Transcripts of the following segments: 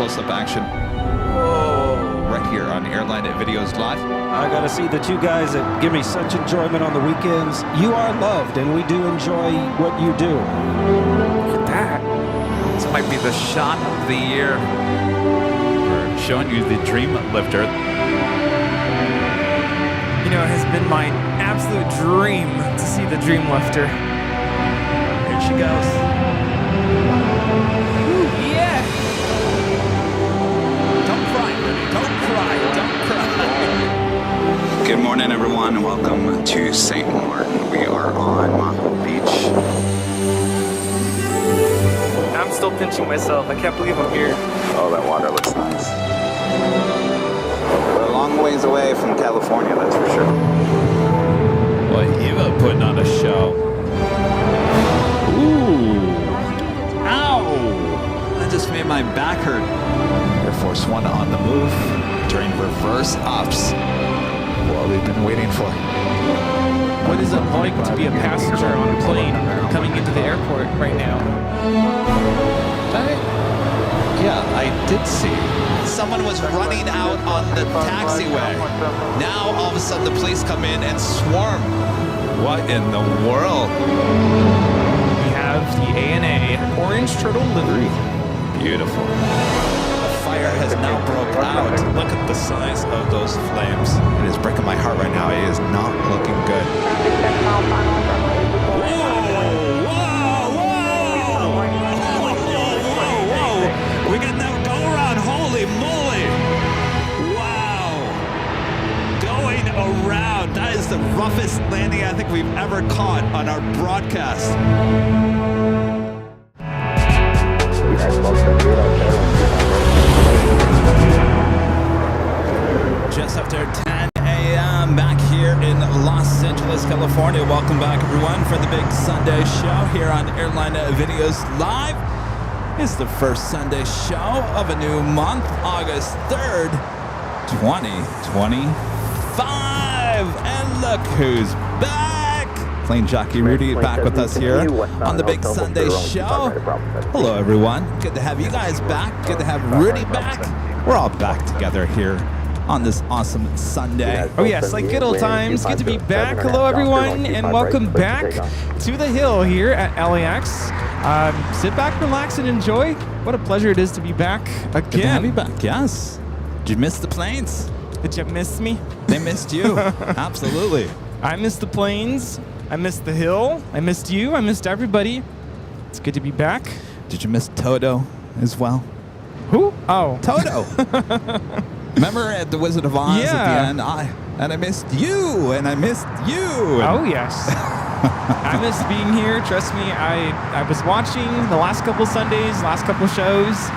close-up action. Whoa. Right here on Airline Videos Live. I gotta see the two guys that give me such enjoyment on the weekends. You are loved, and we do enjoy what you do. Look at that. This might be the shot of the year. We're showing you the Dream Lifter. You know, it has been my absolute dream to see the Dream Lifter. Here she goes. Ooh, yeah! Don't cry, Rudy. Don't cry. Don't cry. Good morning, everyone, and welcome to St. Martin. We are on Mayhem Beach. I'm still pinching myself. I can't believe I'm here. Oh, that water looks nice. We're a long ways away from California, that's for sure. Well, Eva putting on a show. Ooh. Ow! That just made my back hurt. Air Force One on the move during reverse ops. What we've been waiting for. What is it like to be a passenger on a plane coming into the airport right now? I did see. Someone was running out on the taxiway. Now, all of a sudden, the police come in and swarm. What in the world? We have the ANA orange turtle livery. Beautiful. The fire has now broke out. Look at the size of those flames. It is breaking my heart right now. It is not looking good. We got that go around. Holy moly. Wow. Going around. That is the roughest landing I think we've ever caught on our broadcast. Just after 10 a.m. back here in Los Angeles, California. Welcome back, everyone, for the big Sunday show here on Airline Videos Live. It's the first Sunday show of a new month, August 3rd, 2025. And look who's back! Plain Jockey Rudy back with us here on the big Sunday show. Hello, everyone. Good to have you guys back. Good to have Rudy back. We're all back together here on this awesome Sunday. Oh yes, like good old times. Good to be back. Hello everyone, and welcome back to the hill here at LAX. Sit back, relax, and enjoy. What a pleasure it is to be back again. Good to have you back, yes. Did you miss the planes? Did you miss me? They missed you. Absolutely. I missed the planes. I missed the hill. I missed you. I missed everybody. It's good to be back. Did you miss Toto as well? Who? Oh. Toto. Remember at the Wizard of Oz at the end? I missed you, and I missed you. Oh, yes. I missed being here. Trust me, I was watching the last couple Sundays, last couple shows,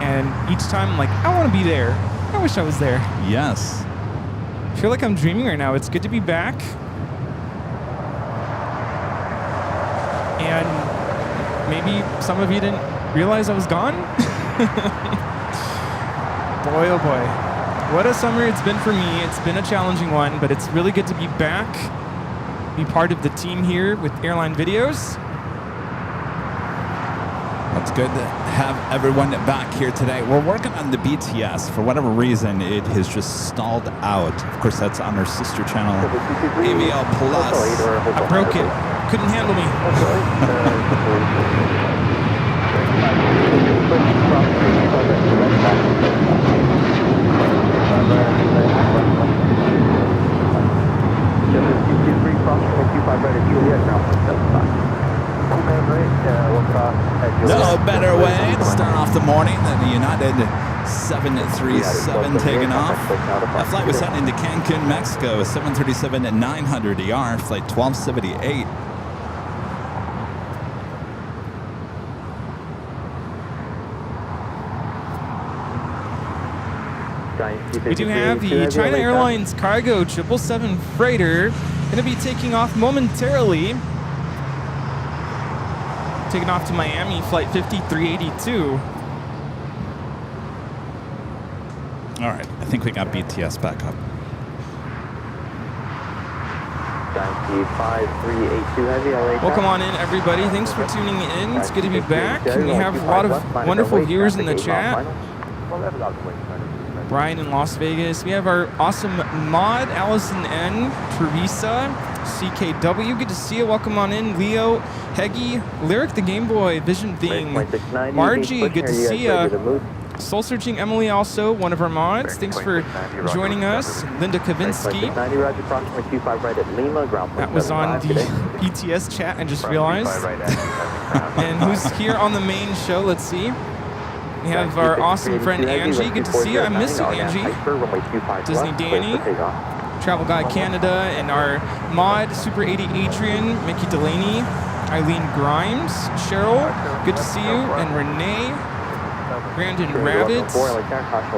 and each time I'm like, I want to be there. I wish I was there. Yes. I feel like I'm dreaming right now. It's good to be back. And maybe some of you didn't realize I was gone. Boy, oh boy. What a summer it's been for me. It's been a challenging one, but it's really good to be back, be part of the team here with Airline Videos. It's good to have everyone back here today. We're working on the BTS. For whatever reason, it has just stalled out. Of course, that's on our sister channel, AVL Plus. I broke it. Couldn't handle me. No better way to start off the morning than the United 737 taking off. That flight was heading to Cancun, Mexico, 737-900 ER, flight 1278. We do have the China Airlines Cargo 777 freighter going to be taking off momentarily. Taking off to Miami, flight 5382. All right, I think we got BTS back up. Welcome on in, everybody. Thanks for tuning in. It's good to be back. We have a lot of wonderful viewers in the chat. Brian in Las Vegas. We have our awesome mod, Allison N, Teresa, CKW. Good to see you. Welcome on in. Leo, Heggy, Lyric the Game Boy, Vision Thing, Margie. Good to see you. Soul Searching Emily, also one of our mods. Thanks for joining us. Linda Kavinsky. That was on the BTS chat, I just realized. And who's here on the main show? Let's see. We have our awesome friend Angie. Good to see you. I miss you, Angie. Disney Danny, Travel Guy Canada, and our mod, Super 80 Adrian, Mickey Delaney, Eileen Grimes, Cheryl. Good to see you. And Renee. Brandon Rabbit,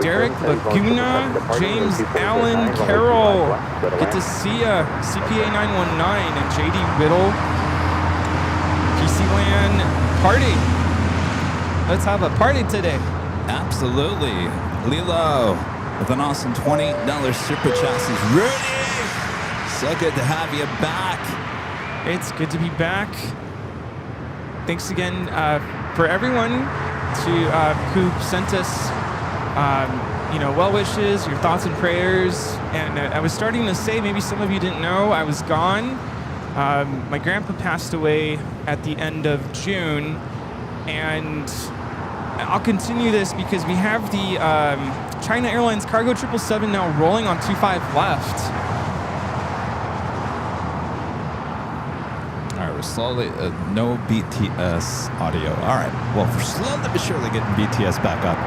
Derek Laguna, James Allen, Carol, good to see ya, CPA 919, and JD Whittle, PC Land Party. Let's have a party today. Absolutely. Lilo with an awesome $20 super chassis. Rudy, so good to have you back. It's good to be back. Thanks again for everyone who sent us, well wishes, your thoughts and prayers. And I was starting to say, maybe some of you didn't know, I was gone. My grandpa passed away at the end of June, and I'll continue this because we have the China Airlines Cargo 777 now rolling on 25 left. Slowly, no BTS audio. All right. Well, we're slowly but surely getting BTS back up.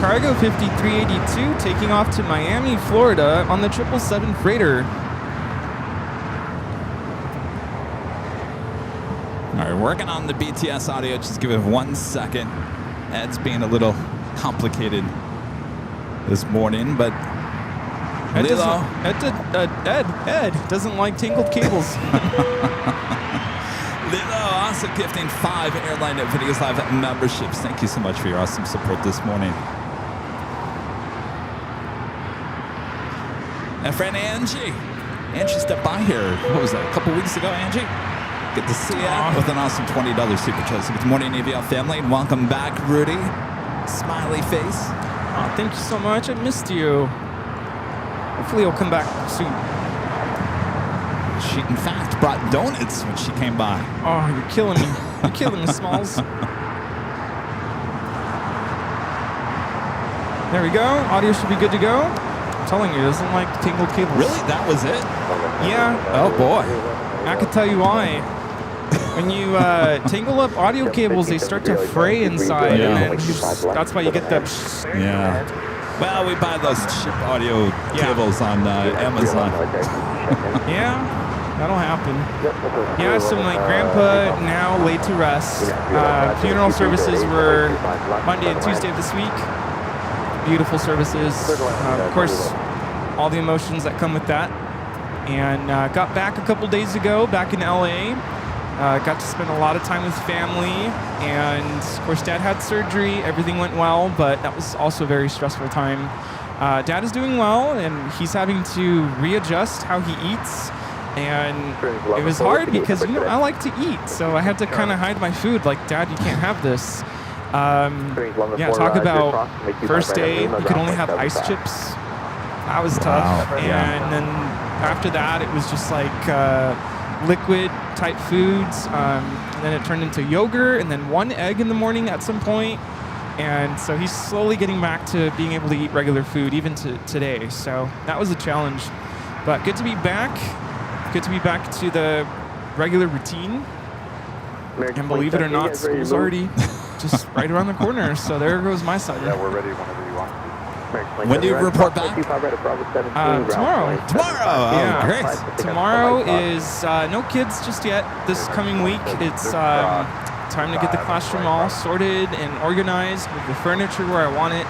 Cargo 5382 taking off to Miami, Florida on the 777 freighter. All right, working on the BTS audio. Just give it 1 second. Ed's being a little complicated this morning, but Ed doesn't like tangled cables. Lilo also gifting 5 Airline Videos Live memberships. Thank you so much for your awesome support this morning. And friend Angie stepped by here. What was that? A couple weeks ago, Angie? Good to see you with an awesome $20 super chat. Good morning, AVL family, and welcome back, Rudy. Smiley face. Oh, thank you so much. I missed you. Hopefully, you'll come back soon. She, in fact, brought donuts when she came by. Oh, you're killing me. You're killing me, Smalls. There we go. Audio should be good to go. I'm telling you, it doesn't like tangled cables. Really? That was it? Yeah. Oh, boy. I can tell you why. When you tangle up audio cables, they start to fray inside, and then that's why you get the... Yeah. Well, we buy those cheap audio cables on Amazon. Yeah. That'll happen. Yeah, so my grandpa now laid to rest. Funeral services were Monday and Tuesday of this week. Beautiful services. Of course, all the emotions that come with that. And got back a couple days ago, back in LA. Got to spend a lot of time with family. And of course, Dad had surgery. Everything went well, but that was also a very stressful time. Dad is doing well, and he's having to readjust how he eats. And it was hard because, I like to eat, so I had to kind of hide my food. Like, Dad, you can't have this. Talk about first day, you could only have ice chips. That was tough. Wow. And then after that, it was just like liquid type foods. And then it turned into yogurt, and then 1 egg in the morning at some point. And so he's slowly getting back to being able to eat regular food, even today. So that was a challenge. But good to be back. Good to be back to the regular routine. And believe it or not, school's already just right around the corner. So there goes my son. Yeah, we're ready whenever you want. When do you report back? Tomorrow. Tomorrow. Yeah. Oh, great. Tomorrow is no kids just yet. This coming week, it's time to get the classroom all sorted and organized with the furniture where I want it,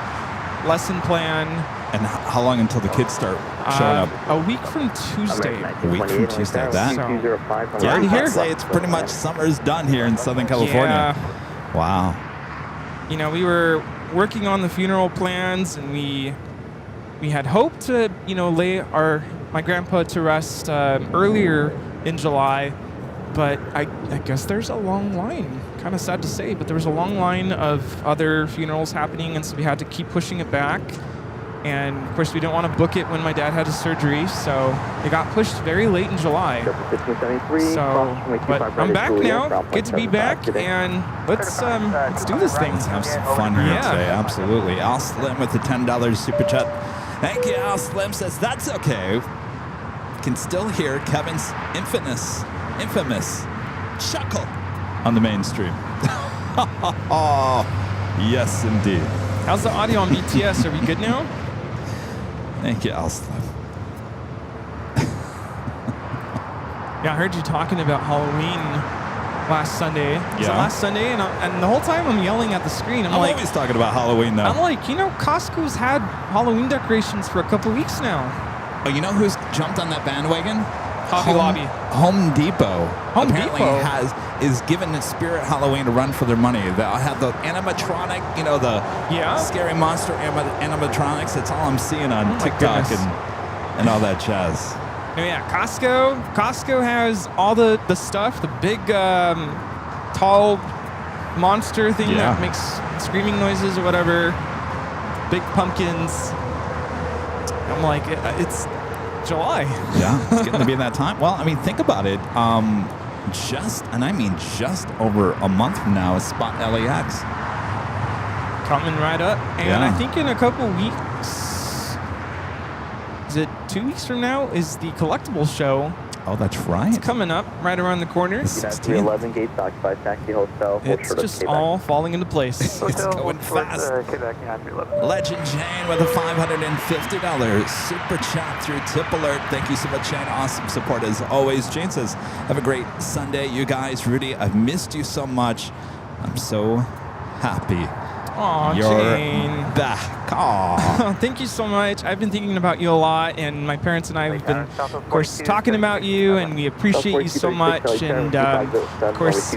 lesson plan. And how long until the kids start showing up? A week from Tuesday. A week from Tuesday. That. So, Yeah, already here. I'd say it's pretty much summer's done here in Southern California. Yeah. Wow. You know, we were working on the funeral plans, and we had hoped to, lay my grandpa to rest earlier in July, but I guess there's a long line. Kind of sad to say, but there was a long line of other funerals happening, and so we had to keep pushing it back. And of course, we didn't want to book it when my dad had his surgery, so it got pushed very late in July. So, but I'm back now. Good to be back, and let's do this thing. Let's have some fun here today. Absolutely. Al Slim with the $10 super chat. Thank you. Al Slim says that's okay. Can still hear Kevin's infamous chuckle on the mainstream. Oh, yes, indeed. How's the audio on BTS? Are we good now? Thank you, Al Slim. Yeah, I heard you talking about Halloween last Sunday. Was it Yeah. last Sunday? And the whole time I'm yelling at the screen. I'm like, always talking about Halloween, though. I'm like, Costco's had Halloween decorations for a couple weeks now. Oh, you know who's jumped on that bandwagon? Hobby Lobby. Home Depot. Home apparently Depot? is giving Spirit Halloween a run for their money. They'll have the animatronic, the scary monster animatronics. That's all I'm seeing on TikTok and all that jazz. Oh, yeah, Costco has all the stuff, the big, tall monster thing that makes screaming noises or whatever. Big pumpkins. I'm like, it's July. Yeah, it's getting to be that time. Well, I mean, think about it. Just over a month from now is Spot LAX. Coming right up. And I think in a couple weeks, is it 2 weeks from now, is the collectibles show. Oh, that's right. It's coming up right around the corner. 311 gates occupied taxi hotel. It's just all falling into place. It's going fast. Legend Jane with a $550 super chat through Tip Alert. Thank you so much, Jane. Awesome support as always. Jane says, have a great Sunday, you guys. Rudy, I've missed you so much. I'm so happy. Aw, You're Jane. back. Aw. Thank you so much. I've been thinking about you a lot, and my parents and I have been, of course, talking about you, and we appreciate you so much. And, of course,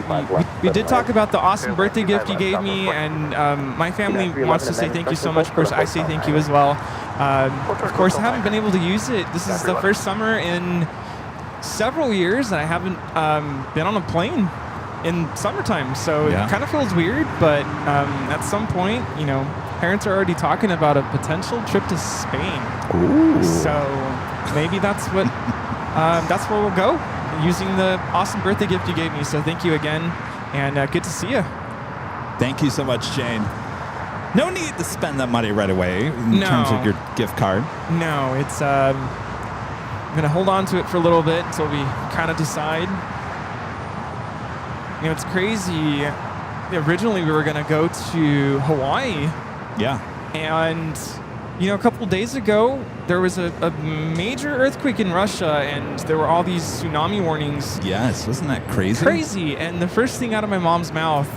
we did talk about the awesome birthday gift you gave me, and my family wants to say thank you so much. Of course, I say thank you as well. Of course, I haven't been able to use it. This is the first summer in several years that I haven't been on a plane in summertime, so it kind of feels weird, but at some point, parents are already talking about a potential trip to Spain. Ooh. So maybe that's where we'll go, using the awesome birthday gift you gave me. So thank you again, and good to see you. Thank you so much, Jane. No need to spend that money right away in terms of your gift card. No, it's I'm gonna hold on to it for a little bit until we kind of decide. It's crazy. Originally, we were going to go to Hawaii. Yeah. And, a couple days ago, there was a major earthquake in Russia, and there were all these tsunami warnings. Yes, wasn't that crazy? Crazy. And the first thing out of my mom's mouth,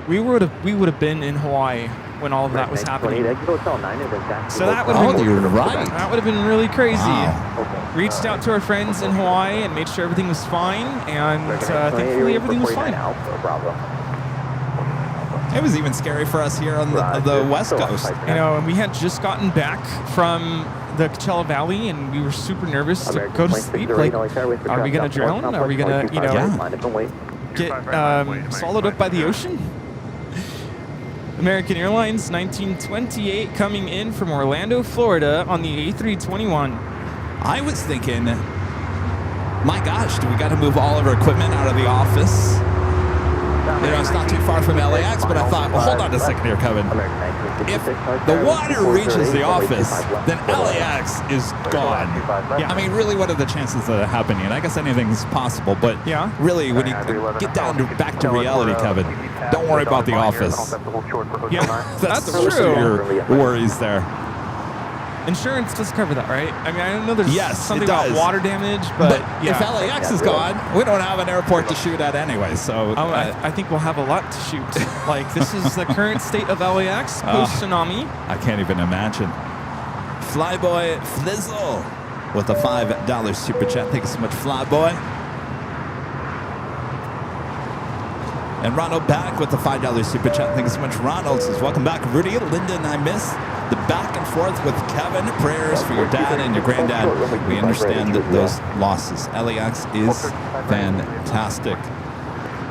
we would have been in Hawaii when all of that was happening. So that would have been, you're right. That would have been really crazy. Wow. Reached out to our friends in Hawaii and made sure everything was fine, and thankfully everything was fine. It was even scary for us here on the West Coast. And we had just gotten back from the Coachella Valley, and we were super nervous to go to sleep. Like, are we going to drown? Are we going to, get swallowed up by the ocean? American Airlines 1928 coming in from Orlando, Florida on the A321. I was thinking, my gosh, do we got to move all of our equipment out of the office? It's not too far from LAX, but I thought, well, hold on a second here, Kevin. If the water reaches the office, then LAX is gone. Yeah. I mean, really, what are the chances of that happening? And I guess anything's possible, but really, when you get down to back to reality, Kevin, don't worry about the office. Yeah, that's the worst of your worries there. Insurance does cover that, right? I mean, I know there's Yes, something it about does. water damage, but yeah. If LAX is gone, we don't have an airport to shoot at anyway. So I think we'll have a lot to shoot. Like, this is the current state of LAX post-tsunami. I can't even imagine. Flyboy Flizzle with a $5 super chat. Thank you so much, Flyboy. And Ronald back with the $5 super chat. Thank you so much, Ronald. Says, welcome back, Rudy. Lyndon, I miss the back and forth with Kevin. Prayers for your dad and your granddad. We understand those losses. LAX is fantastic.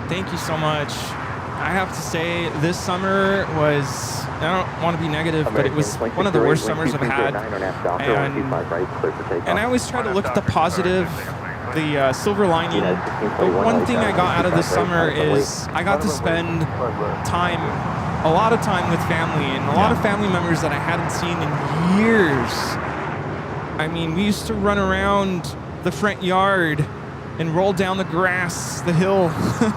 Thank you so much. I have to say, this summer was, I don't want to be negative, but it was one of the worst summers I've had. And I always try to look at the positive, the silver lining. The one thing I got out of this summer is I got to spend a lot of time with family, and a lot of family members that I hadn't seen in years. I mean, we used to run around the front yard and roll down the grass, the hill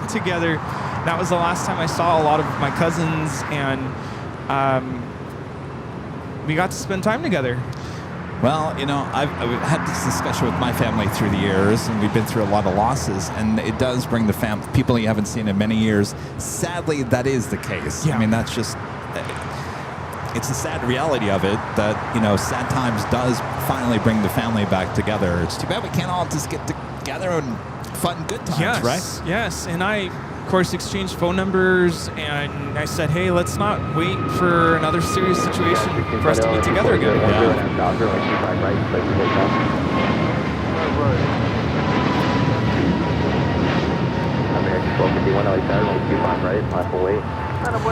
together. That was the last time I saw a lot of my cousins, and we got to spend time together. Well, you know, I've had this discussion with my family through the years, and we've been through a lot of losses, and it does bring the people you haven't seen in many years. Sadly, that is the case. Yeah. I mean, that's just, it's a sad reality of it that, you know, sad times does finally bring the family back together. It's too bad we can't all just get together and fun good times, right? Yes, and I, of course, exchanged phone numbers, and I said, hey, let's not wait for another serious situation for us to be together again.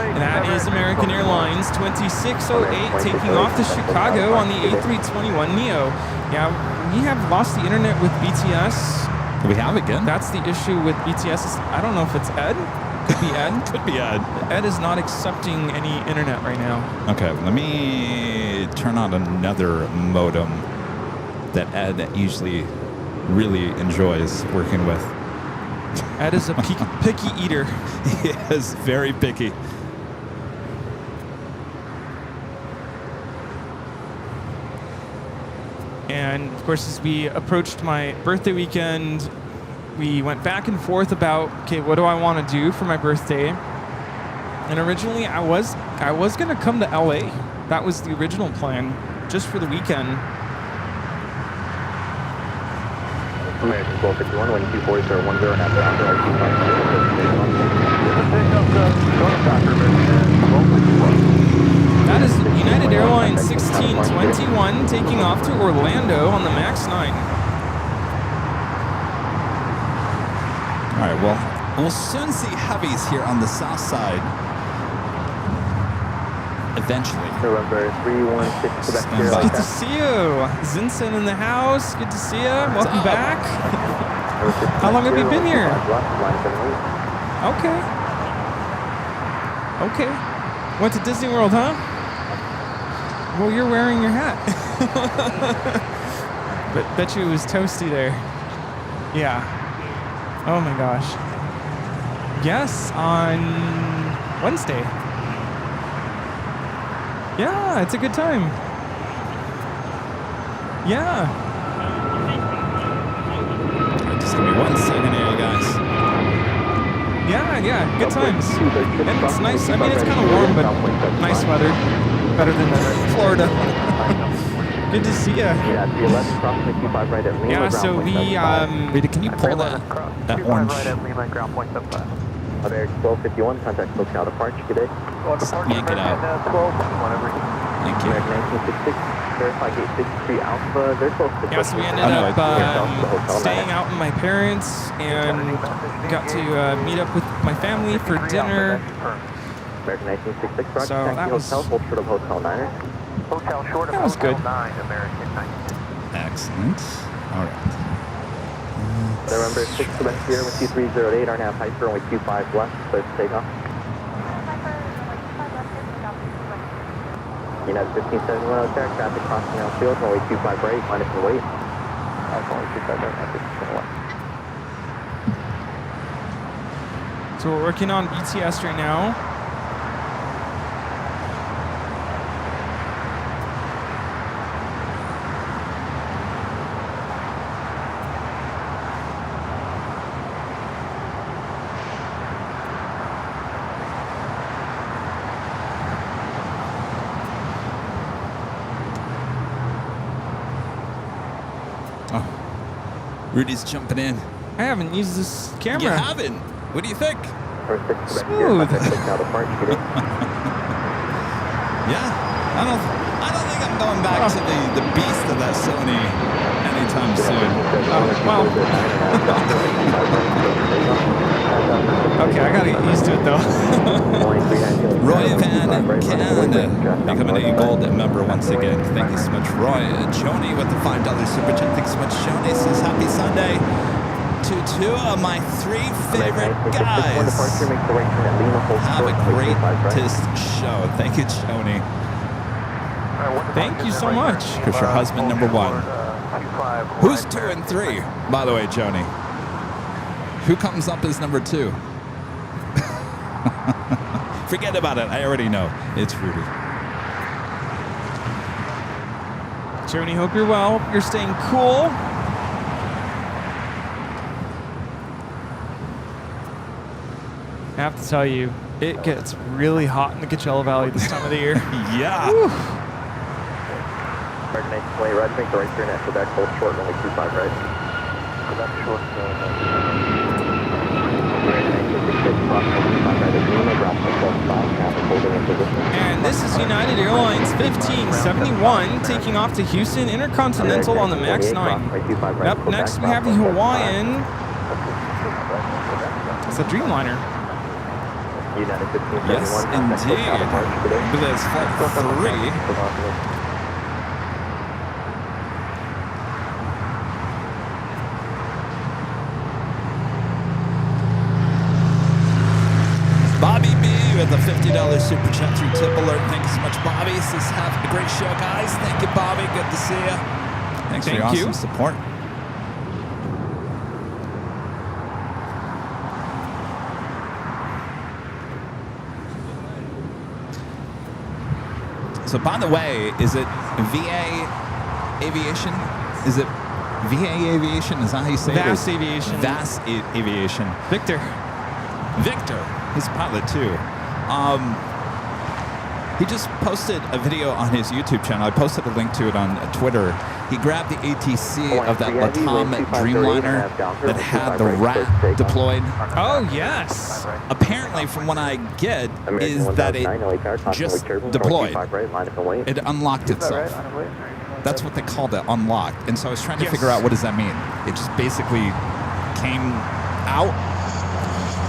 And that is American Airlines 2608 taking off to Chicago on the A321neo. Yeah, we have lost the internet with BTS. We have again. That's the issue with BTS. I don't know if it's Ed. Could be Ed. Could be Ed. Ed is not accepting any internet right now. Okay, let me turn on another modem that Ed usually really enjoys working with. Ed is a picky eater. He is very picky. And of course, as we approached my birthday weekend, we went back and forth about, okay, what do I want to do for my birthday? And originally, I was going to come to LA. That was the original plan, just for the weekend. American 1251, 1240, sir, 10 and a half That is United Airlines 1621 taking off to Orlando on the MAX 9. All right, well, we'll soon see heavies here on the south side. Eventually. November 316, Quebec, Sierra. Good to see you. Zinsen in the house. Good to see you. Welcome back. How long have you been here? Okay. Okay. Went to Disney World, huh? Well, you're wearing your hat. But bet you it was toasty there. Yeah. Oh my gosh. Yes, on Wednesday. Yeah, it's a good time. Yeah. Just give me 1 second here, guys. Yeah, good times. And it's nice. I mean, it's kind of warm, but nice weather. Better than Florida. Good to see you. Yeah, so we, Rita, can you pull that orange? American 1251, contact SoCal departure, good day. Just yank it out. Thank you. American 1966, verify gate 63 Alpha, they're close to... Yeah, so we ended up staying out with my parents and got to meet up with my family for dinner. American 1966, So that was... Hotel, hold short of Hotel 9er. Hotel short of That was Hotel good. 9, American 19. Excellent. All right. November 6 Quebec Sierra with 2308, RNAV height for only 25 left, clear for takeoff. United 1571 Attack, traffic crossing outfield, runway 25 right, minus the weight. Only 25 right, minus 15 left. So we're working on BTS right now. Rudy's jumping in. I haven't used this You camera. haven't. What do you think? Smooth. Yeah. I don't think I'm going back to the beast of that Sony anytime soon. Well. Okay, I gotta get used to it though. Roy Van Canada becoming a gold member once again. Thank you so much, Roy. Joni with the $5 super chat. Thanks so much, Joni. Says happy Sunday to two of my three favorite guys. Have a greatest show. Thank you, Joni. Thank you so much. Because your husband number one. Who's 2 and 3? By the way, Joni. Who comes up as number 2? Forget about it. I already know. It's Rudy. Joni, hope you're well. You're staying cool. I have to tell you, it gets really hot in the Coachella Valley this time of the year. Yeah. American 820, right, make the right turn at Quebec, hold short, only 25 right. Quebec short, And this is United Airlines 1571 taking off to Houston Intercontinental on the MAX 9. Up next we have the Hawaiian. It's a Dreamliner. Yes, indeed. I believe it's flight 3. Bobby B with a $50 super chat through Tip Alert. Thank you so much, Bobby. Says have a great show, guys. Thank you, Bobby. Good to see you. Thanks for your awesome support. So, by the way, is it VA Aviation? Is it VA Aviation? Is that how you say it? Vass Aviation. Vass Aviation. Victor. He's a pilot too. He just posted a video on his YouTube channel. I posted a link to it on Twitter. He grabbed the ATC of that Latam Dreamliner that had the rat deployed. Oh, yes. Apparently, from what I get, is that it just deployed. It unlocked itself. That's what they called it, unlocked. And so I was trying to figure out, what does that mean? It just basically came out.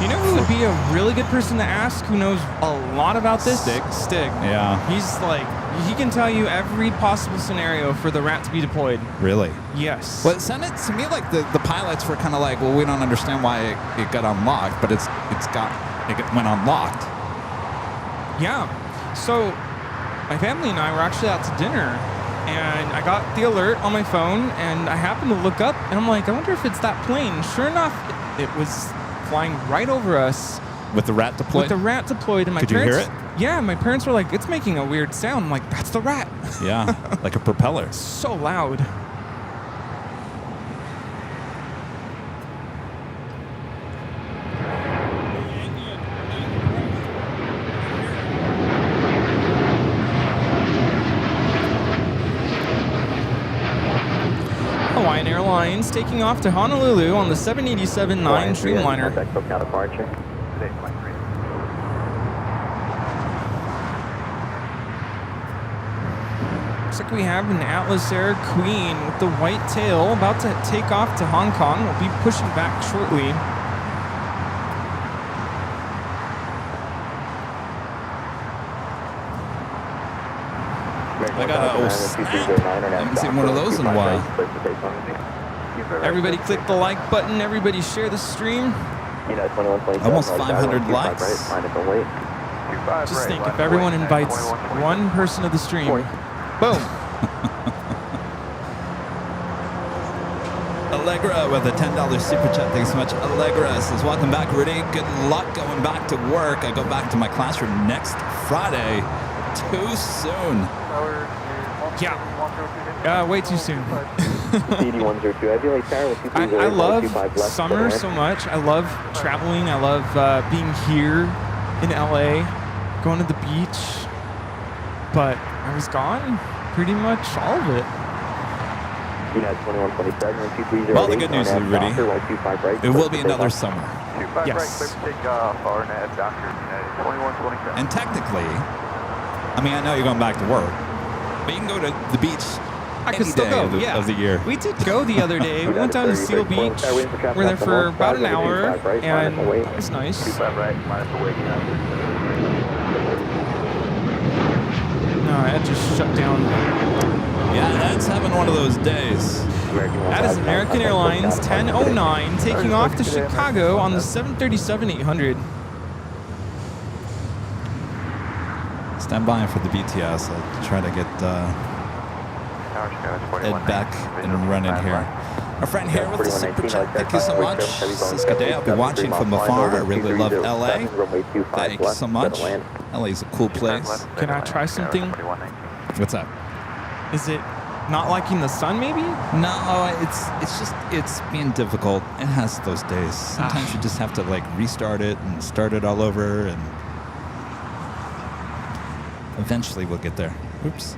You know who would be a really good person to ask who knows a lot about this? Stig. Yeah. He's like, he can tell you every possible scenario for the rat to be deployed. Really? Yes. Well, it sounded to me like the pilots were kind of like, well, we don't understand why it got unlocked, but it went unlocked. Yeah. So my family and I were actually out to dinner, and I got the alert on my phone, and I happened to look up, and I'm like, I wonder if it's that plane. Sure enough, it was flying right over us. With the rat deployed? With the rat deployed, and my Could parents... you hear it? Yeah, my parents were like, it's making a weird sound. I'm like, that's the rat. Yeah, like a propeller. So loud. Hawaiian Airlines taking off to Honolulu on the 787-9 Dreamliner. Looks like we have an Atlas Air Queen with the white tail about to take off to Hong Kong. We'll be pushing back shortly. I got a snap. I haven't seen one of those in a while. Everybody click the like button. Everybody share the stream. Almost 500 likes. Just think, if everyone invites one person to the stream, boom. Allegra with a $10 super chat. Thanks so much. Allegra says, welcome back, Rudy. Good luck going back to work. I go back to my classroom next Friday. Too soon. Yeah, way too soon. I love summer so much. I love traveling. I love being here in LA, going to the beach. But I was gone pretty much all of it. United 2127, 230. Well, the good news is, Rudy, it will be another summer. 25 Yes. right, clear for takeoff, RNAV, Doctor, United 2127. And technically, I mean, I know you're going back to work, but you can go to the beach I any could still day go. of the, Yeah. of the year. We did go the other day. We went down to Seal Beach. We're there for about an hour, and that was nice. 25 right, minus the weight, United. No, I had just shut down. Yeah, that's having one of those days. That is American Airlines 1009 taking off to Chicago on the 737-800. Stand by for the BTS. I'll try to get Ed back and running here. Our friend here with the super chat. Thank you so much. Says good day. I'll be watching from afar. I really love LA. Thank you so much. LA is a cool place. Can I try something? What's up? Is it not liking the sun, maybe? No, it's being difficult. It has those days. Sometimes you just have to like restart it and start it all over, and eventually we'll get there. Oops.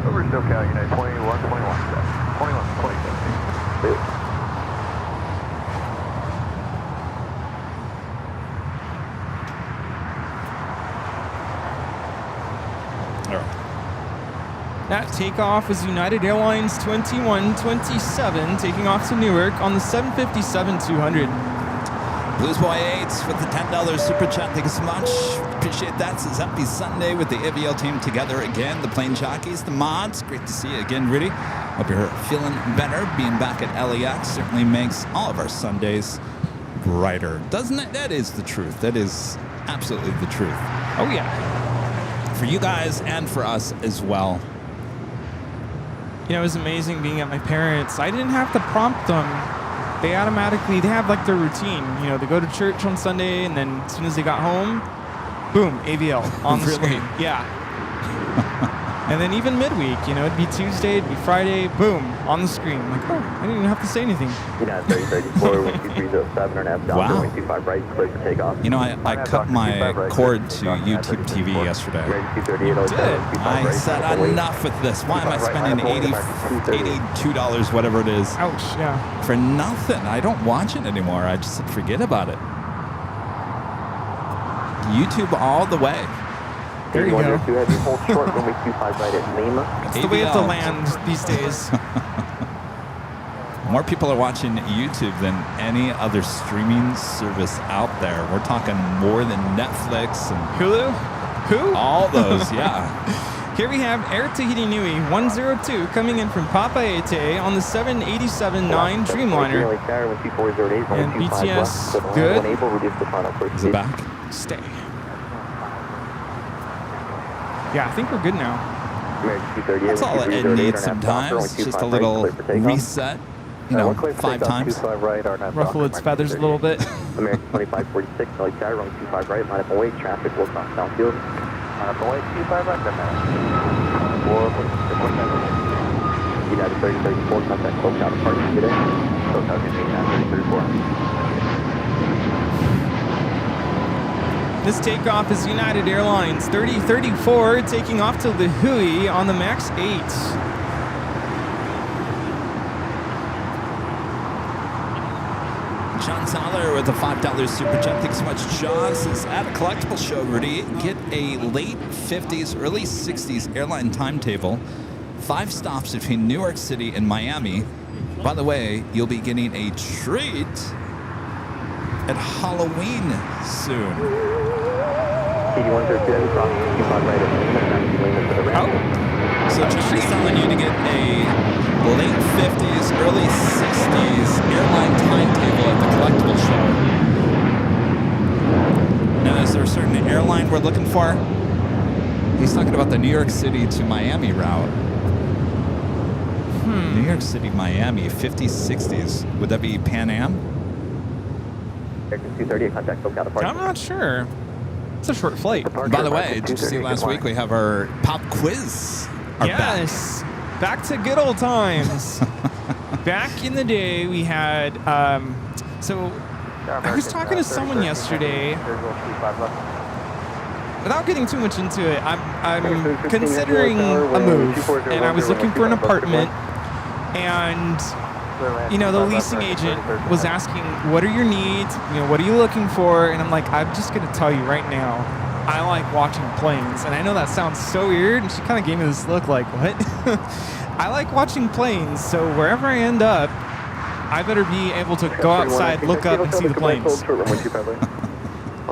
Over SoCal, United 2127. That takeoff was United Airlines 2127 taking off to Newark on the 757-200. Blues Boy 8 with the $10 super chat. Thank you so much. Appreciate that. It's happy Sunday with the Aviation team together again. The plane jockeys, the mods. Great to see you again, Rudy. Hope you're feeling better. Being back at LAX certainly makes all of our Sundays brighter, doesn't it? That is the truth. That is absolutely the truth. Oh, yeah. For you guys and for us as well. You know, it was amazing being at my parents'. I didn't have to prompt them. They have like their routine. You know, they go to church on Sunday, and then as soon as they got home, boom, AVL on the Really? screen. Yeah. And then even midweek, you know, it'd be Tuesday, it'd be Friday, boom, on the screen. I'm like, oh, I didn't even have to say anything. United 3034, 12307, and F Wow. 25 right, clear for takeoff. You know, I cut my cord to YouTube TV yesterday. I said, enough with this. Why am I spending $82, whatever it is, Ouch, yeah. for nothing? I don't watch it anymore. I just said, forget about it. YouTube all the way. There you go. Hold short, runway 25 right at Lima. It's the way of the AVL. land these days. More people are watching YouTube than any other streaming service out there. We're talking more than Netflix and Hulu? Who? all those, yeah. Here we have Air Tahiti Nui 102 coming in from Papa Ete on the 787-9 Dreamliner. And BTS, good. Is it back? Stay. Yeah, I think we're good now. That's all Ed needs sometimes. Just a little reset, you know, 5 times. Ruffle its feathers a little bit. American 2546, Nelly Sky, runway 25 right, line up and wait, traffic, will cross downfield. Line up and wait, 25 right, United 3034, contact SoCal departure today. SoCal getting 3034. This takeoff is United Airlines 3034 taking off to the Hui on the MAX 8. John Saller with a $5 super chat. Thanks so much, John. Says, at a collectible show, Rudy, get a late 50s, early 60s airline timetable. 5 stops between New York City and Miami. By the way, you'll be getting a treat at Halloween soon. So Johnny's telling you to get a late 50s, early 60s airline timetable at the collectible show. Now, is there a certain airline we're looking for? He's talking about the New York City to Miami route. New York City, Miami, 50s, 60s. Would that be Pan Am? American 230, contact SoCal departure. I'm not sure. It's a short flight. By the way, did you see last week we have our pop quiz? Yes. Back to good old times. Back in the day, we had. So I was talking to someone yesterday. Without getting too much into it, I'm considering a move, and I was looking for an apartment, and the leasing agent was asking, "What are your needs? What are you looking for?" And I'm like, "I'm just gonna tell you right now, I like watching planes." And I know that sounds so weird, and she kind of gave me this look like, "What?" I like watching planes, so wherever I end up, I better be able to go outside, look up, and see the planes.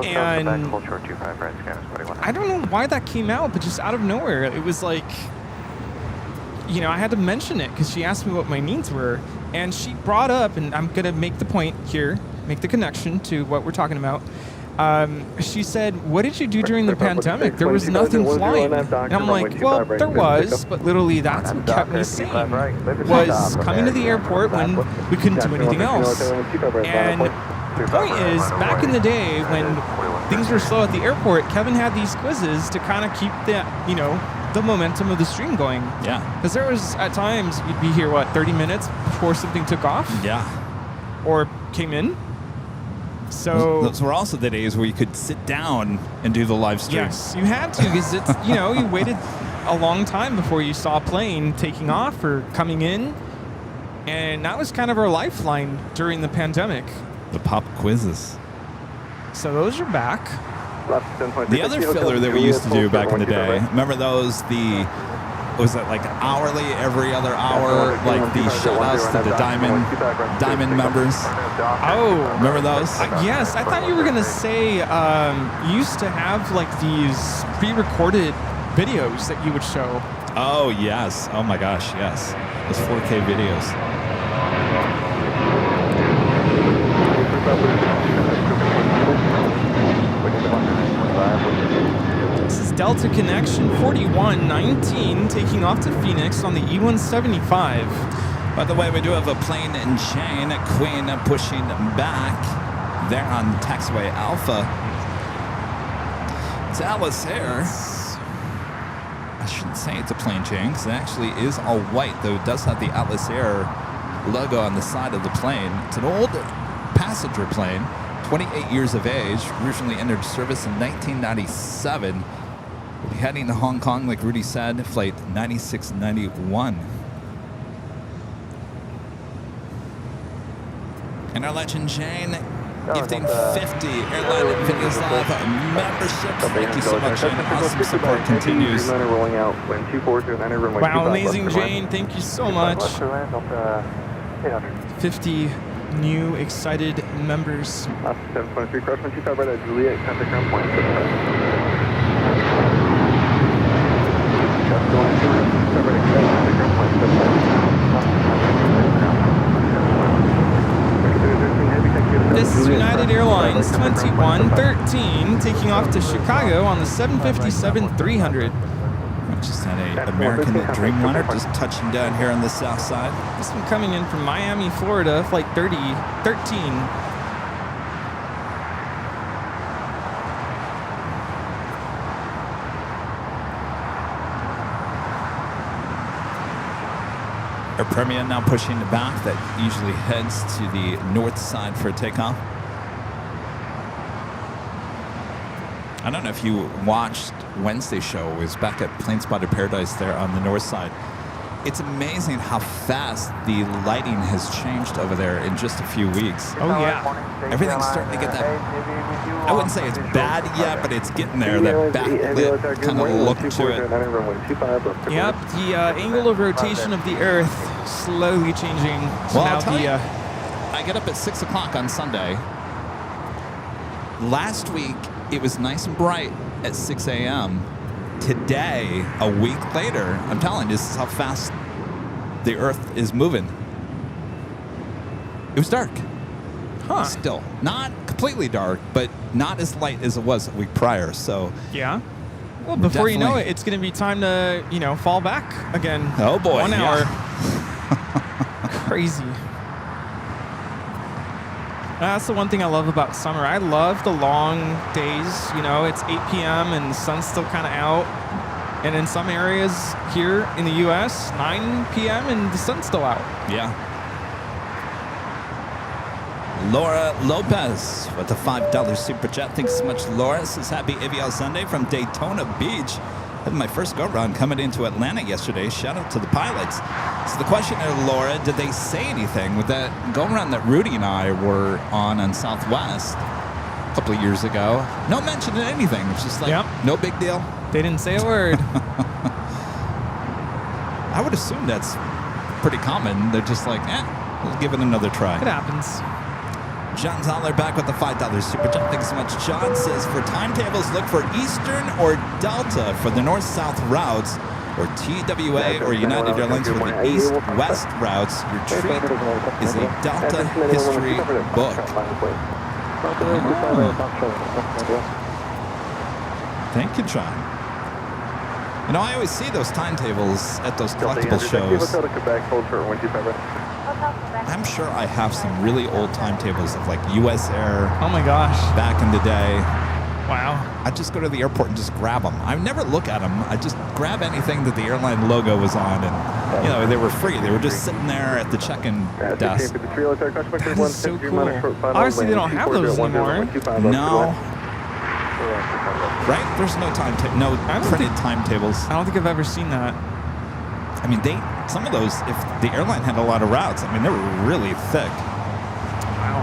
And I don't know why that came out, but just out of nowhere, it was like, I had to mention it because she asked me what my needs were. And she brought up, and I'm going to make the point here, make the connection to what we're talking about. She said, "What did you do during the pandemic? There was nothing flying." And I'm like, "Well, there was, but literally that's what kept me sane, was coming to the airport when we couldn't do anything else." And the point is, back in the day when things were slow at the airport, Kevin had these quizzes to kind of keep the momentum of the stream going. Yeah. Because there was, at times, we'd be here, 30 minutes before something took off? Yeah. Or came in? So those were also the days where you could sit down and do the live stream. Yes, you had to, because it's, you waited a long time before you saw a plane taking off or coming in. And that was kind of our lifeline during the pandemic. The pop quizzes. So those are back. The other filler that we used to do back in the day, remember those, was it like hourly, every other hour, like the shout-outs to the diamond members? Oh. Remember those? Yes, I thought you were going to say you used to have like these pre-recorded videos that you would show. Oh, yes. Oh, my gosh, yes. Those 4K videos. This is Delta Connection 4119 taking off to Phoenix on the E-175. By the way, we do have a plane in Jane, Queen pushing back there on taxiway Alpha. It's Alice Air. I shouldn't say it's a plain Jane, because it actually is all white, though it does have the Atlas Air logo on the side of the plane. It's an old passenger plane, 28 years of age, originally entered service in 1997. We'll be heading to Hong Kong, like Rudy said, flight 9691. And our legend Jane, gifting 50 Airline Videos Live membership. Thank you so much, Jane. Awesome support continues. Wow, amazing, Jane. Thank you so much. 50 new excited members. 723 Crushman 25 right at Juliet, contact ground point. This is United Airlines 2113 taking off to Chicago on the 757-300. Just had an American Dreamliner just touching down here on the south side. This one coming in from Miami, Florida, flight 3013. Our Premier now pushing the back that usually heads to the north side for takeoff. I don't know if you watched Wednesday's show. It was back at Plane Spotter Paradise there on the north side. It's amazing how fast the lighting has changed over there in just a few weeks. Oh, yeah. Everything's starting to get that, I wouldn't say it's bad yet, but it's getting there, that backlit kind of look to it. Yep, the angle of rotation of the Earth slowly changing. So Well, now I'll tell you, I get up at 6 o'clock on Sunday. Last week, it was nice and bright at 6 a.m. Today, a week later, I'm telling you, this is how fast the Earth is moving. It was dark. Huh. Still. Not completely dark, but not as light as it was a week prior. So, Yeah. Well, before you know Definitely. it, it's going to be time to, fall back again. oh boy. 1 yeah. hour. Crazy. That's the one thing I love about summer. I love the long days. You know, it's 8 p.m. and the sun's still kind of out. And in some areas here in the U.S., 9 p.m. and the sun's still out. Yeah. Laura Lopez with the $5 super chat. Thanks so much, Laura. Says happy Aviation Sunday from Daytona Beach. Had my first go-round coming into Atlanta yesterday. Shout out to the pilots. So the question is, Laura, did they say anything with that go-round that Rudy and I were on Southwest a couple of years ago? No mention of anything. It's just like, no big deal. They didn't say a word. I would assume that's pretty common. They're just like, we'll give it another try. It happens. John Zoller back with the $5 super chat. Thanks so much. John says, for timetables, look for Eastern or Delta for the north-south routes, or TWA or United Airlines for the east-west routes. Your treat is a Delta history book. Thank you, John. You know, I always see those timetables at those collectible shows. I'm sure I have some really old timetables of like US Air. Oh my gosh. Back in the day. Wow. I just go to the airport and just grab them. I never look at them. I just grab anything that the airline logo was on, and you know, they were free. They were just sitting there at the check-in desk. That is so cool. Obviously, they don't have those anymore. No. Right? There's no printed timetables. I don't think I've ever seen that. I mean, some of those, if the airline had a lot of routes, I mean, they were really thick. Wow.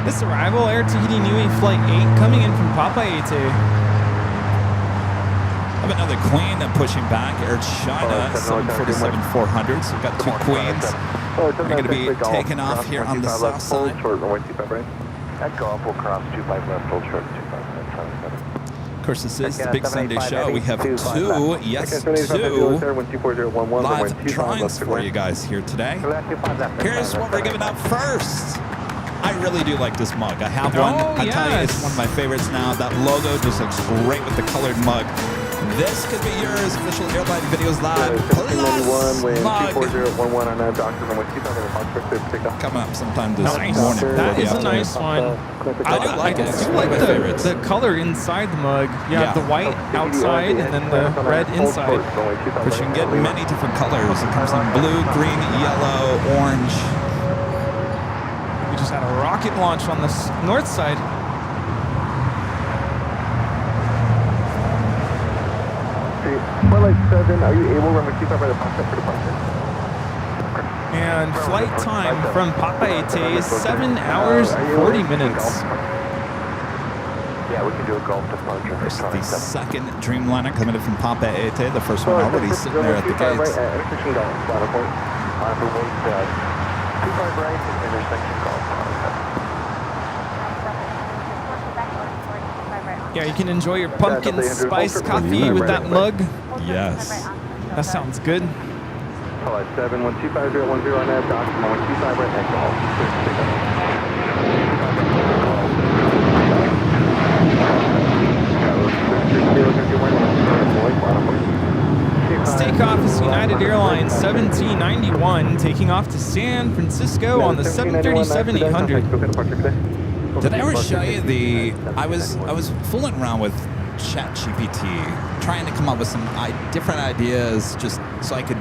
This arrival, Air Tahiti Nui Flight 8, coming in from Papaete. I have another Queen pushing back, Air China 747-400. So we've got two Queens. They're going to be taking off here on the south side. Takeoff will cross 25 left, hold short, 25 left. Of course, this is the Big Sunday Show. We have two live drawings for you guys here today. Here's what we're giving up first. I really do like this mug. I have one. I tell you, it's one of my favorites now. That logo just looks great with the colored mug. This could be yours. Official Airline Videos Live Plus mug. Coming up sometime this morning. That is a nice one. I do like it. I like the color inside the mug. You have the white outside and then the red inside. But you can get many different colors. It comes in blue, green, yellow, orange. We just had a rocket launch on the north side. Flight 7, are you able to run the 25 by the box for departure? And flight time from Papaete is 7 hours, 40 minutes. Yeah, we can do a Gulf departure. There's the second Dreamliner coming in from Papaete. The first one already sitting there at the gates. Intersection Gulf, final point. On for wait, 25 right, intersection Gulf. Yeah, you can enjoy your pumpkin spice coffee with that mug. Yes. That sounds good. Flight 7, 125.010 on that, document 125 right next to all. This takeoff is United Airlines 1791, taking off to San Francisco on the 737-800. Did I ever show you I was fooling around with ChatGPT, trying to come up with some different ideas just so I could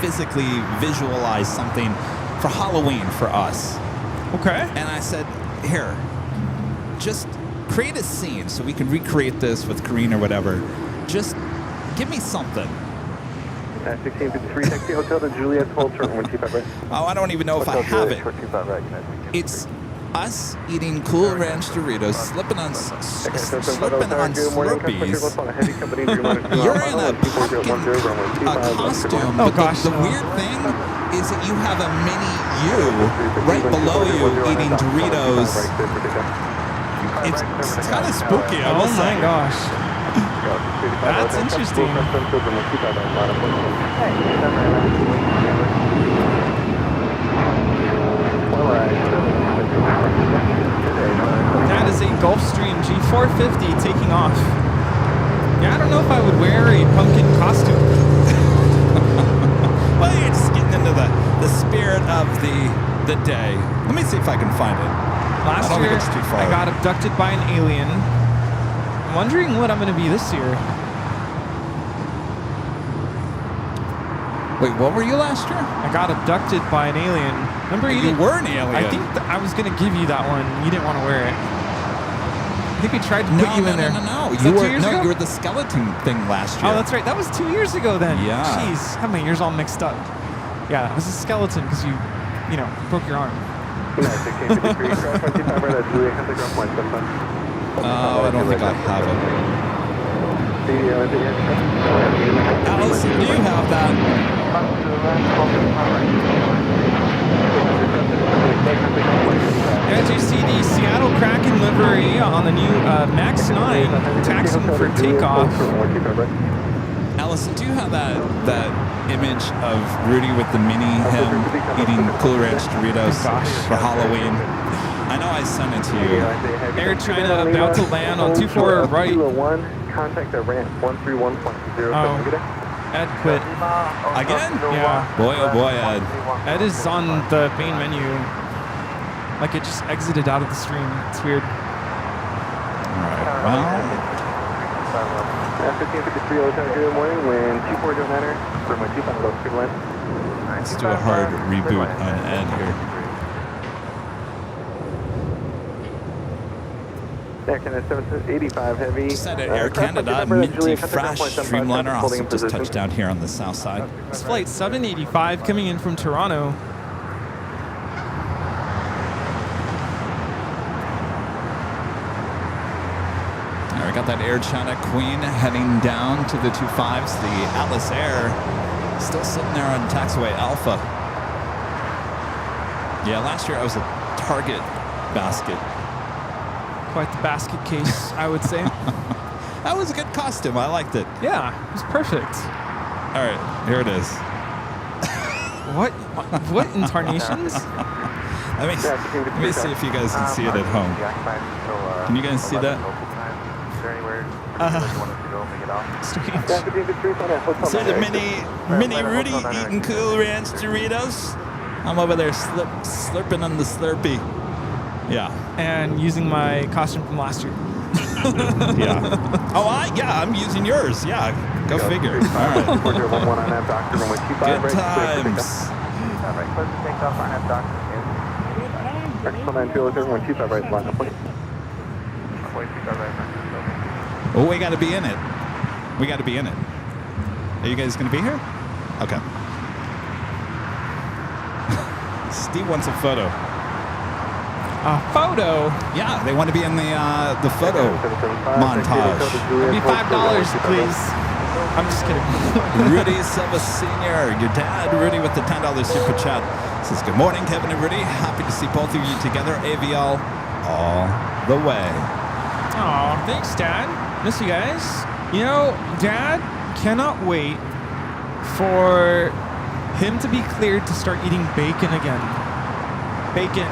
physically visualize something for Halloween for us. Okay. And I said, here, just create a scene so we can recreate this with Kareen or whatever. Just give me something. 1653, taxi hotel to Juliet, hold short 125 right. Oh, I don't even know if I have it. It's us eating Cool Ranch Doritos, slipping on Slurpees. You're in a pumpkin costume, but the weird thing is that you have a mini you right below you eating Doritos. It's kind of spooky, I will say. Oh my gosh. That's interesting. That is a Gulfstream G450 taking off. Yeah, I don't know if I would wear a pumpkin costume. Well, you're just getting into the spirit of the day. Let me see if I can find it. Last don't year, think it's too far. I got abducted by an alien. I'm wondering what I'm going to be this year. Wait, what were you last year? I got abducted by an alien. Remember You didn't- were an alien. I think I was going to give you that one. You didn't want to wear it. I think we tried to put you in there. No. Was You that 2 were years ago? you were the skeleton thing last year. Oh, that's right. That was 2 years ago then. Yeah. Jeez, I have my years all mixed up. Yeah, it was a skeleton because you broke your arm. Oh, I don't think I have it. Allison, do you have that? As you see the Seattle Kraken livery on the new Max 9 taxiing for takeoff. Allison, do you have that image of Rudy with the mini him eating Cool Ranch Doritos for Halloween? I know I sent it to you. Air China about to land on 24 right. Contact the ramp 131.0. Ed quit. Again? Yeah. Boy, oh boy, Ed. Ed is on the main menu. Like it just exited out of the stream. It's weird. All right. Well, 1553 good morning. When 24 don't enter, for my 25 low speed line. let's do a hard reboot on Ed here. Air Canada 785 heavy. Just at Air Canada, minty fresh Streamliner also just touched down here on the south side. It's flight 785 coming in from Toronto. All right, got that Air China Queen heading down to the 25s. The Atlas Air still sitting there on taxiway Alpha. Yeah, last year I was a Target basket. Quite the basket case, I would say. That was a good costume. I liked it. Yeah, it was perfect. All right, here it is. What incarnations? Let me see if you guys can see it at home. Can you guys see that? Strange. See the mini Rudy eating Cool Ranch Doritos? I'm over there slurping on the Slurpee. Yeah. And using my costume from last year. Yeah. Oh, I'm using yours. Yeah. Go figure. All right. Good times. Oh, we got to be in it. We got to be in it. Are you guys going to be here? Okay. Steve wants a photo. A photo? Yeah, they want to be in the photo montage. It'd be $5, please. I'm just kidding. Rudy Silva Sr., your dad, Rudy, with the $10 super chat. Says, good morning, Kevin and Rudy. Happy to see both of you together. AVL all the way. Aw, thanks, Dad. Miss you guys. You know, Dad cannot wait for him to be cleared to start eating bacon again. Bacon.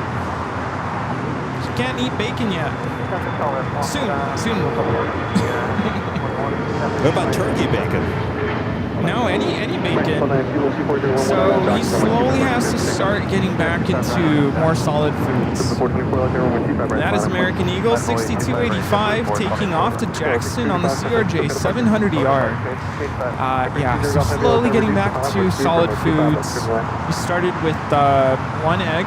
She can't eat bacon yet. Soon. What about turkey bacon? No, any bacon. So he slowly has to start getting back into more solid foods. That is American Eagle 6285 taking off to Jackson on the CRJ 700ER. Yeah, so slowly getting back to solid foods. He started with one egg.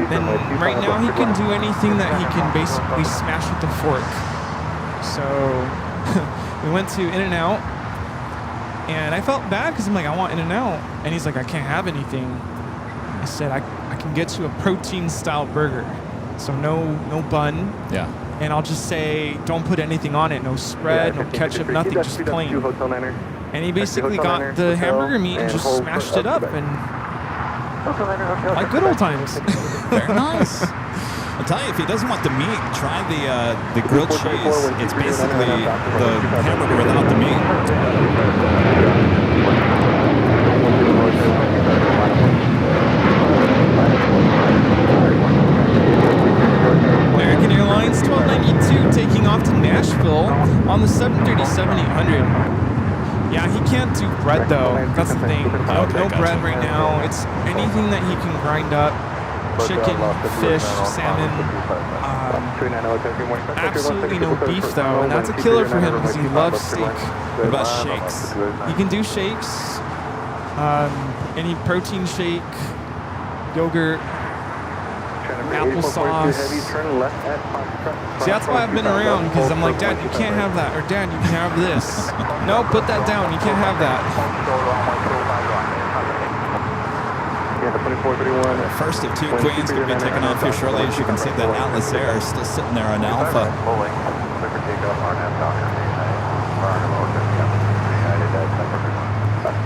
And then right now he can do anything that he can basically smash with the fork. So we went to In-N-Out, and I felt bad because I'm like, I want In-N-Out. And he's like, I can't have anything. I said, I can get you a protein-style burger. So no bun. Yeah. And I'll just say, don't put anything on it. No spread, no ketchup, nothing, just plain. And he basically got the hamburger meat and just smashed it up. And like good old times. Very nice. I'll tell you, if he doesn't want the meat, try the grilled cheese. It's basically the hamburger without the meat. American Airlines 1292 taking off to Nashville on the 737-800. Yeah, he can't do bread though. That's the thing. No bread right now. It's anything that he can grind up. chicken, fish, salmon. Absolutely no beef though, and that's a killer for him because he loves steak. What about shakes? You can do shakes, any protein shake, yogurt, applesauce. See, that's why I've been around, because I'm like, Dad, you can't have that, or Dad, you can have this. No, put that down, you can't have that. First of two Queens going to be taken off here shortly. As you can see, that Atlas Air is still sitting there on Alpha.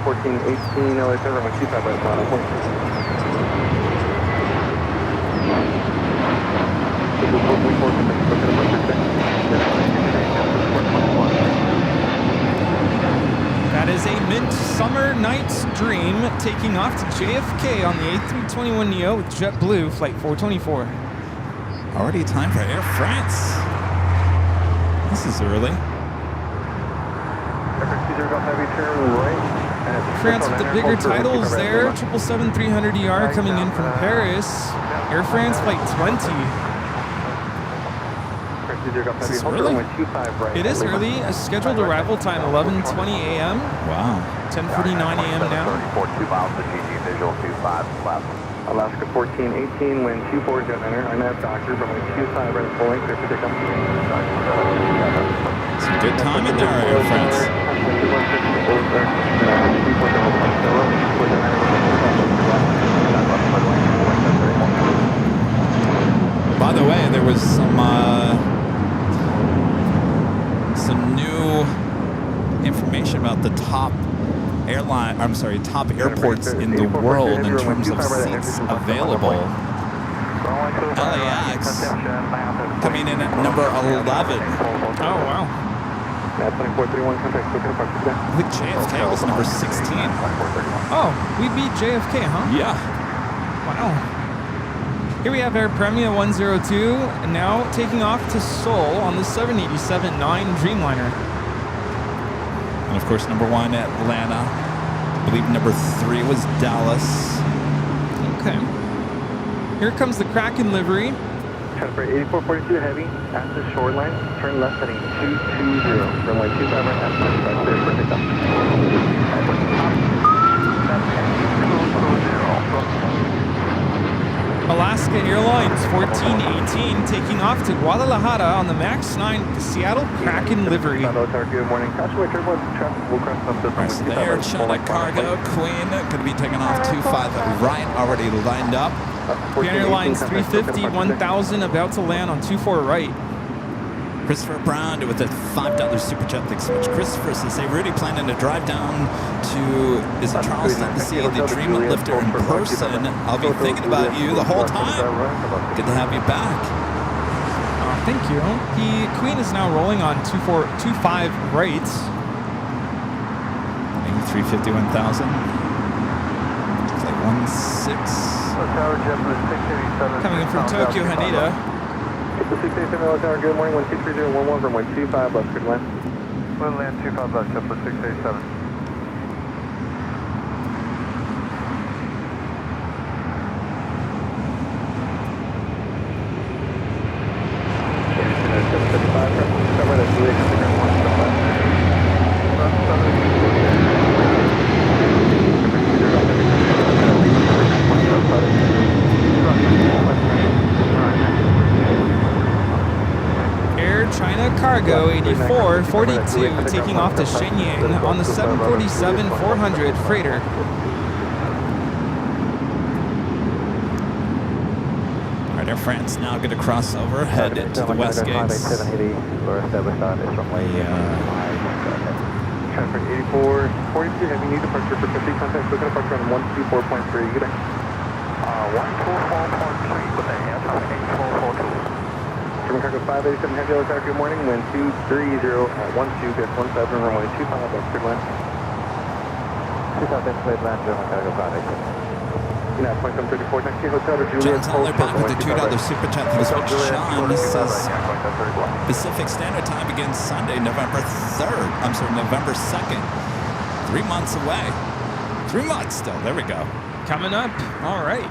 1418, LAX runway 25 right final point. That is a Mint Summer Night's Dream taking off to JFK on the A321neo with JetBlue Flight 424. Already time for Air France. This is early. France with the bigger titles there. 777-300ER coming in from Paris. Air France Flight 20. This is early. It is early. A scheduled arrival time 11:20 a.m. Wow. 10:49 a.m. now. Alaska 1418, wind 24 jet enter. I'm at Doctor, runway 25 right full length, clear for takeoff. Some good time in there, Air France. By the way, there was some new information about the top airports in the world in terms of seats available. LAX coming in at number 11. Oh, wow. I think JFK was number 16. Oh, we beat JFK, huh? Yeah. Wow. Here we have Air Premia 102, and now taking off to Seoul on the 787-9 Dreamliner. And of course, number 1, Atlanta. I believe number 3 was Dallas. Okay. Here comes the Kraken livery. Transfer 8442 heavy at the shoreline. Turn left heading 220. Runway 25 right at clear for takeoff. Alaska Airlines 1418 taking off to Guadalajara on the MAX 9 Seattle Kraken livery. Good morning. Caution turbulence traffic will cross the Rest of the Air China Cargo Queen going to be taking off 25 right, already lined up. Pan Airlines 350 1000 about to land on 24 right. Christopher Brown with a $5 super chat. Thanks so much, Christopher. Says, hey, Rudy, planning to drive down to Charleston to see the Dream Lifter in person. I'll be thinking about you the whole time. Good to have you back. Thank you. The Queen is now rolling on 25 right. 350 1000. It's like 16. Coming in from Tokyo, Haneda. 687 Tower, good morning, 123.011 from 125 left, good land. Wind land 25 left, JetBlue 687. Cargo 8442 taking off to Shenyang on the 747-400 freighter. All right, Air France now going to cross over, head to the west gates. Transfer 8442, heavy need departure for 50 contact, looking departure on 124.3, good day. 124.3 with a hand on 8442. German Cargo 587 Heavy Tower, good morning, wind 230 at 12, gets 17, runway 25, that's good land. 25, that's land, German Cargo 587. United 2734, taxi hotel to Juliet. John Tyler back with the $2 super chat. Thanks so much, Sean. This says Pacific Standard Time begins Sunday, November 3rd. I'm sorry, November 2nd. 3 months away. 3 months still. There we go. Coming up. All right.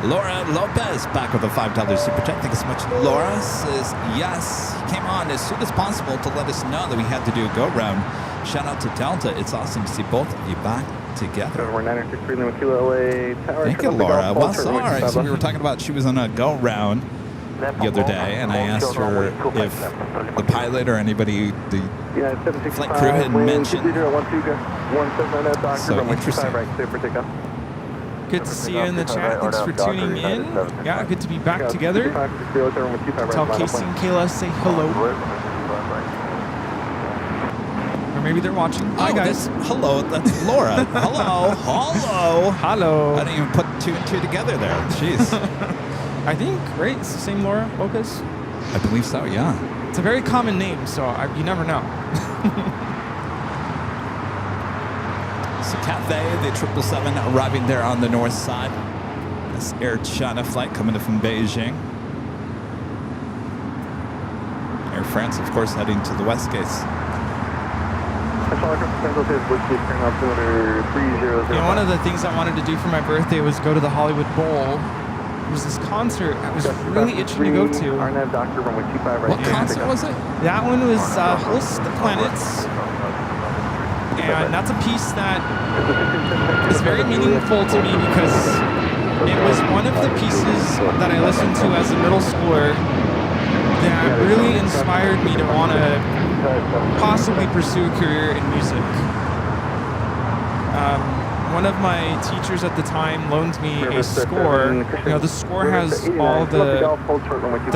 Laura Lopez back with a $5 super chat. Thank you so much. Laura says, yes, he came on as soon as possible to let us know that we had to do a go-round. Shout out to Delta. It's awesome to see both of you back together. We're 963 Lima Kilo LA Tower. Thank you, Laura. Well, so, all right, so we were talking about she was on a go-round the other day, and I asked her if the pilot or anybody, the flight crew had mentioned. So interesting. Good to see you in the chat. Thanks for tuning in. Yeah, good to be back together. Tell Casey and Kayla say hello. Or maybe they're watching. Hi, guys. Hello, that's Laura. Hello. Hello. Hello. I didn't even put two and two together there. Jeez. I think, right? It's the same Laura Lopez? I believe so, yeah. It's a very common name, so you never know. So Cathay, the 777 arriving there on the north side. This Air China flight coming in from Beijing. Air France, of course, heading to the west gates. One of the things I wanted to do for my birthday was go to the Hollywood Bowl. There was this concert I was really itching to go to. What concert was it? That one was Host the Planets. And that's a piece that is very meaningful to me because it was one of the pieces that I listened to as a middle schooler that really inspired me to want to possibly pursue a career in music. One of my teachers at the time loaned me a score. You know, the score has all the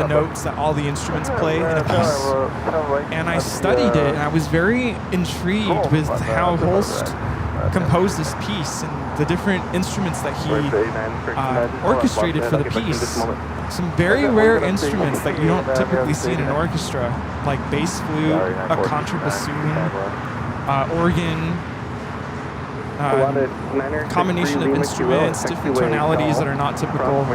notes that all the instruments play in a piece. And I studied it, and I was very intrigued with how Holst composed this piece and the different instruments that he orchestrated for the piece. Some very rare instruments that you don't typically see in an orchestra, like bass flute, a contrabassoon, organ, combination of instruments, different tonalities that are not typical.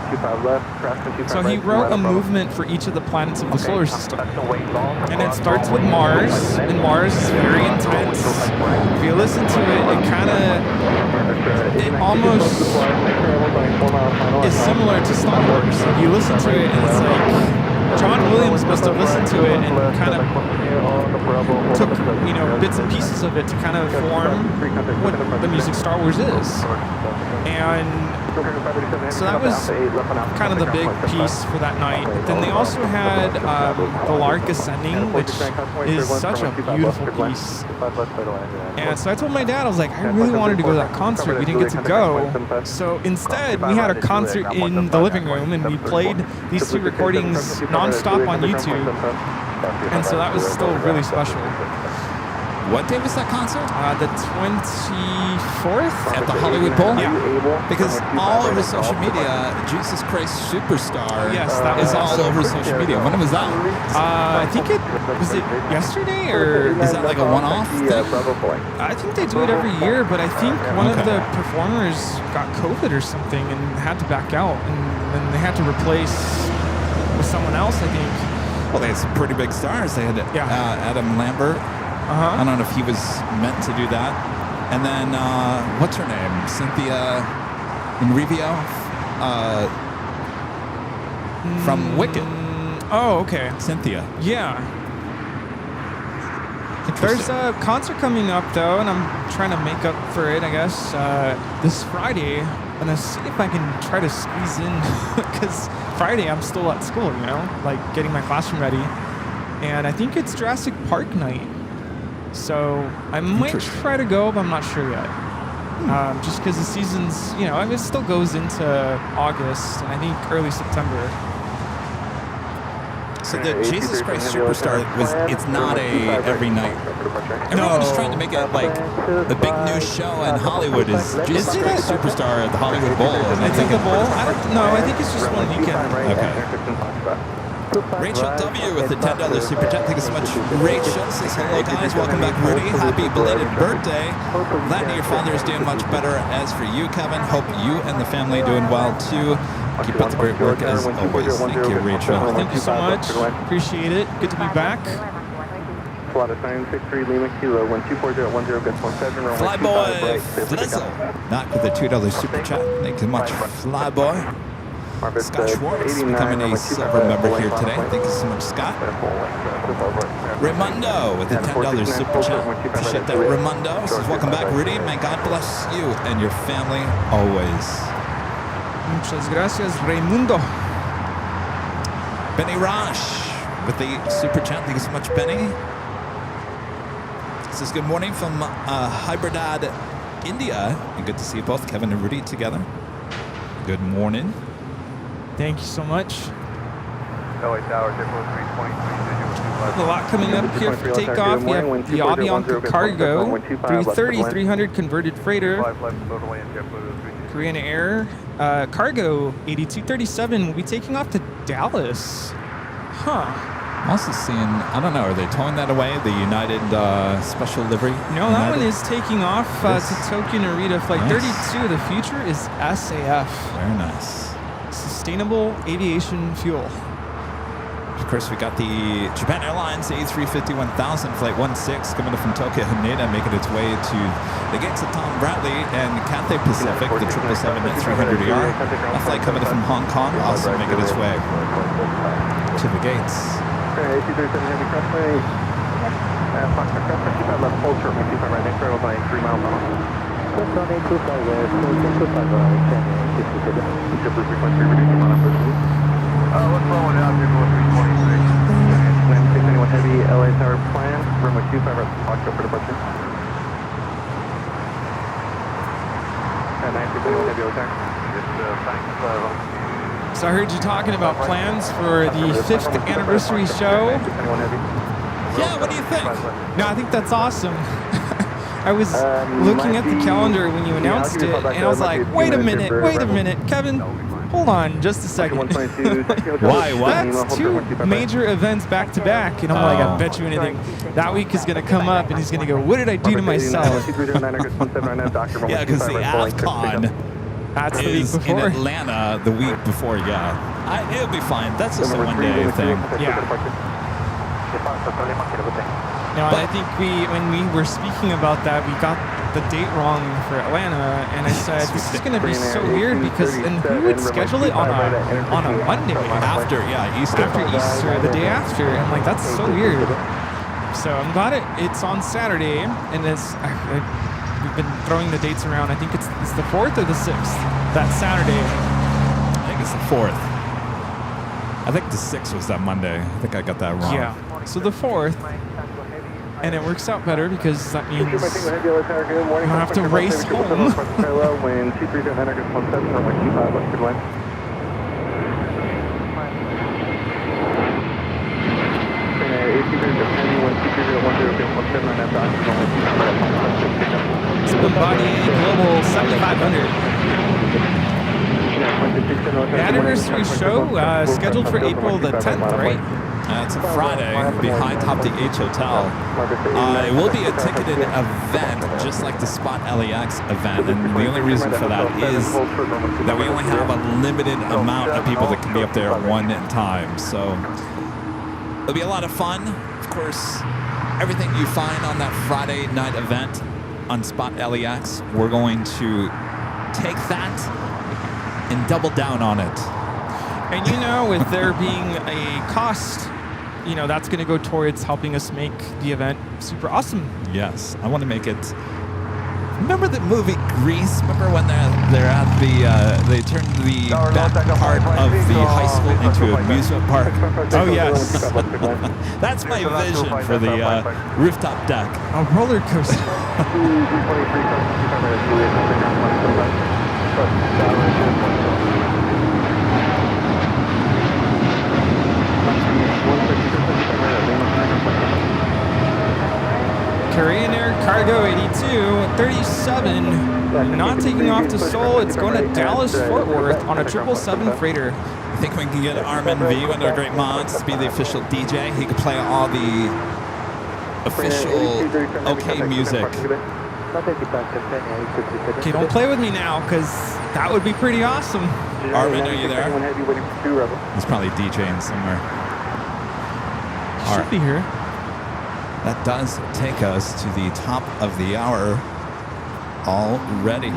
So he wrote a movement for each of the planets of the solar system. And it starts with Mars, and Mars is very intense. If you listen to it, it almost is similar to Star Wars. You listen to it and it's like John Williams must have listened to it and kind of took, bits and pieces of it to kind of form what the music Star Wars is. And so that was kind of the big piece for that night. But then they also had The Lark Ascending, which is such a beautiful piece. And so I told my dad, I was like, I really wanted to go to that concert. We didn't get to go. So instead, we had a concert in the living room, and we played these two recordings nonstop on YouTube. And so that was still really special. What day was that concert? The 24th? At the Hollywood Bowl? Yeah. Because all over social media, Jesus Christ Superstar is all over social media. When was that? I think was it yesterday, or is that like a one-off thing? I think they do it every year, but I think one of the performers got COVID or something and had to back out, and then they had to replace with someone else, I think. Well, they had some pretty big stars. They had Adam Lambert. I don't know if he was meant to do that. And then, what's her name? Cynthia Inrivio from Wicked. Oh, okay. Cynthia. Yeah. There's a concert coming up, though, and I'm trying to make up for it, I guess, this Friday. I'm going to see if I can try to squeeze in, because Friday I'm still at school, like getting my classroom ready. And I think it's Jurassic Park night. So I might try to go, but I'm not sure yet. Just because the season's, it still goes into August, and I think early September. So the Jesus Christ Superstar it's not a every night. Everyone is trying to make it like the big new show in Hollywood is Jesus Christ Superstar at the Hollywood Bowl. And I think the bowl? I think it's just one weekend. Okay. Rachel W. with the $10 super chat. Thank you so much. Rachel says, hello guys, welcome back Rudy. Happy belated birthday. Glad that your father is doing much better. As for you, Kevin, hope you and the family doing well too. Keep up the great work as always. Thank you, Rachel. Thank you so much. Appreciate it. Good to be back. Flyboy Flizzle. Not with the $2 super chat. Thank you so much, Flyboy. Scott Schwartz becoming a silver member here today. Thank you so much, Scott. Raimundo with the $10 super chat. Appreciate that, Raimundo. Says, welcome back, Rudy. May God bless you and your family always. Muchas gracias, Raimundo. Benny Rosh with the super chat. Thank you so much, Benny. Says, good morning from Hyderabad, India. And good to see you both, Kevin and Rudy, together. Good morning. Thank you so much. LA Tower, Takeoff 320, There's a lot coming up here for takeoff. We have the Aviation Cargo, 330, 300 converted freighter. Korean Air Cargo 8237 will be taking off to Dallas. Huh. I'm also seeing, I don't know, are they towing that away? The United special livery? No, that one is taking off to Tokyo Narita. Flight 32 of the future is SAF. Very nice. Sustainable aviation fuel. Of course, we got the Japan Airlines A350-1000 Flight 16 coming from Tokyo Haneda, making its way to the gates of Tom Bradley and Cathay Pacific, the 777-300ER. A flight coming from Hong Kong, also making its way to the gates. what's wrong with Takeoff 326? Land 691 Heavy, LA Tower plan, runway 25 locked up for departure. 961 Heavy, LA Tower. So I heard you talking about plans for the 5th anniversary show. Yeah, what do you think? No, I think that's awesome. I was looking at the calendar when you announced it, and I was like, wait a minute, Kevin, hold on just a second. Why? What? That's two major events back to back, and I'm like, I bet you anything. That week is going to come up, and he's going to go, what did I do to myself? Yeah, because the AvCon That's the week is in before. Atlanta the week before, yeah. It'll be fine. That's just a one-day thing. Yeah. No, I think when we were speaking about that, we got the date wrong for Atlanta, and I said this is going to be so weird because and who would schedule it on a Monday After Easter. after Easter, the day after? I'm like, that's so weird. So I'm glad it's on Saturday, and we've been throwing the dates around. I think it's the 4th or the 6th. That Saturday. I think it's the 4th. I think the 6th was that Monday. I think I got that wrong. Yeah. So the 4th. And it works out better because that means you don't have to race home. It's Bombardier Global 7500. The anniversary show scheduled for April the 10th, right? It's a Friday behind Top the H Hotel. It will be a ticketed event, just like the Spot LAX event. And the only reason for that is that we only have a limited amount of people that can be up there at one time. So it'll be a lot of fun. Of course, everything you find on that Friday night event on Spot LAX, we're going to take that and double down on it. And with there being a cost, that's going to go towards helping us make the event super awesome. Yes, I want to make it. Remember the movie Grease? Remember when they're at they turned the back part of the high school into an amusement park? Oh yes, that's my vision for the rooftop deck. a roller coaster. Korean Air Cargo 8237, not taking off to Seoul. It's going to Dallas Fort Worth on a 777 freighter. I think we can get Armin V, one of our great mods, to be the official DJ. He can play all the official OK music. Okay, don't play with me now, because that would be pretty awesome. Armin, are you there? He's probably DJing somewhere. Should be here. That does take us to the top of the hour already.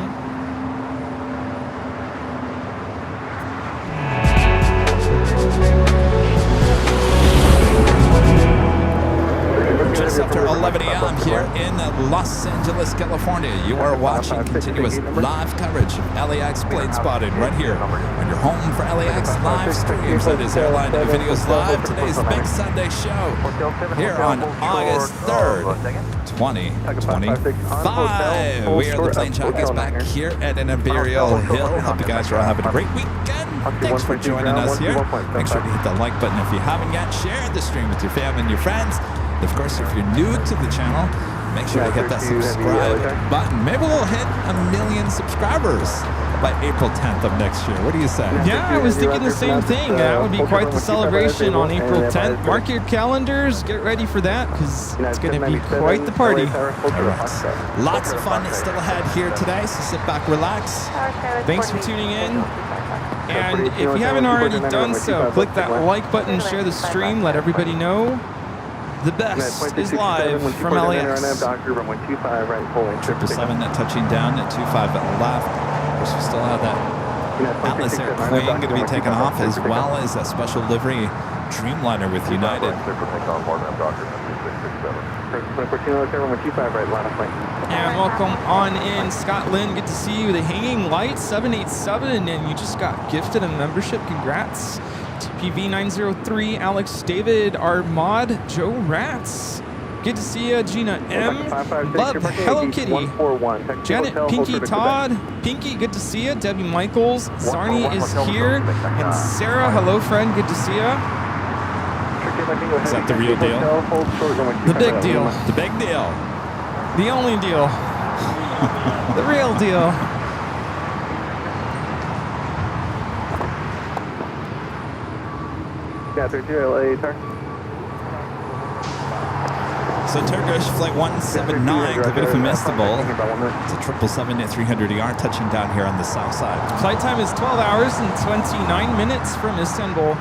here in Los Angeles, California. You are watching continuous live coverage of LAX plane spotting right here on your home for LAX live streams. That is Airline Videos Live. Today's Big Sunday show here on August 3rd, 2025. We are the plane jockeys back here at an Imperial Hill. Hope you guys are all having a great weekend. Thanks for joining us here. Make sure to hit the like button if you haven't yet. Share the stream with your family and your friends. Of course, if you're new to the channel, make sure to hit that subscribe button. Maybe we'll hit 1 million subscribers by April 10th of next year. What do you say? Yeah, I was thinking the same thing. That would be quite the celebration on April 10th. Mark your calendars. Get ready for that because it's going to be quite the party. Right. Lots of fun still ahead here today, so sit back, relax. Thanks for tuning in. And if you haven't already done so, click that like button, share the stream, let everybody know. The best is live from LAX. 777 touching down at 25 at left. Of course, we still have that Atlas Air Queen going to be taken off, as well as a special livery Dreamliner with United. And welcome on in, Scott Lynn. Good to see you. The Hanging Light 787, and you just got gifted a membership. Congrats. TPV 903, Alex David, Armad, Joe Ratz. Good to see you, Gina M. Love, Hello Kitty. Janet, Pinky, Todd. Pinky, good to see you. Debbie Michaels. Zarni is here. And Sarah, hello friend, good to see you. Is that the real deal? The big deal. The big deal. The only deal. The real deal. Yeah, 30 LA, sir. So Turkish Flight 179, a bit of a mistable. It's a 777 at 300ER touching down here on the south side. Flight time is 12 hours and 29 minutes from Istanbul.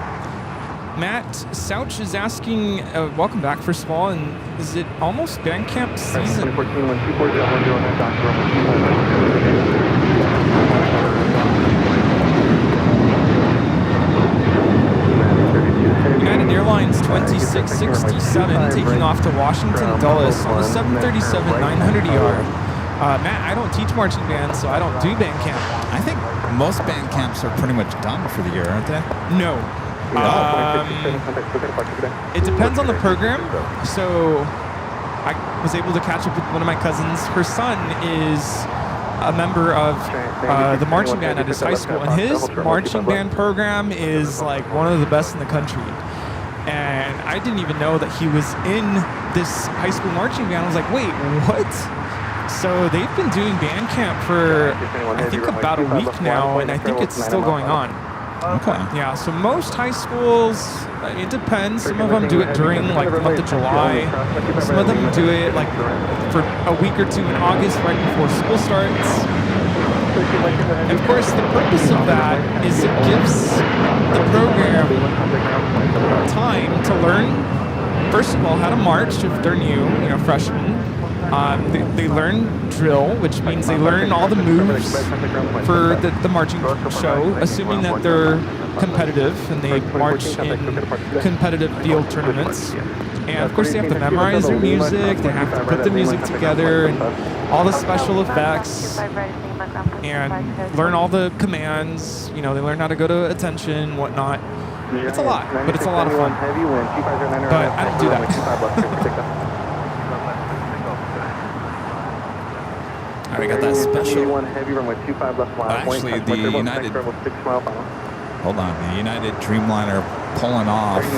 Matt Souch is asking, welcome back first of all, and is it almost Bandcamp season? United Airlines 2667 taking off to Washington Dulles on the 737-900ER. Matt, I don't teach marching band, so I don't do band camp. I think most band camps are pretty much done for the year, aren't they? No. It depends on the program. So I was able to catch up with one of my cousins. Her son is a member of the marching band at his high school, and his marching band program is like one of the best in the country. And I didn't even know that he was in this high school marching band. I was like, wait, what? So they've been doing band camp for, I think, about a week now, and I think it's still going on. Okay. Yeah, so most high schools, it depends. Some of them do it during like the month of July. Some of them do it like for a week or two in August right before school starts. And of course, the purpose of that is it gives the program time to learn, first of all, how to march if they're new, freshmen. They learn drill, which means they learn all the moves for the marching show, assuming that they're competitive and they march in competitive field tournaments. And of course they have to memorize their music, they have to put the music together and all the special effects and learn all the commands. They learn how to go to attention, whatnot. It's a lot, but it's a lot of fun. But I don't do that. All right, we got that special. Actually, the United. Hold on, the United Dreamliner pulling off. All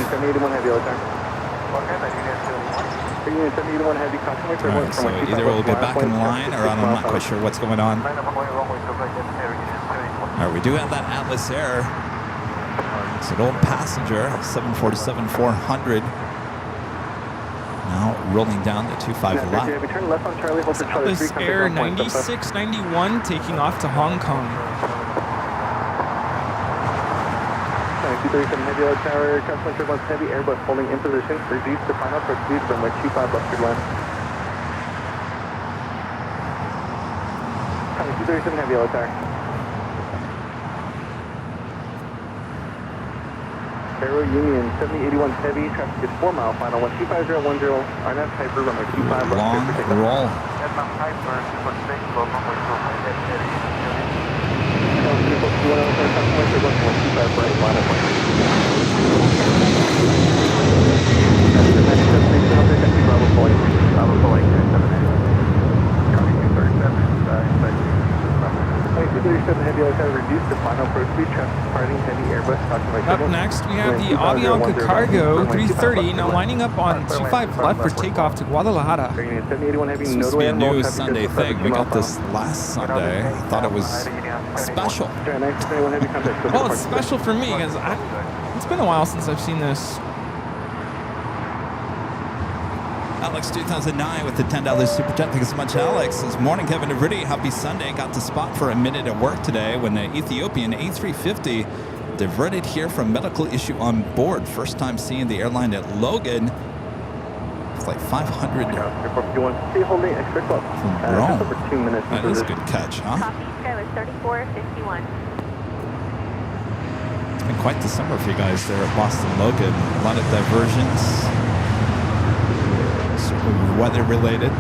right, so either we'll get back in line, or I'm not quite sure what's going on. All right, we do have that Atlas Air. It's an old passenger, 747-400. Now rolling down the 25 left. Atlas Air 9691 taking off to Hong Kong. 237 heavy yellow tower, customer turbulence heavy Airbus holding in position. Reduce to final approach speed runway 25 left to land. 237 heavy yellow tower. Aero Union 7081 Heavy, traffic is 4 mile, final 12510, RNAV Hyper, runway 25, right Long clear for takeoff. roll. Airline Hyper, 216, low runway 237 Up next, we have the Avianca Cargo 330 now lining up on 25 left for takeoff to Guadalajara. This supposed to be a new Sunday thing. We got this last Sunday. I thought it was special. Well, it's special for me because it's been a while since I've seen this. Alex 2009 with the $10 super chat. Thank you so much, Alex. This morning, Kevin and Rudy. Happy Sunday. Got to spot for a minute at work today when the Ethiopian A350 diverted here from medical issue on board. First time seeing the airline at Logan. It's like 500 from Rome. That is a good catch, huh? Copy, Skylar 3451. It's been quite the summer for you guys there at Boston Logan. A lot of diversions. Certainly weather related.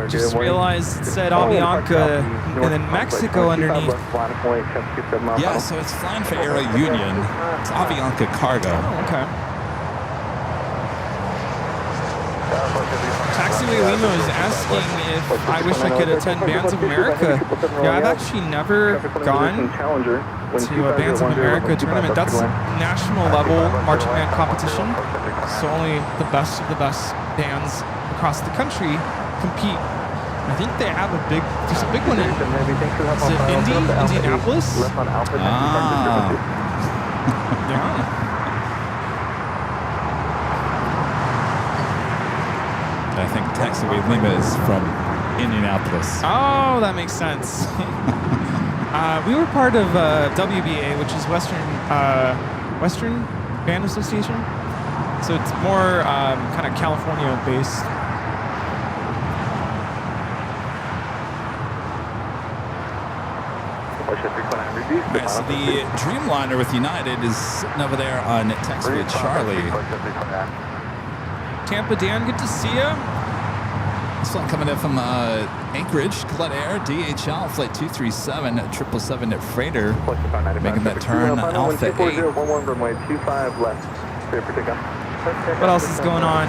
Just realized it said Avianca and then Mexico underneath. Yeah, so it's flying for Aero Union. It's Avianca Cargo. Oh, okay. Taxiway Limo is asking if I wish I could attend Bands of America. Yeah, I've actually never gone to a Bands of America tournament. That's national level marching band competition. So only the best of the best bands across the country compete. I think they have there's a big one in, is it Indianapolis? Ah. Yeah. I think Taxiway Lima is from Indianapolis. Oh, that makes sense. We were part of WBA, which is Western Band Association. So it's more kind of California based. Right, so the Dreamliner with United is sitting over there on Taxiway Charlie. Tampa Dan, good to see you. This one coming in from Anchorage, Colette Air, DHL, flight 237, 777 at Freighter, making that turn Alpha 8. What else is going on?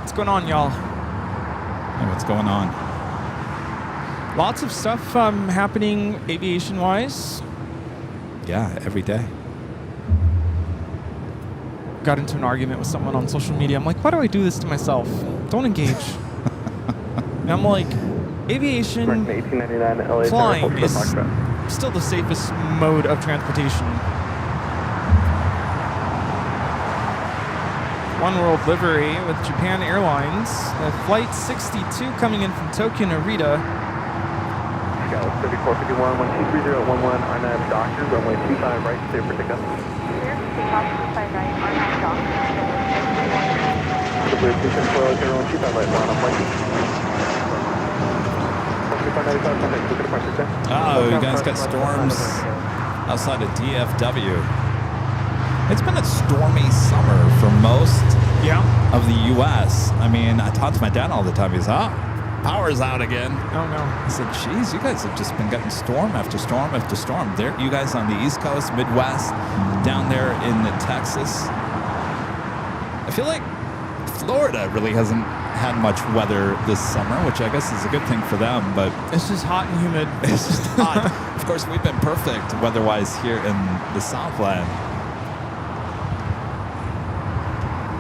What's going on, y'all? Hey, what's going on? Lots of stuff happening aviation-wise. Yeah, every day. Got into an argument with someone on social media. I'm like, why do I do this to myself? Don't engage. And I'm like, aviation, flying is still the safest mode of transportation. One World livery with Japan Airlines. Flight 62 coming in from Tokyo Narita. 3451, 123011, RNAV Doctor, runway 25 right, clear for takeoff. Clear for takeoff, 25 right, RNAV Doctor. Oh, you guys got storms outside of DFW. It's been a stormy summer for most of the U.S. I mean, I talk to my dad all the time. He's power's out again. Oh, no. I said, geez, you guys have just been getting storm after storm after storm. There, you guys on the East Coast, Midwest, down there in Texas. I feel like Florida really hasn't had much weather this summer, which I guess is a good thing for them, but It's just hot and humid. it's just hot. Of course, we've been perfect weather-wise here in the Southland.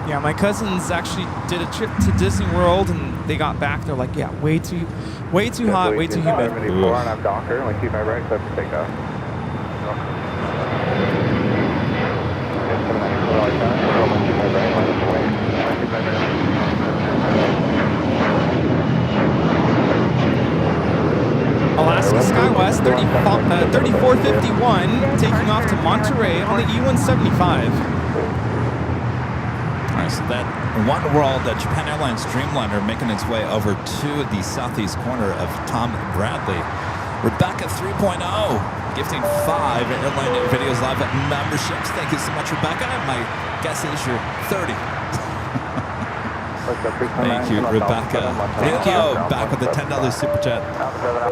Yeah, my cousins actually did a trip to Disney World and they got back. They're like, yeah, way too hot, way too humid. RNAV Doctor, like 25 right, clear for takeoff. 3451 taking off to Monterey on the E175. All right, so that One World Japan Airlines Dreamliner making its way over to the southeast corner of Tom Bradley. Rebecca 3.0 gifting 5 Airline Videos Live memberships. Thank you so much, Rebecca. My guess is you're 30. Thank you, Rebecca. Hello, back with the $10 super chat.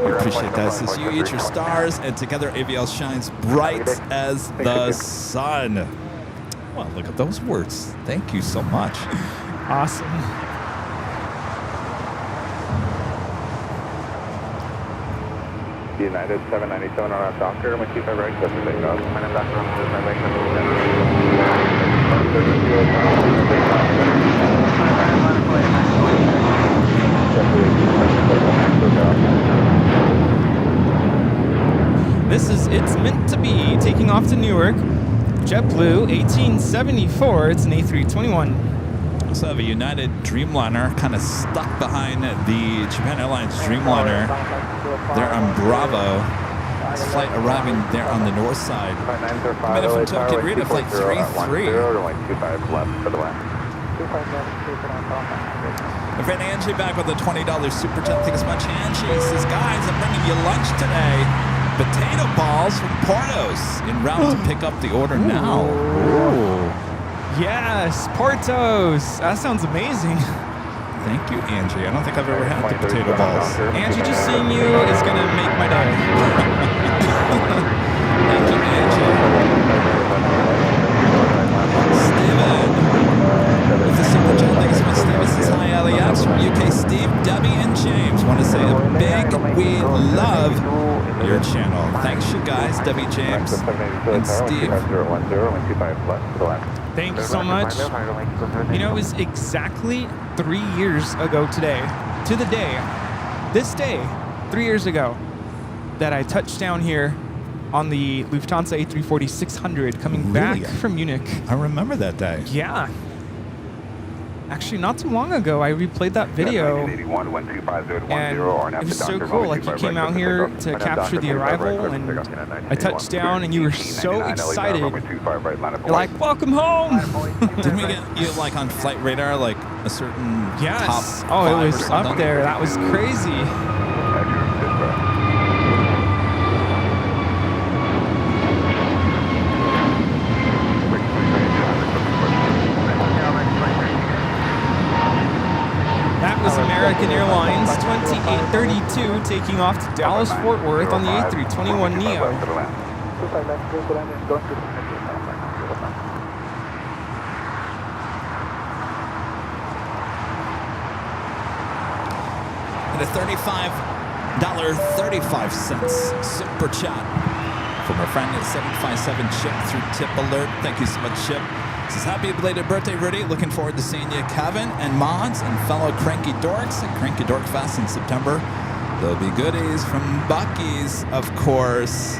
We appreciate that. It says you eat your stars, and together AVL shines bright as the sun. Well, look at those words. Thank you so much. Awesome. United 797 on our doctor. My 25 right, that's the takeoff. My name is Dr. This is It's Meant to Be taking off to Newark. JetBlue 1874. It's an A321. Also have a United Dreamliner kind of stuck behind the Japan Airlines Dreamliner. They're on Bravo. This flight arriving there on the north side. Minute from Tokyo, read a flight 33. My friend Angie back with a $20 super chat. Thank you so much, Angie. Says, guys, I'm bringing you lunch today. Potato balls from Portos. En route to pick up the order now. Ooh. Yes, Portos. That sounds amazing. Thank you, Angie. I don't think I've ever had the potato balls. Angie, just seeing you is going to make my day. Thank you, Angie. Steven. With the super chat, thank you so much, Steven. Says, hi, LAX from UK. Steve, Debbie, and James want to say a big we love your channel. Thanks, you guys, Debbie, James, and Steve. Thank you so much. You know, it was exactly 3 years ago today, to the day, this day, 3 years ago, that I touched down here on the Lufthansa A340-600 coming back from Munich. I remember that day. Yeah. Actually, not too long ago, I replayed that video, and it was so cool. Like, you came out here to capture the arrival, and I touched down, and you were so excited. You're like, welcome home! Didn't we get you, like, on Flight Radar, like, a certain top 5 Oh, it was or something? up there. That was crazy. That was American Airlines 2832 taking off to Dallas-Fort Worth on the A321neo. And a $35.35 super chat from our friend at 757 Chip through Tip Alert. Thank you so much, Chip. Says, happy belated birthday, Rudy. Looking forward to seeing you, Kevin and Mods and fellow Cranky Dorks at Cranky Dork Fest in September. There'll be goodies from Buc-ee's, of course.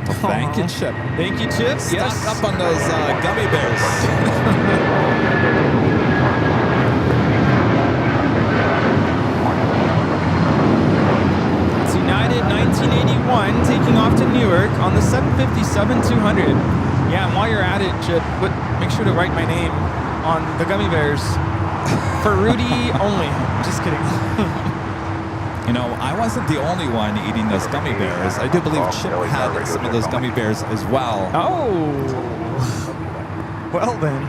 Well, thank you, Chip. Thank you, Chip. Stock up on those gummy bears. It's United 1981 taking off to Newark on the 757-200. Yeah, and while you're at it, Chip, make sure to write my name on the gummy bears. For Rudy only. Just kidding. You know, I wasn't the only one eating those gummy bears. I do believe Chip had some of those gummy bears as well. Oh. Well then.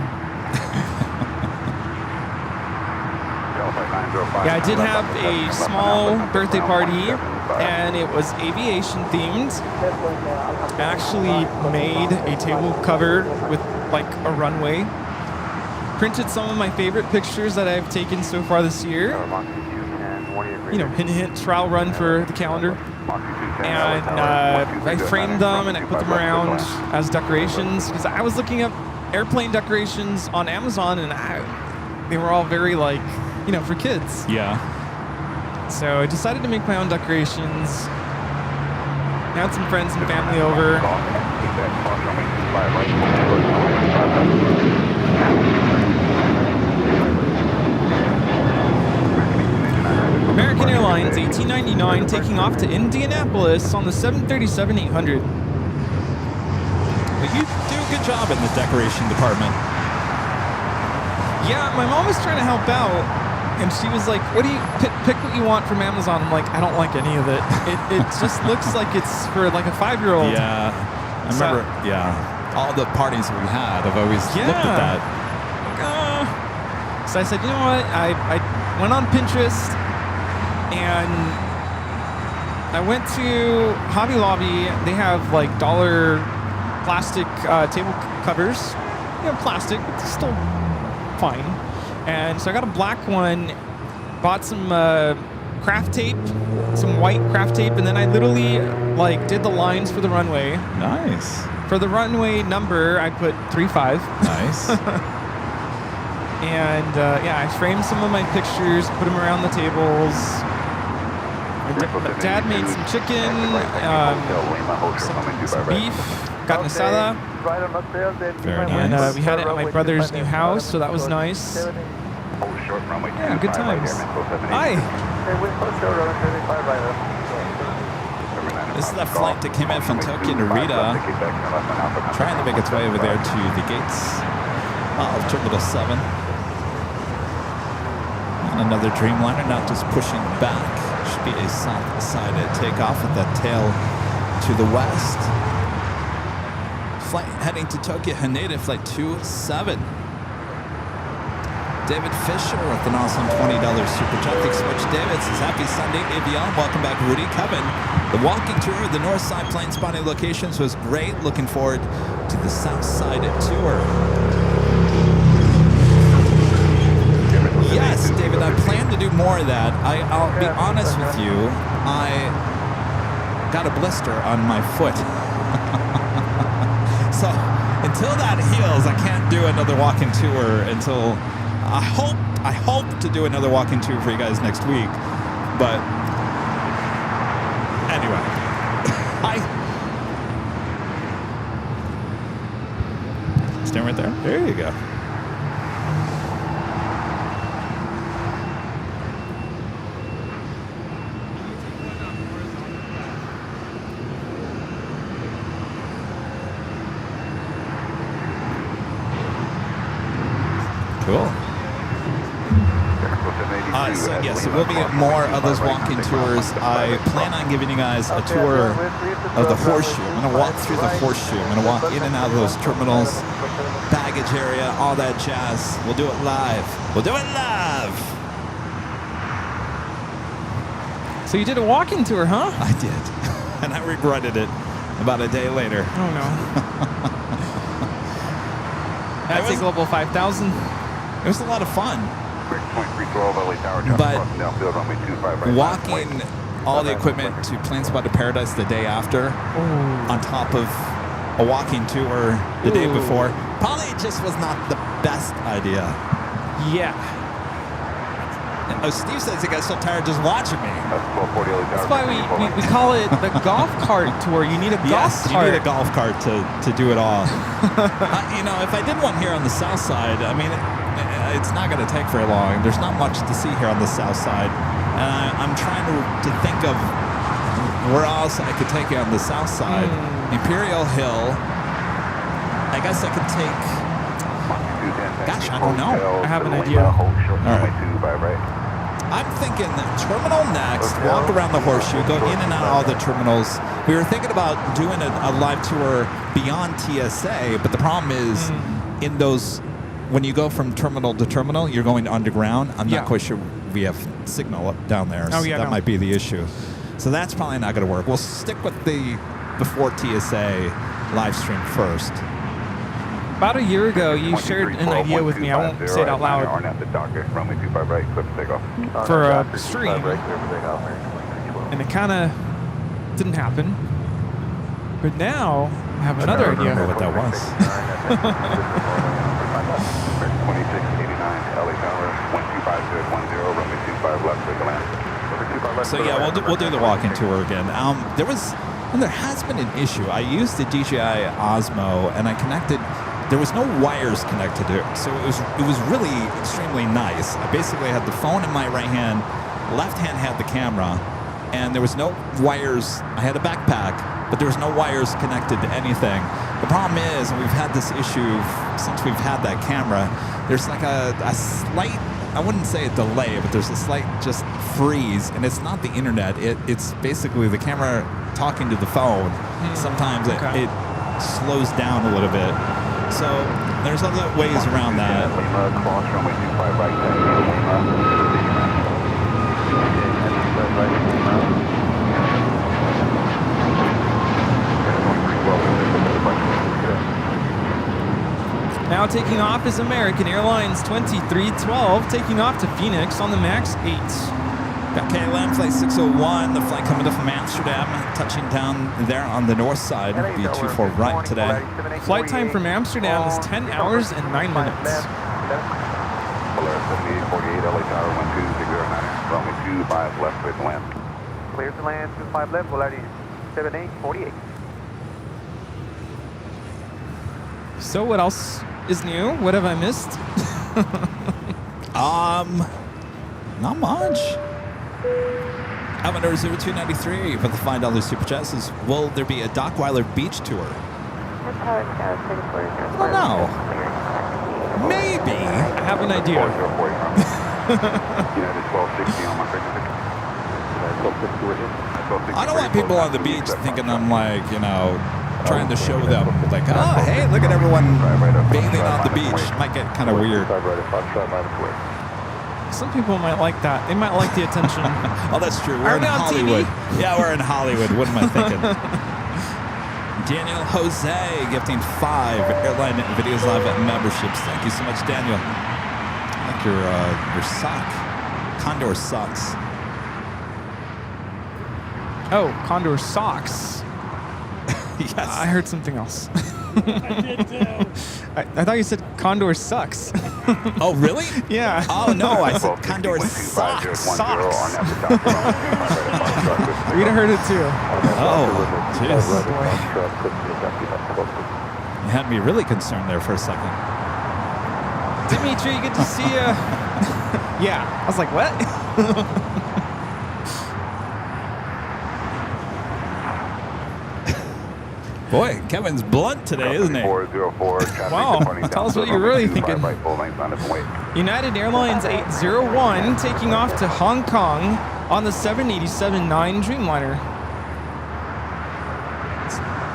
Yeah, I did have a small birthday party, and it was aviation themed. I actually made a table cover with like a runway. Printed some of my favorite pictures that I've taken so far this year. You know, hint, hint, trial run for the calendar. And I framed them and I put them around as decorations because I was looking up airplane decorations on Amazon, and they were all very like, you know, for kids. Yeah. So I decided to make my own decorations. I had some friends and family over. American Airlines It's $18.99 taking off to Indianapolis on the 737-800. But you do a good job in the decoration department. Yeah, my mom was trying to help out, and she was like, "What do you pick what you want from Amazon?" I'm like, "I don't like any of it. It just looks like it's for like a 5-year-old." Yeah, I remember. All the parties we had, I've always looked at that. So I said, you know what? I went on Pinterest and I went to Hobby Lobby. They have like dollar plastic table covers. Plastic, but it's still fine. And so I got a black one, bought some craft tape, some white craft tape, and then I literally like did the lines for the runway. Nice. For the runway number, I put 35. Nice. And I framed some of my pictures, put them around the tables. Dad made some chicken, some beef, carne asada. Very And nice. we had it at my brother's new house, so that was nice. Yeah, good times. Hi. This is the flight that came in from Tokyo to Rita, trying to make its way over there to the gates of Terminal 7. And another Dreamliner, not just pushing back. Should be a south-sided takeoff with that tail to the west. Flight heading to Tokyo Haneda, flight 27. David Fisher with an awesome $20 super chat. Thanks so much, David. Says happy Sunday, Aviation. Welcome back, Rudy. Kevin, the walking tour of the north side plane spotting locations was great. Looking forward to the south side tour. Yes, David, I plan to do more of that. I'll be honest with you. I got a blister on my foot. So until that heals, I can't do another walking tour until... I hope to do another walking tour for you guys next week, but anyway, stand right there. There you go. Cool. So yes, there will be more of those walking tours. I plan on giving you guys a tour of the horseshoe. I'm going to walk through the horseshoe. I'm going to walk in and out of those terminals, baggage area, all that jazz. We'll do it live. We'll do it live. So you did a walking tour, huh? I did. And I regretted it about a day later. Oh, no. That's a Global 5000. It was a lot of fun. But walking all the equipment to Plane Spot to Paradise the day after, on top of a walking tour the day before, probably just was not the best idea. Yeah. And Steve says he got so tired just watching me. That's why we call it the golf cart tour. You need a golf cart. You need a golf cart to do it all. If I did one here on the south side, I mean, it's not going to take very long. There's not much to see here on the south side. And I'm trying to think of where else I could take it on the south side. Imperial Hill. I guess I could take... Gosh, I don't know. I have an idea. All right. I'm thinking terminal next, walk around the horseshoe, go in and out of all the terminals. We were thinking about doing a live tour beyond TSA, but the problem is in those... When you go from terminal to terminal, you're going underground. I'm not quite sure we have signal up down there. So that might be the issue. So that's probably not going to work. We'll stick with the before TSA live stream first. About a year ago, you shared an idea with me. I won't say it out loud. For a stream. And it kind of didn't happen. But now, I have another idea. I don't know what that was. 2689 LA Tower, 12510, runway 25 left, clear to land. So yeah, we'll do the walking tour again. There has been an issue. I used the DJI Osmo and I connected. There was no wires connected to it, so it was really extremely nice. I basically had the phone in my right hand, left hand had the camera, and there was no wires. I had a backpack, but there was no wires connected to anything. The problem is, and we've had this issue since we've had that camera, there's like a slight, I wouldn't say a delay, but there's a slight just freeze, and it's not the internet. It's basically the camera talking to the phone. Sometimes it slows down a little bit. So there's other ways around that. Cross runway 25 right, Now taking off is American Airlines 2312, taking off to Phoenix on the MAX 8. Got KLM flight 601, the flight coming up from Amsterdam, touching down there on the north side via 24 right today. Flight time from Amsterdam is 10 hours and 9 minutes. Polaris 7848, LA Tower 12009, runway 25 left, clear to land. Clear to land, 25 left, Polaris 7848. So what else is new? What have I missed? Not much. Avenue 0293 for the $5 super chats says, will there be a Dockweiler beach tour? I don't know. Maybe. I have an idea. United 1260 on my frequency. I don't want people on the beach thinking I'm like, trying to show them like, oh, hey, look at everyone bathing on the beach. Might get kind of weird. Some people might like that. They might like the attention. Oh, that's true. We're in Hollywood. Yeah, we're in Hollywood. What am I thinking? Daniel Jose gifting 5 Airline Videos Live memberships. Thank you so much, Daniel. I like your sock. Condor socks. Oh, Condor socks. Yes. I heard something else. I did too. I thought you said Condor sucks. Oh, really? Yeah. Oh, no, I said Condor socks. Rita heard it too. Oh, jeez. You had me really concerned there for a second. Dimitri, good to see you. Yeah. I was like, what? Boy, Kevin's blunt today, isn't he? 404, Wow. Tell us what you're really thinking. United Airlines 801 taking off to Hong Kong on the 787-9 Dreamliner.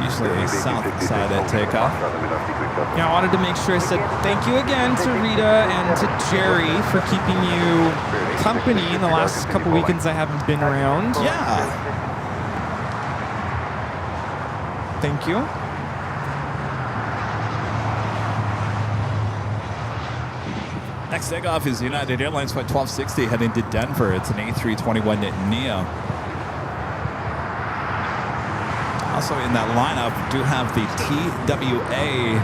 Usually south side at takeoff. Yeah, I wanted to make sure I said thank you again to Rita and to Jerry for keeping you company in the last couple weekends I haven't been around. Yeah. Thank you. Next takeoff is United Airlines Flight 1260 heading to Denver. It's an A321neo. Also in that lineup, we do have the TWA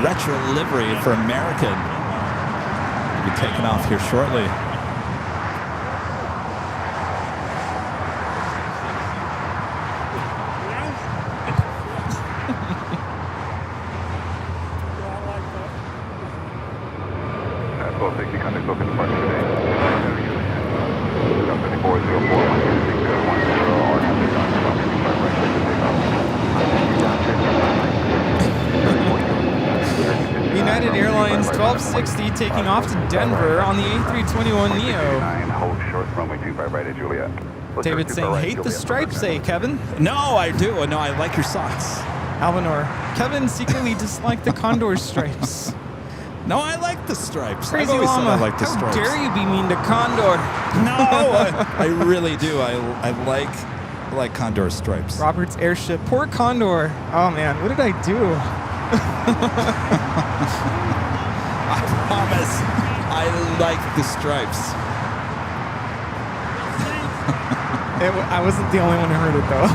retro livery for American. Will be taking off here shortly. United Airlines 1260 taking off to Denver on the A321neo. David saying, hate the stripes, eh, Kevin? No, I do. No, I like your socks. Alvinor, Kevin secretly disliked the Condor stripes. No, I like the stripes. Crazy I've always said Llama, I like the stripes. how dare you be mean to Condor? No, I really do. I like Condor stripes. Robert's airship. Poor Condor. Oh, man. What did I do? I promise I like the stripes. I wasn't the only one who heard it, though.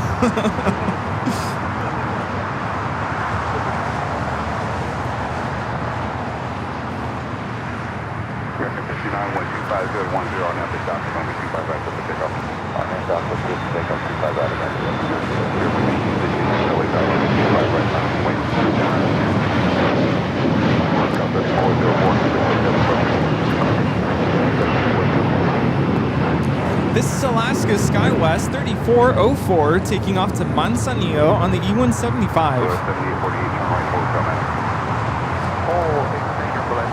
Alaska SkyWest 3404 taking off to Manzanillo on the E175. 7848, turn right, hotel man. Oh, extension for that.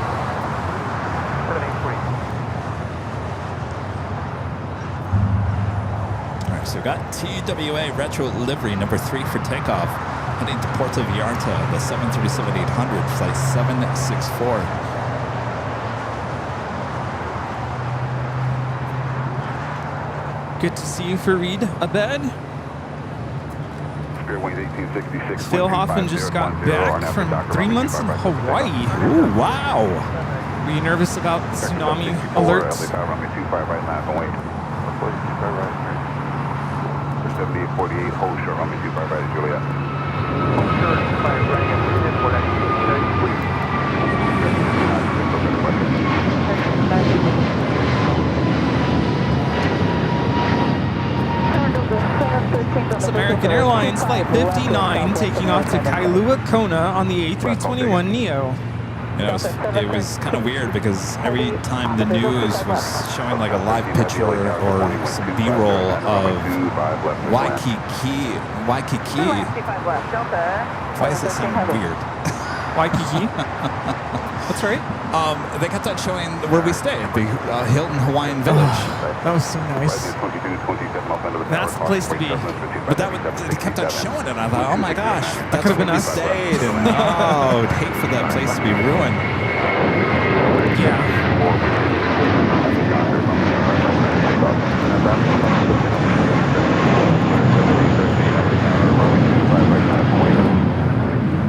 7840. All right, so we've got TWA retro livery number 3 for takeoff, heading to Puerto Vallarta, the 737-800, flight 764. Good to see you, Fareed Abed. Spirit Wings 1866. Phil Hoffman just got back from 3 months in Hawaii. Ooh, wow. Were you nervous about tsunami alerts? Runway 25 right, last and wait. 7848, hold short, runway 25 right, Juliet. Hold short, 5 right, and we did what I need to know, please. It's American Airlines Flight 59 taking off to Kailua Kona on the A321neo. You know, it was kind of weird because every time the news was showing like a live picture or some B-roll of Waikiki. Why does it sound weird? Waikiki? That's right. They kept on showing where we stayed, the Hilton Hawaiian Village. That was so nice. That's the place to be. But they kept on showing it. I thought, oh my gosh, that's could've where been we us. stayed. And oh, I'd hate for that place to be ruined. Yeah.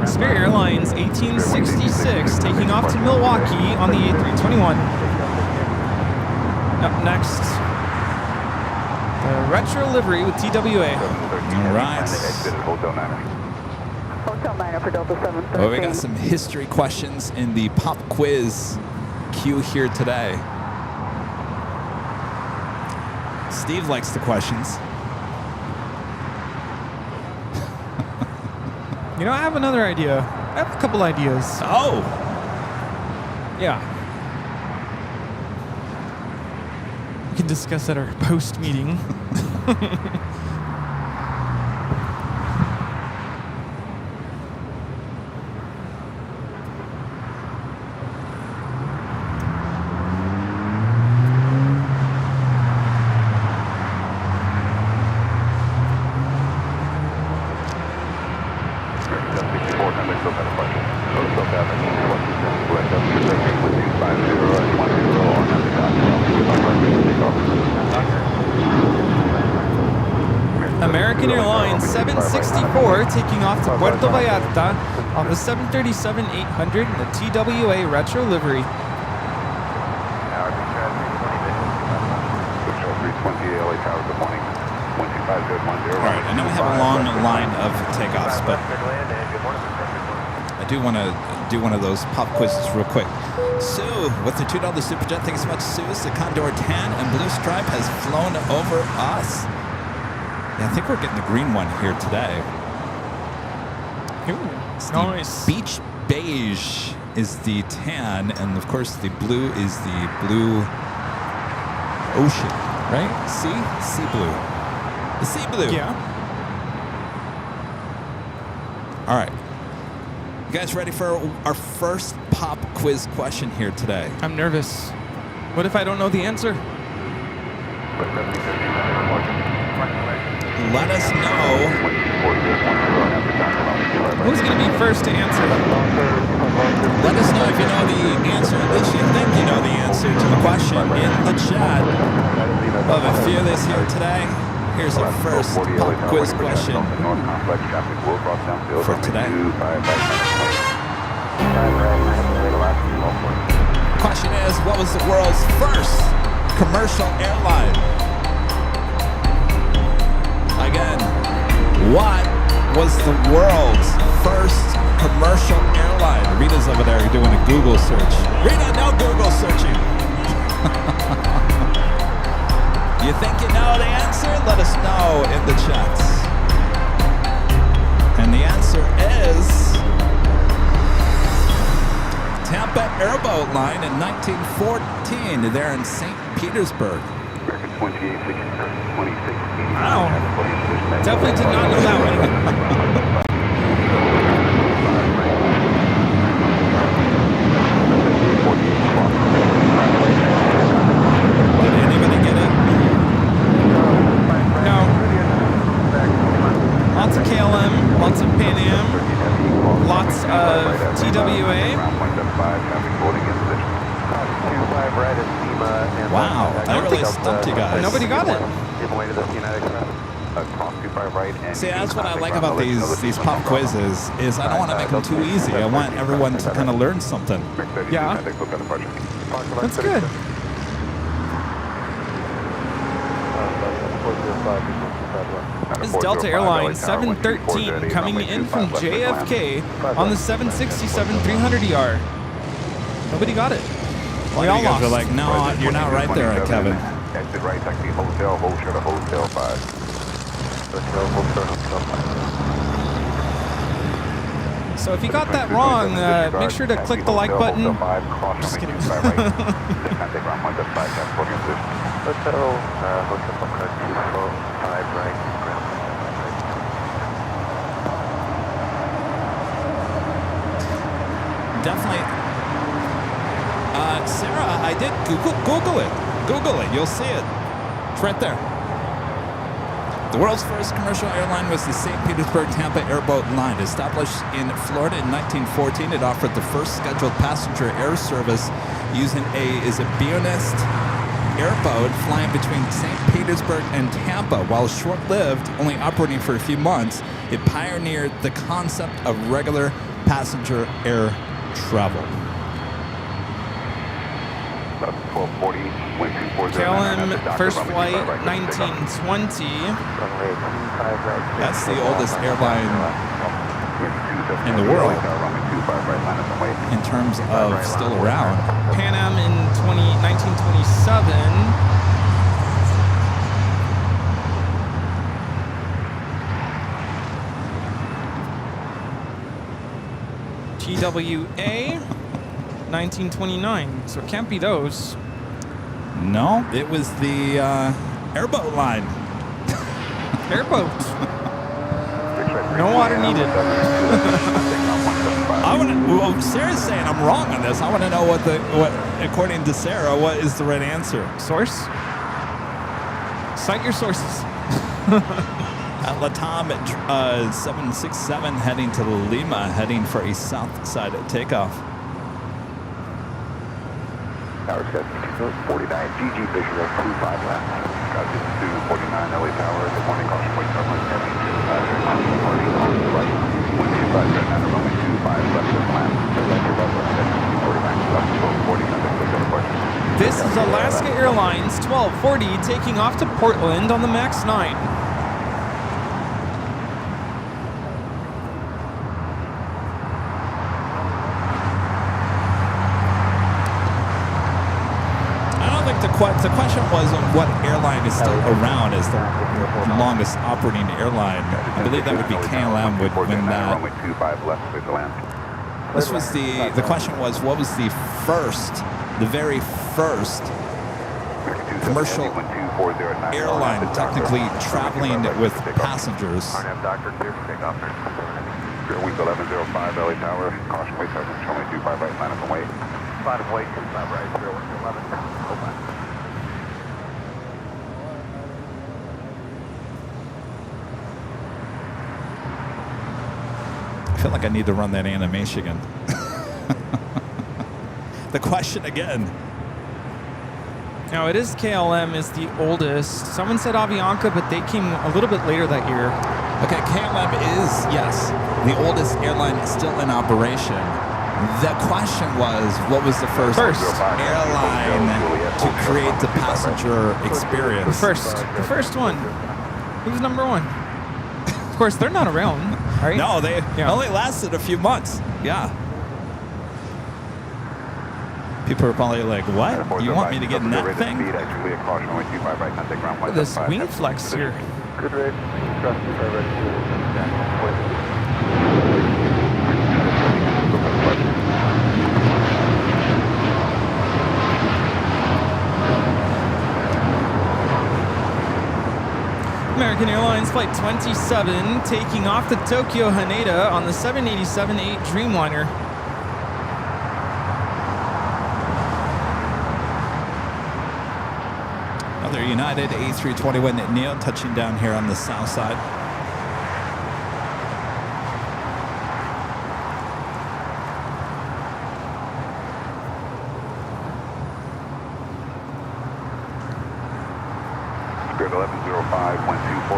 Spirit Airlines 1866 taking off to Milwaukee on the A321. Up next, the retro livery with TWA. All right. Hotel 9 for Delta 713. Well, we got some history questions in the pop quiz queue here today. Steve likes the questions. You know, I have another idea. I have a couple ideas. Oh, Yeah. We can discuss at our post meeting. American Airlines 764 taking off to Puerto Vallarta on the 737-800 in the TWA retro livery. all right. I know we have a long line of takeoffs, but I do want to do one of those pop quizzes real quick. Sue, with the $2 super jet, thanks so much, Sue. The Condor tan and blue stripe has flown over us. Yeah, I think we're getting the green one here today. It's the Nice. beach beige is the tan, and of course the blue is the blue ocean, right? Sea blue. The sea blue. Yeah. All right. You guys ready for our first pop quiz question here today? I'm nervous. What if I don't know the answer? Let us know Who's going to be first to answer? Let us know if you know the answer, at least you think you know the answer to the question in the chat. We'll have a few of this here today. Here's our first pop quiz question for today. Question is, what was the world's first commercial airline? Again, what was the world's first commercial airline? Rita's over there doing a Google search. Rita, no Google searching. You think you know the answer? Let us know in the chats. And the answer is Tampa Airboat Line in 1914. They're in St. Petersburg. Wow. Definitely did not know that one. Did anybody get it? No. Lots of KLM, lots of Pan Am, lots of TWA. Wow, that really stumped you guys. Nobody got it. See, that's what I like about these pop quizzes is I don't want to make them too easy. I want everyone to kind of learn something. Yeah. That's good. This is Delta Airlines 713 coming in from JFK on the 767-300ER. Nobody got it. We all You guys lost. are like, no, you're not right there, Kevin. Exit right, taxi hotel, hold short of hotel 5. So if you got that wrong, make sure to click the like button. Just kidding. Definitely. Sarah, I did Google it. Google it. You'll see it. It's right there. The world's first commercial airline was the St. Petersburg-Tampa airboat line. Established in Florida in 1914, it offered the first scheduled passenger air service using a Aviation airboat flying between St. Petersburg and Tampa. While short-lived, only operating for a few months, it pioneered the concept of regular passenger air travel. KLM first flight 1920. That's the oldest airline in the world in terms of still around. Pan Am in 1927. TWA 1929. So it can't be those. No, it was the airboat line. Airboat. No water needed. Well, Sarah's saying I'm wrong on this. I want to know what according to Sarah, what is the right answer? Source? Cite your sources. At Latam at 767 heading to Lima, heading for a south side takeoff. Tower 49, GG Visual 25 left. Got to 249 LA Tower. Good morning, caution, wait, runway 72. Party on the right. 125, right now, runway 25 left of land. This is Alaska Airlines 1240 taking off to Portland on the MAX 9. The question was what airline is still around as the longest operating airline. I believe that would be KLM would win that. This was the question was what was the very first commercial airline technically traveling with passengers. Wings 1105 LA Tower, caution way 7, showing 25 right, line up and wait. 5 way, 25 right, 0111, open. I feel like I need to run that animation again. The question again. Now it is KLM is the oldest. Someone said Avianca, but they came a little bit later that year. Okay, KLM is, yes, the oldest airline still in operation. The question was, what was the first airline to create the passenger experience? The first one. Who's number one? Of course, they're not around, right? No, they only lasted a few months. Yeah. People are probably like, what? You want me to get in that thing? Look at this wing flex here. Good rate. American Airlines Flight 27 taking off to Tokyo Haneda on the 787-8 Dreamliner. Another United A321neo touching down here on the south side. Spirit 1105, 124010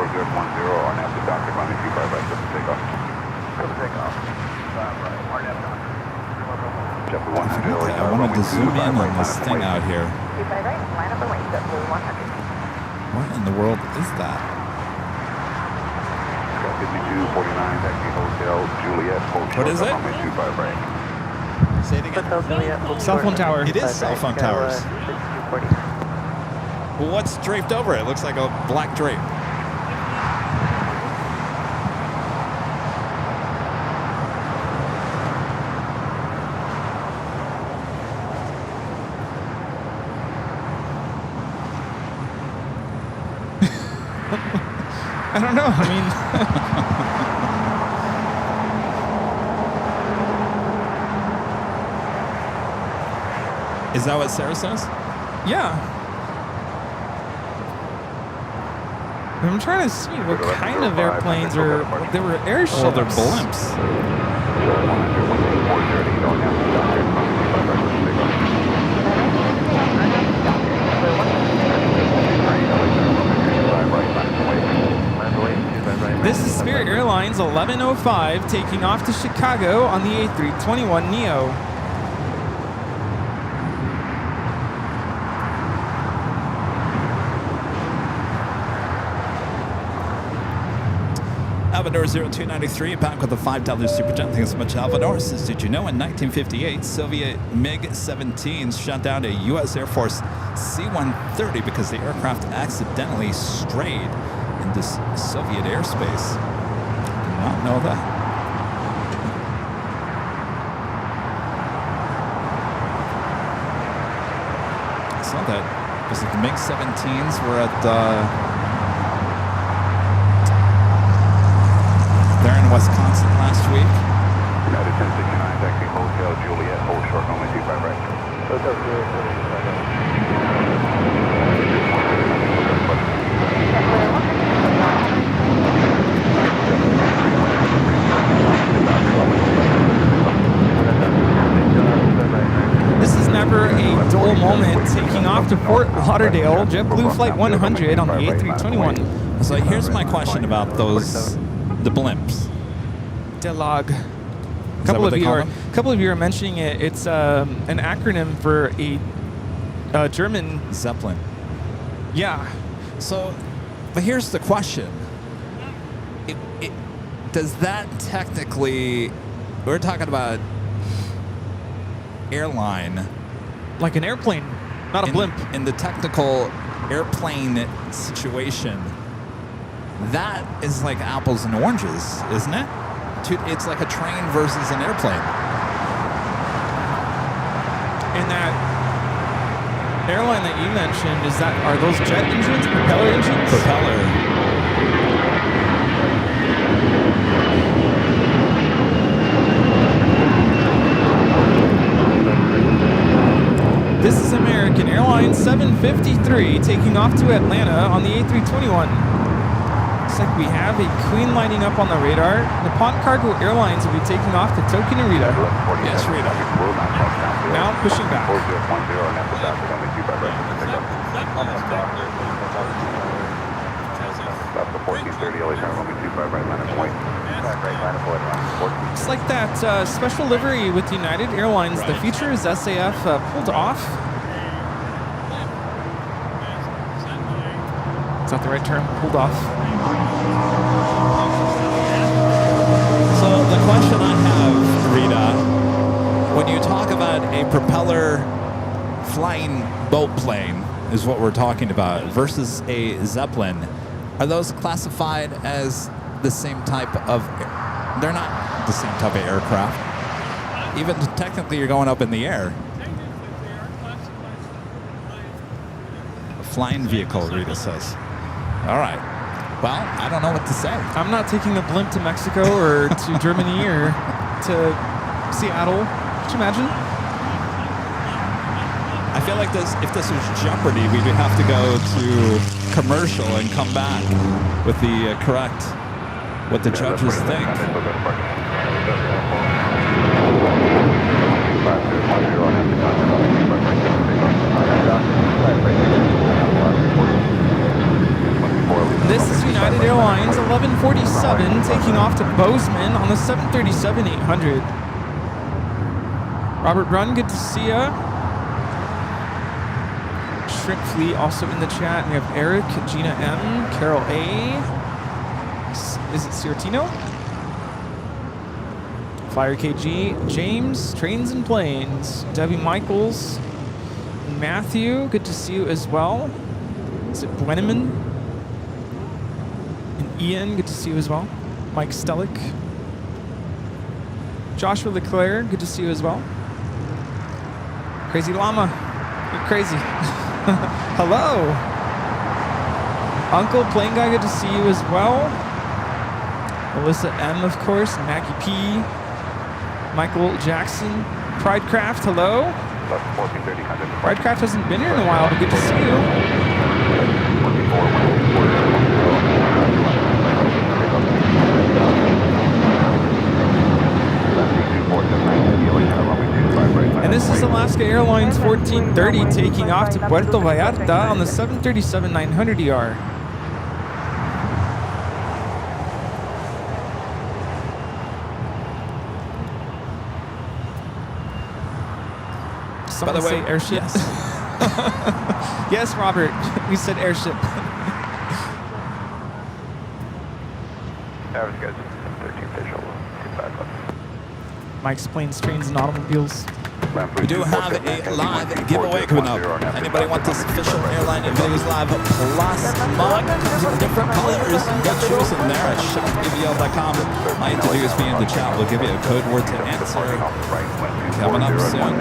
on after Doctor, running 25 right, for takeoff. Go to takeoff. Right, RNAV doctor. JetBlue 100, I wanted to zoom in on this thing out here. 25 right, line up the wing, JetBlue 100. What in the world is that? 5249, Taxi Hotel, Juliet, What is it? runway 25 right. Say it again. Hotel Juliet, hold Cell phone short, tower. It is cell phone towers. 6240. Well, what's draped over it? It looks like a black drape. I don't know. I mean, Is that what Sarah says? yeah. I'm trying to see what kind of airplanes are. There were airships. Well, they're blimps. This is Spirit Airlines 1105 taking off to Chicago on the A321neo. Alvador 0293 back with a $5 super jet. Thanks so much, Alvador. Says, did you know in 1958 Soviet MiG-17s shot down a U.S. Air Force C-130 because the aircraft accidentally strayed into Soviet airspace? Did not know that. I saw that. It was like the MiG-17s were at there in Wisconsin last week. United 1069, Taxi Hotel, Juliet, hold short, runway 25 right. Hotel Juliet, 25 This is never a dull moment taking off to Fort Lauderdale, JetBlue Flight 100 on the A321. So here's my question about the blimps. Delog. Is that what they call them? A couple of you are mentioning it. It's an acronym for a German. Zeppelin. Yeah. So, but here's the question. Does that technically, we're talking about airline. Like an airplane, not a blimp. In the technical airplane situation, that is like apples and oranges, isn't it? It's like a train versus an airplane. And that airline that you mentioned, are those jet engines, propeller engines? Propeller. This is American Airlines 753 taking off to Atlanta on the A321. Looks like we have a queen lighting up on the radar. Nippon Cargo Airlines will be taking off to Tokyo Narita. Yes, Rita. Now pushing back. That's the 1430 LA Tower, runway 25 right, line of point. It's like that special livery with United Airlines. The feature is SAF pulled off. Is that the right term? Pulled off. So the question I have, Rita, when you talk about a propeller flying boat plane is what we're talking about versus a Zeppelin, are those classified as the same type of, they're not the same type of aircraft. Even technically you're going up in the air. A flying vehicle, Rita says. All right. Well, I don't know what to say. I'm not taking a blimp to Mexico or to Germany or to Seattle. Could you imagine? I feel like if this was Jeopardy, we would have to go to commercial and come back with the correct, what the judges think. This is United Airlines 1147 taking off to Bozeman on the 737-800. Robert Brunn, good to see ya. Shrimp Fleet also in the chat. We have Eric, Gina M, Carol A. Is it Ciortino? Flyer KG, James, Trains and Planes, Debbie Michaels, Matthew, good to see you as well. Is it Bwenneman? And Ian, good to see you as well. Mike Stellick. Joshua Leclerc, good to see you as well. Crazy Llama, you're crazy. Hello. Uncle Plane Guy, good to see you as well. Melissa M, of course, Maggie P, Michael Jackson, Pridecraft, hello. Pridecraft hasn't been here in a while, but good to see you. And this is Alaska Airlines 1430 taking off to Puerto Vallarta on the 737-900ER. By the way, airship. Yes. Yes, Robert. We said airship. Average guys, 13 visual, 25 left. Mike's Planes, Trains, and Automobiles. We do have a live giveaway coming up. Anybody want this official Airline Videos Live Plus mug? Comes in different colors. Go choose them there at shipavl.com. My interview is being in the chat. We'll give you a code word to answer. Coming up soon.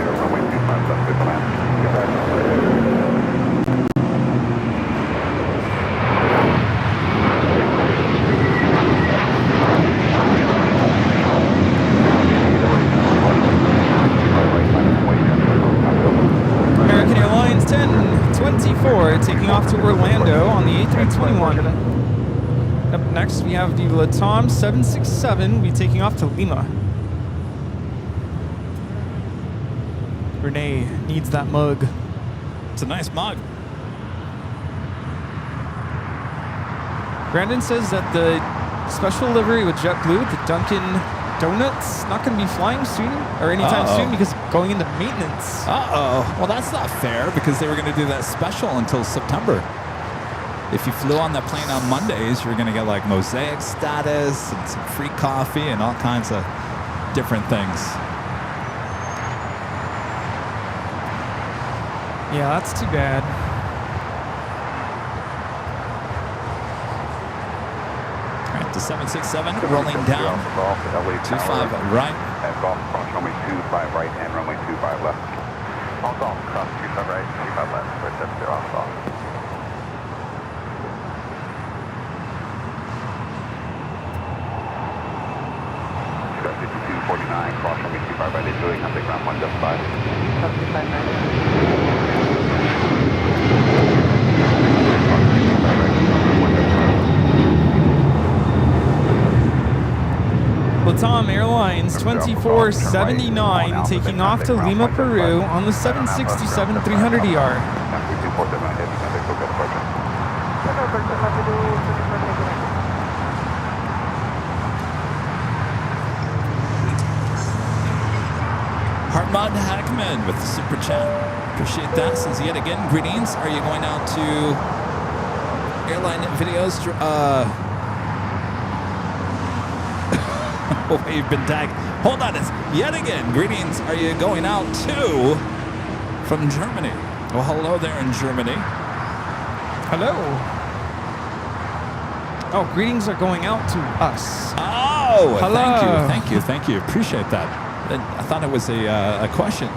American Airlines 1024 taking off to Orlando on the A321. Up next, we have the Latam 767. We'll be taking off to Lima. Renee needs that mug. It's a nice mug. Brandon says that the special livery with JetBlue, the Dunkin' Donuts, not going to be flying soon or anytime soon because going into maintenance. Well, that's not fair because they were going to do that special until September. If you flew on that plane on Mondays, you're going to get like mosaic status and some free coffee and all kinds of different things. Yeah, that's too bad. All right, the 767 rolling down. 25 right. And golf cross runway 25 right and runway 25 left. All golf cross 25 right, 25 left. Right, that's their off golf. Got 5249, cross runway 25 right, they're doing nothing, ground 175. 25 right. Latam Airlines 2479 taking off to Lima, Peru on the 767-300ER. Hartmut Hackman with the super chat. Appreciate that. Says yet again, greetings. Are you going out to Airline Videos? Oh, you've been tagged. Hold on, it's yet again. Greetings. Are you going out to from Germany? Well, hello there in Germany. Hello. Oh, greetings are going out to us. Oh, hello. Thank you. Appreciate that. I thought it was a question.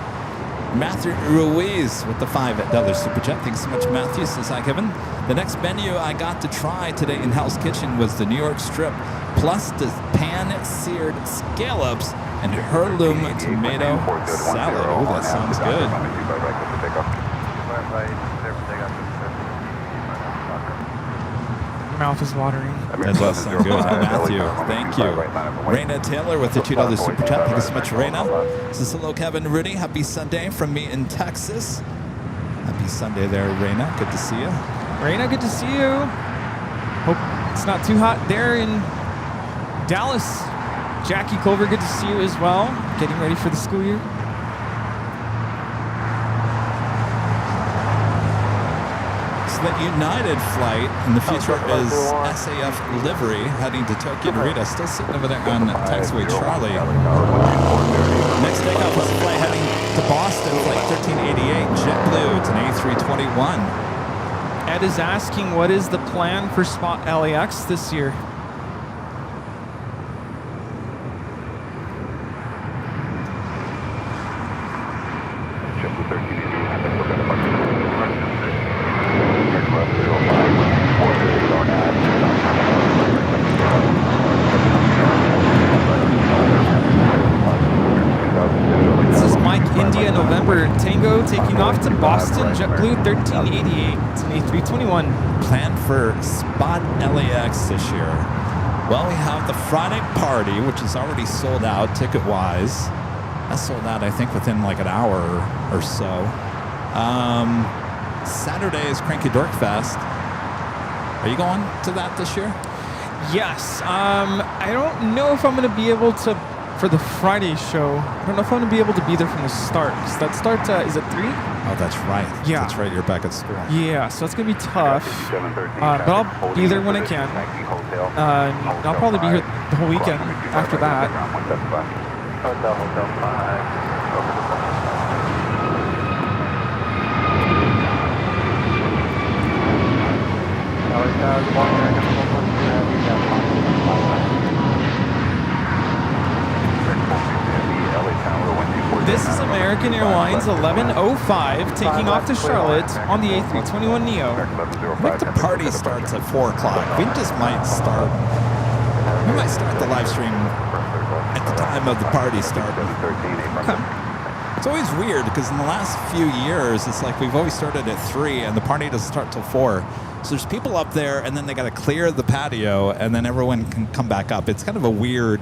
Matthew Ruiz with the $5 super chat. Thanks so much, Matthew. Says hi, Kevin. The next menu I got to try today in Hell's Kitchen was the New York strip, plus the pan-seared scallops and heirloom tomato salad. Oh, that sounds good. Mouth is watering. That does sound good. Matthew, thank you. Raina Taylor with the $2 super chat. Thank you so much, Raina. This is hello, Kevin, Rudy. Happy Sunday from me in Texas. Happy Sunday there, Raina. Good to see you. Raina, good to see you. Hope it's not too hot there in Dallas. Jackie Clover, good to see you as well. Getting ready for the school year. So the United flight in the future is SAF livery heading to Tokyo Narita. Still sitting over there on taxiway Charlie. Next takeoff is a flight heading to Boston, flight 1388, JetBlue. It's an A321. Ed is asking, what is the plan for Spot LAX this year? This is Mike India November Tango taking off to Boston, JetBlue 1388. It's an A321. Plan for Spot LAX this year. Well, we have the Friday party, which is already sold out ticket-wise. That's sold out, I think, within like an hour or so. Saturday is Cranky Dork Fest. Are you going to that this year? Yes. I don't know if I'm going to be able to, for the Friday show, I don't know if I'm going to be able to be there from the start. Because that starts, is it 3? Oh, that's right. Yeah. That's right. You're back at school. Yeah, so it's going to be tough. But I'll be there when I can. I'll probably be here the whole weekend after that. Hotel 5, over the phone. This is American Airlines 1105 taking off to Charlotte on the A321neo. I think the party starts at 4 o'clock. We just might start. We might start the live stream at the time of the party start. Okay. It's always weird because in the last few years, it's like we've always started at 3 and the party doesn't start till 4. So there's people up there and then they got to clear the patio and then everyone can come back up. It's kind of a weird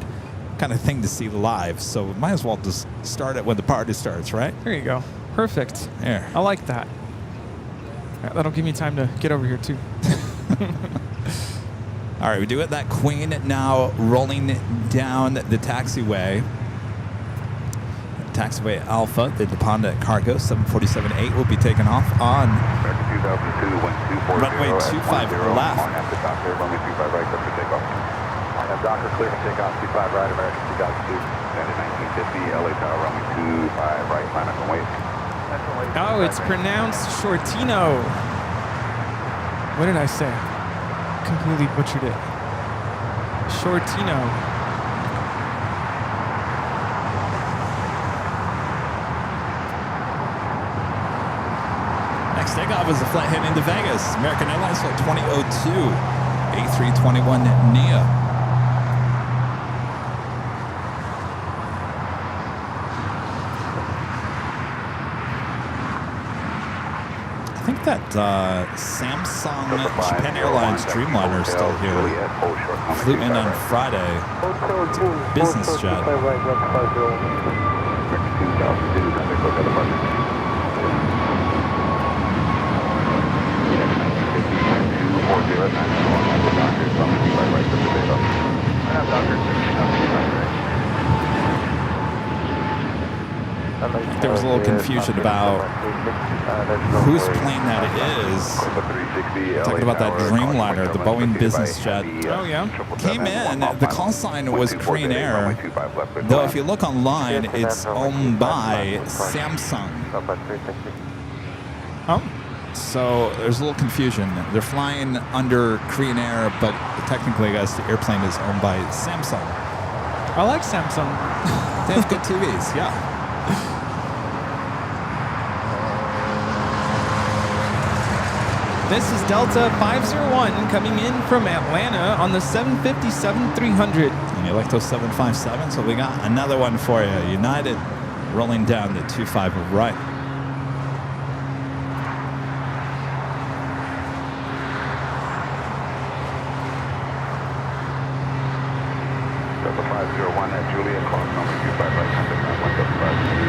kind of thing to see live. So we might as well just start it when the party starts, right? There you go. Perfect. There. I like that. That'll give me time to get over here too. All right, we do it. That Queen now rolling down the taxiway. Taxiway Alpha, the Deponda Cargo 747-8 will be taken off on runway 25 left. Runway 25 right, up to takeoff. Docker clear for takeoff, 25 right, American 2002. Standard 1950, LA Tower, runway 25 right, line up and wait. Oh, it's pronounced Shortino. What did I say? Completely butchered it. Shortino. Next takeoff is a flight heading to Vegas. American Airlines flight 2002, A321neo. I think that Samsung Japan Airlines Dreamliner is still here. Flew in on Friday. It's a business jet. There was a little confusion about whose plane that is. Talking about that Dreamliner, the Boeing business jet. Oh, yeah? Came in, the call sign was Korean Air, though if you look online, it's owned by Samsung. Oh. So there's a little confusion. They're flying under Korean Air, but technically, I guess the airplane is owned by Samsung. I like Samsung. They have good TVs, yeah. This is Delta 501 coming in from Atlanta on the 757-300. And you like those 757s? So we got another one for you. United rolling down the 25 right. Delta 501 at Juliet, cross number 25 right, contact 9175.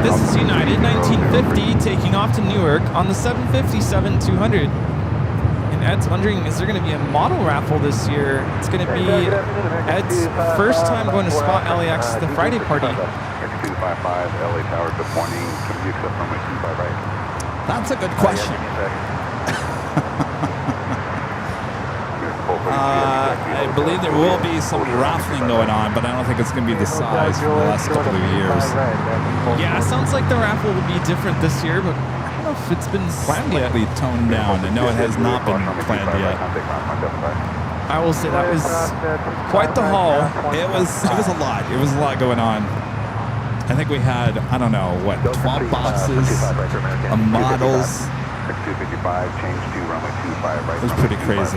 This is United 1950 taking off to Newark on the 757-200. And Ed's wondering, is there going to be a model raffle this year? It's going to be Ed's first time going to Spot LAX, the Friday party. X255 LA Tower, good morning. Can you accept runway 25 right? That's a good question. I believe there will be some raffling going on, but I don't think it's going to be the size from the last couple of years. Yeah, it sounds like the raffle will be different this year, but I don't know if it's been planned yet. Slightly toned down. I know it has not been planned yet. I will say that was quite the haul. It was a lot. It was a lot going on. I think we had, I don't know, what, 12 boxes of models. 255, change to runway 25 right. It was pretty crazy.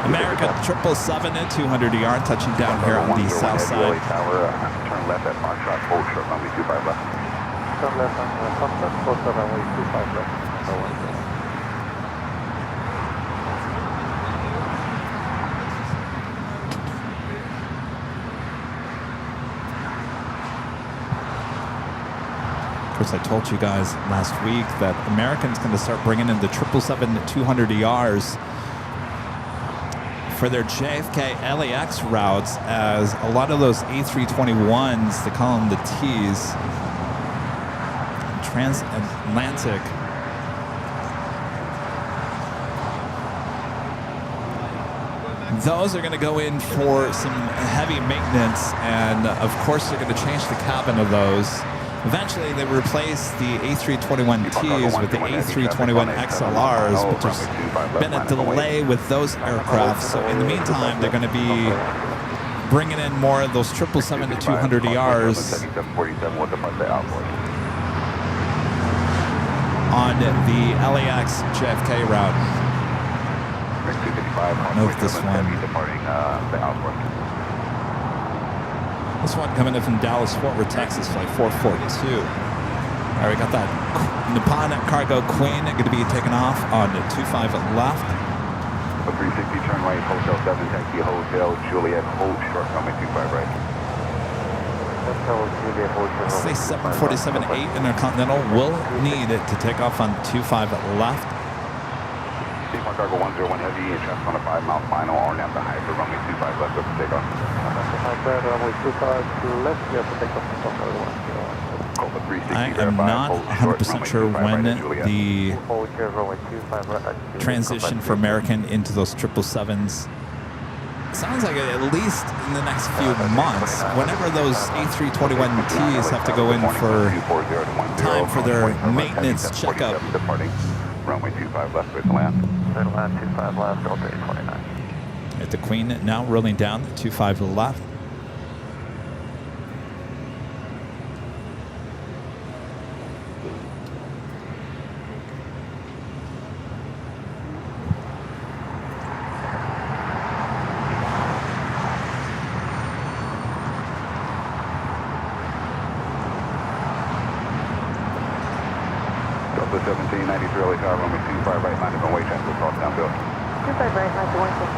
America 777 at 200 ER, touching down here on the south side. Turn left at Foxtrot, hold short, runway 25 left. Turn left on Foxtrot, hold short, runway 25 left. Of course, I told you guys last week that American's going to start bringing in the 777-200 ERs for their JFK LAX routes, as a lot of those A321s, they call them the Ts, transatlantic, those are going to go in for some heavy maintenance, and of course they're going to change the cabin of those. Eventually, they replaced the A321Ts with the A321 XLRs, but there's been a delay with those aircraft. So in the meantime, they're going to be bringing in more of those 777-200 ERs on the LAX JFK route. Note this one. This one coming in from Dallas, Fort Worth, Texas, flight 442. All right, we got that Nippon Cargo Queen going to be taken off on the 25 left. 360, turn right, Hotel 7, taxi Hotel Juliet, hold short, runway 25 right. Say 747-8 Intercontinental will need it to take off on 25 left. Seamark Cargo 101 Heavy, traffic on a 5-mile final, RNAV to high for runway 25 left, up for takeoff. Runway 25 left, you have to take off. I am not 100% sure when the transition for American into those 777s. Sounds like at least in the next few months, whenever those A321Ts have to go in for time for their maintenance checkup. Runway 25 left, with the land. 25 left, Delta 829. At the Queen now rolling down, 25 left. Delta 1793 LA Tower, runway 25 right, line of runway transfer cross downfield. 25 right, line to 115.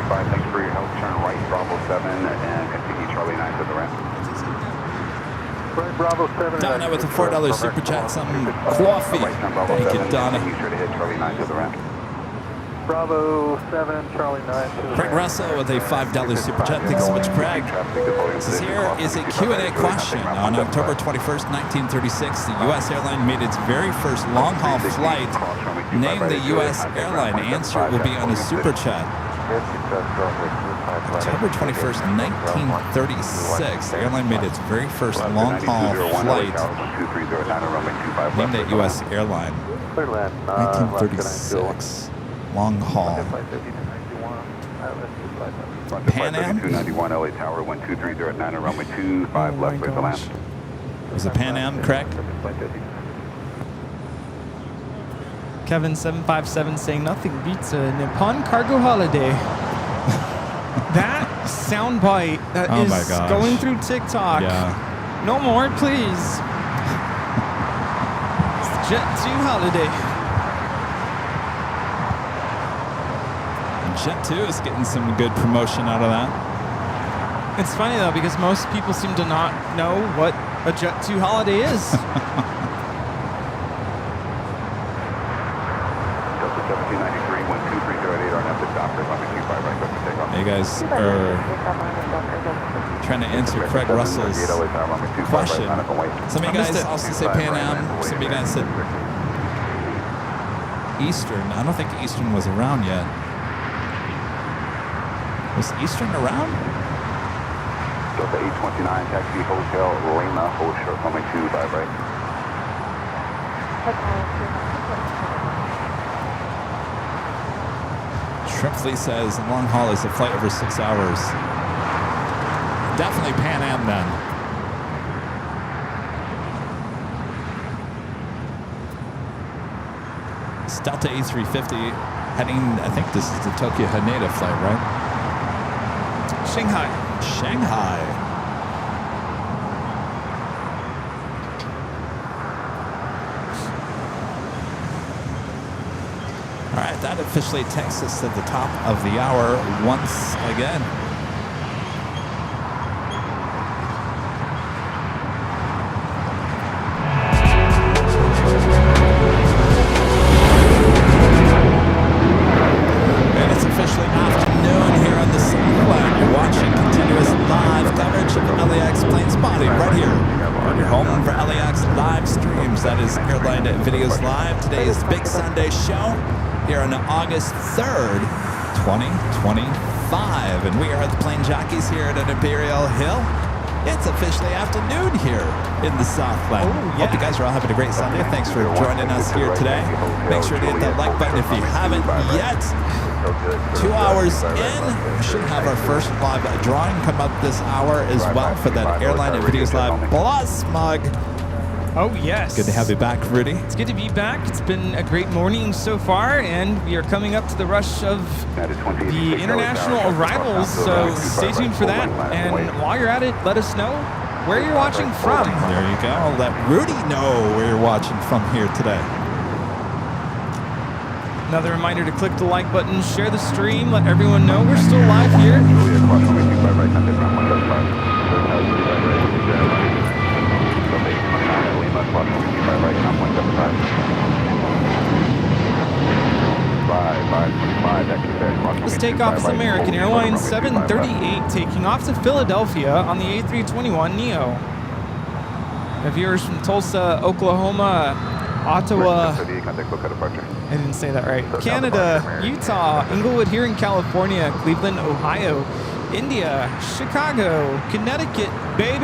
Thanks for your help. Turn right, Bravo 7, and continue Charlie 9 to the ramp. Right, Bravo 7. Donna with a $4 super chat, some coffee. Thank you, Donna. Continue straight ahead, Charlie 9 to the ramp. Bravo 7, Charlie 9. Craig Russell with a $5 super chat. Thanks so much, Craig. This here is a Q&A question. On October 21st, 1936, the U.S. airline made its very first long-haul flight. Name the U.S. airline. Answer will be on a super chat. October 21st, 1936, the airline made its very first long-haul flight. Name that U.S. airline. 1936. Long haul. Pan Am? 291 LA Tower, 1230 at 9 runway 25 left, clear to land. Was it Pan Am, correct? Kevin 757 saying nothing beats a Nippon cargo holiday. That soundbite that Oh is my gosh. going through TikTok. Yeah. No more, please. It's the Jet 2 holiday. Jet 2 is getting some good promotion out of that. It's funny though because most people seem to not know what a Jet 2 holiday is. Delta 1793, 1230 at 8 RNF, the doctor, runway 25 right, clear for takeoff. You guys are trying to answer Craig Russell's question. Some of you guys also say Pan Am. Some of you guys said Eastern. I don't think Eastern was around yet. Was Eastern around? Delta 829, taxi Hotel Lima, hold short, runway 25 right. Shrimpsley says long haul is a flight over 6 hours. Definitely Pan Am then. It's Delta A350 heading, I think this is the Tokyo Haneda flight, right? Shanghai. Shanghai. All right, that officially takes us to the top of the hour once again. And it's officially afternoon here on the Southland. You're watching continuous live coverage of LAX plane spotting right here on your home for LAX live streams. That is Airline Videos Live. Today is the Big Sunday show here on August 3rd, 2025. And we are the plane jockeys here at Imperial Hill. It's officially afternoon here in the Southland. Hope you guys are all having a great Sunday. Thanks for joining us here today. Make sure to hit that like button if you haven't yet. 2 hours in, we should have our first live drawing come up this hour as well for that Airline Videos Live Plus mug. Oh, yes. Good to have you back, Rudy. It's good to be back. It's been a great morning so far, and we are coming up to the rush of the international arrivals, so stay tuned for that. And while you're at it, let us know where you're watching from. There you go. Let Rudy know where you're watching from here today. Another reminder to click the like button, share the stream, let everyone know we're still live here. This takeoff is American Airlines 738 taking off to Philadelphia on the A321neo. Our viewers from Tulsa, Oklahoma, Ottawa, I didn't say that right, Canada, Utah, Inglewood here in California, Cleveland, Ohio, India, Chicago, Connecticut, babe,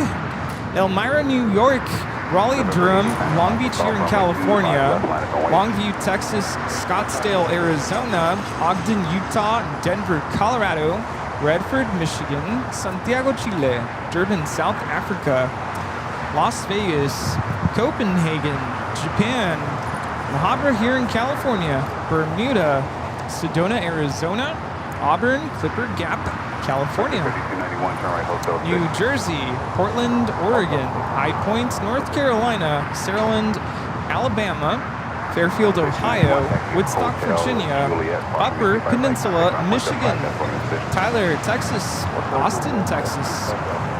Elmira, New York, Raleigh, Durham, Long Beach here in California, Longview, Texas, Scottsdale, Arizona, Ogden, Utah, Denver, Colorado, Redford, Michigan, Santiago, Chile, Durban, South Africa, Las Vegas, Copenhagen, Japan, La Habra here in California, Bermuda, Sedona, Arizona, Auburn, Clipper Gap, California, New Jersey, Portland, Oregon, High Point, North Carolina, Saraland, Alabama, Fairfield, Ohio, Woodstock, Virginia, Upper Peninsula, Michigan, Tyler, Texas, Austin, Texas,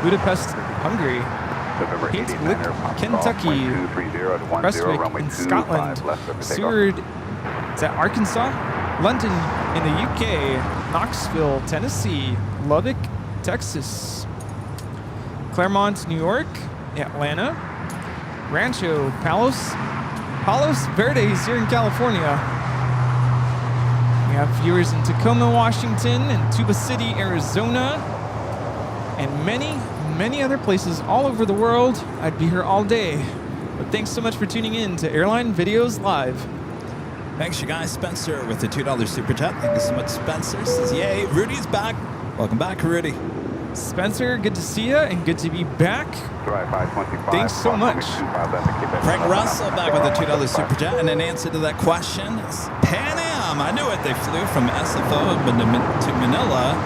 Budapest, Hungary, Haynesville, Kentucky, Prestwick in Scotland, Seward, is that Arkansas? London in the UK, Knoxville, Tennessee, Lubbock, Texas, Claremont, New York, Atlanta, Rancho Palos Verdes here in California. We have viewers in Tacoma, Washington, and Tuba City, Arizona, and many, many other places all over the world. I'd be here all day. But thanks so much for tuning in to Airline Videos Live. Thanks, you guys. Spencer with the $2 super chat. Thank you so much, Spencer. Says, yay, Rudy's back. Welcome back, Rudy. Spencer, good to see you and good to be back. Drive 525. Thanks so much. Frank Russell back with a $2 super chat. And an answer to that question is Pan Am. I knew it. They flew from SFO to Manila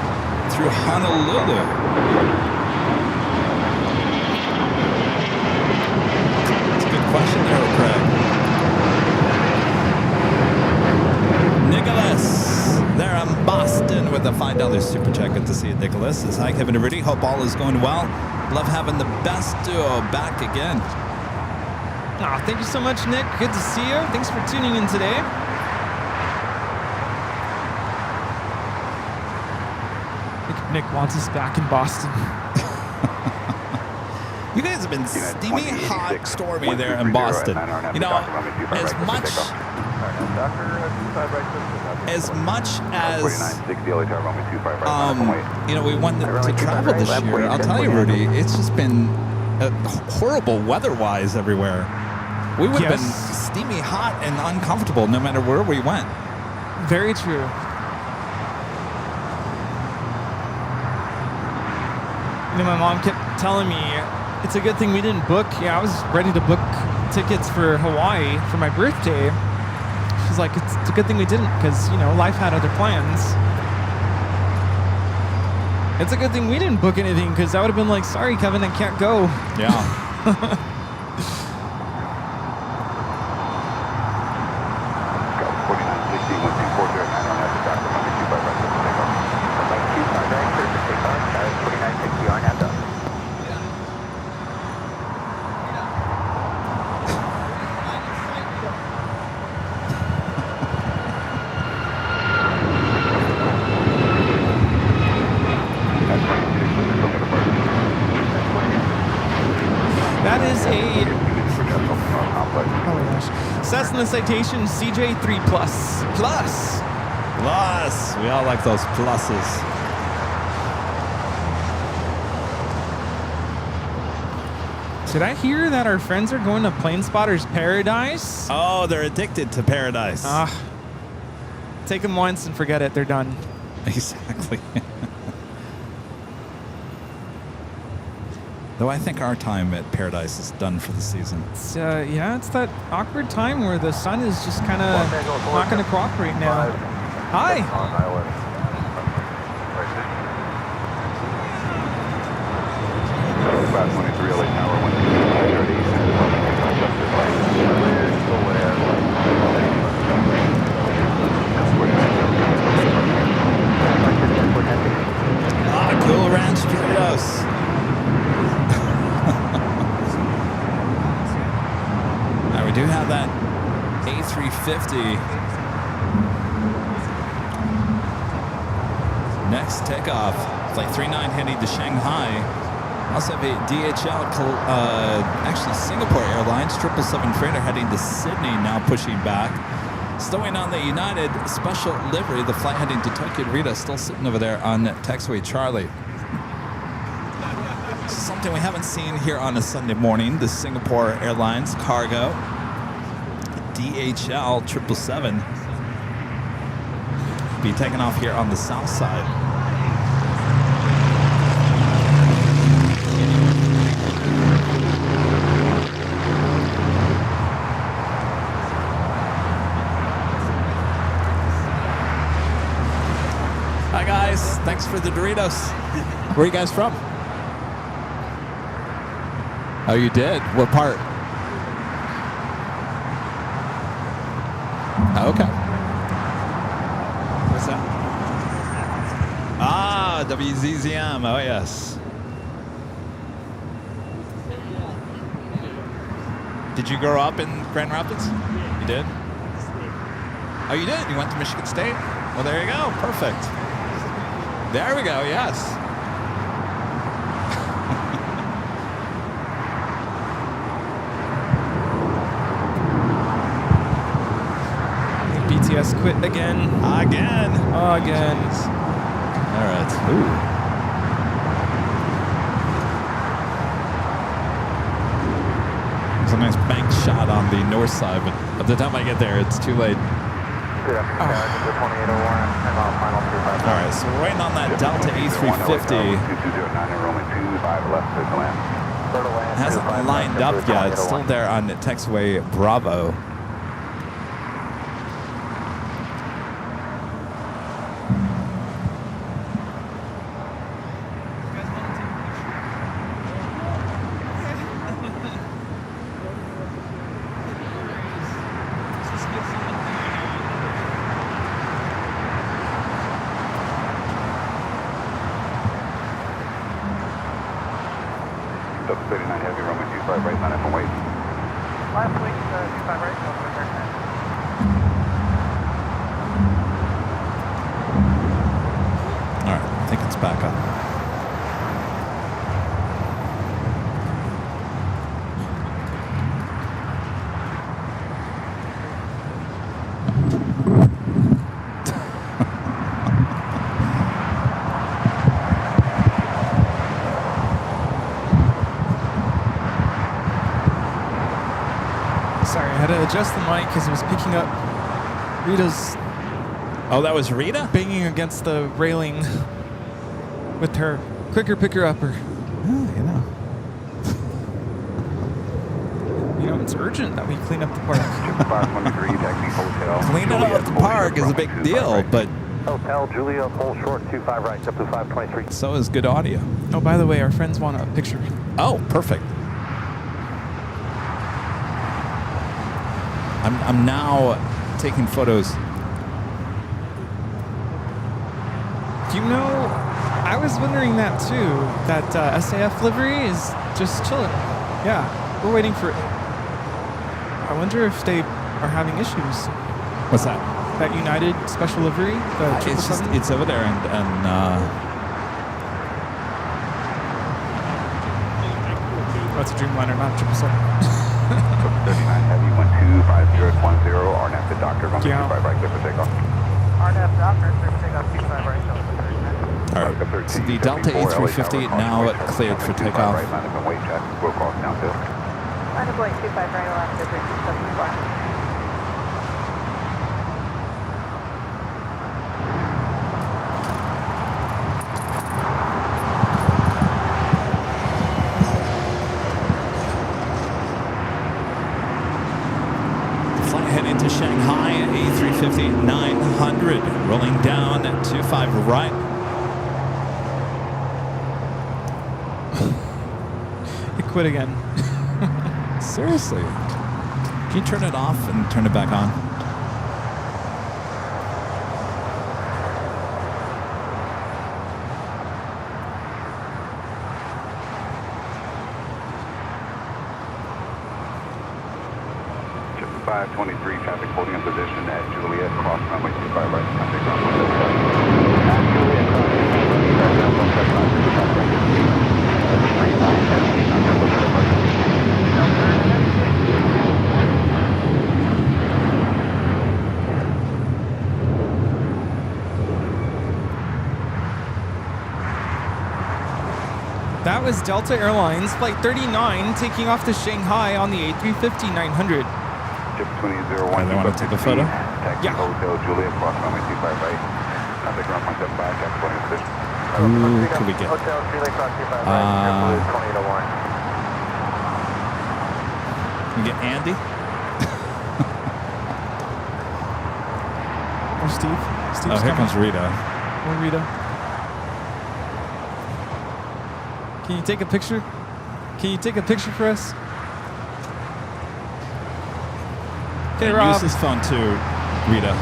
through Honolulu. That's a good question there, Craig. Nicholas, there in Boston with a $5 super chat. Good to see you, Nicholas. Says, hi, Kevin and Rudy. Hope all is going well. Love having the best duo back again. Oh, thank you so much, Nick. Good to see you. Thanks for tuning in today. Nick wants us back in Boston. You guys have been steamy, hot, stormy there in Boston. You know, as much as you know, we wanted to travel this year. I'll tell you, Rudy, it's just been horrible weather-wise everywhere. We would have been steamy, hot, and uncomfortable no matter where we went. Very true. You know, my mom kept telling me it's a good thing we didn't book. Yeah, I was ready to book tickets for Hawaii for my birthday. She's like, it's a good thing we didn't because, you know, life had other plans. It's a good thing we didn't book anything because I would have been like, sorry, Kevin, I can't go. Yeah. Cessna Citation CJ3 Plus. Plus. We all like those pluses. Did I hear that our friends are going to Plane Spotter's Paradise? Oh, they're addicted to paradise. Take them once and forget it. They're done. Exactly. Though I think our time at Paradise is done for the season. It's, it's that awkward time where the sun is just kind of not going to cooperate now. Hi. Cool Ranch Doritos. We do have that A350. Next takeoff, flight 39 heading to Shanghai. Also have a DHL, actually Singapore Airlines 777 freighter heading to Sydney, now pushing back. Stowing on the United Special Livery, the flight heading to Tokyo Narita, still sitting over there on taxiway Charlie. Something we haven't seen here on a Sunday morning, the Singapore Airlines cargo. DHL 777 be taking off here on the south side. Hi guys, thanks for the Doritos. Where are you guys from? Oh, you did? What part? Okay. What's that? Ah, WZZM. Oh, yes. Did you grow up in Grand Rapids? You did? Oh, you did? You went to Michigan State? Well, there you go. Perfect. There we go. Yes. BTS quit again. Again. Oh, again. All right. Ooh. There's a nice bank shot on the north side, but by the time I get there, it's too late. Good afternoon, American 2801, and final 25. All right, so we're waiting on that Delta A350. 2209 and Roman 25 left to land. It hasn't lined up yet. It's still there on taxiway Bravo. Delta 39 Heavy, Roman 25 right, line up and wait. Last week, 25 right, so we're there. All right, I think it's back up. Sorry, I had to adjust the mic because it was picking up Rita's Oh, that was Rita? banging against the railing with her quicker picker-upper. Oh, you know. You know, it's urgent that we clean up the park. 523 Taxi Hotel. Cleaning up the park is a big deal, but Hotel Julia, pull short, 25 right, up to 523. so is good audio. Oh, by the way, our friends want a picture. Oh, perfect. I'm now taking photos. You know, I was wondering that too. That SAF livery is just chilling. Yeah, we're waiting for it. I wonder if they are having issues. What's that? That United special livery, the It's just 777? it's over there and That's a Dreamliner, not a 777. 39 Heavy, 125010, RNAV to Doctor, Roman Yeah. 25 right, clear for takeoff. RNAV Doctor, clear for takeoff, 25 right, so we're there. all right. So the Delta A350 now cleared for takeoff. Right, line up and wait, check. We'll cross downhill. Line of going 25 right, left, 374. Fly ahead into Shanghai, A350 900, rolling down 25 right. It quit again. Seriously. Can you turn it off and turn it back on? Just 523 traffic holding in position at Juliet, cross runway 25 right, contact ground 17. That was Delta Airlines Flight 39 taking off to Shanghai on the A350 900. Just 2001. They want to take a photo? Taxi Yeah. Hotel Juliet, cross runway 25 right, contact ground 175, traffic holding in position. Who could we get? Hotel Julia, cross 25 right, 2801. Can we get Andy? Or Steve. Steve's Oh, here coming. comes Rita. Or Rita. Can you take a picture? Can you take a picture for us? Okay, And Rob. use his phone too, Rita.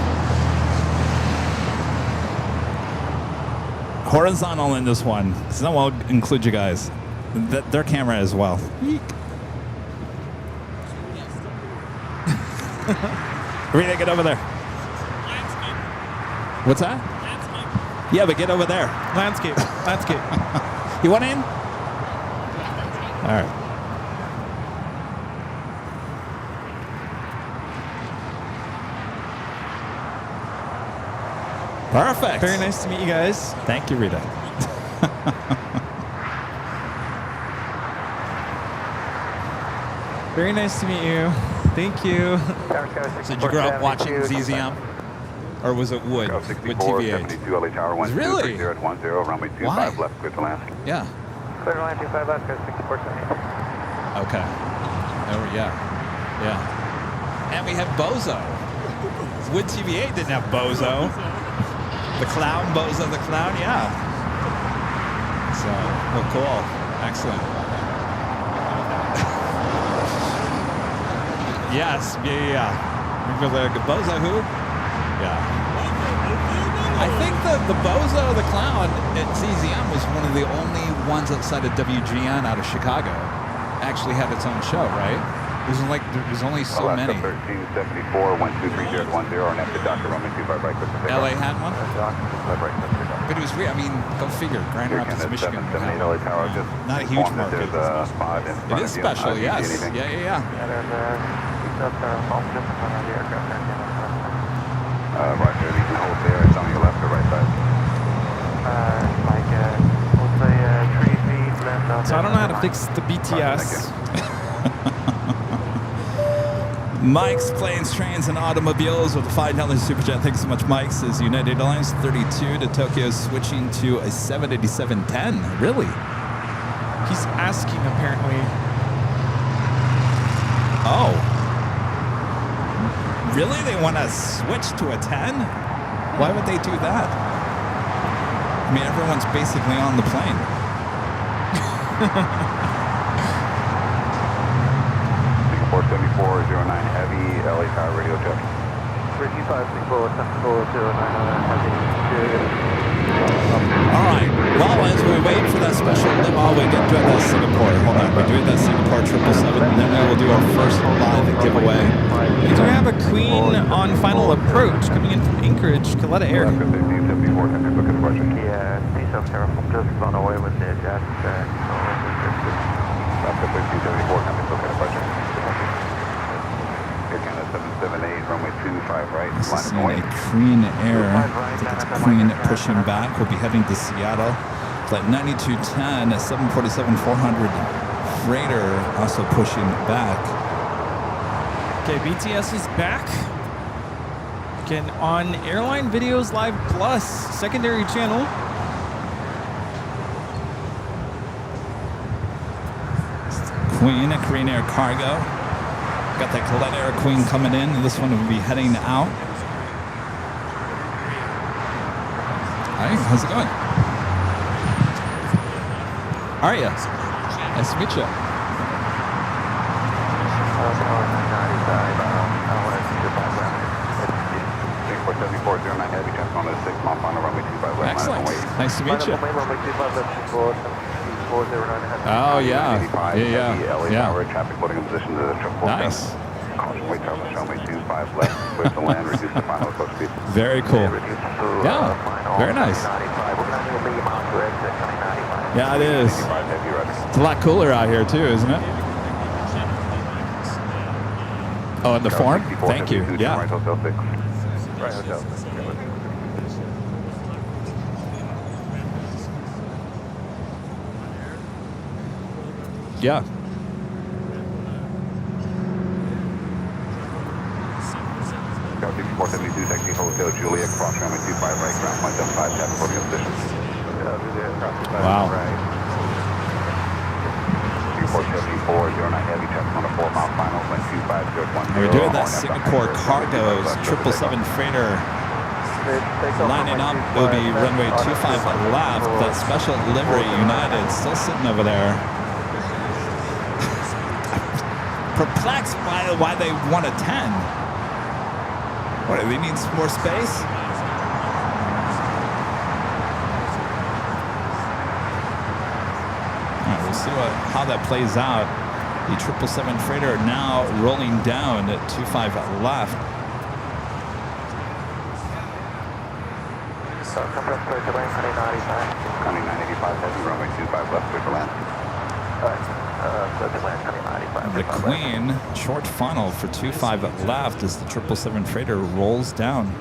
Horizontal in this one. So then we'll include you guys. Their camera as well. Rita, get over there. What's that? Yeah, but get over there. Landscape. Landscape. You want in? All right. Perfect. Very nice to meet you guys. Thank you, Rita. Very nice to meet you. Thank you. So did you grow up watching ZZM? Or was it Wood with 64, TV8? 72 LA Tower, 1230 Really? at 10, runway 25 Why? left, clear to land. Yeah. Clear line 25 left, guys, 64 78. Okay. Oh, yeah. Yeah. And we have Bozo. Wood TV8 didn't have Bozo. The clown, Bozo the clown, yeah. So, well, cool. Excellent. Yes, yeah. Remember the Bozo who? Yeah. I think the Bozo the clown at ZZM was one of the only ones outside of WGN out of Chicago. Actually had its own show, right? There was only so Alaska many. 1374, 1230 at 10, and after Dr. runway 25 right, clear to takeoff. LA had one? But it was real. I mean, go figure. Grand Here Rapids, again, Michigan. 778 LA Tower, just Not a huge informed that market. there's a spot in It front is of you. special, Do you see yes. anything? Yeah. Yeah, there's seatbelts are off just in front of the aircraft. Roger, you can hold there. It's on your left or right side. Like, we'll say 3 feet left. So I don't know how to fix the BTS. Mike's Planes, Trains, and Automobiles with a $5 super chat. Thanks so much, Mike. Says United Airlines 32 to Tokyo, switching to a 787-10. Really? He's asking, apparently. Oh. Really? They want to switch to a 10? Why would they do that? I mean, everyone's basically on the plane. 47409 Heavy, LA Tower radio check. 325 heavy. All right. Well, as we wait for that special limo, we get to that Singapore. Hold on. We're doing that Singapore 777, and then we will do our first live giveaway. We do have a Queen on final approach coming in from Anchorage, Coletta Air. Alaska 1374, can you look at the question? Yeah, piece of terraform just gone away with the jet. Alaska 1374, can you look at the question? Here Canada 778, runway 25 right, This is line away. a Queen Air. I think it's Queen pushing back. We'll be heading to Seattle. Flight 9210, a 747-400 freighter also pushing back. Okay, BTS is back. Again, on Airline Videos Live Plus, secondary channel. Queen Air Cargo. Got that Coletta Air Queen coming in, and this one will be heading out. Hi, how's it going? How are you? Nice to meet you. 47409 Heavy, check on the 6 mile final runway 25 left, Excellent. line away. Nice to meet you. Oh, Oh, yeah. 85 Yeah. Heavy, LA Tower, traffic loading in position to the 777. Nice. Caution, wait tower, runway 25 left, clear to land, reduce the final approach speed. Very cool. Yeah, very nice. Yeah, it is. 85 Heavy, right. It's a lot cooler out here too, isn't it? Oh, and the form? Thank you. Right, Yeah. hotel 6. Right, hotel 6. Yeah. Jockey 472, taxi Hotel Juliet, cross runway 25 right, ground point 75, traffic loading in position. Wow. 47409 Heavy, check on the 4 mile final, line 25010. We're doing that Singapore Cargo's 777 freighter lining up. It'll be runway 25 left. That special livery United still sitting over there. Perplexed by why they want a 10. What, do they need some more space? All right, we'll see how that plays out. The 777 freighter now rolling down at 25 left. Compressed clear to land, honey 95. Honey 985 heavy, runway 25 left, clear to land. Clear to land, honey 95. The Queen, short funnel for 25 left as the 777 freighter rolls down.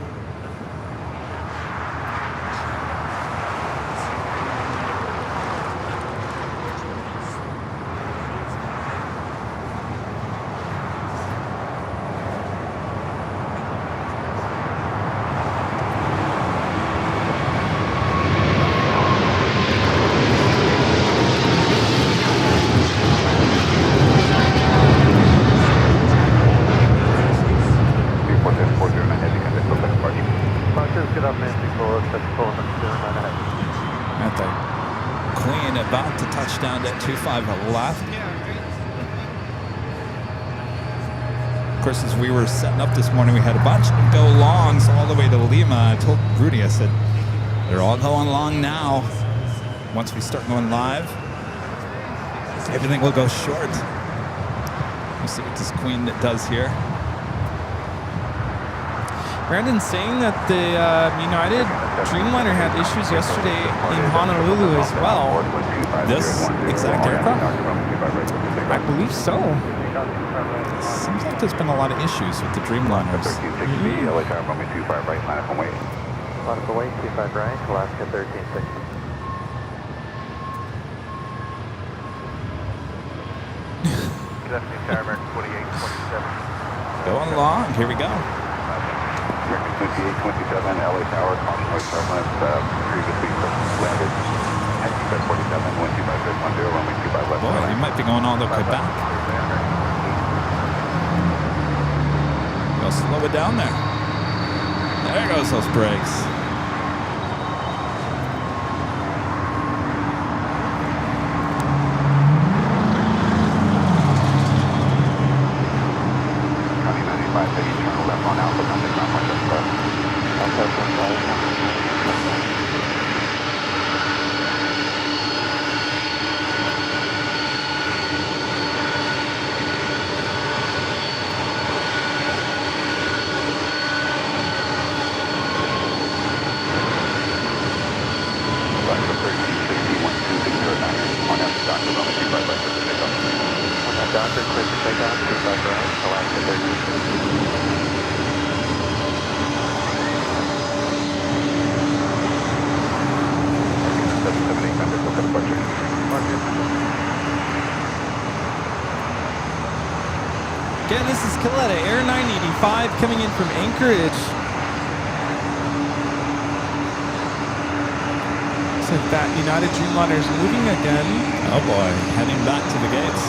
At the Queen about to touch down at 25 left. Of course, as we were setting up this morning, we had a bunch of go longs all the way to Lima. I told Rudy, I said, they're all going long now. Once we start going live, everything will go short. We'll see what this Queen does here. Brandon's saying that the United Dreamliner had issues yesterday in Honolulu as well. This exact aircraft? I believe so. Seems like there's been a lot of issues with the Dreamliners. 1360, LA tower, runway 25 right, line up and wait. Line up and wait, 25 right, Alaska 1360. Good afternoon, Tower American 2827. Going long, here we go. American 2827, LA tower, caution noise turbulence, previously landed. Heading 47, 125.10, runway 25 left. Boy, you might be going all the way back. Go slow it down there. There goes those brakes. Again, this is Air 985 coming in from Anchorage. Looks like that United Dreamliner is moving again. Oh boy, heading back to the gates.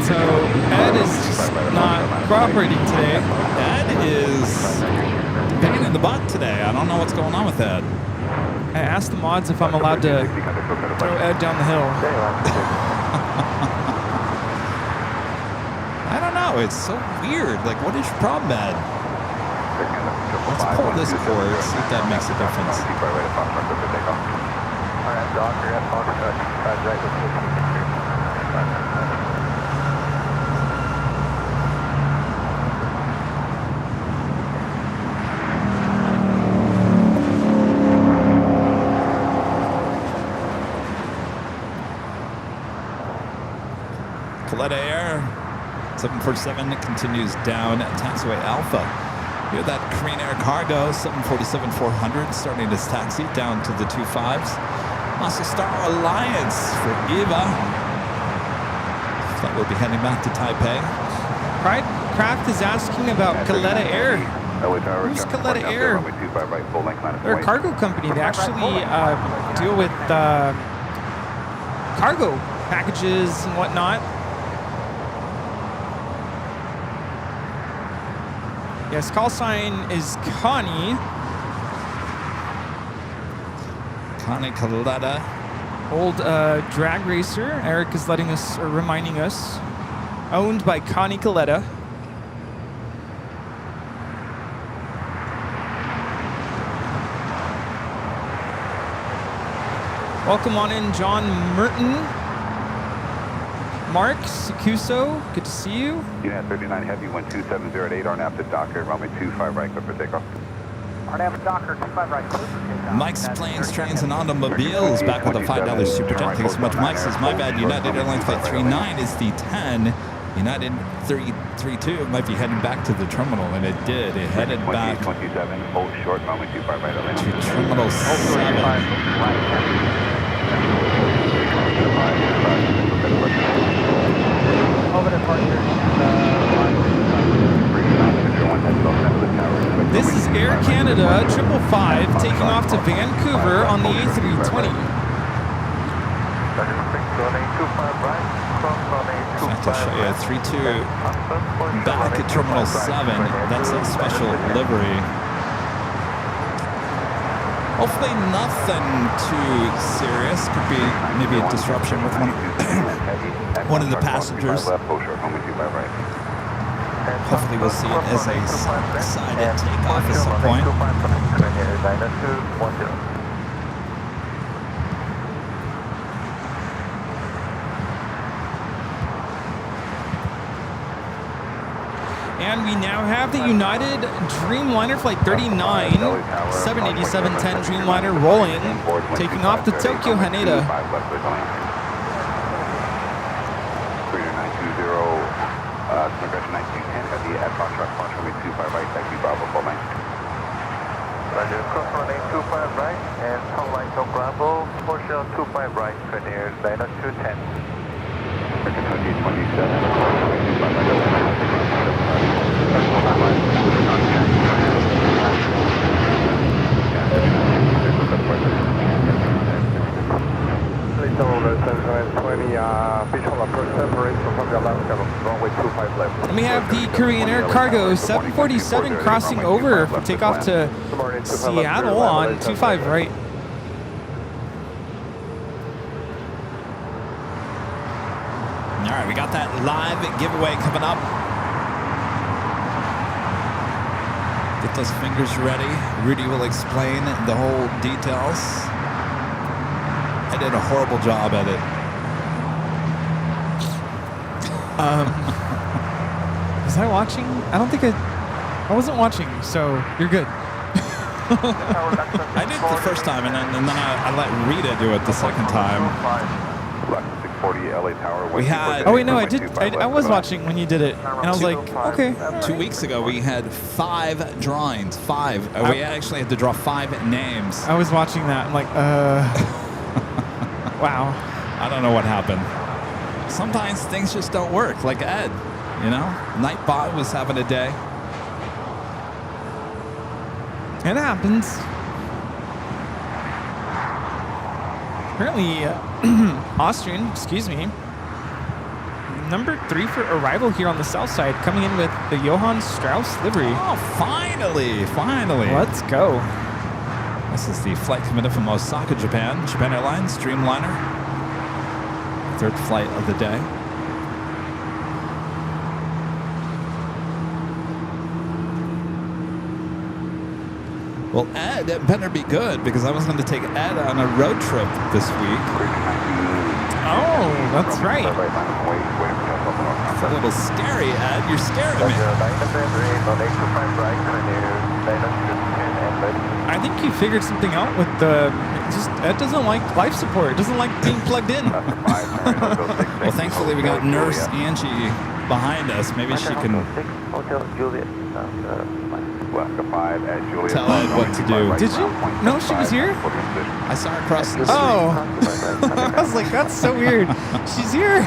So Ed is just not cooperating today. Ed is pain in the butt today. I don't know what's going on with Ed. I asked the mods if I'm allowed to throw Ed down the hill. I don't know. It's so weird. Like, what is your problem, Ed? Let's pull this cord, see if that makes a difference. Alright, Doctor, at Fox, right with 15. Air 747 continues down at taxiway Alpha. Here that Korean Air Cargo 747-400 starting its taxi down to the 25s. Also Star Alliance for Eva. Flight will be heading back to Taipei. Pride Craft is asking about Kaleta Air. Who's Kaleta Air? They're a cargo company. They actually deal with cargo packages and whatnot. Yes, call sign is Connie. Connie Coletta. Old drag racer. Eric is letting us, or reminding us. Owned by Connie Coletta. Welcome on in, John Merton. Mark Sikuso, good to see you. Unit 39 Heavy, 12708, RNAV to Docker, runway 25 right, clear for takeoff. RNAV to Docker, 25 right, clear for takeoff. Mike's Planes, Trains, and Automobiles back with a $5 super chat. Thanks so much, Mike. Says, my bad, United Airlines Flight 39 is the 10. United 332 might be heading back to the terminal, and it did. It headed back 27, hold short, runway 25 right, to Terminal 7. Over departure. This is Air Canada 555 taking off to Vancouver on the A320. I have to show you a 3-2 back at Terminal 7. That's a special livery. Hopefully nothing too serious. Could be maybe a disruption with one of the passengers. Hopefully we'll see it as a sided takeoff at some point. And we now have the United Dreamliner Flight 39, 787-10 Dreamliner rolling, taking off to Tokyo Haneda. 1910 at contract launch runway 25 right, thank you, Bravo, full length. Roger, cross runway 25 right, and full line to Bravo, Porsche 25 right, Premier, Dino 210. American 2825 And we have the Korean Air Cargo 747 crossing over for takeoff to Seattle on 25 right. All right, we got that live giveaway coming up. Get those fingers ready. Rudy will explain the whole details. I did a horrible job at it. Was I watching? I don't think I wasn't watching, so you're good. I did it the first time, and then I let Rita do it the second time. We had. Oh wait, no, I did. I was watching when you did it, and I was like, okay. 2 weeks ago, we had 5 drawings. 5. We actually had to draw 5 names. I was watching that. I'm like, wow. I don't know what happened. Sometimes things just don't work, like Ed, you know? Nightbot was having a day. It happens. Apparently, Austrian, excuse me, number 3 for arrival here on the south side, coming in with the Johann Strauss livery. Oh, finally, finally. Let's go. This is the flight coming in from Osaka, Japan. Japan Airlines, Dreamliner. 3rd flight of the day. Well, Ed, it better be good, because I was going to take Ed on a road trip this week. Oh, that's right. It's a little scary, Ed. You're scaring me. I think you figured something out with the... Ed doesn't like life support. Doesn't like being plugged in. Well, thankfully, we got Nurse Angie behind us. Maybe she can tell Ed what to do. Did you know she was here? I saw her across the street. Oh. I was like, that's so weird. She's here.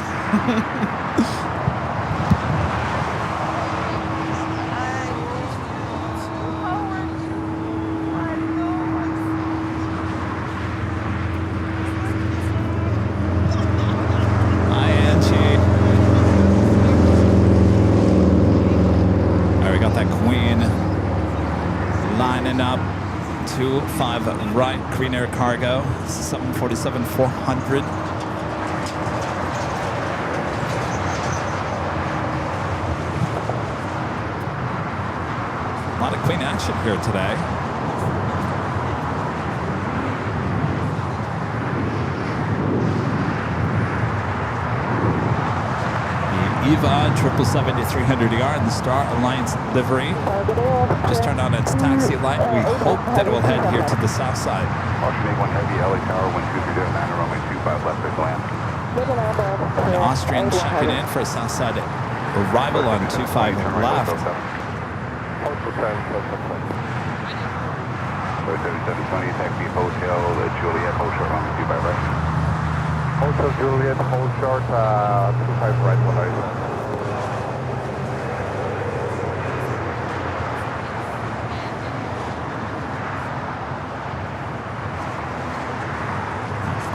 Hi, Angie. All right, we got that Queen 25 right, Green Air Cargo, 747-400. A lot of Queen action here today. The EVA 777-300ER in the Star Alliance livery just turned on its taxi light. We hope that it will head here to the south side. Austrian 1 Heavy, LA Tower, 1230, runway 25 left, big land. An Austrian checking in for a south side arrival on 25 left. 7720, taxi Hotel Juliet, hold short, runway 25 right. Hotel Juliet, hold short, 25 right, 1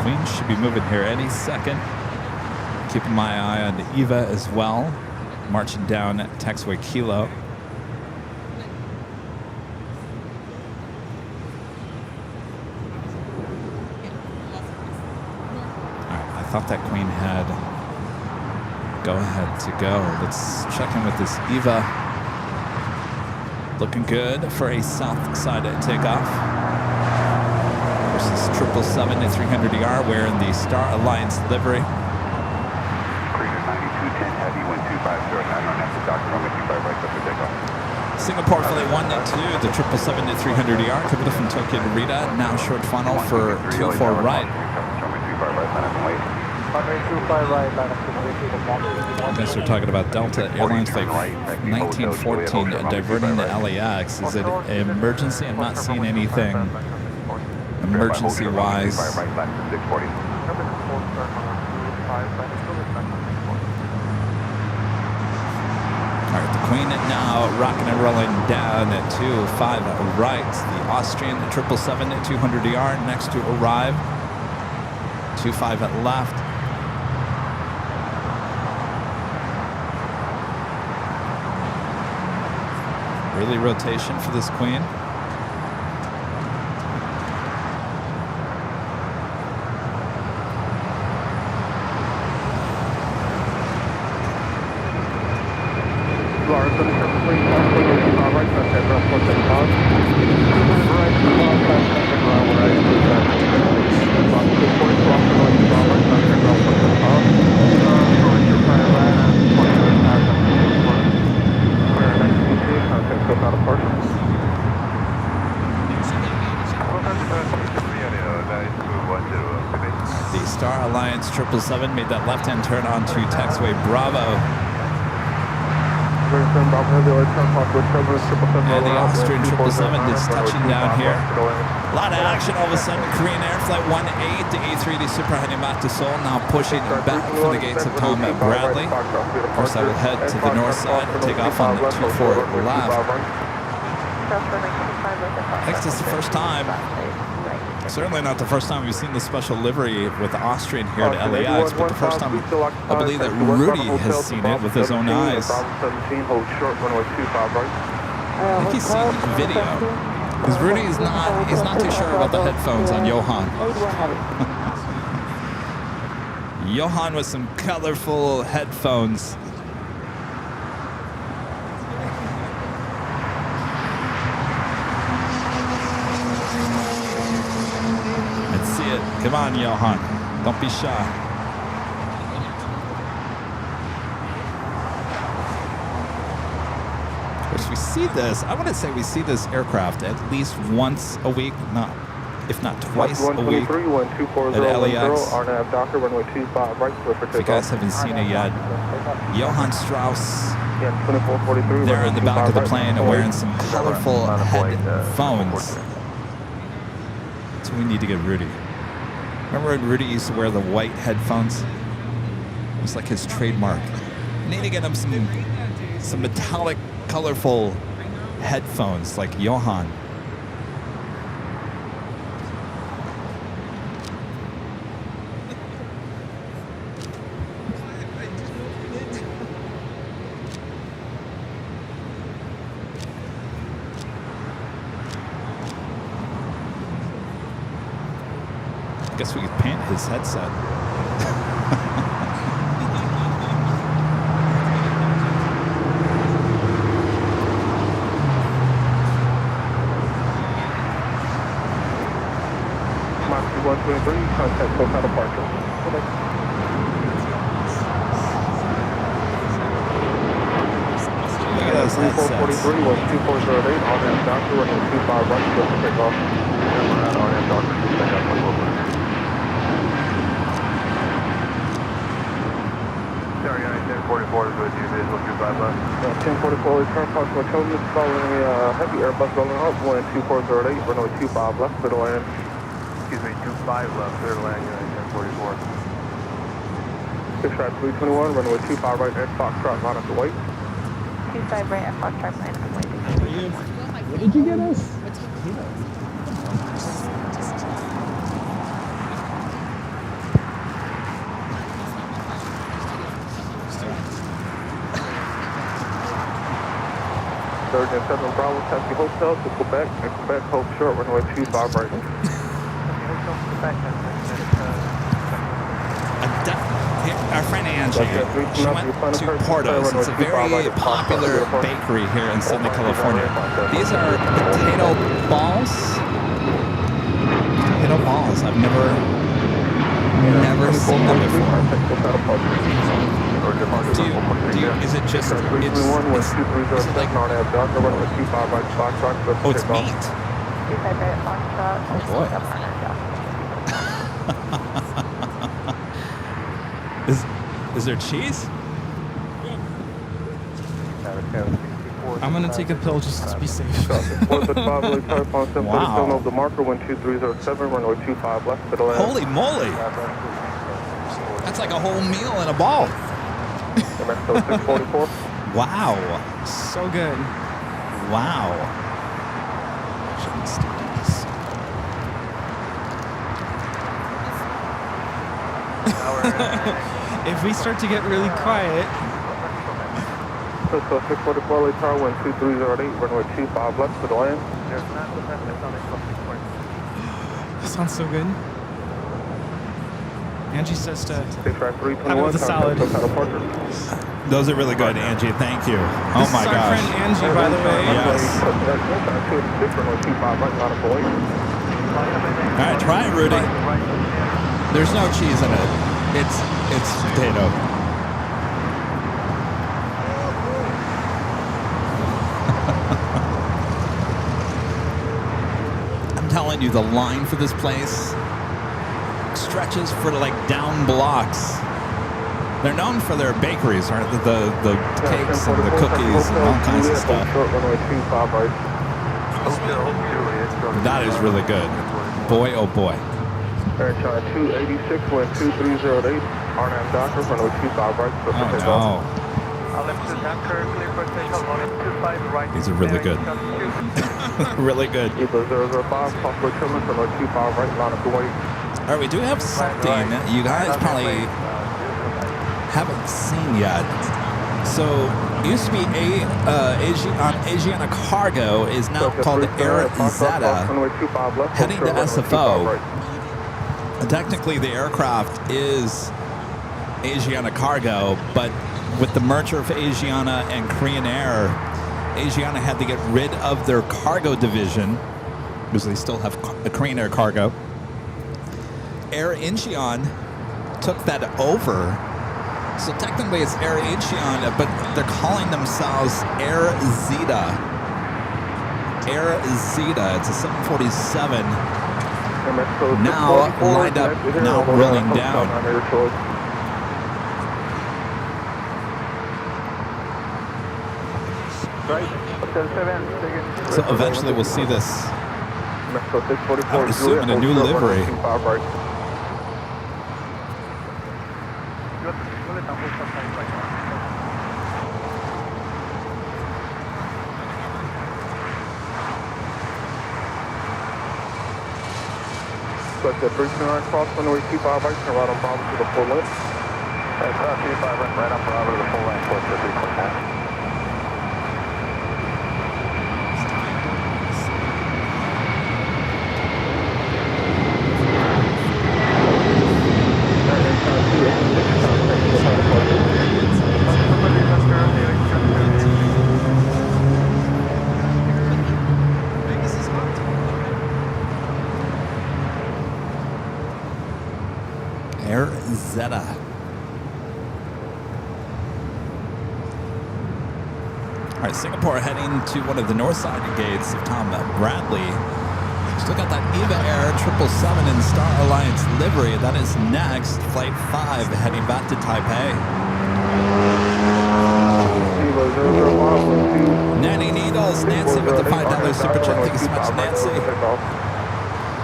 Queen should be moving here any second. Keeping my eye on the EVA as well. Marching down at taxiway Kilo. I thought that Queen had go ahead to go. Let's check in with this EVA. Looking good for a south side takeoff. Versus 777-300ER wearing the Star Alliance livery. Cruiser 9210 Heavy, 1250, on after Doctor, runway 25 right, left for takeoff. Singapore Philly 1 and 2, the 777-300ER coming from Tokyo to Rita. Now short funnel for 24 right. Runway 25 right, line up and wait. You guys are talking about Delta Airlines Flight 1914 diverting to LAX. Is it an emergency? I'm not seeing anything emergency-wise. Right, left for 640. All right, the Queen now rocking and rolling down at 25 right. The Austrian 777-200ER next to arrive. 25 at left. Early rotation for this Queen. The Star Alliance 777 made that left-hand turn onto taxiway Bravo. And the Austrian 777 is touching down here. A lot of action all of a sudden. Korean Air Flight 18, the A380 Super heading back to Seoul, now pushing back from the gates of Tom at Bradley. Of course, I will head to the north side and take off on the 24 left. I think this is the first time, certainly not the first time we've seen the special livery with the Austrian here at LAX, but the first time I believe that Rudy has seen it with his own eyes. I think he's seen the video. Because Rudy is not too sure about the headphones on Johan. Johan with some colorful headphones. Let's see it. Come on, Johan. Don't be shy. Of course, we see this. I want to say we see this aircraft at least once a week, if not twice a week at LAX. If you guys haven't seen it yet, Johann Strauss there in the back of the plane wearing some colorful headphones. So we need to get Rudy. Remember when Rudy used to wear the white headphones? It was like his trademark. We need to get him some metallic, colorful headphones like Johan. Guess we could paint his headset. Moxie 123, contact SoCal departure. Look at those headsets. 3443 was 2408, all-down doctor, running 25 right, go for takeoff. All-down doctor, takeoff, Sorry, 1044 is with you, visual 25 left. 1044, return possible Potomac, following a heavy Airbus rolling out, 12408, runway 25 left, clear to land. Excuse me, 25 left, clear to land, United 1044. 6 right 321, runway 25 right, and Foxtrot, line up the weight. 25 right at Foxtrot, line up the weight. What did you get us? Third and 7 Bravo, Taxi Hotel to Quebec, and Quebec, hold short, runway 25 right. Our friend Angie, she went to Porto's. It's a very popular bakery here in Sydney, California. These are potato balls. Potato balls. I've never seen them before. Is it just, it's like, oh, it's meat. 25 right at Foxtrot. Oh, boy. Is there cheese? I'm going to take a pill just to be safe. Wow. The marker 12307, runway 25 left, middle end. Holy moly. That's like a whole meal in a ball. Mexico 644. Wow. So good. Wow. If we start to get really quiet, Cisco 644, late tower 12308, runway 25 left, middle end. that sounds so good. Angie says to 6 right 321, have it with a salad. Those are really good, Angie. Thank you. Oh This my is our gosh. friend Angie, by the way. Yes. All right, try it, Rudy. There's no cheese in it. It's potato. I'm telling you, the line for this place stretches for like down blocks. They're known for their bakeries, aren't they? The cakes and the cookies and all kinds of stuff. That is really good. Boy, oh boy. Air China 286, wind 2308, RNAV Doctor, runway 25 right, Oh no. These are really good. Really good. Eagle 005, possible terminal, runway 25 right, line up the way. All right, we do have something you guys probably haven't seen yet. So, it used to be Asiana Cargo is now called Air Zeta, heading to SFO. Technically, the aircraft is Asiana Cargo, but with the merger of Asiana and Korean Air, Asiana had to get rid of their cargo division because they still have a Korean Air Cargo. Air Incheon took that over. So technically it's Air Incheon, but they're calling themselves Air Zeta. Air Zeta. It's a 747. Now lined up, now rolling down. So eventually we'll see this, I would assume, in a new livery. But the 329 cross runway 25 right, turn right on Bravo to the full length. Cross 25 right on Bravo to the full length, close to 329. Air Zeta. All right, Singapore heading to one of the north side gates of Tom Bradley. Still got that EVA Air 777 in Star Alliance livery. That is next. Flight 5 heading back to Taipei. Nanny Needles, Nancy with the $5 super chat. Thank you so much, Nancy.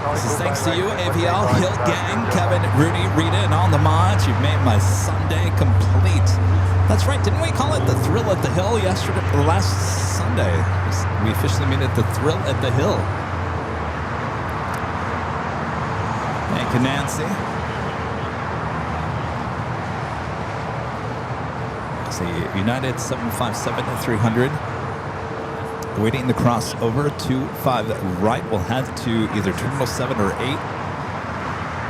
This is thanks to you, AVL, Hill Gang, Kevin, Rudy, Rita, and all the mods. You've made my Sunday complete. That's right, didn't we call it the Thrill at the Hill yesterday, last Sunday? We officially made it the Thrill at the Hill. Thank you, Nancy. See, United 757-300. Waiting the crossover, 25 right. We'll head to either Terminal 7 or 8.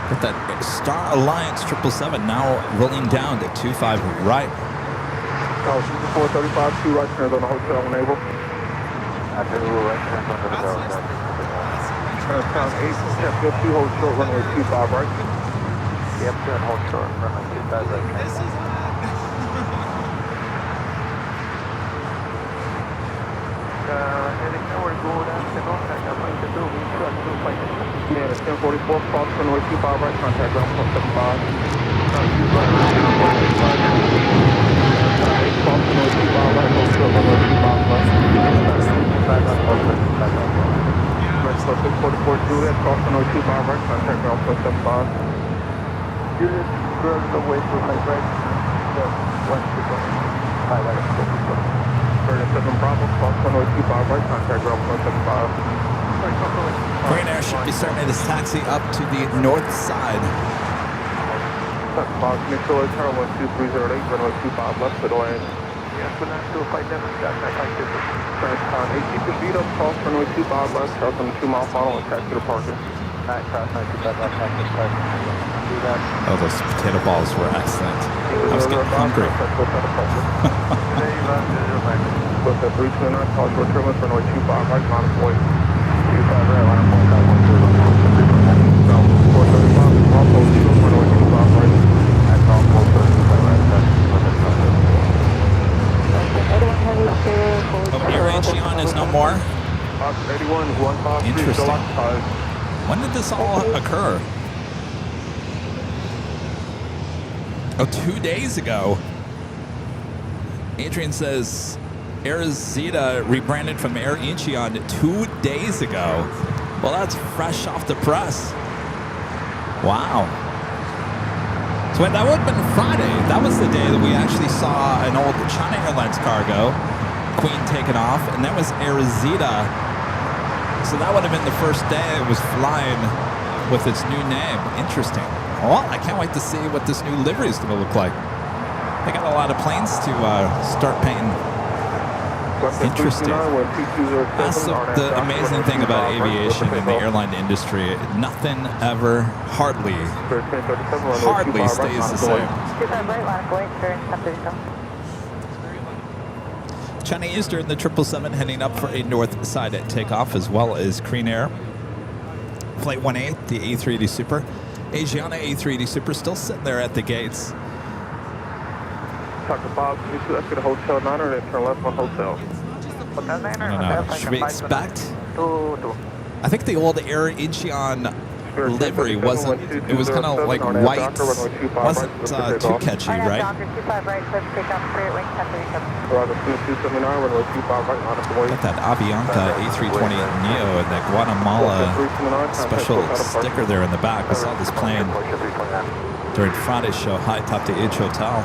With that Star Alliance 777 now rolling down to 25 right. 435, 2 right turns on the hotel enable. After the right turns on the hotel. Pound 8, step 2, hold short, runway 25 right. Yep, turn hold short, runway 25 right. Heading nowhere, go down to contact, I'm going to do, we should do flight. Yeah, it's 1044, cross runway 25 right, contact ground 75. Cross runway 25 right, hold short, runway 25 left. Right, so 644 Juliet, cross runway 25 right, contact ground 75. Juliet, girls away to my right, west to go. 5 right, 37 Bravo, cross runway 25 right, contact ground 75. Green Air should be starting this taxi up to the north side. Box Nicola, turn 12308, runway 25 left, middle end. Yes, we're not still fight them, that's my fight this. Transcon 8, keep the speed up, cross runway 25 left, cross on the 2 mile follow and taxi to parking. Alright, cross 95 left, taxi to parking. Do that. Oh, those potato balls were excellent. I was getting hungry. But the 329, call short terminus, runway 25 right, line of point. 25 right, line of point, 435, cross hold short, runway 25 right. That's all, 435 right, Aviation is no more. Box 81, 153, Interesting. still occupied. When did this all occur? Oh, 2 days ago. Adrian says Air Zeta rebranded from Air Incheon 2 days ago. Well, that's fresh off the press. Wow. So that would have been Friday. That was the day that we actually saw an old China Airlines cargo, Queen, taken off, and that was Air Zeta. So that would have been the first day it was flying with its new name. Interesting. Well, I can't wait to see what this new livery is going to look like. They got a lot of planes to start painting. Interesting. That's the amazing thing about aviation in the airline industry. Nothing ever hardly stays the same. China Eastern, the 777 heading up for a north side at takeoff, as well as Korean Air. Flight 18, the A380 Super. Asiana A380 Super still sitting there at the gates. Talk to Bob, let's get a hotel 9 and then turn left on hotel. I don't know. Should we expect? I think the old Air Incheon livery wasn't, it was kind of like white, wasn't too catchy, right? Got that Avianca A320 Neo and that Guatemala special sticker there in the back. We saw this plane during Friday's show, high top to Edge Hotel.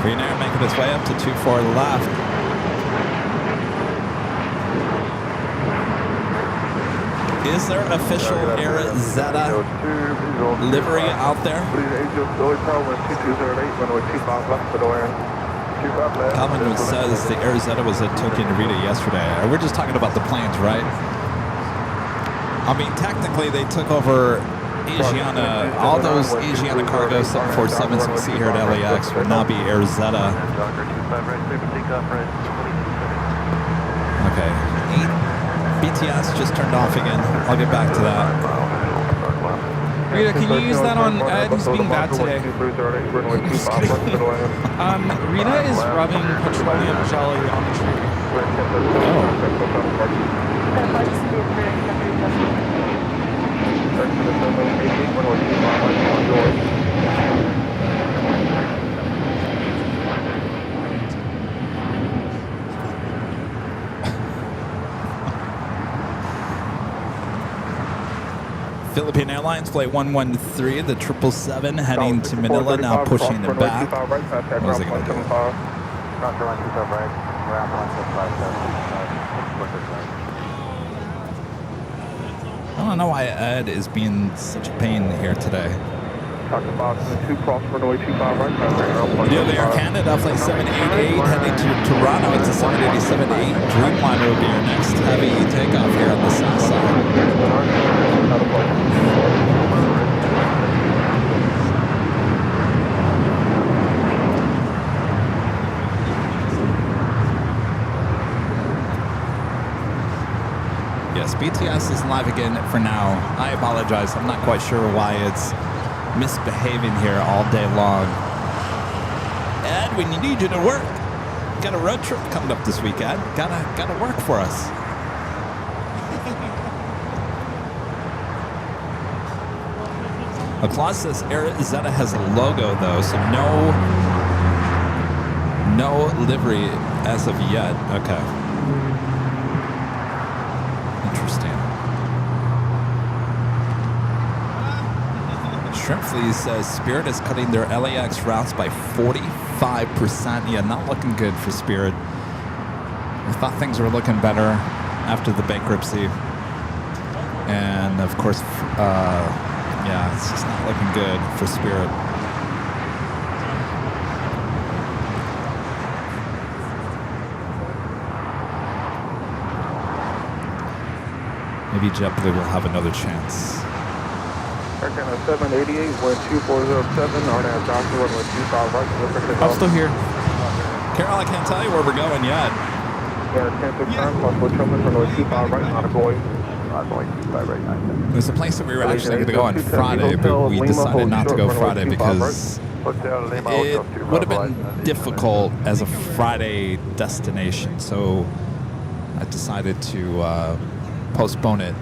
Korean Air making its way up to 24 left. Is there official Air Zeta livery out there? Calvin says the Air Zeta was at Tokyo Narita yesterday. We're just talking about the planes, right? I mean, technically they took over Asiana, all those Asiana cargo 747s we see here at LAX will now be Air Zeta. Okay. 8 BTS just turned off again. I'll get back to that. Rita, can you use that on Ed? He's being bad today. Rita is rubbing petroleum jelly on the tree. Philippine Airlines Flight 113, the 777 heading to Manila, now pushing it back. What was it going to do? I don't know why Ed is being such a pain here today. New Air Canada Flight 788 heading to Toronto. It's a 787-8. Dreamliner will be your next heavy takeoff here on the south side. Yes, BTS is live again for now. I apologize. I'm not quite sure why it's misbehaving here all day long. Ed, we need you to work. Got a road trip coming up this week, Ed. Gotta work for us. A clause says Arizona has a logo though, so no livery as of yet. Okay. Interesting. Shrimp Fleas says Spirit is cutting their LAX routes by 45%. Yeah, not looking good for Spirit. I thought things were looking better after the bankruptcy. And of course, yeah, it's just not looking good for Spirit. Maybe JetBlue will have another chance. Air Canada 788, wind 2407, RNAV Jockey, runway 25 right, I'm still here. Carol, I can't tell you where we're going yet. Yeah, 1069, possible Truman, runway 25 right, not a boy. There's a place that we were actually going to go on Friday, but we decided not to go Friday because it would have been difficult as a Friday destination. So I decided to postpone it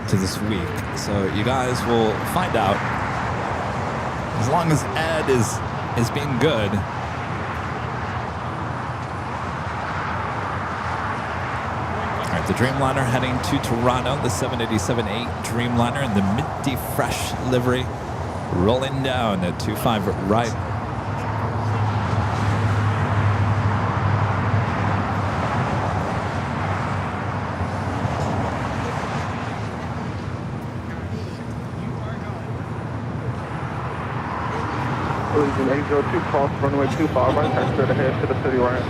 to this week. So you guys will find out. As long as Ed is being good. The Dreamliner heading to Toronto, the 787-8 Dreamliner in the minty fresh livery, rolling down at 25 right. Collision 802, cross runway 25 right, taxi straight ahead to the city ramp.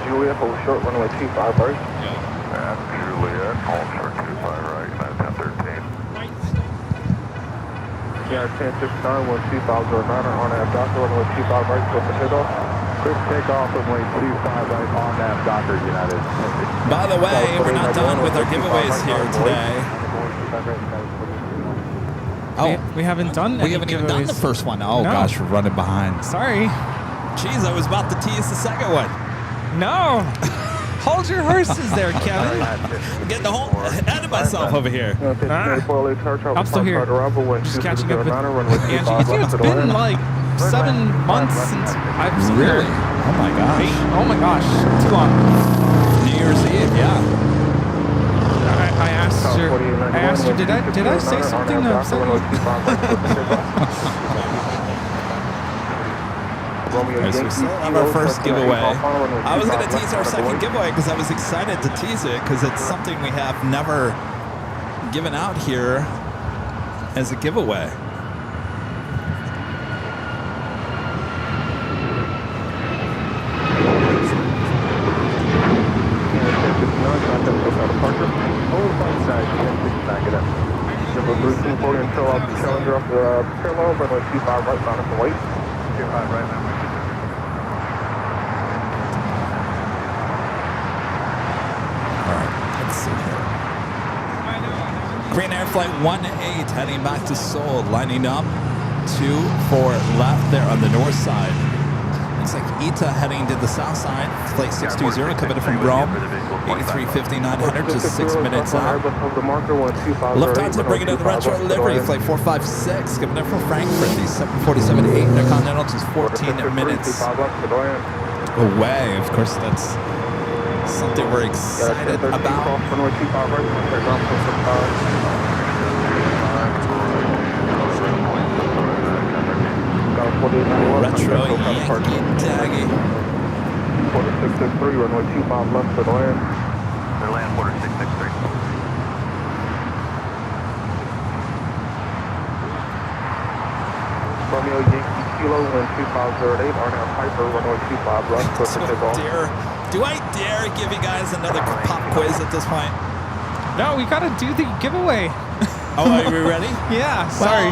Juliet, hold short, runway 25 right. And Juliet, hold short 25 right, 1013. Yeah, 1069, 12509, on that Docker, runway 25 right, go for takeoff. Quick takeoff, runway 25 right, on that Docker, United. By the way, we're not done with our giveaways here today. Oh, we haven't done We haven't even done the first one. Oh, no. Gosh, we're running behind. Sorry. Jeez, I was about to tease the second one. No. Hold your horses there, Kevin. I'm getting ahead of myself over here. I'm still here. Just catching up with Angie. It's been like 7 months since I've seen her. Really? Oh my gosh. Oh my gosh. Too long. New Year's Eve, yeah. I asked I asked her, did I say something to upset you? Alright, so we still have our first giveaway. I was going to tease our second giveaway because I was excited to tease it because it's something we have never given out here as a giveaway. Until off the Challenger off the parallel, runway 25 right, bound for weight. 25 right, now. Alright, let's see here. Green Air Flight 18 heading back to Seoul, lining up 2-4 left there on the north side. Looks like Ita heading to the south side. Flight 620 coming in from Rome. 8350-900, just 6 minutes out. Lufthansa bringing in the retro livery. Flight 456 coming in from Frankfurt. The 747-8 Intercontinental, just 14 minutes away. Of course, that's something we're excited about. Retro Yankee Daggy. 4663, runway 25 left for the land. Clear land, 4663. Romeo Yankee Kilo, wind 2508, Arnold Piper, runway 25 left, clear for takeoff. Do I dare give you guys another pop quiz at this point? No, we gotta do the giveaway. Oh, are we ready? Yeah, sorry.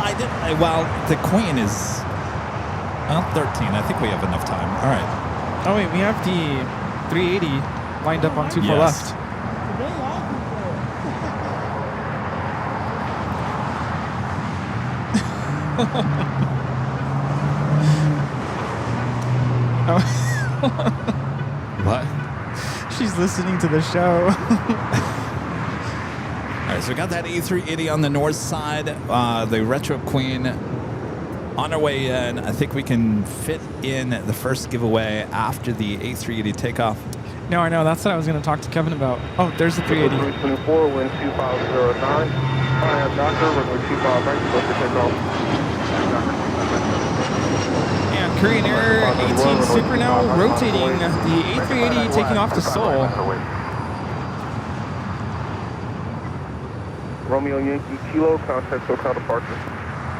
Well, the Queen is 13. I think we have enough time. All right. Oh wait, we have the 380 lined up on 24 left. What? She's listening to the show. All right, so we got that A380 on the north side, the Retro Queen on our way in. I think we can fit in the first giveaway after the A380 takeoff. No, I know. That's what I was going to talk to Kevin about. Oh, there's the 380. 324, wind 2509. Doctor, runway 25 right, clear for takeoff. And Korean Air 18 Super now rotating the A380 taking off to Seoul. Romeo Yankee Kilo, contact SoCal departure.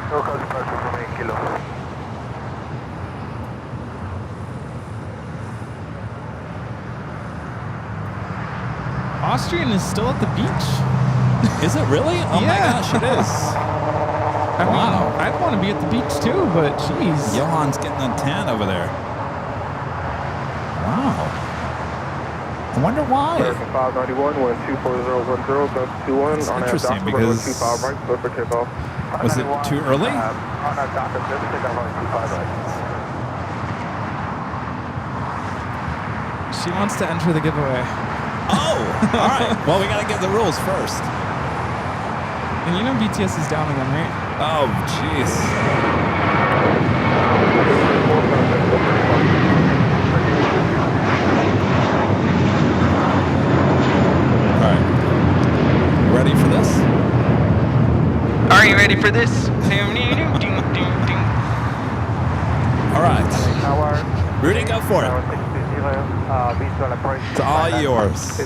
SoCal departure, Romeo Kilo. Austrian is still at the beach. Is it really? Oh my gosh, it is. I mean, I'd want to be at the beach too, but geez. Johan's getting a tan over there. Wow. I wonder why. American 591, wind 24010, gust 21. It's interesting because 25 right, clear for takeoff. Was it too early? She wants to enter the giveaway. Oh, all right. Well, we got to get the rules first. And you know BTS is down again, right? Oh, jeez. All right. Ready for this? Are you ready for this? All right. Rudy, go for it. It's all yours.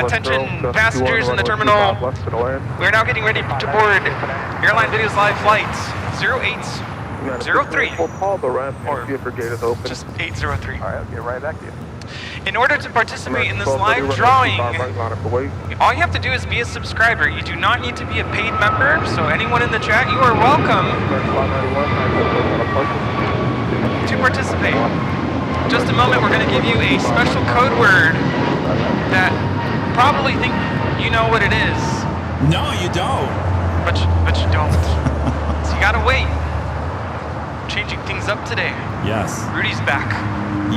Attention passengers in the terminal. We're now getting ready to board Airline Videos Live Flight 0803. Or just 803. All right, I'll get right back to you. In order to participate in this live drawing, all you have to do is be a subscriber. You do not need to be a paid member, so anyone in the chat, you are welcome to participate. In just a moment, we're going to give you a special code word that probably think you know what it is. No, you don't. But you don't. So you got to wait. Changing things up today. Yes. Rudy's back.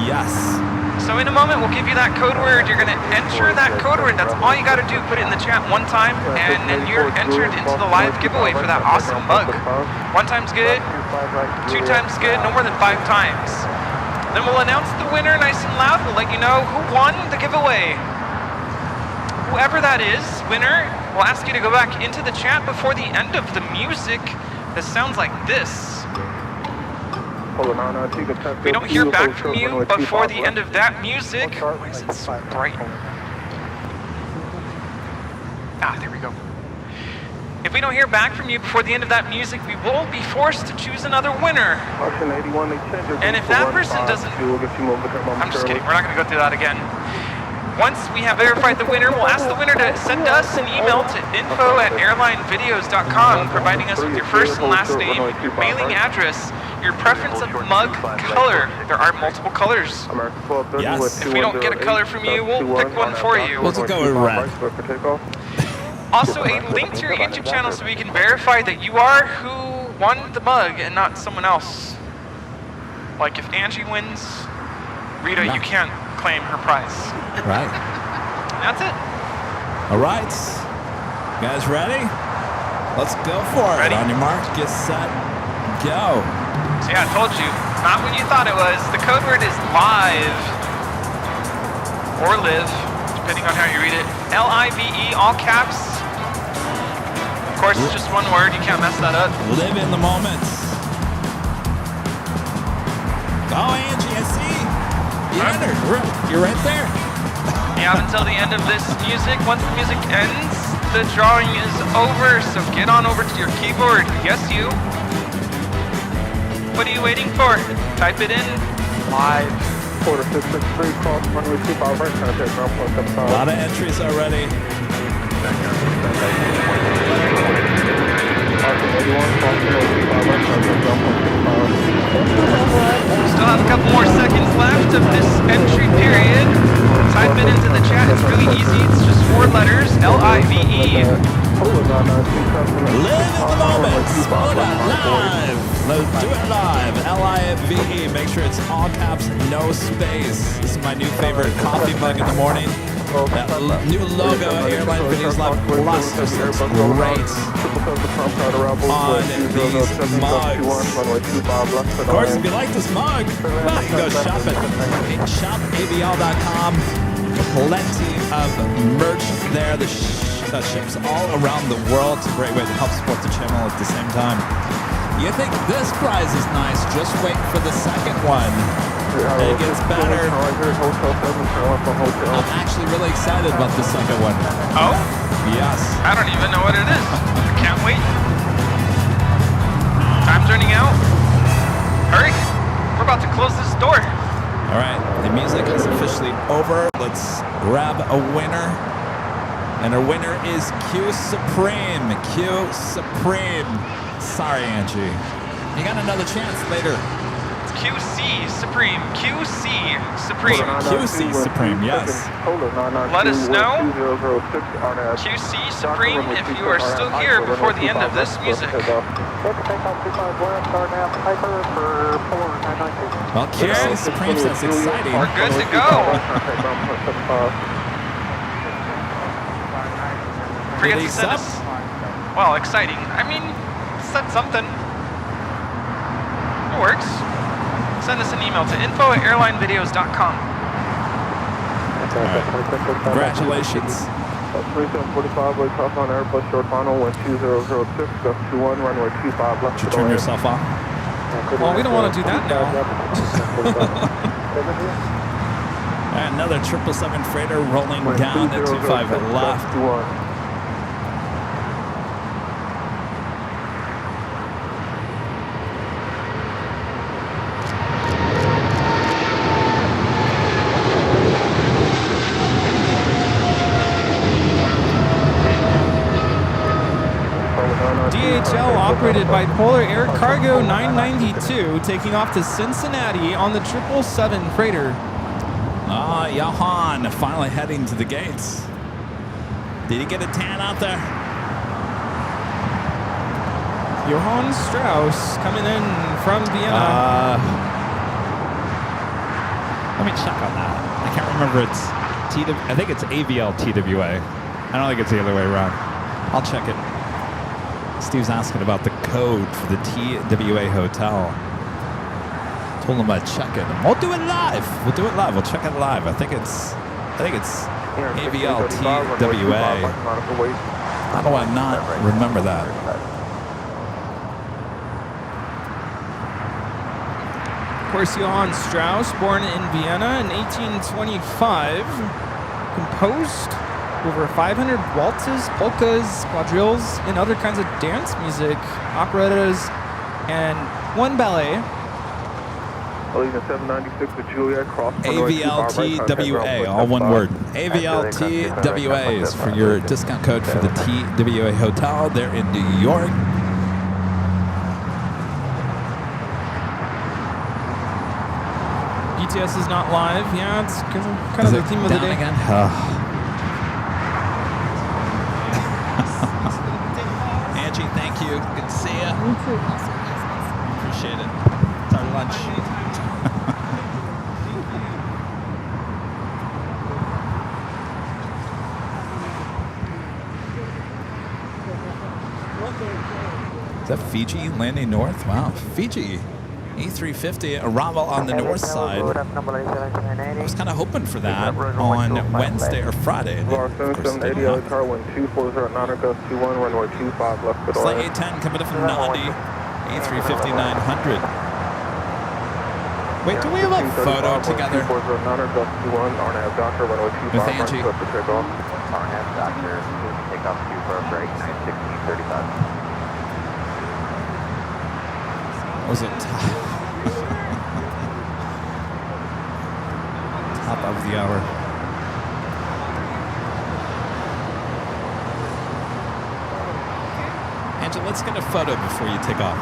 Yes. So in a moment, we'll give you that code word. You're going to enter that code word. That's all you got to do. Put it in the chat one time, and then you're entered into the live giveaway for that awesome mug. 1 time's good, 2 times good, no more than 5 times. Then we'll announce the winner nice and loud. We'll let you know who won the giveaway. whoever that is, winner, we'll ask you to go back into the chat before the end of the music that sounds like this. If we don't hear back from you before the end of that music, why is it so bright? Ah, there we go. If we don't hear back from you before the end of that music, we will be forced to choose another winner. And if that person doesn't... I'm just kidding, we're not going to go through that again. Once we have verified the winner, we'll ask the winner to send us an email to info@airlinevideos.com, providing us with your first and last name, your mailing address, your preference of mug color. There are multiple colors. Yes. If we don't get a color from you, we'll pick one for you. We'll go with red. Also, a link to your YouTube channel so we can verify that you are who won the mug and not someone else. Like if Angie wins, Rita, you can't claim her prize. Right. That's it. All right. You guys ready? Let's go for it. Ready? On your mark, get set, go. So yeah, I told you, not what you thought it was. The code word is live or live, depending on how you read it. L-I-V-E, all caps. Of course, it's just one word. You can't mess that up. Live in the moment. Go, Angie, I see. You entered. You're right there. You have until the end of this music. Once the music ends, the drawing is over. So get on over to your keyboard. Yes, you. What are you waiting for? Type it in. Live. Quarter 663, cross runway 25 right, trying to take ground plus A lot of entries already. Still have a couple more seconds left of this entry period. Type it into the chat. It's really easy. It's just 4 letters. L-I-V-E. Live in the moment. Spell it out live. Let's do it live. L-I-V-E. Make sure it's all caps, no space. This is my new favorite coffee mug in the morning. That new logo, Airline Videos Live Plus, just looks great on these mugs. Of course, if you like this mug, well, you can go shop it. Shopavl.com. Plenty of merch there. The ships all around the world. It's a great way to help support the channel at the same time. You think this prize is nice? Just wait for the second one. It gets better. I'm actually really excited about the second one. Oh? Yes. I don't even know what it is. I can't wait. Time's running out. Hurry. We're about to close this door. All right. The music is officially over. Let's grab a winner. And our winner is Q Supreme. Q Supreme. Sorry, Angie. You got another chance later. QC Supreme. QC Supreme. QC Supreme, yes. Let us know, QC Supreme, if you are still here before the end of this music. Well, QC Supreme says exciting. We're good to go. Forget to send us. Well, exciting. I mean, said something. It works. Send us an email to info@airlinevideos.com. Congratulations. 3745, way top on Airbus short final, 12006, gust 21, runway 25 left. Did you turn yourself off? Well, we don't want to do that now. And another 777 freighter rolling down to 25 left. DHL operated by Polar Air Cargo 992, taking off to Cincinnati on the 777 freighter. Ah, Johan finally heading to the gates. Did he get a tan out there? Johann Strauss coming in from Vienna. Let me check on that. I can't remember. I think it's AVL TWA. I don't think it's the other way around. I'll check it. Steve's asking about the code for the TWA hotel. Told him I'd check it. We'll do it live. We'll do it live. We'll check it live. I think it's AVL TWA. How do I not remember that? Of course, Johann Strauss, born in Vienna in 1825, composed over 500 waltzes, polkas, quadrilles, and other kinds of dance music, operettas, and one ballet. AVLTWA, all one word. AVLTWA is for your discount code for the TWA Hotel there in New York. BTS is not live. Yeah, it's kind of the theme of the day. Again? Angie, thank you. Good to see you. Me too. Appreciate it. It's our lunch. Is that Fiji landing north? Wow, Fiji. A350 arrival on the north side. I was kind of hoping for that on Wednesday or Friday. It's like 810 coming in from 90. A350 900. Wait, do we have a photo together with Angie? Was it top of the hour? Angela, let's get a photo before you take off.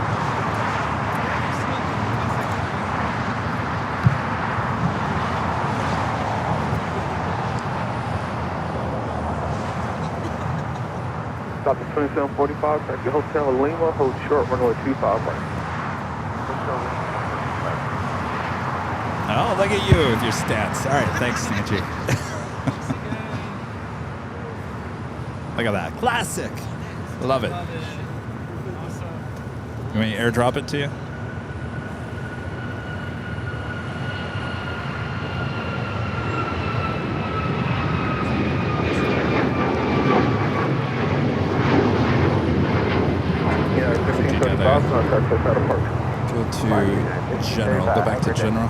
Stop at 2745, back to Hotel Lima, hold short, runway 25 right. Oh, look at you with your stats. All right, thanks, Angie. Look at that. Classic. Love it. You want me to airdrop it to you? Go to general. Go back to general.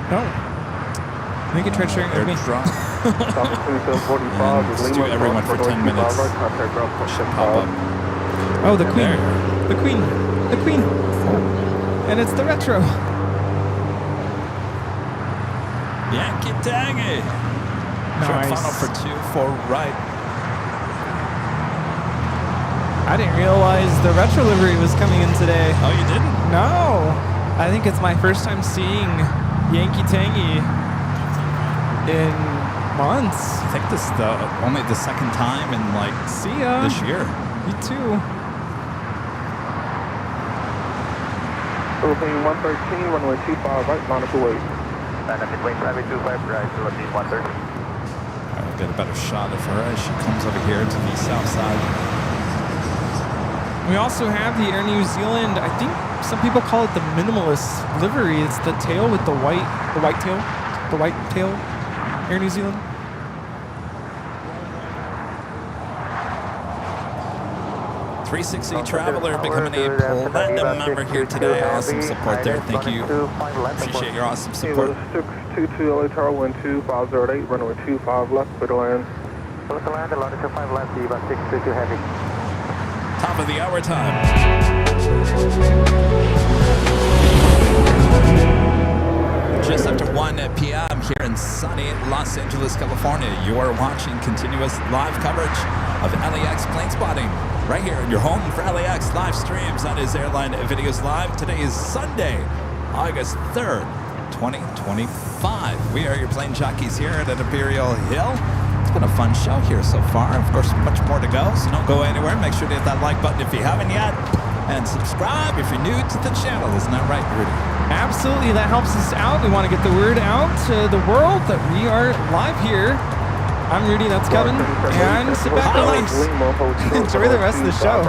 No. Make a tread sharing with me. Let's do everyone for 10 minutes. Should pop up. Oh, the Queen. The Queen. The Queen. And it's the retro. Yankee Tangy. Short Nice. funnel for 2-4 right. I didn't realize the retro livery was coming in today. Oh, you didn't? No. I think it's my first time seeing Yankee Tangy in months. I think this is only the second time in like See ya. this year. Me too. Philippine 113, runway 25 right, Monaco wait. And I'm between Private 25 right, Philippine 130. I'll get a better shot of her as she comes over here to the south side. We also have the Air New Zealand, I think some people call it the minimalist livery. It's the tail with the white tail, Air New Zealand. .360 Traveler becoming a platinum member here today. Awesome support there. Thank you. Appreciate your awesome support. 622 LA Tower, wind 2508, runway 25 left, clear to land. Clear to land, 25 left, about 622 heavy. Top of the hour time. Just after 1 p.m. here in sunny Los Angeles, California, you are watching continuous live coverage of LAX plane spotting right here in your home for LAX live streams. That is Airline Videos Live. Today is Sunday, August 3rd, 2025. We are your plane jockeys here at Imperial Hill. It's been a fun show here so far. Of course, much more to go, so don't go anywhere. Make sure to hit that like button if you haven't yet. And subscribe if you're new to the channel. Isn't that right, Rudy? Absolutely, that helps us out. We want to get the word out to the world that we are live here. I'm Rudy, that's Kevin. And sit back, relax, enjoy the rest of the show.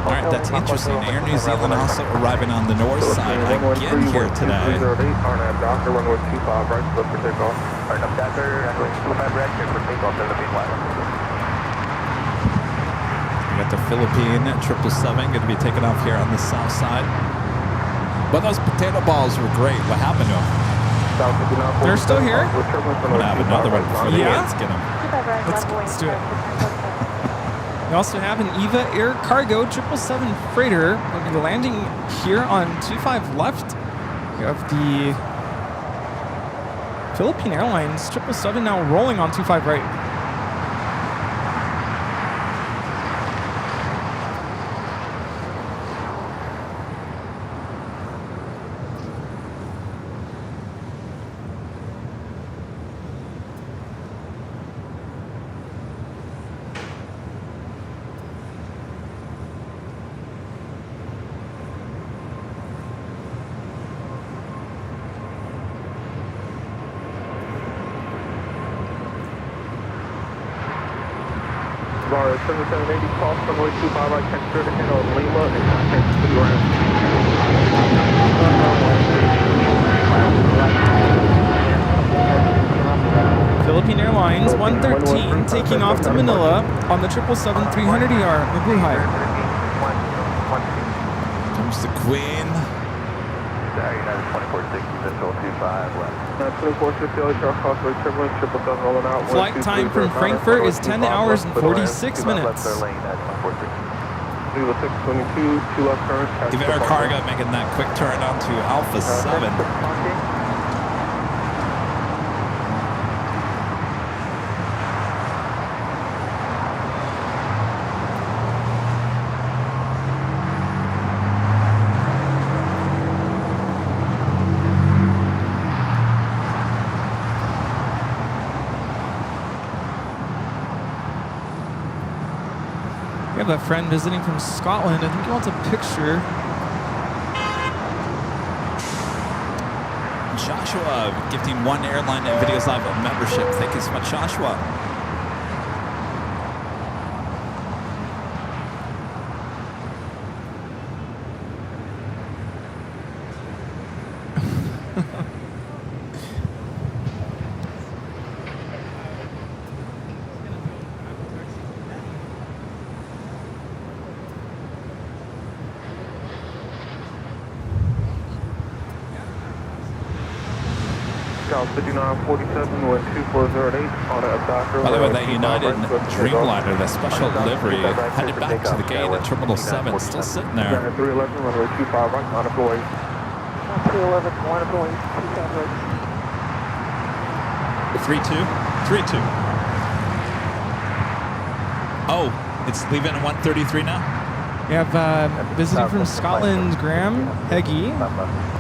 All right, that's interesting. Air New Zealand also arriving on the north side again here today. Docker, runway 25 right, clear for takeoff. Alright, up Docker, runway 25 right, clear for takeoff, Philippine 1. We got the Philippine 777 going to be taking off here on the south side. But those potato balls were great. What happened to them? They're still here? I'm going to have another one before the ants get them. Let's do it. We also have an EVA Air Cargo 777 freighter. We'll be landing here on 25 left. We have the Philippine Airlines 777 now rolling on 25 right. Bar 7780, cross runway 25 right, 10 straight ahead on Lima, and contact city ramp. Philippine Airlines 113 taking off to Manila on the 777-300ER Mabuhay. Comes the Queen. Sorry, United 2460, Central 25 left. 2460, LHR crossway, turbulence, 777 rolling out. Flight time from Frankfurt is 10 hours and 46 minutes. Level 622, 2 left turns. EVA Air Cargo making that quick turn onto Alpha 7. We have a friend visiting from Scotland. I think he wants a picture. Joshua gifting one airline and Videos Live membership. Thank you so much, Joshua. South 5947, wind 2408, on a Docker. By the way, that United Dreamliner, the special livery, headed back to the gate at Terminal 7, still sitting there. 311, runway 25 right, on a boy. 311, one of going 25 right. 3-2? 3-2. Oh, it's leaving at 133 now? We have visiting from Scotland, Graham Heggie,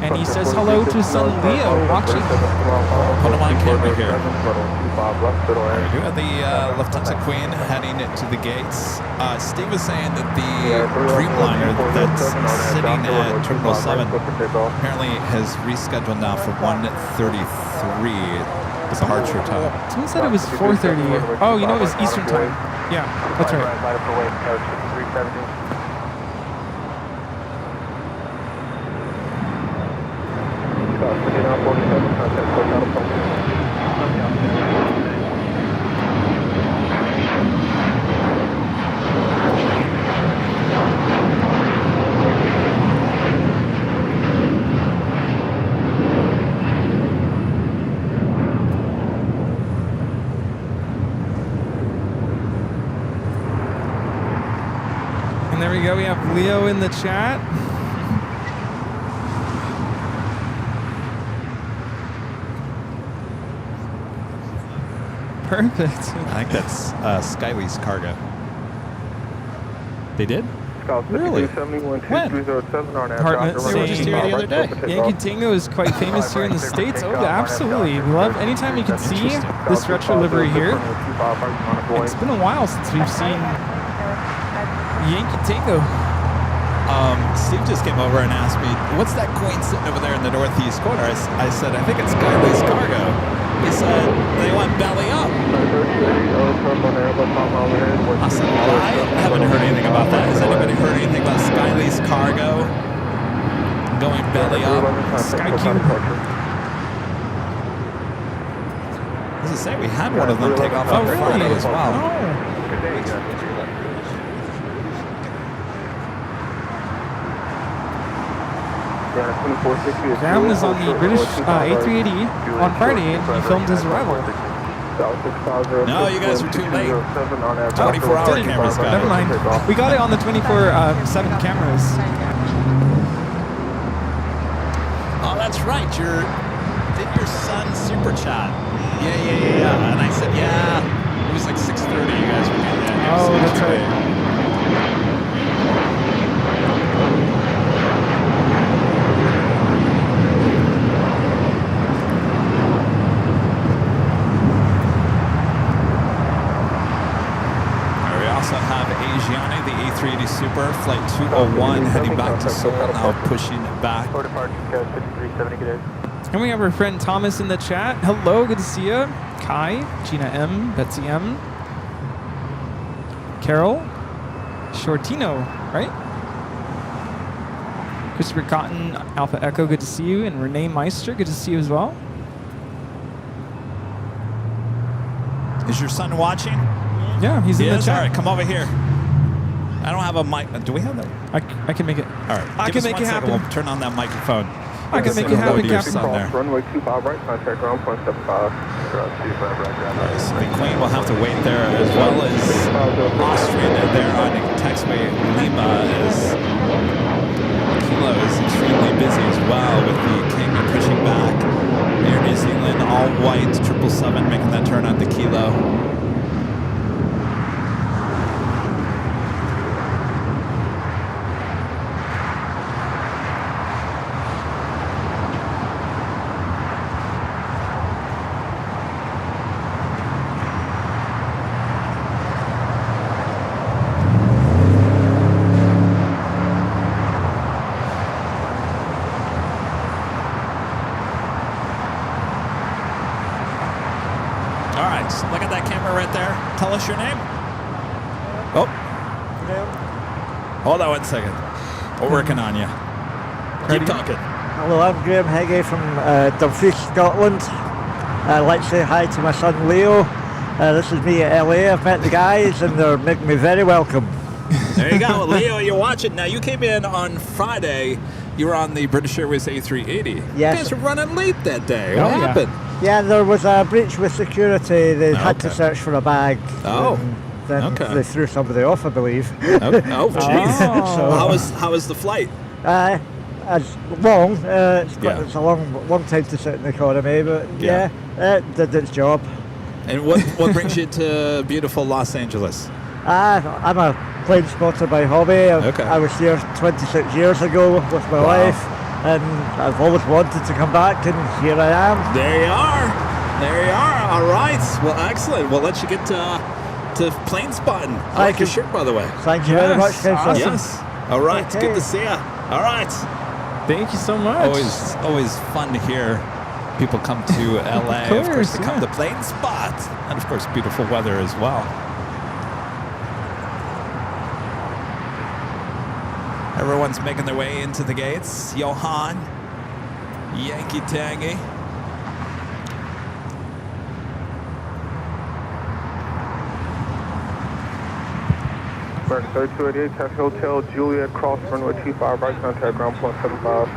and he says hello to son Leo watching. Put him on camera here. We got the Lufthansa Queen heading to the gates. Steve was saying that the Dreamliner that's sitting at Terminal 7 apparently has rescheduled now for 1:33 departure time. Someone said it was 4:30. Oh, you know it was Eastern time. Yeah, that's right. And there we go. We have Leo in the chat. Perfect. I think that's Skyway's cargo. They did? Really? When? Hartnett They were just here the other day. Yankee Tango is quite famous here in the States. Oh, absolutely. We love anytime you can see this retro livery here. It's been a while since we've seen Yankee Tango. Steve just came over and asked me, what's that coin sitting over there in the northeast corner? I said, I think it's Skyway's cargo. He said, they went belly up. I said, well, I haven't heard anything about that. Has anybody heard anything about belly up. Sky Q. As I say, we had one of them take off on Friday as well. Sam was on the British A380 on Friday and he filmed his arrival. No, you guys are too late. 24-hour cameras got Never mind. We got it on the 24/7 cameras. Oh, that's right. Did your son super chat? Yeah. And I said, yeah. It was like 6:30. You guys were getting that. Oh, that's right. Aviation, the A380 Super, flight 201, heading back to Seoul, now pushing back. And we have our friend Thomas in the chat. Hello, good to see you. Kai, Gina M, Betsy M, Carol, Shortino, right? Christopher Cotton, Alpha Echo, good to see you. And Renee Meister, good to see you as well. Is your son watching? Yeah, he's in the chat. All right, come over here. I don't have a mic. Do we have that? I can make it. All right. I can make it happen. We'll turn on that microphone. I can make it happen, Captain. Runway 25 right, contact ground, 0.75. So the Queen will have to wait there, as well as Austrian there on taxiway Lima, as Kilo is extremely busy as well with the King pushing back. Air New Zealand, all white, 777 making that turn on the Kilo. Look at that camera right there. Tell us your name. Oh. Hold on 1 second. We're working on you. Keep talking. Hello, I'm Graham Heggie from Dumfries, Scotland. I'd like to say hi to my son Leo. This is me at LA. I've met the guys and they're making me very welcome. There you go. Leo, you're watching. Now, you came in on Friday. You were on the British Airways A380. Yes. You guys were running late that day. What happened? Yeah, there was a breach with security. They had to search for a bag. Oh. Then they threw somebody off, I believe. Oh, jeez. So, how was the flight? It's long. It's a long time to sit in the economy, but it did its job. And what brings you to beautiful Los Angeles? I'm a plane spotter by hobby. I was here 26 years ago with my wife, and I've always wanted to come back, and here I am. There you are. There you are. All right. Well, excellent. We'll let you get to plane spotting. I like your shirt, by the way. Thank you very much, awesome. Yes. All right. Okay. Good to see you. All right. Thank you so much. Always fun to hear people come to LA. Of course, to come to plane spot, and of course, beautiful weather as well. Everyone's making their way into the gates. Johan, Yankee Tangy. American 3288, Taxi Hotel, Juliet, cross runway 25, right contact ground, 0.75.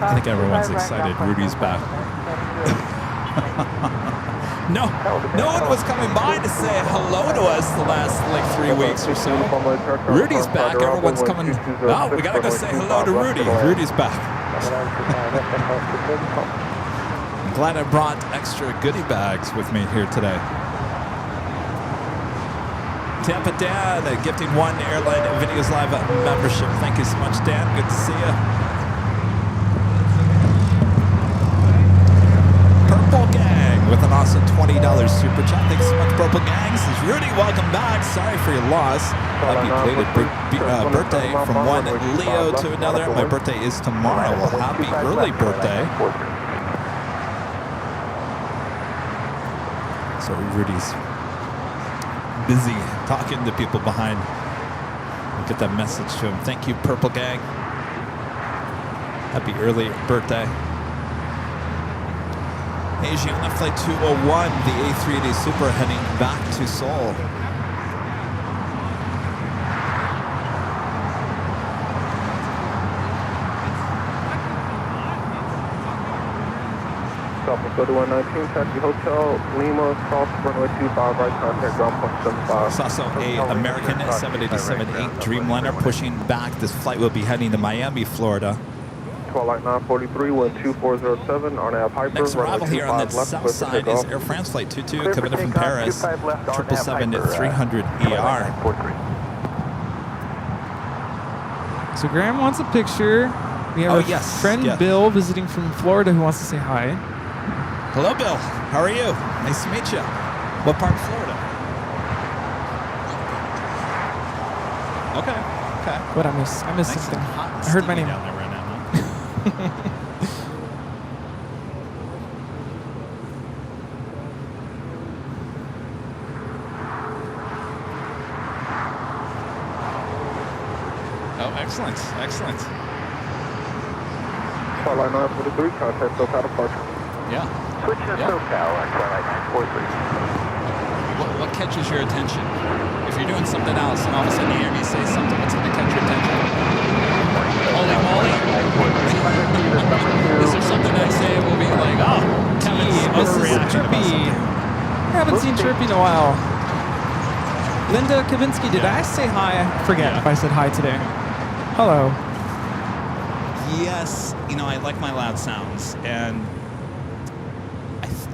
I think everyone's excited. Rudy's back. No one was coming by to say hello to us the last 3 weeks or so. Rudy's back. Everyone's coming. Oh, we gotta go say hello to Rudy. Rudy's back. I'm glad I brought extra goodie bags with me here today. Tampa Dan gifting one Airline Videos Live membership. Thank you so much, Dan. Good to see you. Purple Gang with an awesome $20 super chat. Thanks so much, Purple Gang. This is Rudy. Welcome back. Sorry for your loss. Happy belated birthday from one Leo to another. My birthday is tomorrow. Well, happy early birthday. So Rudy's busy talking to people behind. We'll get that message to him. Thank you, Purple Gang. Happy early birthday. Asiana Flight 201, the A380 Super heading back to Seoul. Southwest 3119, Taxi Hotel, Lima, cross runway 25, right contact ground point 75. It's also a American 787-8 Dreamliner pushing back. This flight will be heading to Miami, Florida. 12 943, wind 2407, RNAV Hyper. Next arrival here on the south side is Air France Flight 22, coming in from Paris, 777-300ER. So Graham wants a picture. We have a friend, Bill, visiting from Florida who wants to say hi. Hello, Bill. How are you? Nice to meet you. What part of Florida? Okay. What I missed Nice something. and hot and I heard my steamy name. down there right now, huh? Oh, excellent. 12 943, contact SoCal departure. Yeah. Switch to SoCal on Twilight 943. What catches your attention? If you're doing something else and all of a sudden you hear me say something, what's going to catch your attention? Holy moly! Is there something I say will be like, oh, Kevin's overreacting to Trippy. I haven't seen Trippy in a while. Linda Kavinsky, did I say hi? I forget if I said hi today. Hello. Yes, I like my loud sounds, and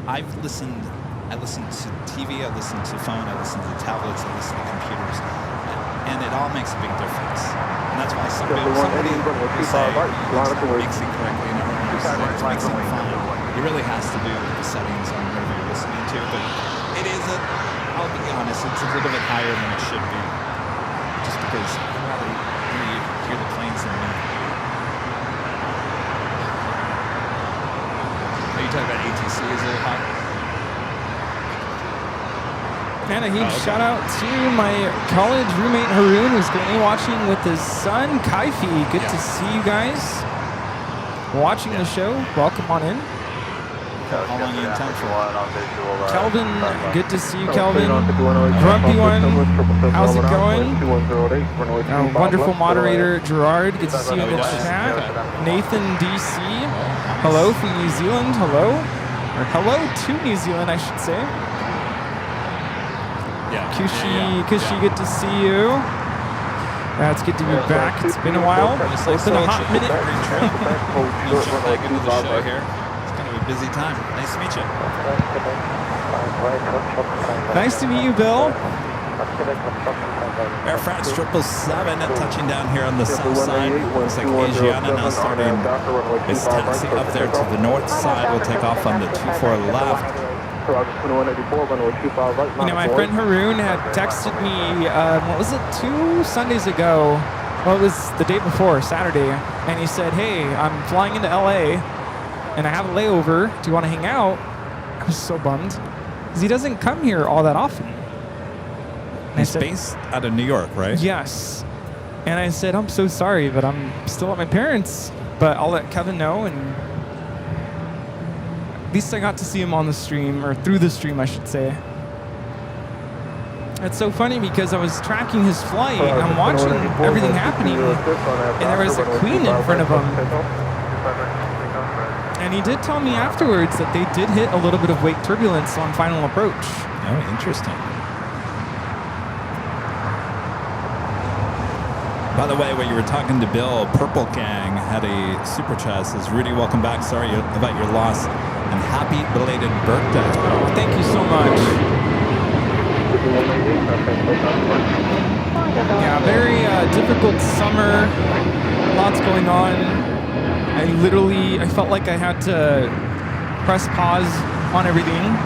I listen to TV, I listen to phone, I listen to tablets, I listen to computers, and it all makes a big difference. And that's why somebody will say, mixing correctly, and everyone will say it's mixing fine. It really has to do with the settings on whatever you're listening to, but it is I'll be honest, it's a little bit higher than it should be, just because I'd rather hear the planes than me. Are you talking about ATC? Is it hot? And a huge shout out to my college roommate Haroon, who's currently watching with his son Kaifi. Good to see you guys watching the show. Welcome on in. How long you intend for? Kelvin, good to see you, Kelvin. Grumpy one, how's it going? Wonderful moderator Gerard, good to see you in the chat. Nathan DC, hello from New Zealand. Hello, or hello to New Zealand, I should say. Kushi, good to see you. It's good to be back. It's been a while. It's been a hot minute. Back into the show here. It's kind of a busy time. Nice to meet you. Nice to meet you, Bill. Air France 777 touching down here on the south side. Looks like Asiana now starting its taxi up there to the north side. We'll take off on the 24 left. My friend Haroon had texted me, what was it, 2 Sundays ago? Well, it was the day before, Saturday. And he said, hey, I'm flying into LA and I have a layover. Do you want to hang out? I was so bummed because he doesn't come here all that often. He's based out of New York, right? Yes. And I said, I'm so sorry, but I'm still at my parents'. But I'll let Kevin know, and at least I got to see him on the stream, or through the stream, I should say. It's so funny because I was tracking his flight, and I'm watching everything happening, and there was a queen in front of him. And he did tell me afterwards that they did hit a little bit of wake turbulence on final approach. Oh, interesting. By the way, when you were talking to Bill, Purple Gang had a super chat. Says, Rudy, welcome back. Sorry about your loss, and happy belated birthday. Oh, thank you so much. Yeah, very difficult summer. Lots going on. I felt like I had to press pause on everything.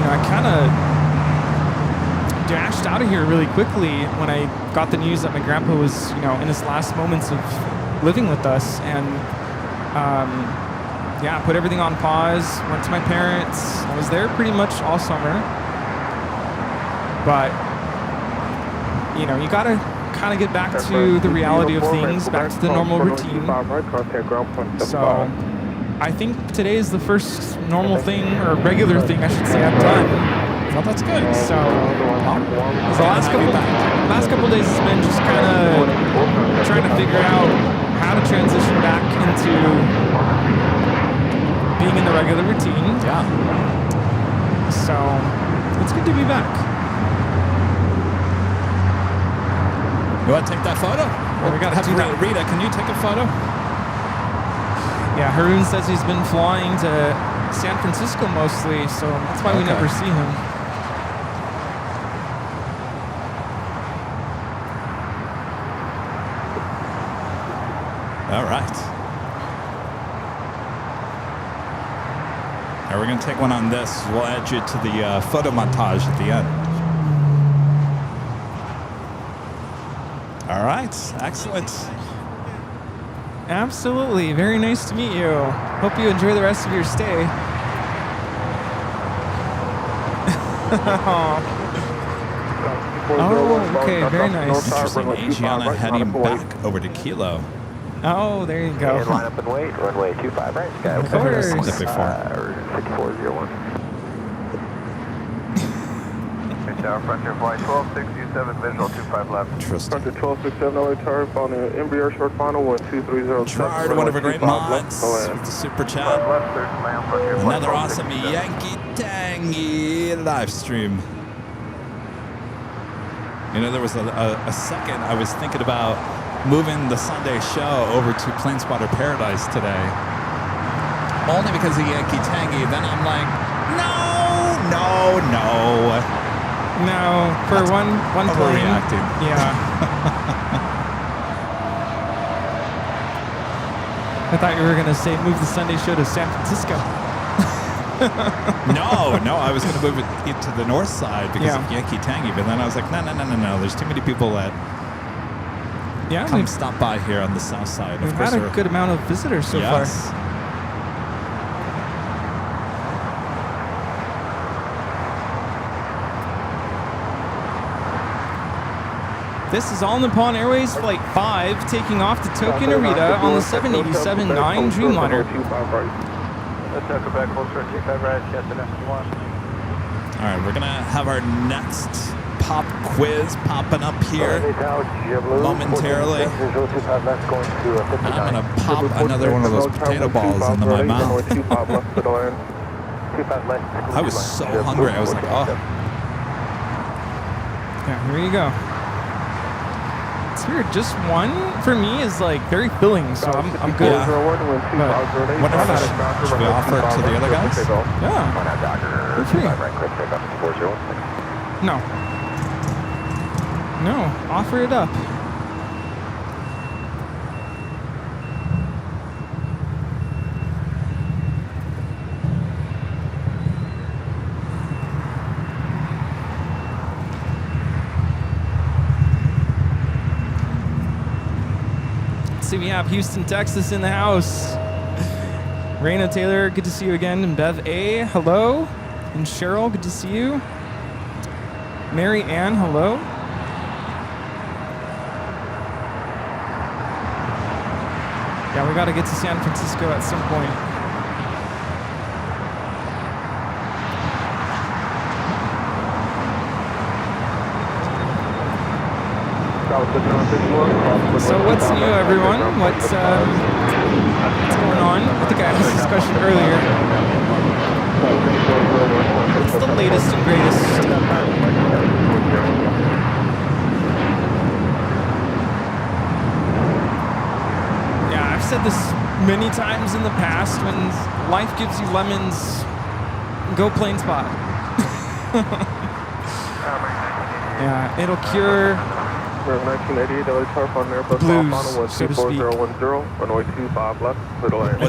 I kind of dashed out of here really quickly when I got the news that my grandpa was, in his last moments of living with us, and put everything on pause, went to my parents. I was there pretty much all summer, but you gotta kind of get back to the reality of things, back to the normal routine. So I think today is the first normal thing, or regular thing, I should say, I've done. Well, that's good. So the last couple days has been just kind of trying to figure out how to transition back into being in the regular routine. Yeah. So it's good to be back. You want to take that photo? Well, we got to do that. Rita, can you take a photo? Yeah, Haroon says he's been flying to San Francisco mostly, so that's why we never see him. All right. Now we're going to take one on this. We'll add you to the photo montage at the end. All right. Excellent. Absolutely. Very nice to meet you. Hope you enjoy the rest of your stay. Oh, okay. Very nice. Interesting. Asiana heading back over to Kilo. Oh, there you go. Line up and wait. Runway 25 right. Sky. Of course. 6401. Frontier flight 1267, visual 25 left. Interesting. Frontier 1267, LA tower, following Embraer short final 12307. Gerard, one of our great mods with the super chat. Another awesome Yankee Tangy live stream. You know, there was a second I was thinking about moving the Sunday show over to Plane Spotter Paradise today. Only because of Yankee Tangy. Then I'm like, no. No, for That's one plane. overreacting. Yeah. I thought you were going to say move the Sunday show to San Francisco. No, I was going to move it to the north side because of Yankee Tangy, but then I was like, no. There's too many people that come stop by here on the south side. We've had a good amount of visitors so far. This is All Nippon Airways Flight 5 taking off to Tokyo Narita on the 787-9 Dreamliner. All right, we're going to have our next pop quiz popping up here momentarily. And I'm going to pop another one of those potato balls into my mouth. I was so hungry. I was like, oh. Yeah, here you go. It's weird. Just one for me is like very filling, so I'm good. Yeah. Should we offer it to the other guys? Yeah. No, offer it up. See, we have Houston, Texas in the house. Raina Taylor, good to see you again. And Bev A, hello. And Cheryl, good to see you. Mary Ann, hello. Yeah, we got to get to San Francisco at some point. So what's new, everyone? What's going on? I think I had this discussion earlier. What's the latest and greatest? Yeah, I've said this many times in the past. When life gives you lemons, go plane spot. Yeah, it'll cure 1988, LA tower on Airbus blues, final so to speak. 12410, runway 25 left, middle land.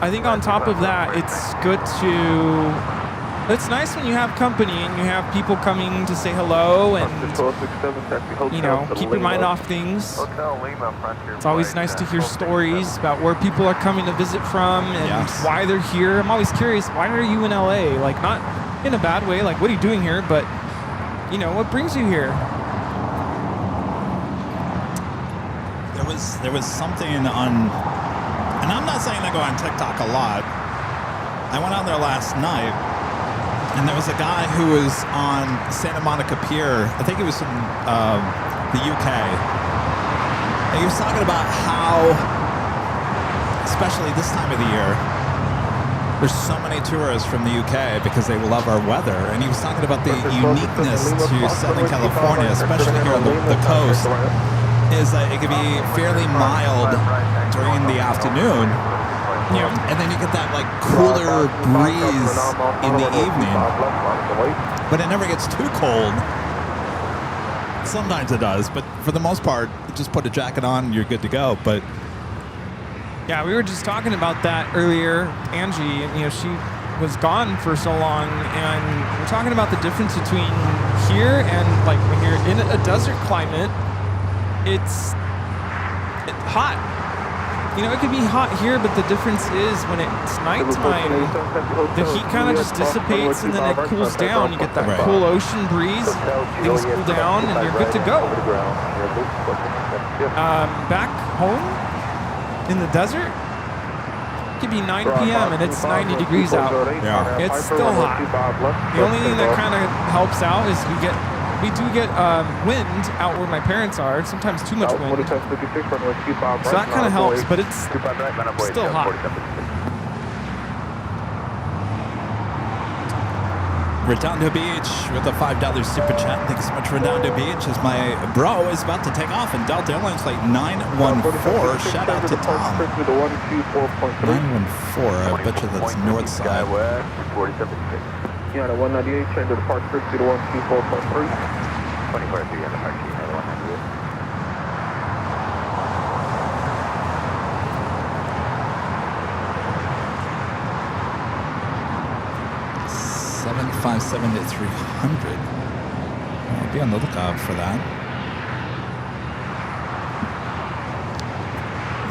I think on top of that, it's good to... It's nice when you have company and you have people coming to say hello and, you know, keep your mind off things. It's always nice to hear stories about where people are coming to visit from and why they're here. I'm always curious, why are you in LA? Like, not in a bad way, like, what are you doing here? But, you know, what brings you here? there was something on, and I'm not saying I go on TikTok a lot. I went on there last night, and there was a guy who was on Santa Monica Pier. I think he was from the UK. And he was talking about how, especially this time of the year, there's so many tourists from the UK because they love our weather. And he was talking about the uniqueness to Southern California, especially here on the coast, is that it can be fairly mild during the afternoon. And then you get that like cooler breeze in the evening, but it never gets too cold. Sometimes it does, but for the most part, just put a jacket on and you're good to go. But yeah, we were just talking about that earlier. Angie, she was gone for so long, and we're talking about the difference between here and like when you're in a desert climate, it's hot. It could be hot here, but the difference is when it's nighttime, the heat kind of just dissipates and then it cools down. You get that cool ocean breeze, things cool down, and you're good to go. Back home in the desert, it could be 9 p.m. and it's 90 degrees out. Yeah. It's still hot. The only thing that kind of helps out is we do get wind out where my parents are, sometimes too much wind. So that kind of helps, but it's still hot. Redondo Beach with a $5 super chat. Thanks so much, Redondo Beach. As my bro is about to take off in Delta Airlines flight 914. Shout out to Tom. 914. I bet you that's north side. Yeah, the 198, change to depart 50 to 124.3. 24 to the departure, 198. 757 to 300. I'll be on the lookout for that.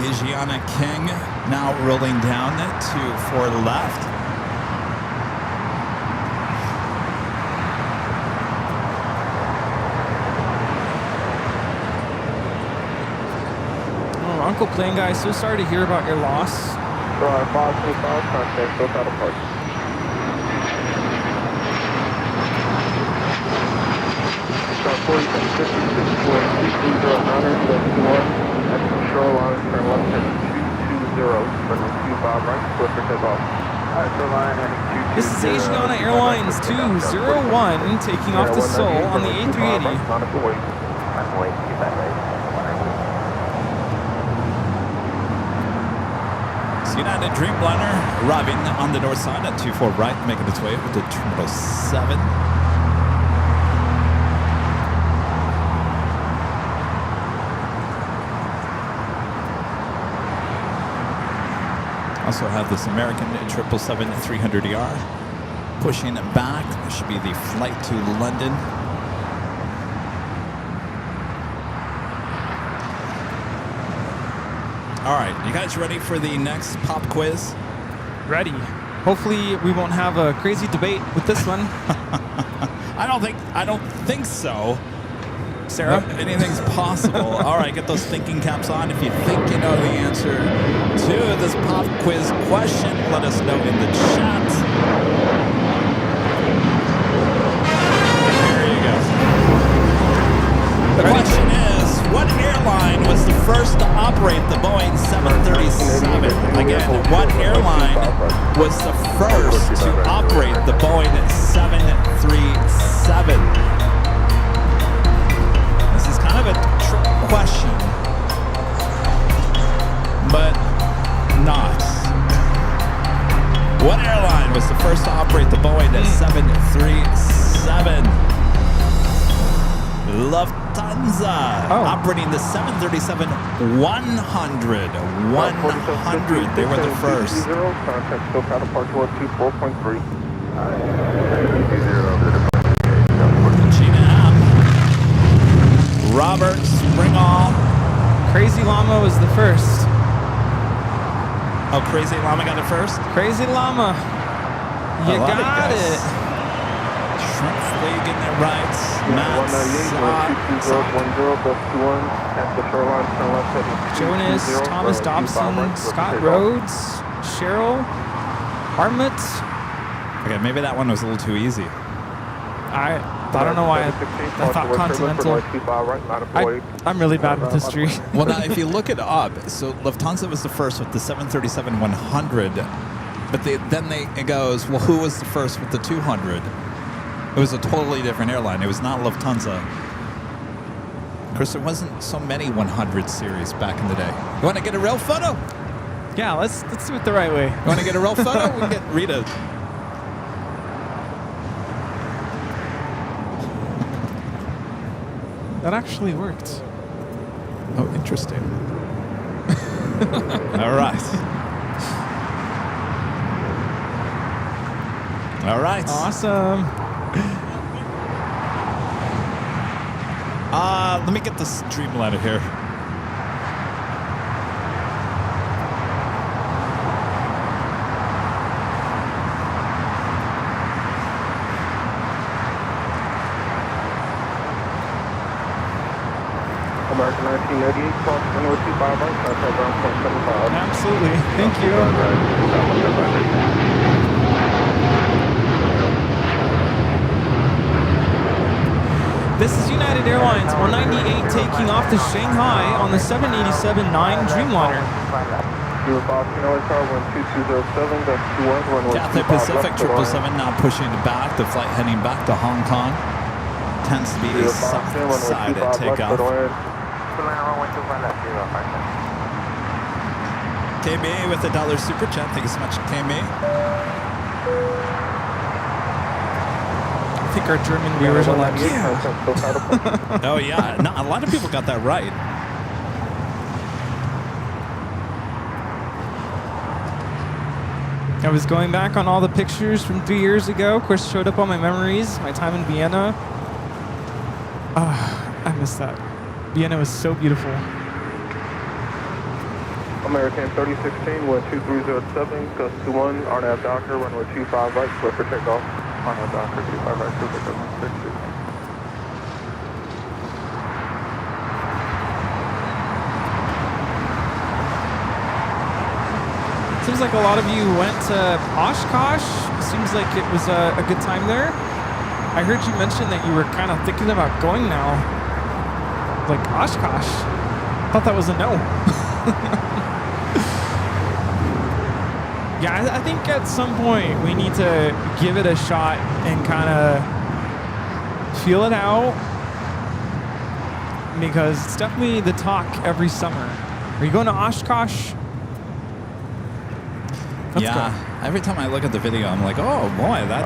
Asiana King now rolling down to 4 left. Uncle Plane Guy, so sorry to hear about your loss. 525, contact SoCal departure. Star 4656, wind 230 971, exit shoreline, turn left at 220, runway 25 right, clear for takeoff. This is Asiana Airlines 201 taking off to Seoul on the A380. United Dreamliner arriving on the north side at 24 right, making its way over to Terminal 7. Also have this American 777-300ER pushing back. This should be the flight to London. All right, you guys ready for the next pop quiz? Ready. Hopefully we won't have a crazy debate with this one. I don't think so. Sarah? But anything's possible. All right, get those thinking caps on. If you think you know the answer to this pop quiz question, let us know in the chat. There you go. The question is, what airline was the first to operate the Boeing 737? Again, what airline was the first to operate the Boeing 737? This is kind of a trick question, but not. What airline was the first to operate the Boeing 737? Lufthansa, operating the 737-100. 100, they were the first. Contact SoCal departure 24.3. Gina M. Robert Springall. Crazy Llama was the first. Oh, Crazy Llama got it first? Crazy Llama. You got it. Hopefully getting it right. Matt, 198, Jonas, Thomas Dobson, Scott Rhodes, Cheryl, Armut. Okay, maybe that one was a little too easy. I don't know why I thought Continental. I'm really bad with history. Well, now if you look it up, so Lufthansa was the first with the 737-100, but then it goes, well, who was the first with the 200? It was a totally different airline. It was not Lufthansa. Of course, there wasn't so many 100 series back in the day. You want to get a real photo? Yeah, let's do it the right way. You want to get a real photo? We can get Rita. That actually worked. Oh, interesting. All right. All right. Awesome. Let me get this Dreamliner here. American 1988, cross runway 25 right, contact ground point 75. Absolutely. Thank you. This is United Airlines 198 taking off to Shanghai on the 787-9 Dreamliner. Cathay Pacific 777 now pushing back. The flight heading back to Hong Kong. Tends to be a south side at takeoff. KB with $1 super chat. Thank you so much, KB. I think our German viewers are like, yeah. Oh, yeah. No, a lot of people got that right. I was going back on all the pictures from 3 years ago. Of course, showed up on my memories, my time in Vienna. I miss that. Vienna was so beautiful. American 3016, wind 2307, gust 21, RNAV Docker, runway 25 right, clear for takeoff. RNAV Docker, 25 right, clear for takeoff. Seems like a lot of you went to Oshkosh. Seems like it was a good time there. I heard you mention that you were kind of thinking about going now. Like Oshkosh. Thought that was a no. Yeah, I think at some point we need to give it a shot and kind of feel it out, because it's definitely the talk every summer. Are you going to Oshkosh? Let's go. Every time I look at the video, I'm like, oh boy, that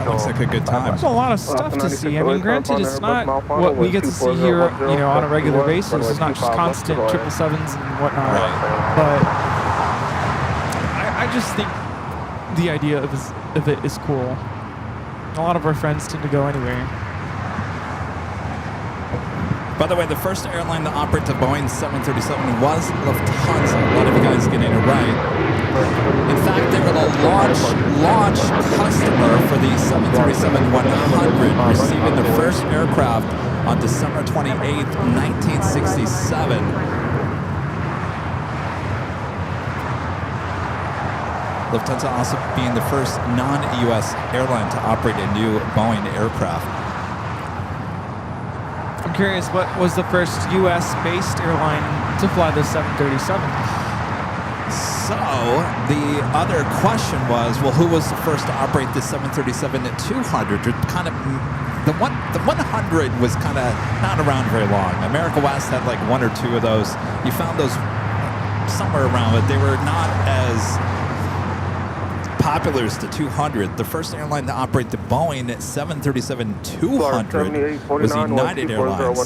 looks like a good time. There's a lot of stuff to see. I mean, granted, it's not what we get to see here, you know, on a regular basis. It's not just constant 777s and whatnot. Right. But I just think the idea of it is cool. A lot of our friends tend to go anyway. By the way, the first airline to operate the Boeing 737 was Lufthansa. A lot of you guys getting it right. In fact, they were the launch customer for the 737-100, receiving the first aircraft on December 28th, 1967. Lufthansa also being the first non-U.S. airline to operate a new Boeing aircraft. I'm curious, what was the first U.S.-based airline to fly the 737? So the other question was, well, who was the first to operate the 737-200? Kind of, the 100 was kind of not around very long. America West had like one or two of those. You found those somewhere around, but they were not as popular as the 200. The first airline to operate the Boeing 737-200 was United Airlines.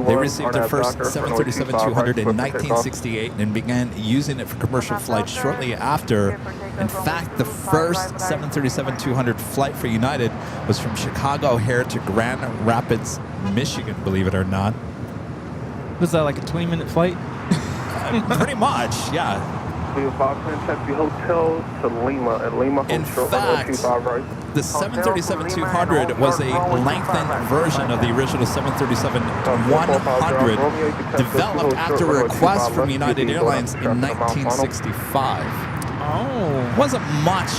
They received their first 737-200 in 1968 and began using it for commercial flights shortly after. In fact, the first 737-200 flight for United was from Chicago O'Hare to Grand Rapids, Michigan, believe it or not. Was that like a 20-minute flight? Pretty much, yeah. Viva Boston, Taxi Hotel to Lima. At Lima, In fact, the 737-200 was a lengthened version of the original 737-100 developed after a request from United Airlines in 1965. Oh. Wasn't much.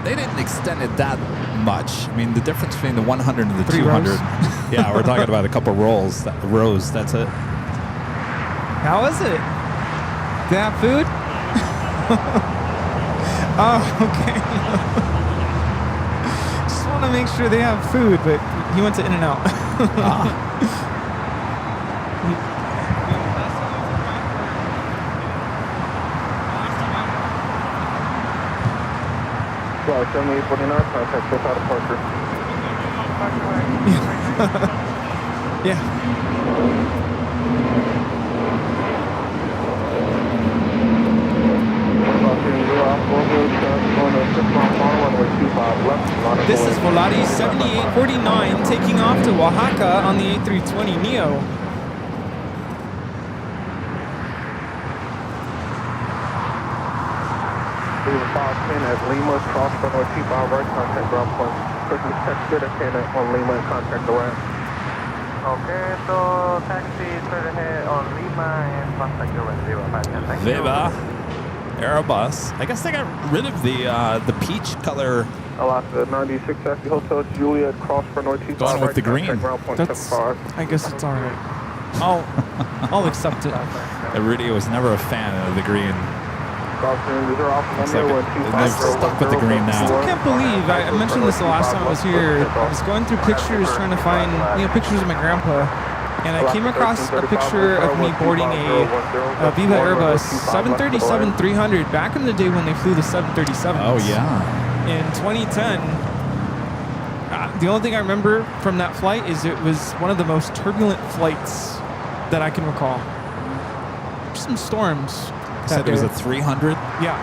They didn't extend it that much. I mean, the difference between the 100 and the 200. Yeah, we're talking about a couple rows. That's it. How was it? Did they have food? Oh, okay. Just want to make sure they have food, but he went to In-N-Out. Flight 7849, contact Total departure. Yeah. This is Volati 7849 taking off to Oaxaca on the A320neo. Viva 510 at Lima, cross runway 25 right, contact ground point. Christmas text good at on Lima and contact the ramp. Okay, so taxi straight ahead on Lima and contact the ramp. Viva 510, thank you. Viva Airbus. I guess they got rid of the peach color. Alaska 96 Taxi Hotel Juliet, cross runway 25 Going with the green. ground point That's, 75. I guess it's all right. I'll accept it. Rudy was never a fan of the green. Looks like they've stuck with the green now. I can't believe I mentioned this the last time I was here. I was going through pictures trying to find pictures of my grandpa, and I came across a picture of me boarding a Viva Airbus 737-300 back in the day when they flew the 737s. Oh yeah. In 2010. The only thing I remember from that flight is it was one of the most turbulent flights that I can recall. Some storms. You said it was a 300? Yeah.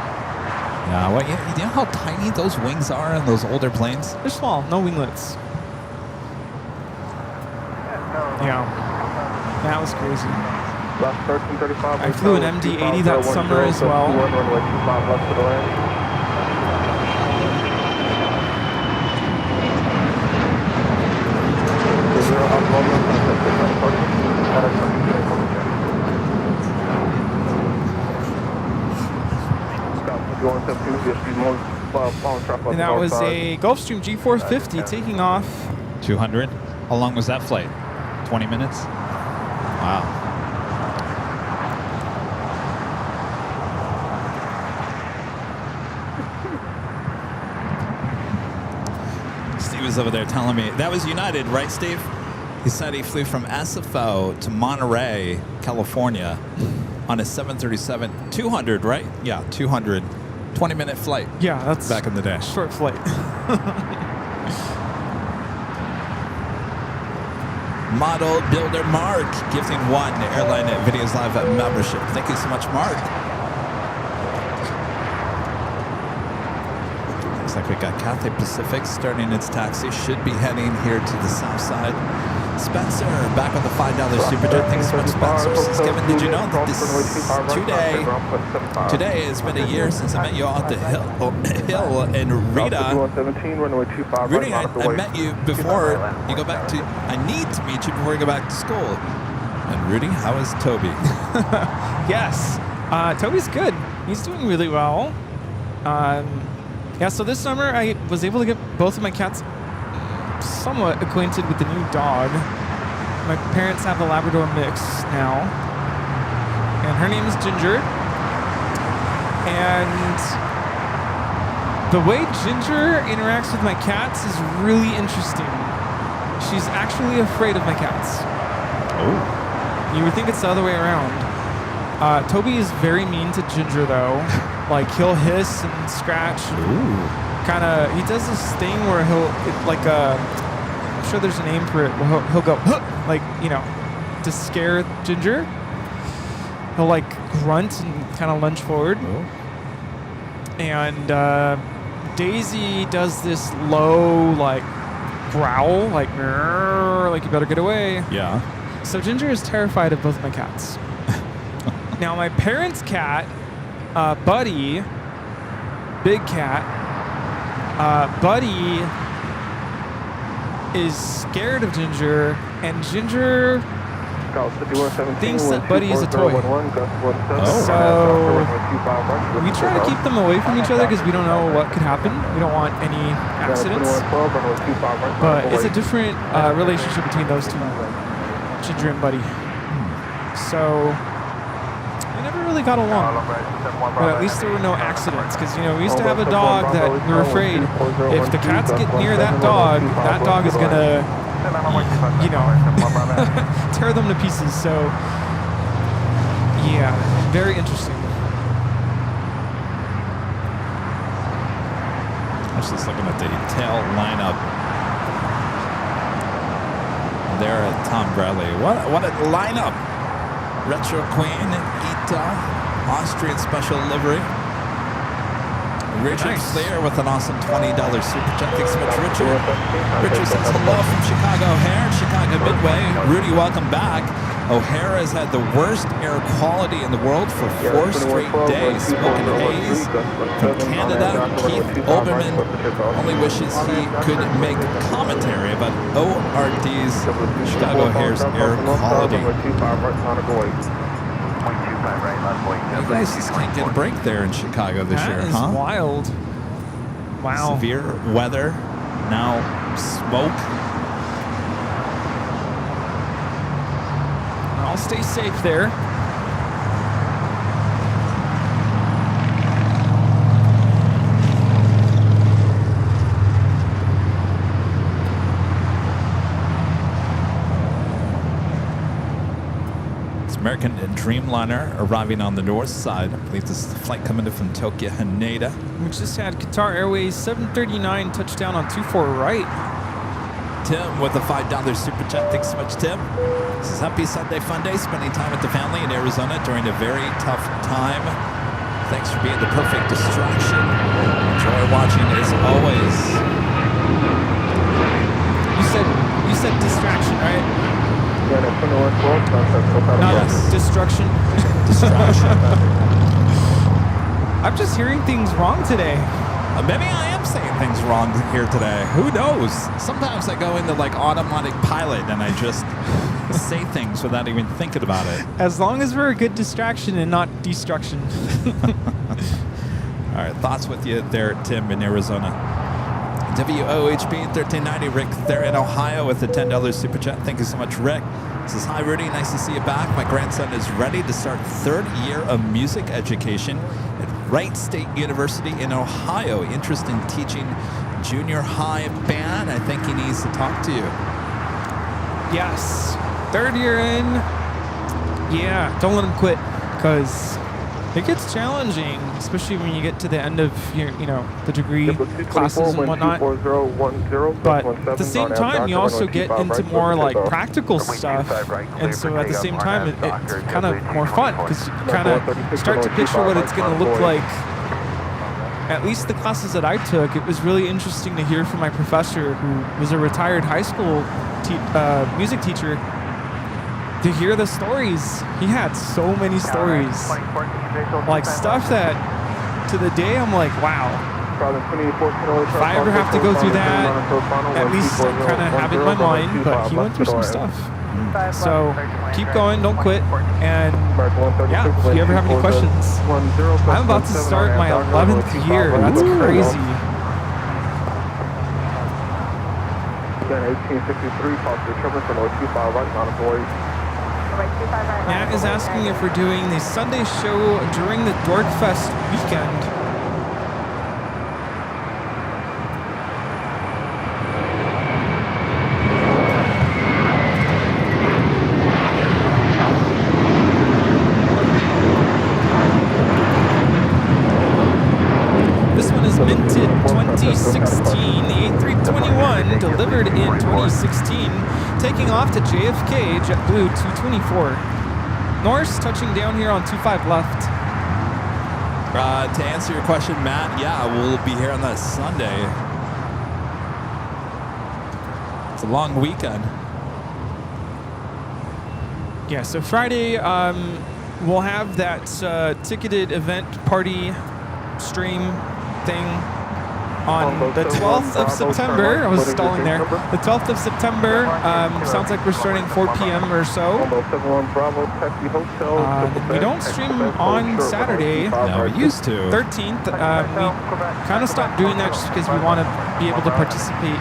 Yeah. Well, you know how tiny those wings are on those older planes? They're small, no winglets. Yeah. That was crazy. I flew an MD-80 that summer as well. And that was a Gulfstream G450 taking off. 200? How long was that flight? 20 minutes? Wow. Steve was over there telling me. That was United, right, Steve? He said he flew from SFO to Monterey, California on a 737-200, right? Yeah, 200. 20-minute flight. Yeah, that's back in the day. Short flight. Model Builder Mark gifting one Airline Videos Live membership. Thank you so much, Mark. Looks like we got Cathay Pacific starting its taxi. Should be heading here to the south side. Spencer, back with the $5 super chat. Thanks so much, Spencer. Says, Kevin, did you know that today has been a year since I met you all at the Hill and Rita. Rudy, I met you before you go back to. I need to meet you before you go back to school. And Rudy, how is Toby? Yes, Toby's good. He's doing really well. Yeah, so this summer I was able to get both of my cats somewhat acquainted with the new dog. My parents have a Labrador mix now, and her name is Ginger. And the way Ginger interacts with my cats is really interesting. She's actually afraid of my cats. Oh. You would think it's the other way around. Toby is very mean to Ginger, though. Like, he'll hiss and scratch. Kind of, he does this thing where I'm sure there's a name for it. He'll go, huh! Like, to scare Ginger. He'll like grunt and kind of lunge forward. And Daisy does this low, like, growl, like you better get away. Yeah. So Ginger is terrified of both my cats. Now, my parents' cat Buddy, Big Cat, Buddy is scared of Ginger, and Ginger thinks that Buddy is a toy. So we try to keep them away from each other because we don't know what could happen. We don't want any accidents. But it's a different relationship between those two, Ginger and Buddy. So we never really got along. But at least there were no accidents because, you know, we used to have a dog that we were afraid if the cats get near that dog is going to, you know, tear them to pieces. So, yeah, very interesting. I was just looking at the tail lineup there at Tom Bradley. What a lineup! Retro Queen, Ita, Austrian Special Livery. Richard Slayer with an awesome $20 super chat. Thanks so much, Richard. Richard says hello from Chicago O'Hare, Chicago Midway. Rudy, welcome back. O'Hare has had the worst air quality in the world for 4 straight days. Smoke and haze. From Canada, Keith Oberman only wishes he could make commentary about ORD's Chicago O'Hare's air quality. You guys just can't get a break there in Chicago this year, huh? That is wild. Wow. Severe weather, now smoke. I'll stay safe there. American Dreamliner arriving on the north side. I believe this is the flight coming in from Tokyo Haneda. We just had Qatar Airways 739 touchdown on 24 right. Tim with a $5 super chat. Thanks so much, Tim. This is Happy Sunday Fun Day, spending time with the family in Arizona during a very tough time. Thanks for being the perfect distraction. Enjoy watching as always. You said distraction, right? Not destruction. Distraction. I'm just hearing things wrong today. Maybe I am saying things wrong here today. Who knows? Sometimes I go into like automatic pilot and I just say things without even thinking about it. As long as we're a good distraction and not destruction. All right, thoughts with you there, Tim, in Arizona. WOHP 1390, Rick there in Ohio with the $10 super chat. Thank you so much, Rick. Says, hi, Rudy. Nice to see you back. My grandson is ready to start 3rd year of music education at Wright State University in Ohio. Interest in teaching junior high band. I think he needs to talk to you. Yes. 3rd year in. Yeah, don't let him quit because it gets challenging, especially when you get to the end of your, the degree classes and whatnot. But at the same time, you also get into more like practical stuff, and so at the same time, it's kind of more fun because you kind of start to picture what it's going to look like. At least the classes that I took, it was really interesting to hear from my professor, who was a retired high school music teacher. To hear the stories. He had so many stories. Like stuff that to the day I'm like, wow. If I ever have to go through that, at least I kind of have it in my mind, but he went through some stuff. So keep going, don't quit. And yeah, if you ever have any questions, I'm about to start my 11th year. That's crazy. 1863, Foster Trevor for 025 right, not a voice. Matt is asking if we're doing the Sunday show during the Dorkfest weekend. This one is minted 2016, the A321 delivered in 2016. Taking off to JFK, JetBlue 224. Norse touching down here on 25 left. To answer your question, Matt, yeah, we'll be here on that Sunday. It's a long weekend. Yeah, so Friday, we'll have that ticketed event party stream thing on the 12th of September. I was stalling there. The 12th of September. Sounds like we're starting 4 p.m. or so. We don't stream on Saturday. No, we used to. 13th. We kind of stopped doing that just because we want to be able to participate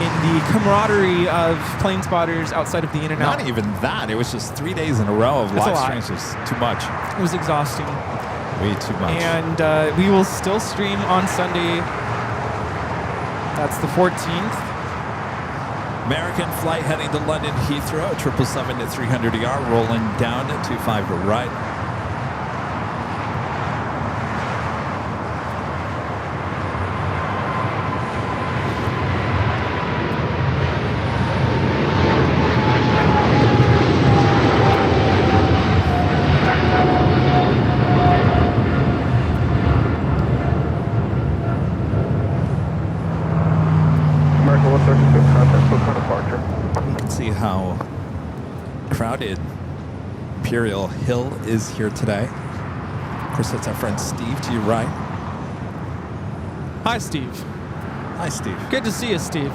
in the camaraderie of plane spotters outside of the in and out. Not even that. It was just 3 days in a row of live streams. It was too much. It was exhausting. Way too much. And we will still stream on Sunday. That's the 14th. American flight heading to London Heathrow, 777 at 300 ER, rolling down at 25 right. How crowded Imperial Hill is here today. Of course, that's our friend Steve to your right. Hi, Steve. Hi, Steve. Good to see you, Steve.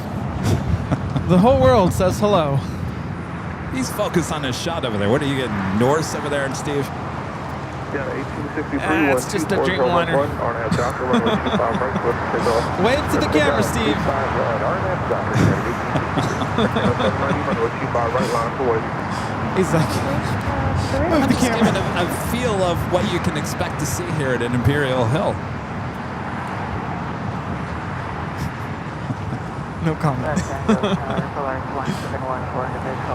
The whole world says hello. He's focused on his shot over there. What are you getting, Norse over there, Steve? Yeah, 1863. It's just a Dreamliner. Wave to the camera, Steve. He's like, I'm just giving a feel of what you can expect to see here at an Imperial Hill. No comment.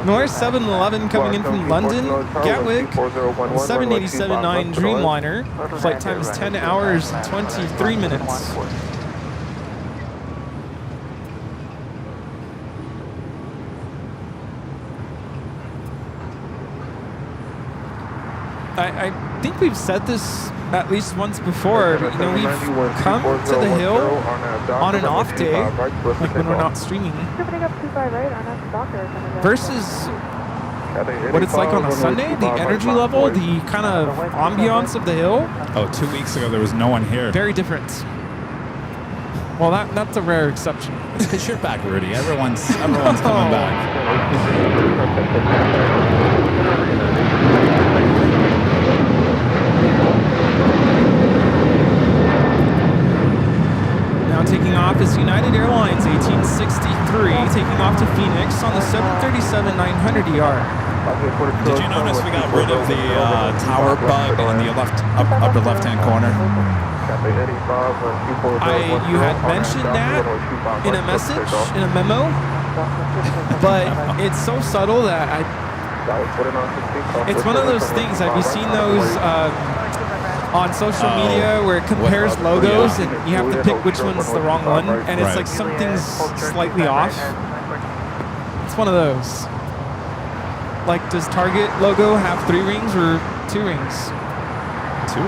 North 711 coming in from London, Gatwick, 787-9 Dreamliner. Flight time is 10 hours and 23 minutes. I think we've said this at least once before. You know, we've come to the hill on an off day, like when we're not streaming, versus what it's like on a Sunday. The energy level, the kind of ambiance of the hill. Oh, 2 weeks ago there was no one here. Very different. Well, that's a rare exception. It's because you're back, Rudy. Everyone's coming back. Now taking off is United Airlines 1863, taking off to Phoenix on the 737-900ER. Did you notice we got rid of the tower bug on the upper left-hand corner? You had mentioned that in a message, in a memo, but it's so subtle that it's one of those things. Have you seen those on social media where it compares logos and you have to pick which one's the wrong one, and it's like something's slightly off? It's one of those. Like, does Target logo have 3 rings or 2 rings? 2.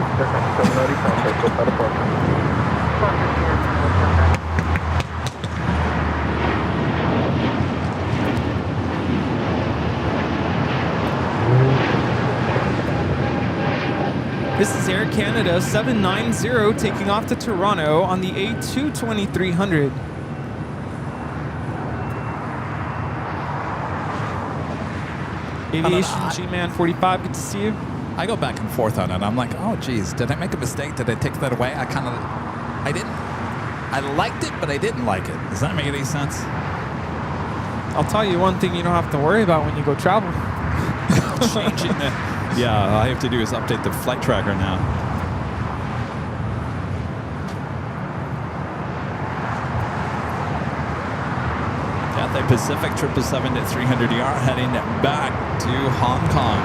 This is Air Canada 790 taking off to Toronto on the A22300. Aviation G-Man 45, good to see you. I go back and forth on it. I'm like, oh, geez, did I make a mistake? Did I take that away? I didn't. I liked it, but I didn't like it. Does that make any sense? I'll tell you one thing you don't have to worry about when you go travel. Changing it. Yeah, all I have to do is update the flight tracker now. Cathay Pacific 777 at 300ER heading back to Hong Kong.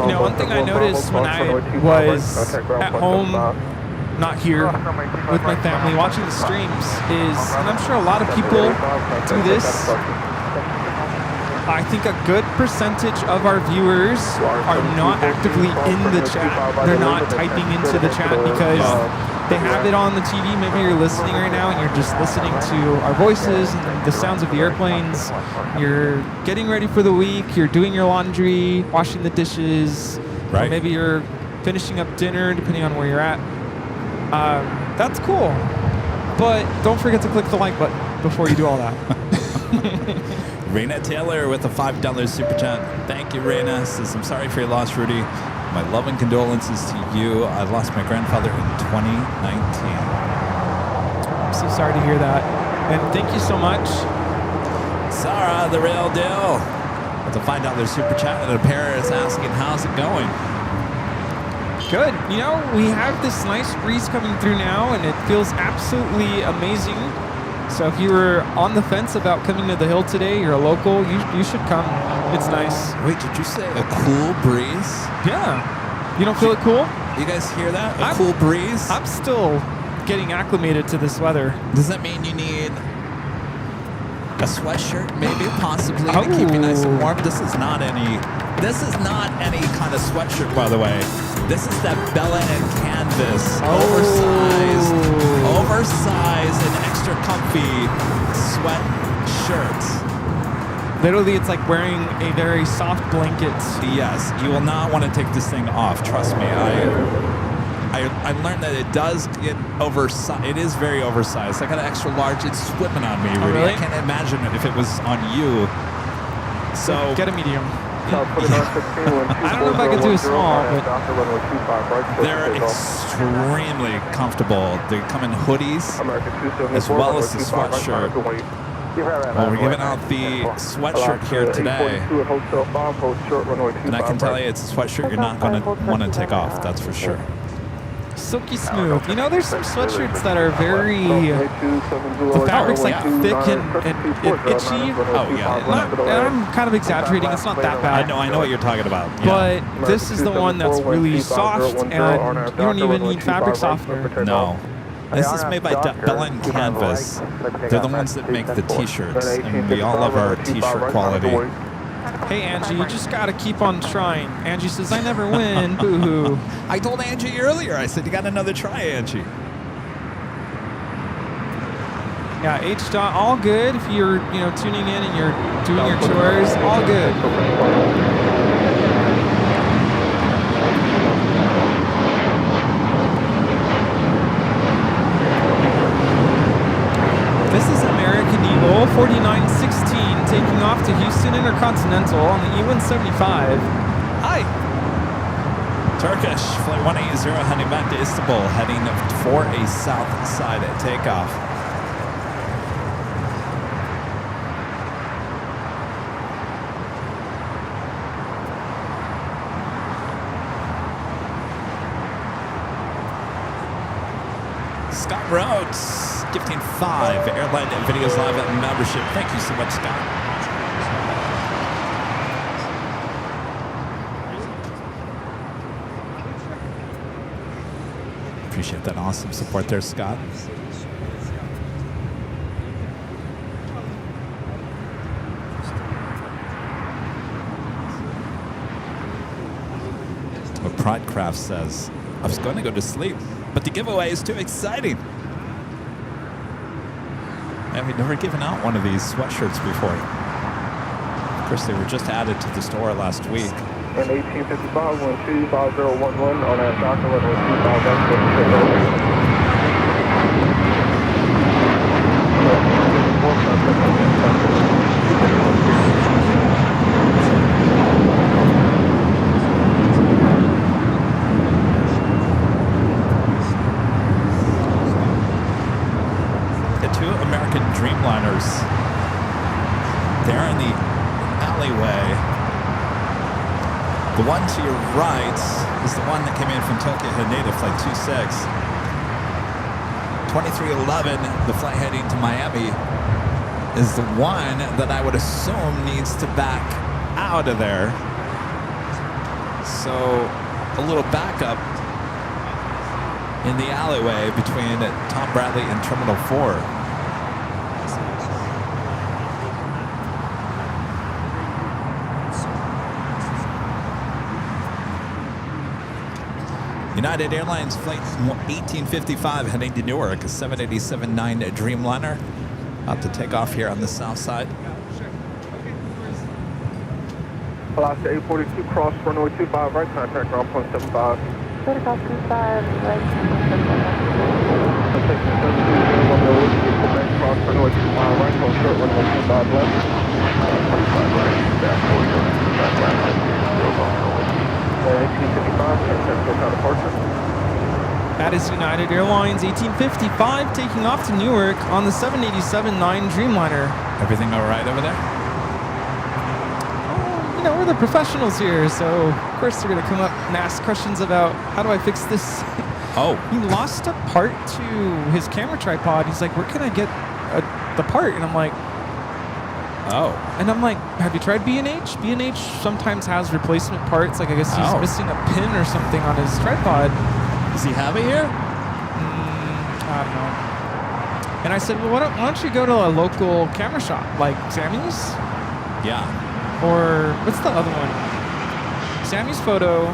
You know, one thing I noticed when I was at home, not here, with my family, watching the streams is, and I'm sure a lot of people do this, I think a good percentage of our viewers are not actively in the chat. They're not typing into the chat because they have it on the TV. Maybe you're listening right now and you're just listening to our voices and the sounds of the airplanes. You're getting ready for the week. You're doing your laundry, washing the dishes. Or maybe you're finishing up dinner, depending on where you're at. That's cool. But don't forget to click the like button before you do all that. Raina Taylor with a $5 super chat. Thank you, Raina. Says, I'm sorry for your loss, Rudy. My love and condolences to you. I lost my grandfather in 2019. I'm so sorry to hear that. And thank you so much. Sarah, the real deal. With a $5 super chat, and a pair is asking, how's it going? Good. You know, we have this nice breeze coming through now, and it feels absolutely amazing. So if you were on the fence about coming to the hill today, you're a local, you should come. It's nice. Wait, did you say a cool breeze? Yeah. You don't feel it cool? You guys hear that? A cool breeze? I'm still getting acclimated to this weather. Does that mean you need a sweatshirt, maybe, possibly, to keep you nice and warm? This is not any kind of sweatshirt, by the way. This is that Bella and Canvas, oversized and extra comfy sweatshirt. Literally, it's like wearing a very soft blanket. Yes, you will not want to take this thing off. Trust me. I learned that it does get oversized. It is very oversized. I got an extra large. It's swimming on me, Rudy. Oh, really? I can't imagine if it was on you. So get a medium. I don't know if I could do a small, but they're extremely comfortable. They come in hoodies as well as the sweatshirt. Well, we're giving out the sweatshirt here today, and I can tell you it's a sweatshirt you're not going to want to take off, that's for sure. Silky smooth. You know, there's some sweatshirts that are very, the fabric's like thick and itchy. Oh, yeah. I'm kind of exaggerating. It's not that bad. I know what you're talking about. Yeah. But this is the one that's really soft, and you don't even need fabric softener. No. This is made by Bella and Canvas. They're the ones that make the t-shirts, and we all love our t-shirt quality. Hey, Angie, you just got to keep on trying. Angie says, I never win. Boo-hoo. I told Angie earlier. I said, you got another try, Angie. Yeah, H-Dot, all good. If you're, tuning in and you're doing your chores, all good. This is American Eagle 4916 taking off to Houston Intercontinental on the E175. Hi. Turkish flight 180 heading back to Istanbul, heading for a south side takeoff. Scott Rhodes gifting 5 Airline Videos Live at membership. Thank you so much, Scott. Appreciate that awesome support there, Scott. What Pridecraft says, I was going to go to sleep, but the giveaway is too exciting. And we've never given out one of these sweatshirts before. Of course, they were just added to the store last week. And 1855, 125011 on that Jockey runway 25. Dreamliners. They're in the alleyway. The one to your right is the one that came in from Tokyo Haneda, flight 26. 2311, the flight heading to Miami, is the one that I would assume needs to back out of there. So a little backup in the alleyway between Tom Bradley and Terminal 4. United Airlines flight 1855 heading to Newark, a 787-9 Dreamliner. About to take off here on the south side. Alaska 842, cross runway 25, right, contact ground point 75. Takeoff 25, right. Cross runway 25, right, hold short runway 25 left. 25 right, staff 40 left, 1855, contact departure. That is United Airlines 1855 taking off to Newark on the 787-9 Dreamliner. Everything all right over there? You know, we're the professionals here, so of course they're going to come up and ask questions about how do I fix this. Oh. He lost a part to his camera tripod. He's like, where can I get the part? And I'm like, oh. And I'm like, have you tried B&H? B&H sometimes has replacement parts. Like, I guess he's missing a pin or something on his tripod. Does he have it here? I don't know. And I said, well, why don't you go to a local camera shop, like Sammy's? Yeah. Or what's the other one? Sammy's Photo.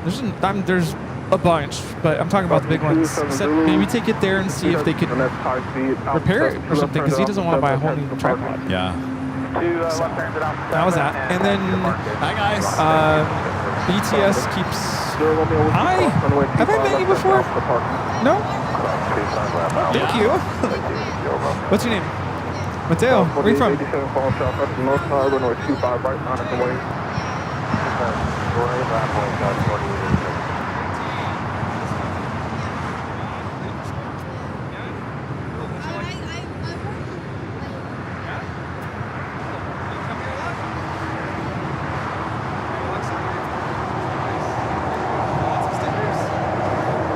There's a bunch, but I'm talking about the big ones. He said maybe take it there and see if they could repair it or something, because he doesn't want to buy a whole new tripod. Yeah. So, that was that. And then, hi guys. BTS keeps. Hi. Have I met you before? No. Thank you. What's your name? Mateo. Where are you from?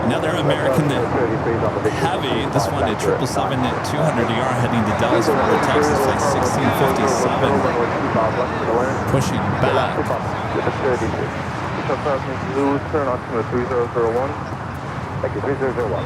Another American heavy, this one at 777 at 200ER heading to Dallas, Florida, Texas, flight 1657. Pushing back. Turn on to 3001. Thank you, 3001.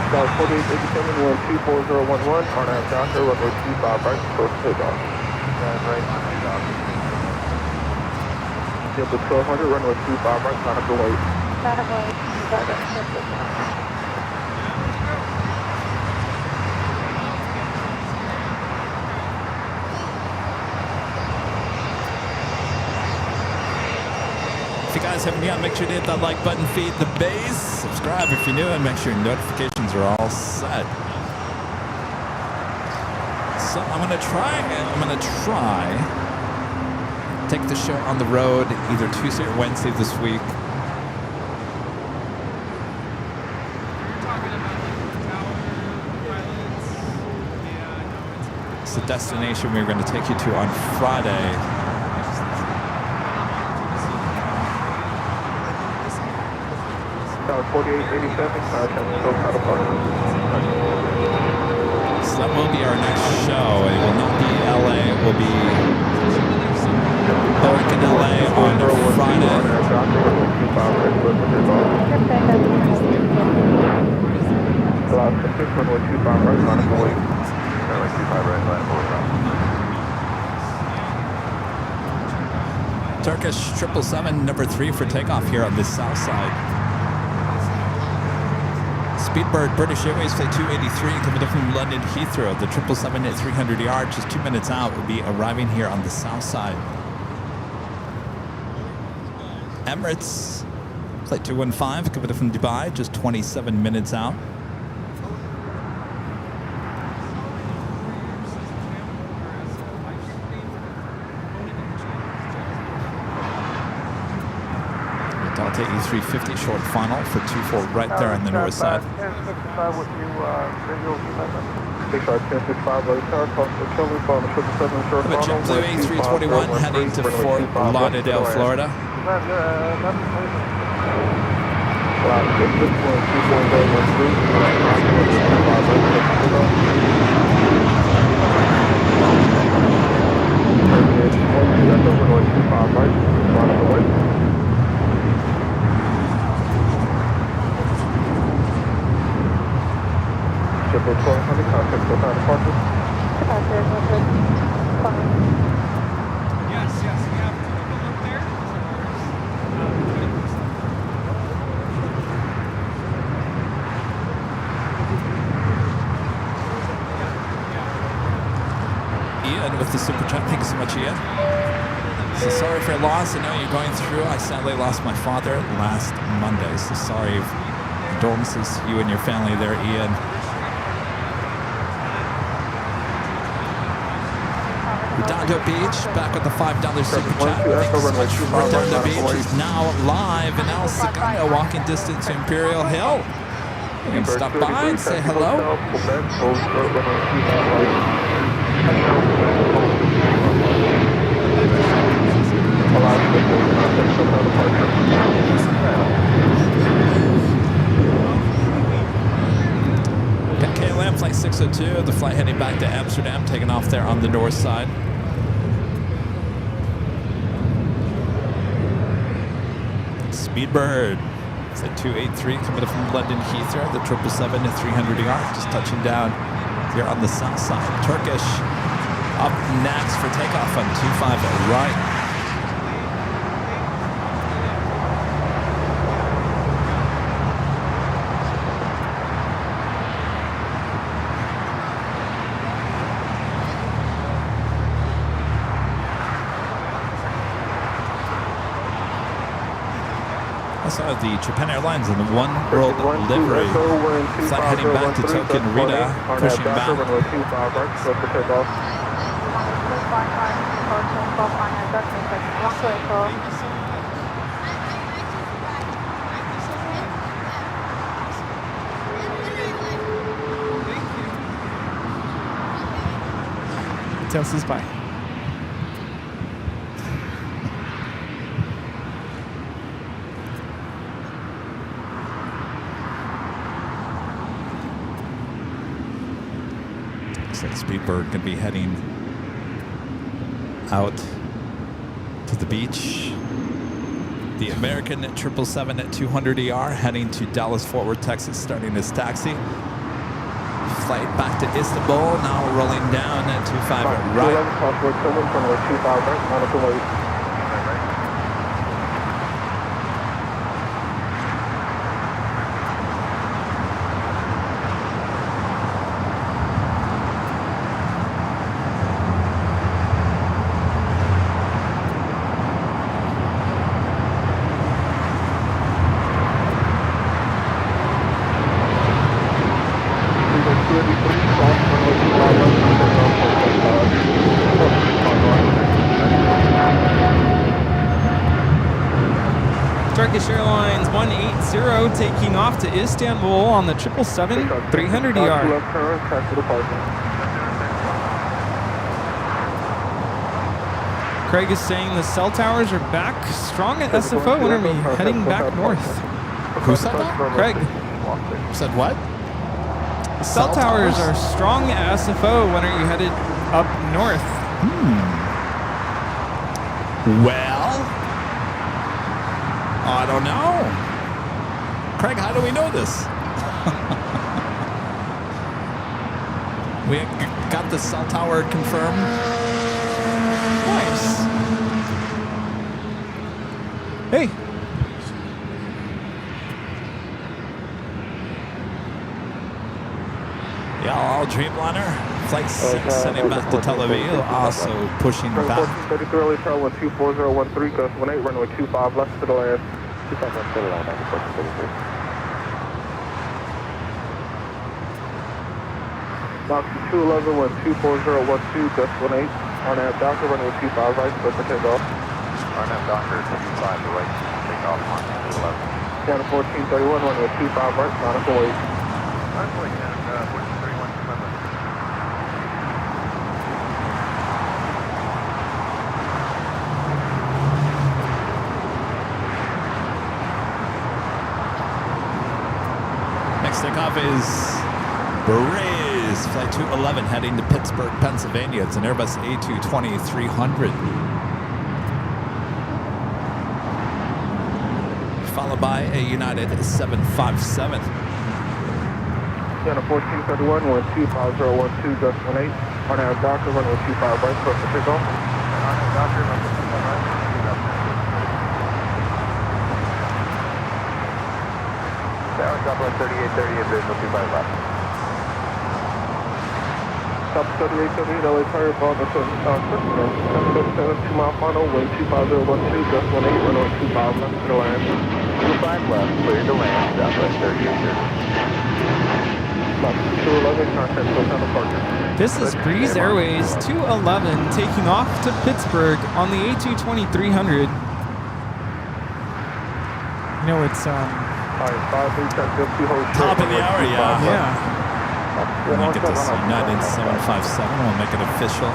Dallas 4887, 124,011, on our Jockey, runway 25 right, approach takeoff. Right, takeoff. Jump to 1200, runway 25 right, sign up the wait. Sign up wait. If you guys haven't yet, make sure to hit that like button, feed the base, subscribe if you're new, and make sure your notifications are all set. So I'm gonna try take the show on the road either Tuesday or Wednesday this week. It's the destination we're going to take you to on Friday. Dallas 4887, so that will be our next show. It will not be LA, it will be back in LA on Friday. Turkish 777, number 3 for takeoff here on the south side. Speedbird British Airways Flight 283 coming in from London Heathrow. The 777 at 300ER, just 2 minutes out, will be arriving here on the south side. Emirates Flight 215 coming in from Dubai, just 27 minutes out. Delta E350 short final for 24 right there on the north side. JetBlue A321 heading to Fort Lauderdale, Florida. Yes, we have two of them up there. Ian with the super chat. Thank you so much, Ian. So sorry for your loss. I know you're going through. I sadly lost my father last Monday. So sorry. Condolences to you and your family there, Ian. Redondo Beach, back with the $5 super chat. Thank you so much. Redondo Beach is now live in El Segundo, walking distance to Imperial Hill. You can stop by and say hello. KLM flight 602, the flight heading back to Amsterdam, taking off there on the north side. Speedbird, flight 283, coming up from London Heathrow, the 777 to 300ER, just touching down here on the south side. Turkish up next for takeoff on 25 right. Also the Japan Airlines and the One World livery. Flight heading back to Tokyo Narita, pushing back. Tells us bye. Looks like Speedbird going to be heading out to the beach. The American 777 at 200ER heading to Dallas Fort Worth, Texas, starting his taxi. Flight back to Istanbul, now rolling down at 25 right. Turkish Airlines 180 taking off to Istanbul on the 777 300ER. Craig is saying the cell towers are back strong at SFO. When are we heading back north? Who said that? Craig. Said what? The cell towers are strong at SFO. When are you headed up north? Well, I don't know. Craig, how do we know this? We got the cell tower confirmed. Nice. Hey. Yeah, all Dreamliner. Flight 6 heading back to Tel Aviv, also pushing back. 33 early tower 124013, gust 18, runway 25 left to the land. 25 left to the land, 33. Box 211, 124012, gust 18, RNAV Docker, runway 25 right, clear for takeoff. RNAV Docker, 25 right, takeoff on 211. Down to 1431, runway 25 right, nautical weight. Nautical weight, and 1431, remember. LAX. Takeoff is Breeze, Flight 211 heading to Pittsburgh, Pennsylvania. It's an Airbus A220-300. Followed by a United 757. Center 1431, 125.012, just 18. On our doctor, runway 25 right, close to takeoff. On our doctor, runway 25 right, 2 left. Down, Southwest 3838, visual 25 left. South 3838, LA Tire, ball, that's on 777, 2 mile final, wind 25012, just 18, runway 25 left, to the land. 25 left, clear to land, Southwest 3830. This is Breeze Airways 211 taking off to Pittsburgh on the A220-300. You know, it's top of the hour, yeah. We'll make it this United 757. We'll make it official.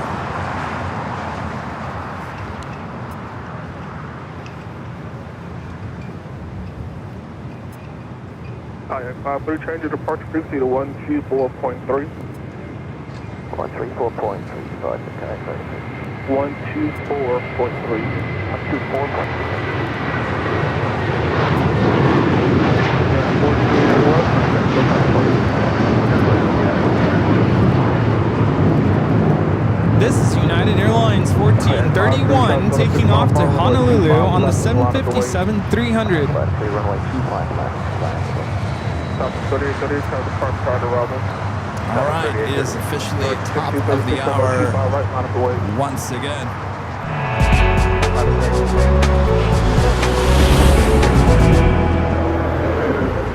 Blue change of departure frequency to 124.3. 134.3, so I can connect right. 124.3. 124.3. This is United Airlines 1431 taking off to Honolulu on the 757-300. All right, it is officially top of the hour once again.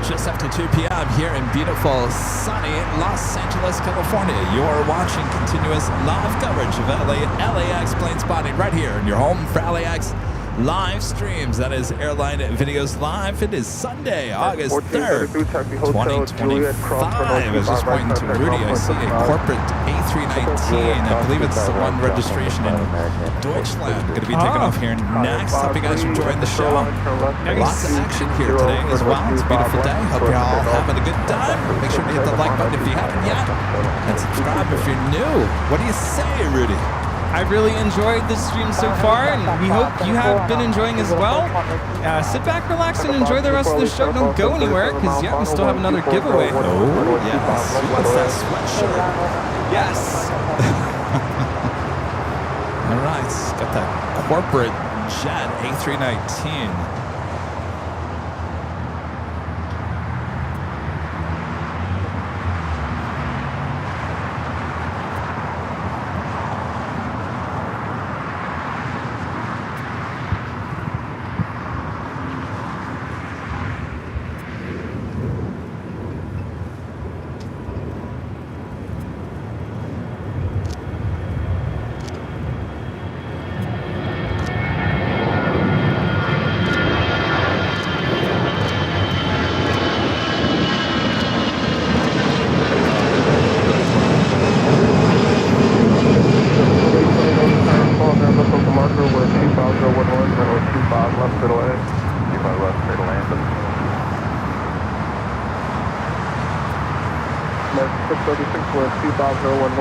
Just after 2 p.m. here in beautiful, sunny Los Angeles, California. You are watching continuous live coverage of LAX plane spotting right here in your home for LAX live streams. That is Airline Videos Live. It is Sunday, August 3rd, 2025. I was just pointing to Rudy. I see a corporate A319. I believe it's the one registration in Deutschland. Going to be taking off here next. Hope you guys are enjoying the show. Lots of action here today as well. It's a beautiful day. Hope you're all having a good time. Make sure to hit the like button if you haven't yet. And subscribe if you're new. What do you say, Rudy? I've really enjoyed this stream so far, and we hope you have been enjoying as well. Sit back, relax, and enjoy the rest of the show. Don't go anywhere, because we still have another giveaway. Oh, yes. Who wants that sweatshirt? Yes. All right. Got that corporate jet A319.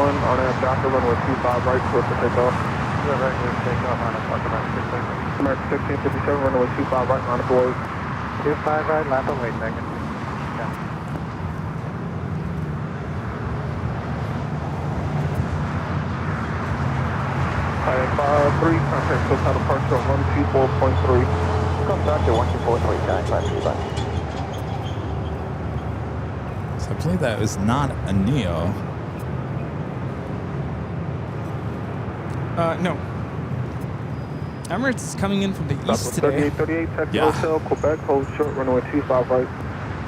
On our doctor, runway 25 right, close to takeoff. Takeoff on American 1657, runway 25 right, on the board. 25 right, lap and wait, Megan. I 3, contact SoCal departure 124.3. Come back to 124.3, guys, 535. So I believe that was not a Neo. No. Emirates is coming in from the east today. 38, taxi Hotel, Quebec, hold short, runway 25 right.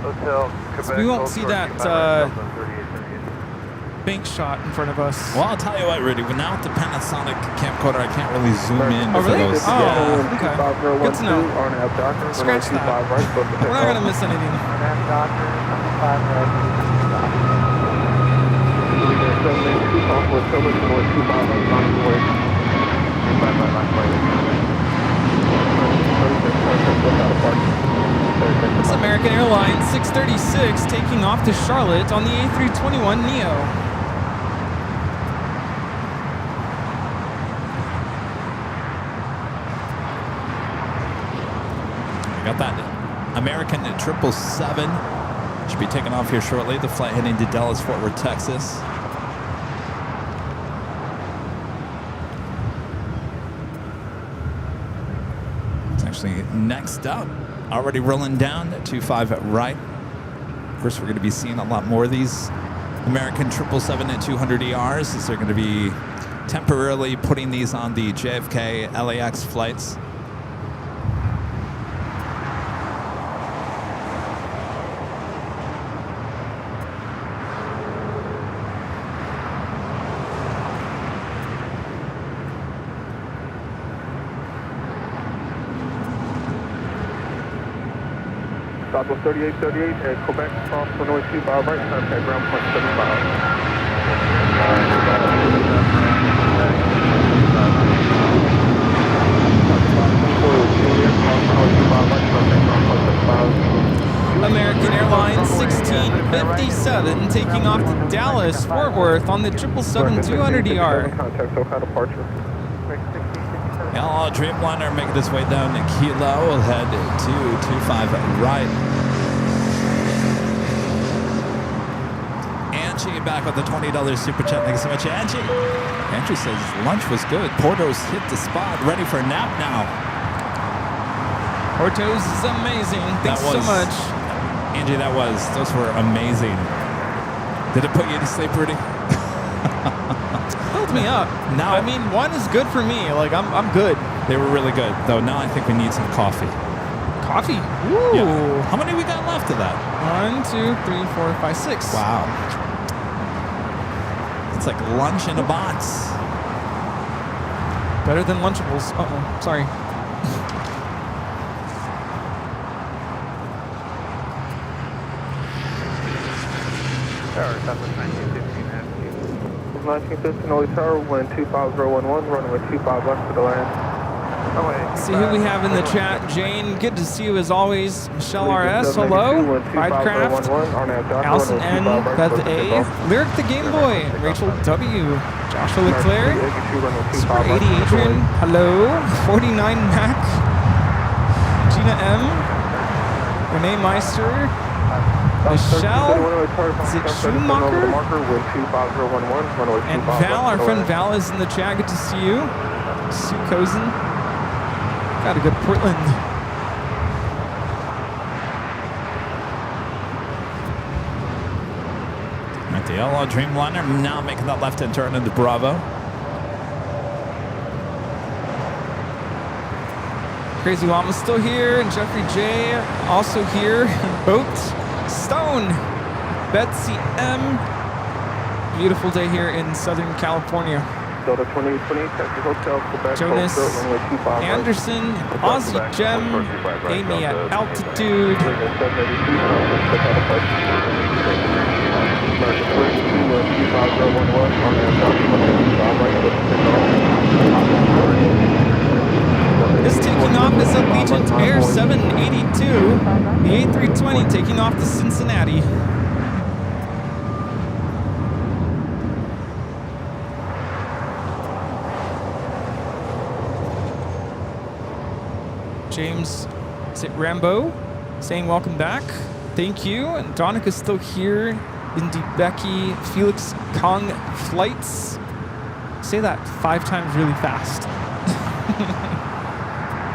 Hotel, Quebec, so we won't see that bank shot in front of us. Well, I'll tell you what, Rudy, now with the Panasonic camcorder, I can't really zoom in for really? Those. Oh, okay. Good to know. Scratch that. We're not going to miss anything. This American Airlines 636 taking off to Charlotte on the A321neo. Got that American 777 should be taking off here shortly. The flight heading to Dallas, Fort Worth, Texas. It's actually next up. Already rolling down 25 right. Of course, we're going to be seeing a lot more of these American 777 and 200ERs as they're going to be temporarily putting these on the JFK LAX flights. Southwest 3838 at Quebec, cross runway 25 right, contact ground point 75. American Airlines 1657 taking off to Dallas, Fort Worth on the 777-200ER. Contact SoCal departure. Now, Dreamliner making its way down to Kilo. We'll head to 25 right. Angie back with the $20 super chat. Thank you so much, Angie. Angie says lunch was good. Porto's hit the spot. Ready for a nap now. Porto's is amazing. Thanks so much. Angie, those were amazing. Did it put you to sleep, Rudy? Filled me up. Now, I mean, one is good for me. Like, I'm good. They were really good, though. Now I think we need some coffee. Coffee? Ooh. Yeah. How many we got left of that? 1, 2, 3, 4, 5, 6. Wow. It's like lunch in a box. Better than Lunchables. Uh-oh. Sorry. Tower, Southwest 1915 at 1915 Oli Tower, wind 25011, runway 25 left to the land. See who we have in the chat. Jane, good to see you as always. Michelle RS, hello. Pridecraft. Allison N, Beth A. Lyric the Game Boy. Rachel W. Joshua Leclerc. Super 80 Adrian, hello. 49 Mac. Gina M. Renee Meister. Michelle. Is it Schumacher? And Val, our friend Val is in the chat. Good to see you. Sue Cozen. Gotta go to Portland. At the LA Dreamliner, now making that left-hand turn into Bravo. Crazy Llama's still here, and Jeffrey J also here. Boat Stone, Betsy M. Beautiful day here in Southern California. Delta 2020, Texas Hotel, Quebec, Jonas Anderson, Aussie Gem, Amy at altitude. This taking off is Allegiant Air 782, the A320 taking off to Cincinnati. James, is it Rambo, saying welcome back. Thank you. And Donika's still here. Indy Becky, Felix Kong Flights. Say that 5 times really fast.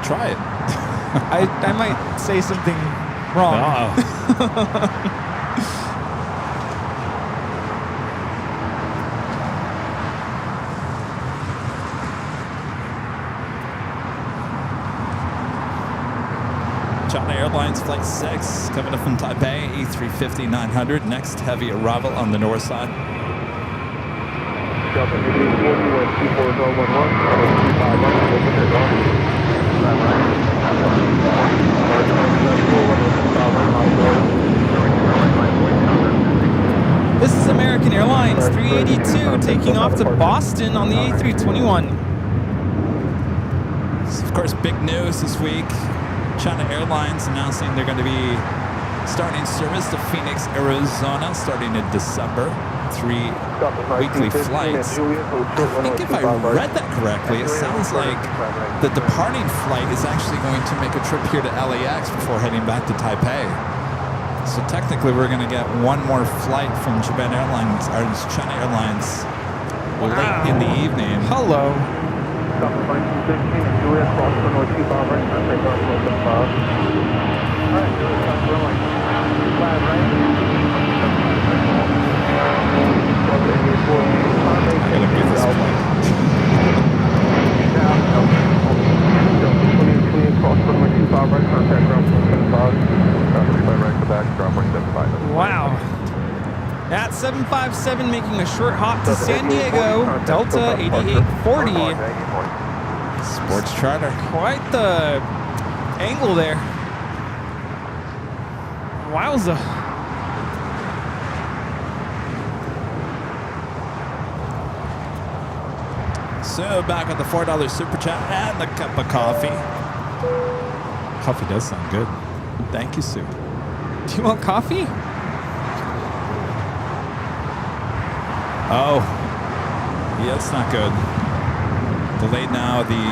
Try it. I might say something wrong. China Airlines Flight 6 coming up from Taipei, A350-900. Next heavy arrival on the north side. This is American Airlines 382 taking off to Boston on the A321. Of course, big news this week. China Airlines announcing they're going to be starting service to Phoenix, Arizona, starting in December. 3 weekly flights. I think if I read that correctly, it sounds like the departing flight is actually going to make a trip here to LAX before heading back to Taipei. So technically, we're going to get one more flight from Japan Airlines, or China Airlines, late in the evening. Hello. Wow. At 757 making a short hop to San Diego, Delta 8840. Sports charter. Quite the angle there. Wowza. So back with the $4 super chat and the cup of coffee. Coffee does sound good. Thank you, Sue. Do you want coffee? Oh, yeah, it's not good. Delayed now, the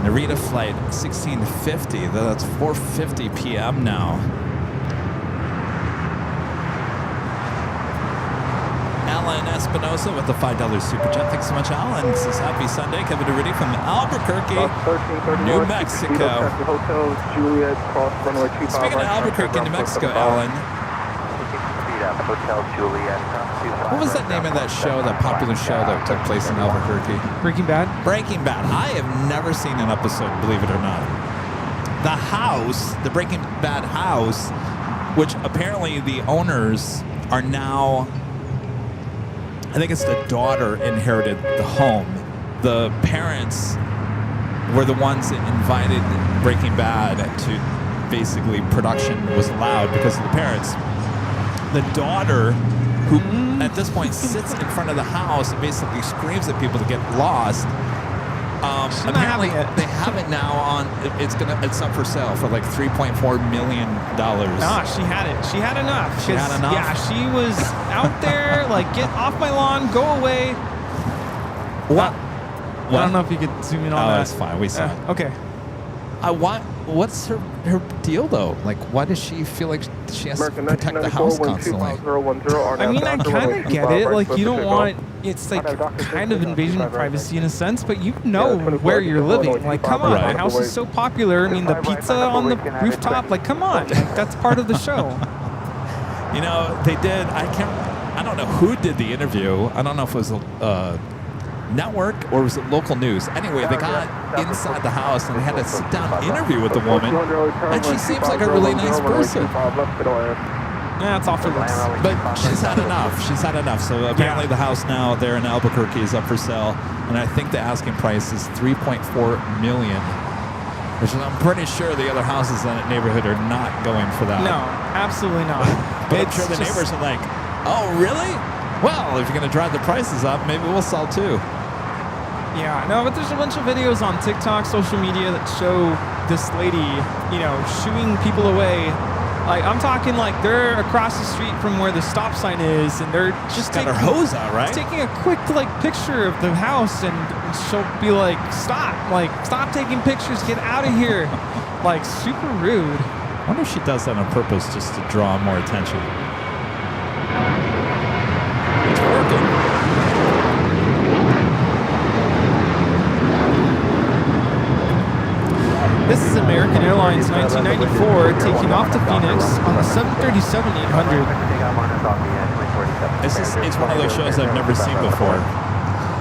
Narita flight 1650. That's 4:50 p.m. now. Alan Espinosa with the $5 super chat. Thanks so much, Alan. This is Happy Sunday. Kevin and Rudy from Albuquerque, New Mexico. Speaking of Albuquerque, New Mexico, Alan. What was that name of that show, that popular show that took place in Albuquerque? Breaking Bad? Breaking Bad. I have never seen an episode, believe it or not. The house, the Breaking Bad house, which apparently the owners are now, I think it's the daughter inherited the home. The parents were the ones that invited Breaking Bad to basically production was allowed because of the parents. The daughter, who at this point sits in front of the house and basically screams at people to get lost. Apparently, they have it now on. It's up for sale for like $3.4 million. Nah, she had it. She had enough. She had enough. Yeah, she was out there like, get off my lawn, go away. What? I don't know if you could zoom in on that. Oh, that's fine. We saw it. Okay. What's her deal though? Like, why does she feel like she has to protect the house constantly? I mean, I kind of get it. Like, you don't want, it's like kind of invasion of privacy in a sense, but you know where you're living. Like, come on, my house is so popular. I mean, the pizza on the rooftop, like, come on. Like, that's part of the show. You know, they did, I don't know who did the interview. I don't know if it was a network or was it local news? Anyway, they got inside the house and they had a sit-down interview with the woman, and she seems like a really nice person. Yeah, it's off the list. But she's had enough. She's had enough. So apparently the house now there in Albuquerque is up for sale, and I think the asking price is $3.4 million, which is, I'm pretty sure the other houses in that neighborhood are not going for that. No, absolutely not. But I'm sure the neighbors are like, oh, really? Well, if you're going to drive the prices up, maybe we'll sell too. Yeah, no, but there's a bunch of videos on TikTok, social media that show this lady, you know, shooing people away. Like, I'm talking like they're across the street from where the stop sign is, and they're just got her hose out, right? Taking a quick like picture of the house, and she'll be like, "Stop! Like, stop taking pictures. Get out of here!" Like, super rude. I wonder if she does that on purpose just to draw more attention. It's working. This is American Airlines 1994 taking off to Phoenix on the 737-800. It's one of those shows I've never seen before.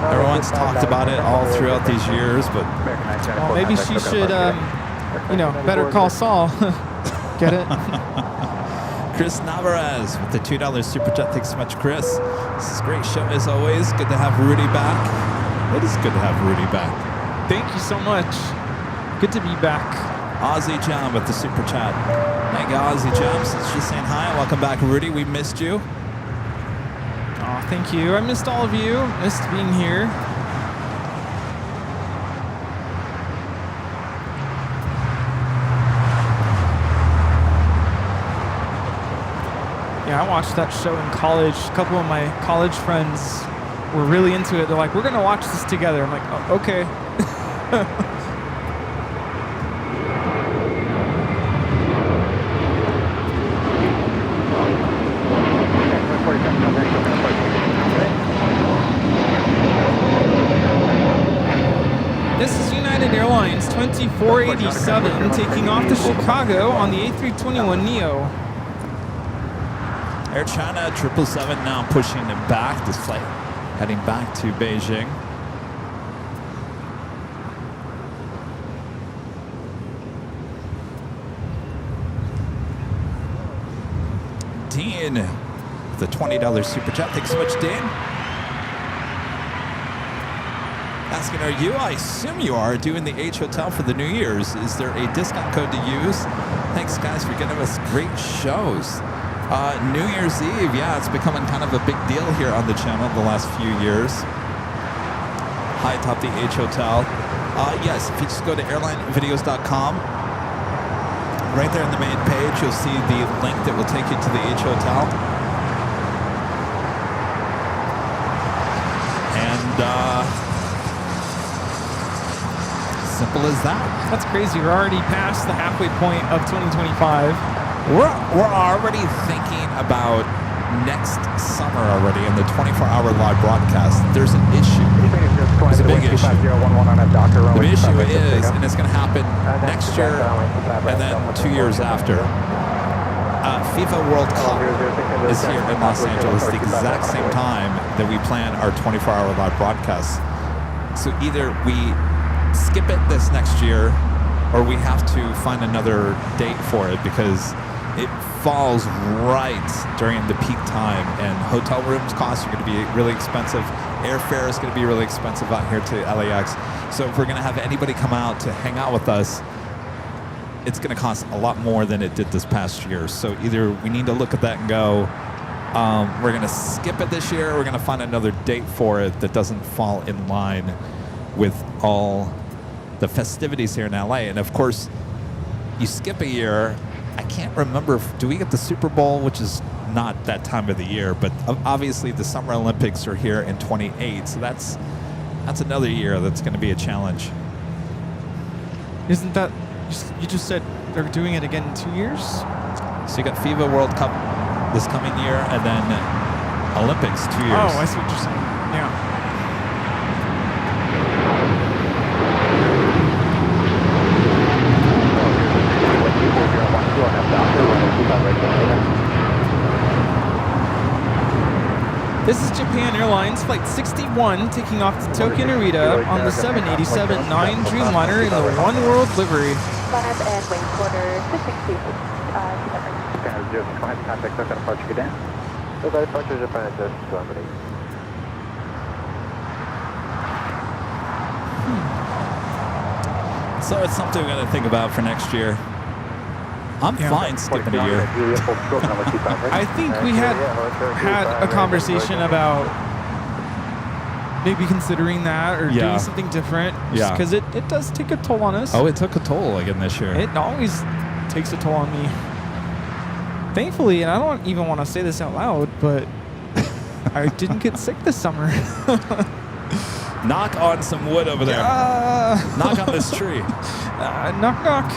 Everyone's talked about it all throughout these years, but well, maybe she should, you know, better call Saul. Get it? Chris Navarez with the $2 super chat. Thanks so much, Chris. This is a great show as always. Good to have Rudy back. It is good to have Rudy back. Thank you so much. Good to be back. Aussie John with the super chat. Thank you, Aussie John. Just saying hi. Welcome back, Rudy. We missed you. Oh, thank you. I missed all of you. Missed being here. I watched that show in college. A couple of my college friends were really into it. They're like, we're going to watch this together. I'm like, oh, okay. This is United Airlines 2487 taking off to Chicago on the A321neo. Air China 777 now pushing it back. This flight heading back to Beijing. Dean, the $20 super chat. Thanks so much, Dean. Asking, are you, I assume you are, doing the H Hotel for the New Year's? Is there a discount code to use? Thanks, guys, for getting us great shows. New Year's Eve, yeah, it's becoming kind of a big deal here on the channel the last few years. High atop the H Hotel. Yes, if you just go to airlinevideos.com, right there on the main page, you'll see the link that will take you to the H Hotel. And simple as that. That's crazy. We're already past the halfway point of 2025. We're already thinking about next summer already in the 24-hour live broadcast. There's an issue. There's a big issue. The issue is, and it's going to happen next year and then 2 years after, FIFA World Cup is here in Los Angeles the exact same time that we plan our 24-hour live broadcast. So either we skip it this next year or we have to find another date for it because it falls right during the peak time, and hotel rooms costs are going to be really expensive. Airfare is going to be really expensive out here to LAX. So if we're going to have anybody come out to hang out with us, it's going to cost a lot more than it did this past year. So either we need to look at that and go, we're going to skip it this year, or we're going to find another date for it that doesn't fall in line with all the festivities here in LA. And of course, you skip a year. I can't remember, do we get the Super Bowl, which is not that time of the year, but obviously the Summer Olympics are here in 28, so that's another year that's going to be a challenge. Isn't that, you just said they're doing it again in 2 years? So you got FIFA World Cup this coming year, and then Olympics 2 years. Oh, I see what you're saying, yeah. This is Japan Airlines Flight 61 taking off to Tokyo Narita on the 787-9 Dreamliner in the One World livery. And wing quarter to 60. Contact Tokyo approach again. Departure Japan just Germany. So it's something we're going to think about for next year. I'm fine skipping a year. I think we had a conversation about maybe considering that or doing something different. Just because it does take a toll on us. Oh, it took a toll again this year. It always takes a toll on me. Thankfully, and I don't even want to say this out loud, but I didn't get sick this summer. Knock on some wood over there. Knock on this tree. Knock, knock.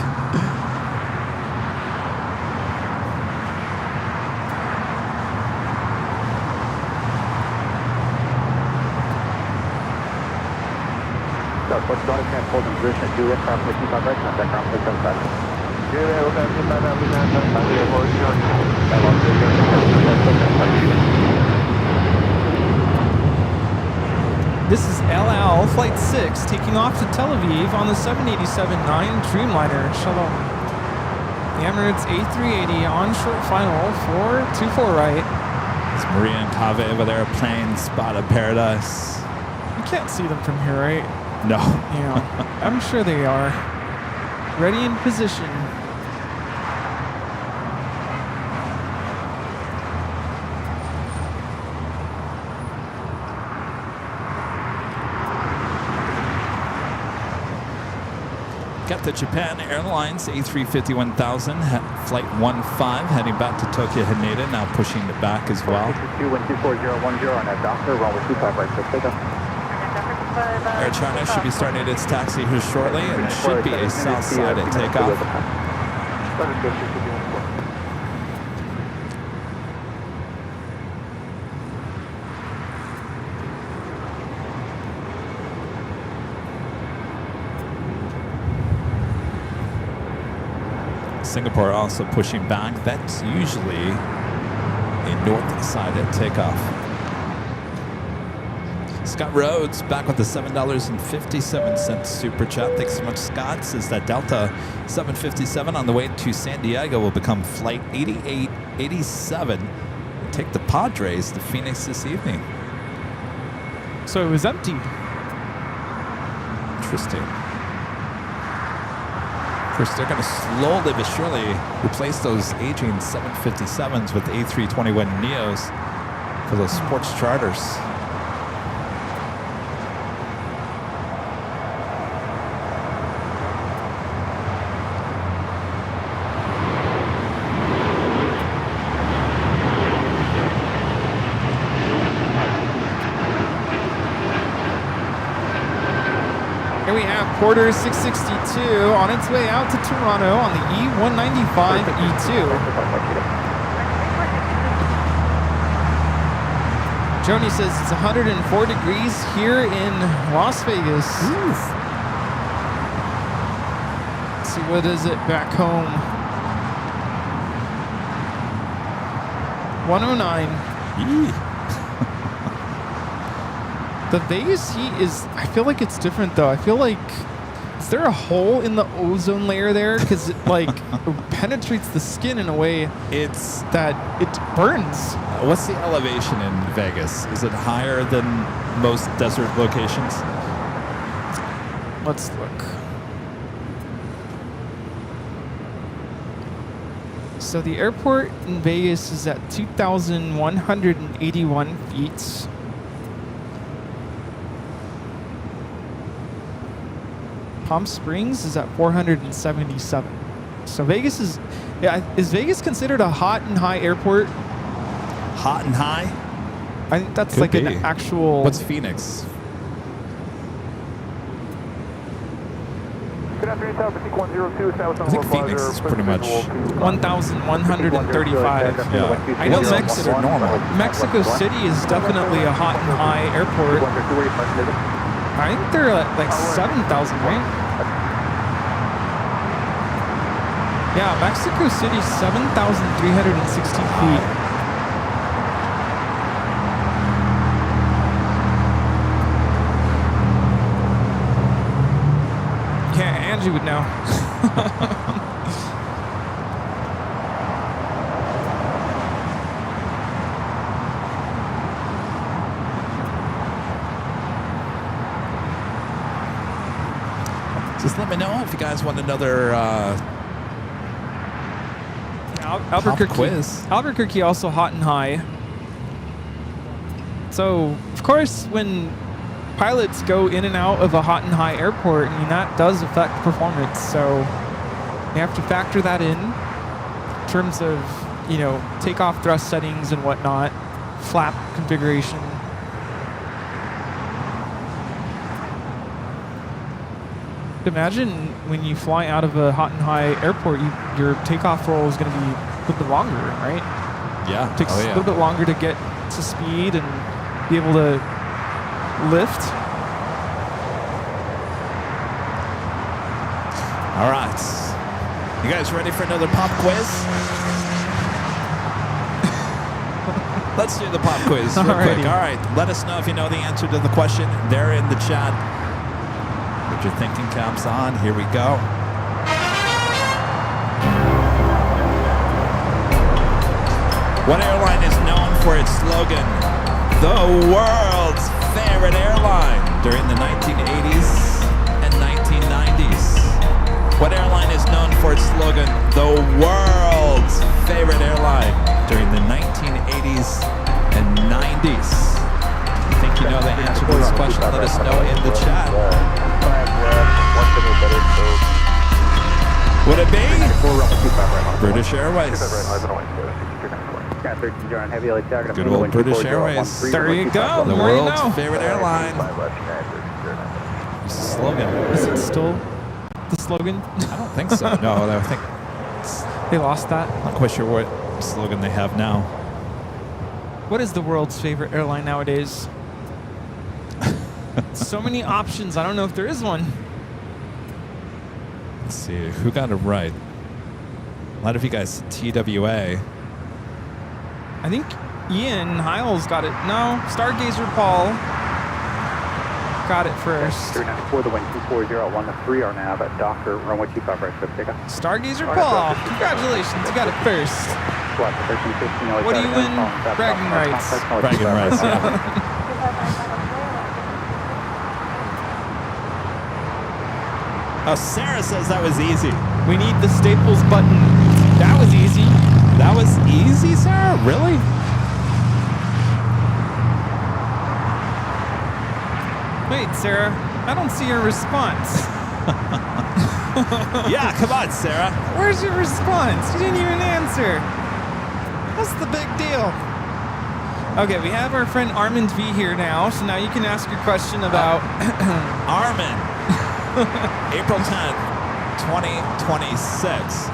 What's going to transport in position at 2 aircraft with 25 right, contact ground 675. This is LL Flight 6 taking off to Tel Aviv on the 787-9 Dreamliner. Shalom. The Emirates A380 on short final 424 right. It's Maria and Kave over there playing Spot of Paradise. You can't see them from here, right? No. Yeah, I'm sure they are. Ready in position. Got the Japan Airlines A350-1000, flight 15, heading back to Tokyo Haneda, now pushing it back as well. 2124010 on that Docker, runway 25 right, so takeoff. Air China should be starting its taxi here shortly and should be a south side at takeoff. Singapore also pushing back. That's usually a north side at takeoff. Scott Rhodes back with the $7.57 super chat. Thanks so much, Scott. Says that Delta 757 on the way to San Diego will become flight 8887 and take the Padres to Phoenix this evening. So it was empty. Interesting. Of course, they're going to slowly but surely replace those aging 757s with A321 Neos for those sports charters. Porter 662 on its way out to Toronto on the E195 E2. Joni says it's 104 degrees here in Las Vegas. Let's see, what is it back home? 109. The Vegas heat is, I feel like it's different though. I feel like, is there a hole in the ozone layer there? Because it like penetrates the skin in a way that it burns. What's the elevation in Vegas? Is it higher than most desert locations? Let's look. So the airport in Vegas is at 2,181 feet. Palm Springs is at 477. So Vegas is Vegas considered a hot and high airport? Hot and high? I think that's Could like be. an actual. What's Phoenix? Good afternoon, Tower Pacific 102, South I think Phoenix is pretty much 1,135. Yeah. I know Mexico normal. Mexico City is definitely a hot and high airport. I think they're at like 7,000, right? Yeah, Mexico City, 7,360 feet. Yeah, Angie would know. Just let me know if you guys want another Albuquerque quiz. Albuquerque also hot and high. So, of course, when pilots go in and out of a hot and high airport, I mean, that does affect performance. So, you have to factor that in terms of, you know, takeoff thrust settings and whatnot, flap configuration. Imagine when you fly out of a hot and high airport, your takeoff roll is going to be a little bit longer, right? Yeah. It takes a little bit longer to get to speed and be able to lift. All right. You guys ready for another pop quiz? Let's do the pop quiz real quick. All right. Let us know if you know the answer to the question there in the chat. Put your thinking caps on. Here we go. What airline is known for its slogan, the world's favorite airline, during the 1980s and 1990s? What airline is known for its slogan, the world's favorite airline, during the 1980s and 90s? If you think you know the answer to this question, let us know in the chat. Would it be? British Airways. Good old British Airways. There you go. The More you world's know. favorite airline. Slogan. Is it still the slogan? I don't think so. No, I think They lost that. I'm not quite sure what slogan they have now. What is the world's favorite airline nowadays? So many options. I don't know if there is one. Let's see. Who got it right? A lot of you guys, TWA. I think Ian Hiles got it. No, Stargazer Paul got it first. 394, the wind 240 at 1-3 are nav at Docker, runway 25 right, so take off. Stargazer Paul, congratulations, you got it first. What do you win? Bragging rights. Bragging rights, yeah. Oh, Sarah says that was easy. We need the Staples button. That was easy. That was easy, Sarah? Really? Wait, Sarah, I don't see your response. Yeah, come on, Sarah. Where's your response? You didn't even answer. What's the big deal? Okay, we have our friend Armand V here now, so now you can ask your question about Armand. April 10th, 2026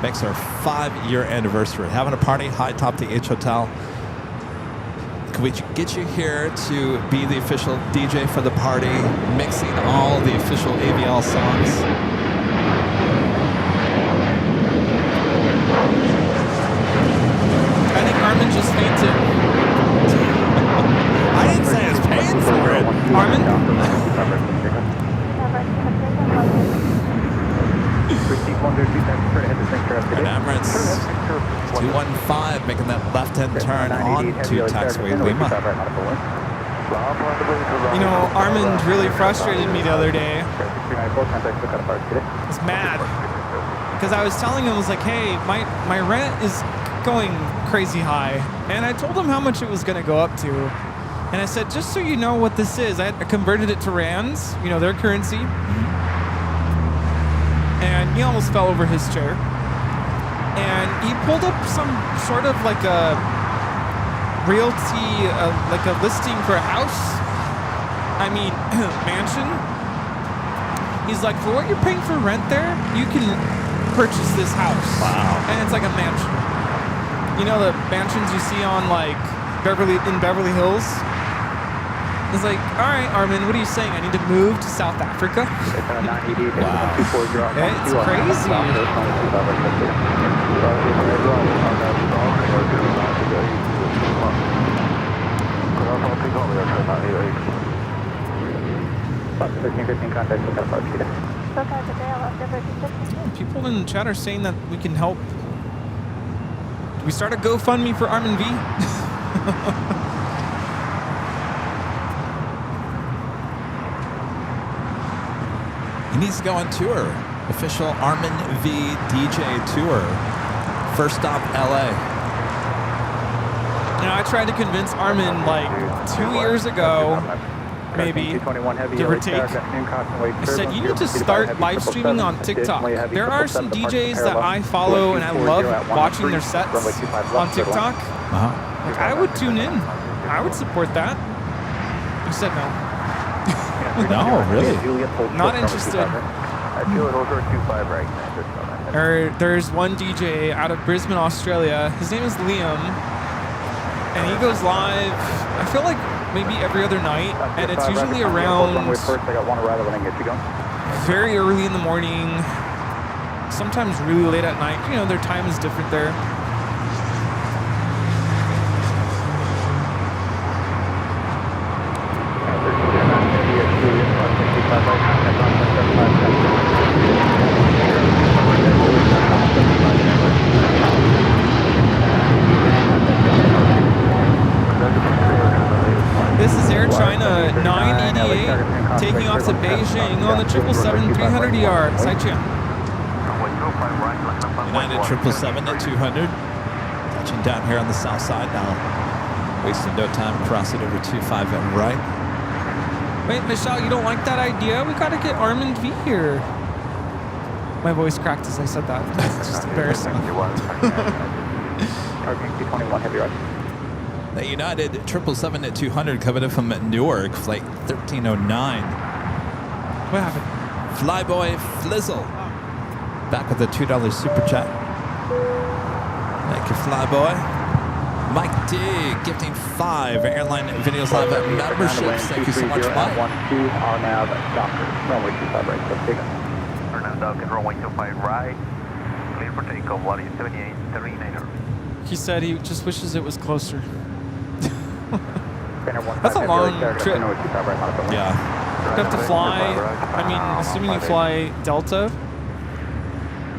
makes our 5-year anniversary. Having a party high top the H Hotel. Can we get you here to be the official DJ for the party, mixing all the official AVL songs? I think Armin just fainted. I didn't say I was paying for it. Armin? And Emirates 215 making that left-hand turn on to taxiway Lima. You know, Armand really frustrated me the other day. I was mad. Because I was telling him, I was like, hey, my rent is going crazy high. And I told him how much it was going to go up to. And I said, just so you know what this is, I converted it to rands, you know, their currency. And he almost fell over his chair. And he pulled up some sort of like a realty, like a listing for a house. I mean, mansion. He's like, for what you're paying for rent there, you can purchase this house. Wow. And it's like a mansion. You know the mansions you see on like Beverly Hills? It's like, all right, Armin, what are you saying? I need to move to South Africa? Wow. Yeah, it's crazy. People in the chat are saying that we can help. Do we start a GoFundMe for Armin V? He needs to go on tour. Official Armin V DJ tour. First stop, LA. You know, I tried to convince Armin like 2 years ago, maybe, give or take. I said, you need to start live streaming on TikTok. There are some DJs that I follow and I love watching their sets on TikTok. Like, I would tune in. I would support that. He said no. No, really? Not interested. There's one DJ out of Brisbane, Australia. His name is Liam. And he goes live, I feel like maybe every other night. And it's usually around very early in the morning. Sometimes really late at night. You know, their time is different there. This is Air China 988 taking off to Beijing on the 777-300ER. Saichia. United 777 at 200. Touching down here on the south side now. Wasting no time, cross it over 25 at right. Wait, Michelle, you don't like that idea? We gotta get Armand V here. My voice cracked as I said that. It's just embarrassing. The United 777-200 coming in from Newark, flight 1309. What happened? Flyboy Flizzle. Back with a $2 super chat. Thank you, Flyboy. Mike D gifting 5 Airline Videos Live memberships. Thank you so much, Mike. 12 RNAV Docker. Runway 25 right. So take it. RNAV Docker, runway 25 right. Clear for takeoff, volume 7839. He said he just wishes it was closer. That's a long trip. Yeah. You have to fly, I mean, assuming you fly Delta,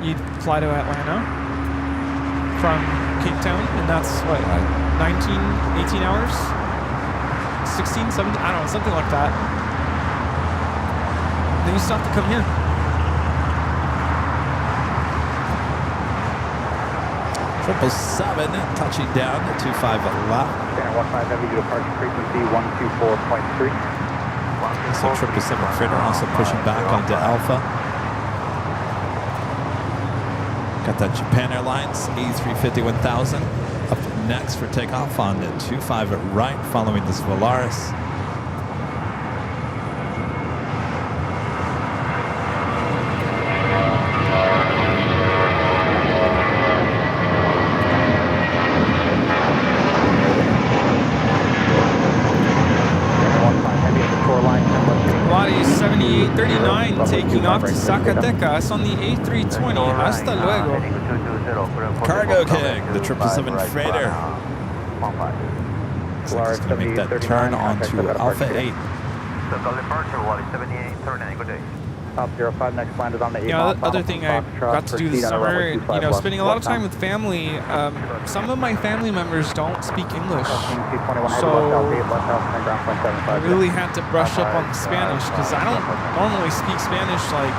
you'd fly to Atlanta from Cape Town, and that's what, 19, 18 hours? 16, 17, I don't know, something like that. Then you still have to come here. Triple 7 touching down at 25 left. Scanner 15 heavy to departure frequency 124.3. So 777 freighter also pushing back onto Alpha. Got that Japan Airlines A350-1000 up next for takeoff on the 25 at right, following this Volaris. Taking off to Zacatecas on the A320. Hasta luego. Cargo King, the 777 freighter. Looks like it's going to make that turn onto Alpha 8. Top 05 next landed on the 8 the other thing I got to do this summer, spending a lot of time with family. Some of my family members don't speak English, so I really had to brush up on Spanish because I don't normally speak Spanish like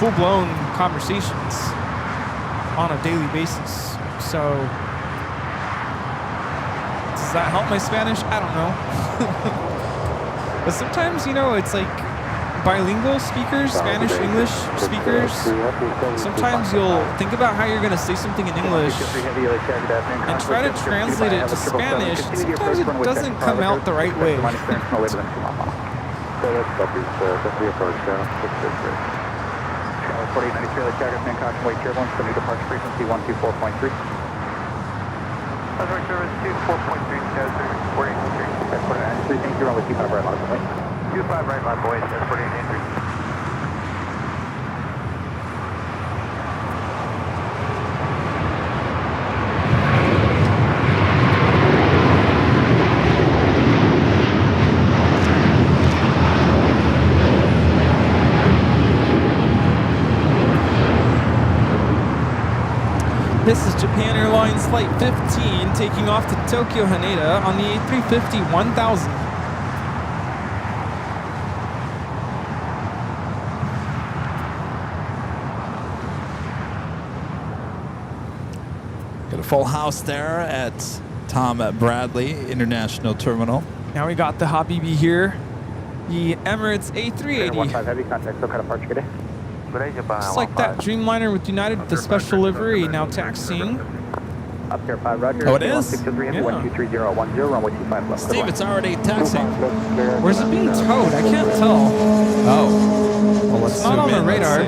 full-blown conversations on a daily basis. So does that help my Spanish? I don't know. But sometimes, it's like bilingual speakers, Spanish, English speakers, sometimes you'll think about how you're going to say something in English and try to translate it to Spanish, and sometimes it doesn't come out the right way. Five right line, boys. That's pretty entry. This is Japan Airlines Flight 15 taking off to Tokyo Haneda on the A350-1000. Got a full house there at Tom Bradley International Terminal. Now we got the Habibi here, the Emirates A380. Just like that Dreamliner with United with the special livery, now taxiing. Up here, 5 Roger. Oh, it is? 123010, Steve, it's already taxiing. Where's it being towed? I can't tell. Oh. Well, let's It's not on the radar.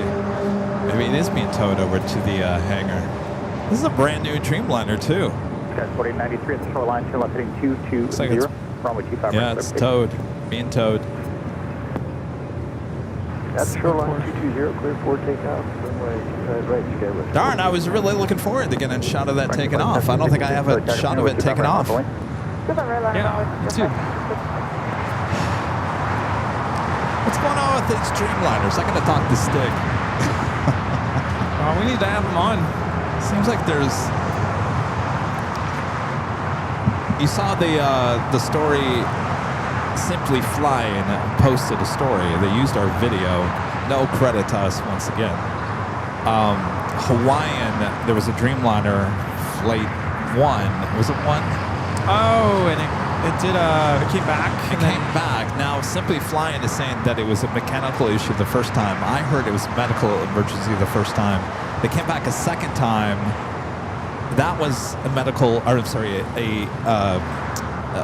Maybe it is being towed over to the hangar. This is a brand new Dreamliner, too. Guys, 4093 at the shoreline, tail up heading 220. Runway 25. Yeah, it's towed. Being towed. That's shoreline 220, clear for takeoff. Runway right, together. Darn, I was really looking forward to getting a shot of that taking off. I don't think I have a shot of it taking off. Yeah, me too. What's going on with these Dreamliners? I gotta talk to Stig. We need to have them on. Seems like there's... You saw the story... Simply Flying posted a story. They used our video. No credit to us once again. Hawaiian, there was a Dreamliner flight 1. Was it 1? Oh, and It did. It came back. It came back. Now, Simply Flying is saying that it was a mechanical issue the first time. I heard it was a medical emergency the first time. They came back a second time. That was a medical, or I'm sorry,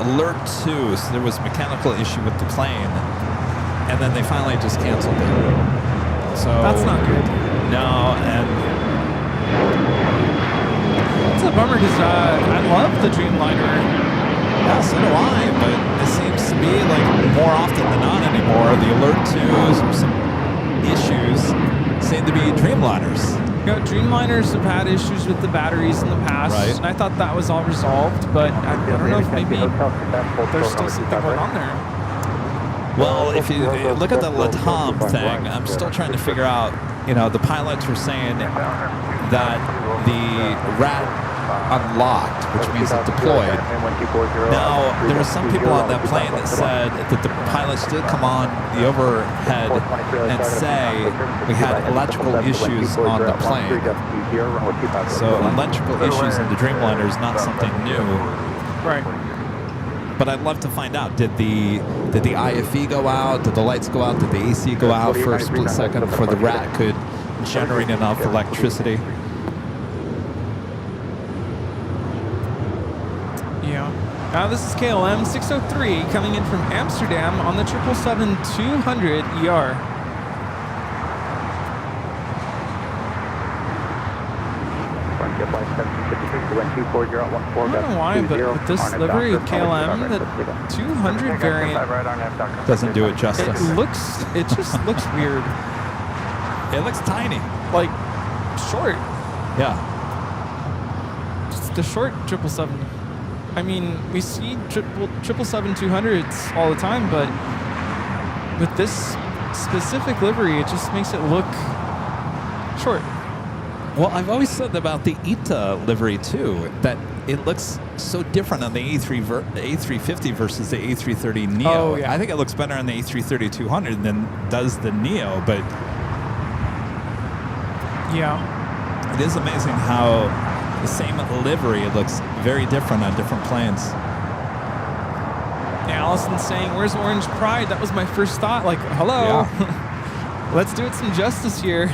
alert 2. So there was a mechanical issue with the plane, and then they finally just canceled it. So that's not good. No, and it's a bummer because I love the Dreamliner. Yeah, so do I, but it seems to be like more often than not anymore, the Alert 2s or some issues seem to be Dreamliners. You know, Dreamliners have had issues with the batteries in the past, right. and I thought that was all resolved, but I don't know if maybe there's still something going on there. Well, if you look at the Latam thing, I'm still trying to figure out, the pilots were saying that the RAT unlocked, which means it deployed. Now, there were some people on that plane that said that the pilots did come on the overhead and say we had electrical issues on the plane. So electrical issues in the Dreamliner is not something new. Right. But I'd love to find out, did the IFE go out? Did the lights go out? Did the AC go out for a split second before the RAT could generate enough electricity? This is KLM 603 coming in from Amsterdam on the 777-200 ER. I don't know why, but with this livery KLM, the 200 variant doesn't do it justice. It just looks weird. It looks tiny. Like, short. Yeah. Just a short 777. I mean, we see 777-200s all the time, but with this specific livery, it just makes it look short. Well, I've always said about the ITA livery, too, that it looks so different on the A350 versus the A330 Neo. Oh, yeah. I think it looks better on the A330-200 than does the Neo, but yeah, it is amazing how the same livery looks very different on different planes. Yeah, Allison's saying, where's Orange Pride? That was my first thought. Like, hello. Yeah. Let's do it some justice here.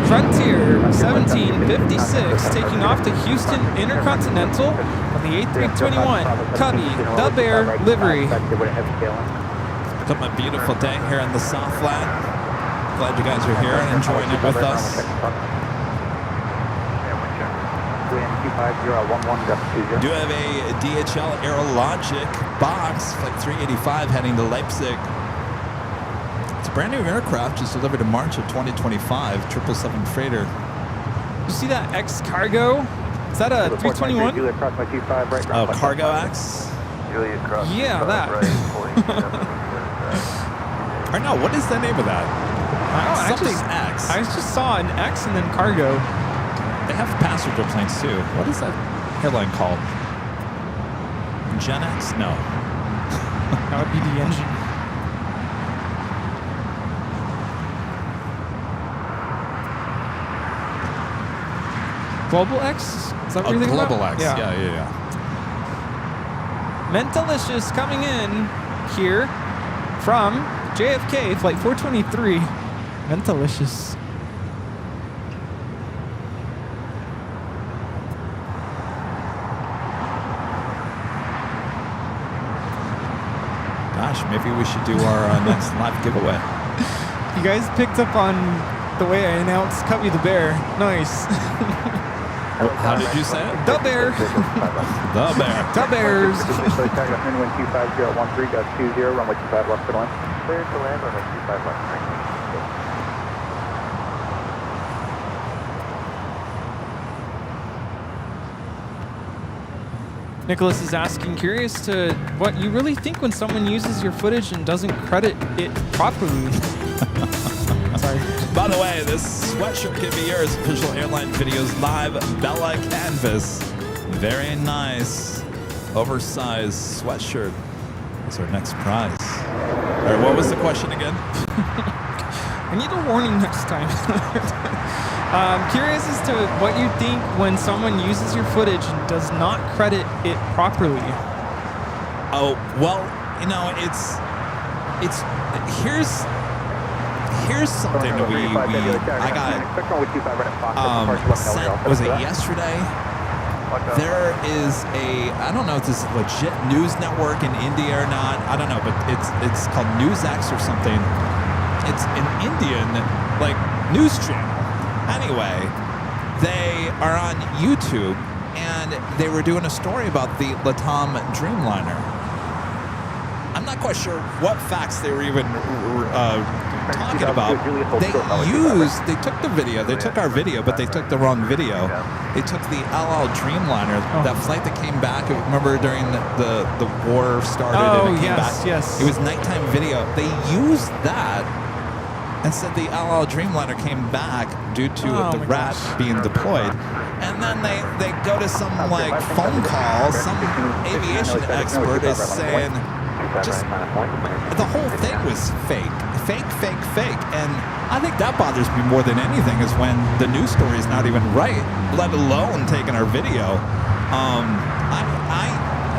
Frontier 1756 taking off to Houston Intercontinental on the A321 Cubby the Bear livery. It's become a beautiful day here in the South Flat. Glad you guys are here and enjoying it with us. Do have a DHL Aerologic box, Flight 385 heading to Leipzig. It's a brand new aircraft just delivered in March of 2025, 777 freighter. You see that X cargo? Is that a 321? Oh, Cargo X? Yeah, that. Or no, what is the name of that? Something X. I just saw an X and then cargo. They have passenger planes too. What is that airline called? Gen X? No. That would be the engine. Global X? Is that what you're thinking Global about? X. Yeah. Mentalicious coming in here from JFK, Flight 423. Mentalicious. Gosh, maybe we should do our next live giveaway. You guys picked up on the way I announced Cubby the Bear. Nice. How did you say it? The Bear. The Bear. The Bears. Runway 25 left to land. Clear to land, runway 25 left. Nicholas is asking, curious to what you really think when someone uses your footage and doesn't credit it properly. Sorry. By the way, this sweatshirt can be yours. Official Airline Videos Live Bella Canvas. Very nice. Oversized sweatshirt is our next prize. All right, what was the question again? I need a warning next time. I'm curious as to what you think when someone uses your footage and does not credit it properly. Oh, well, you know, it's here's something that I got sent, was it yesterday? There is I don't know if this is a legit news network in India or not. I don't know, but it's called NewsX or something. It's an Indian, like, news channel. Anyway, they are on YouTube, and they were doing a story about the LATAM Dreamliner. I'm not quite sure what facts they were even talking about. They took the video, they took our video, but they took the wrong video. They took the LL Dreamliner, that flight that came back. Remember during the war started and it came back? Yes. It was nighttime video. They used that and said the LL Dreamliner came back due to the rat being deployed. And then they go to some like phone call, some aviation expert is saying just the whole thing was fake. And I think that bothers me more than anything is when the news story is not even right, let alone taking our video. I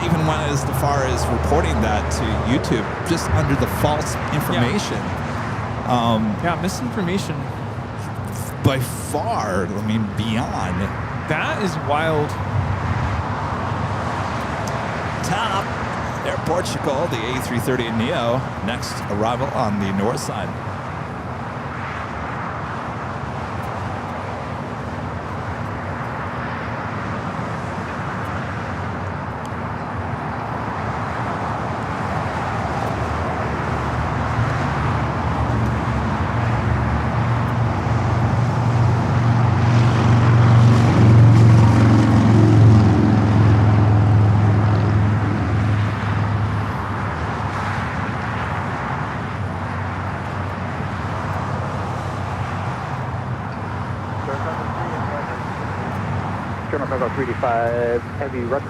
even went as far as reporting that to YouTube just under the false information. Misinformation. By far, I mean, beyond. That is wild. Top Air Portugal, the A330neo, next arrival on the north side. General Cargo 385, heavy rudder.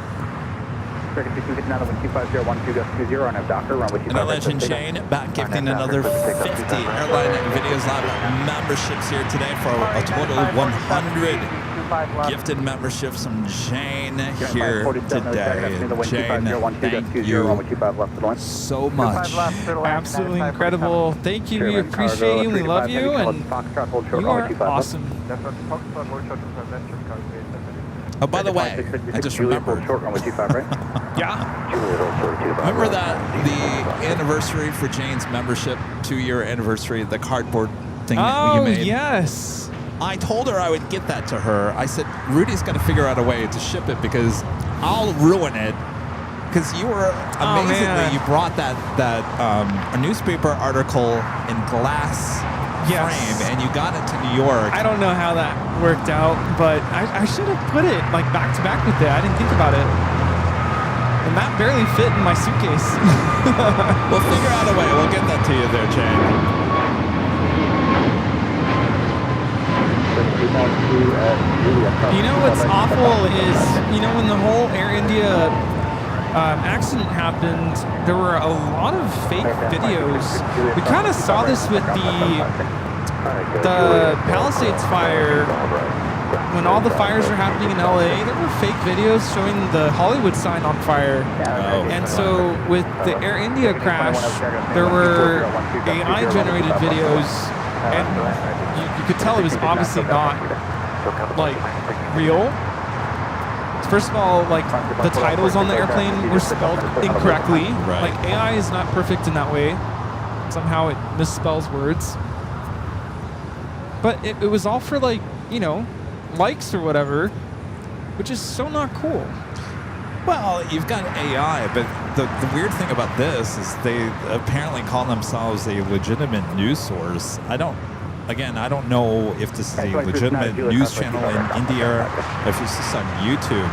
Frequency 259.125.012.20 on a Docker, runway 25. And a legend chain back gifting another 50 Airline Videos Live memberships here today for a total of 100 gifted memberships from Jane here today. Jane, thank you so much. Absolutely incredible. Thank you. We appreciate you. We love you. And you are awesome. Oh, by the way, I just remembered. Yeah. Remember that the anniversary for Jane's membership, 2-year anniversary, the cardboard thing that you made? Oh, yes. I told her I would get that to her. I said, Rudy's going to figure out a way to ship it because I'll ruin it. Because you were amazingly, you brought that a newspaper article in glass frame, and you got it to New York. I don't know how that worked out, but I should have put it like back to back with it. I didn't think about it. And that barely fit in my suitcase. We'll figure out a way. We'll get that to you there, Jane. You know what's awful is, you know, when the whole Air India accident happened, there were a lot of fake videos. We kind of saw this with the Palisades fire. When all the fires were happening in LA, there were fake videos showing the Hollywood sign on fire. And so with the Air India crash, there were AI-generated videos, and you could tell it was obviously not, like, real. First of all, like, the titles on the airplane were spelled incorrectly. Right. Like, AI is not perfect in that way. Somehow it misspells words. But it was all for, like, you know, likes or whatever, which is so not cool. Well, you've got AI, but the weird thing about this is they apparently call themselves a legitimate news source. I don't know if this is a legitimate news channel in India or if it's just on YouTube,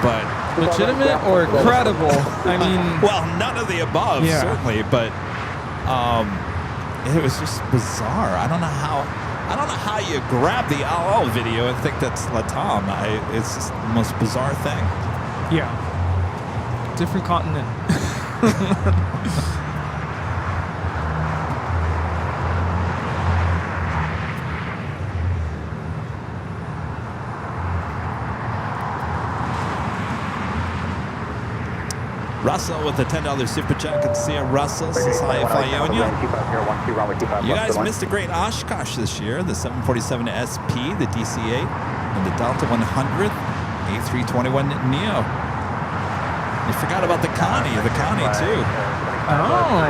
but... Legitimate or credible? I mean... Well, none of the above, certainly, but it was just bizarre. I don't know how... I don't know how you grab the LL video and think that's Latam. It's just the most bizarre thing. Yeah. Different continent. Russell with the $10 super chat. Good to see you, Russell. Says hi, Fionia. You guys missed a great Oshkosh this year. The 747 SP, the DC-8, and the Delta 100 A321 Neo. You forgot about the Connie too. Oh,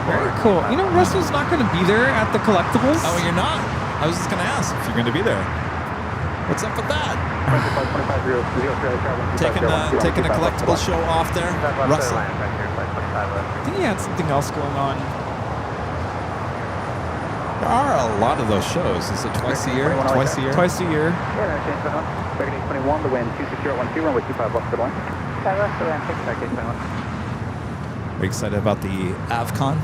very cool. You know, Russell's not going to be there at the collectibles. Oh, you're not? I was just going to ask if you're going to be there. What's up with that? Taking a collectible show off there, Russell. I think he had something else going on. There are a lot of those shows. Is it twice a year? Twice a year? Twice a year. Beginning 21, the wind 260 at 12, runway 25 left, good line. Are you excited about the AvCon?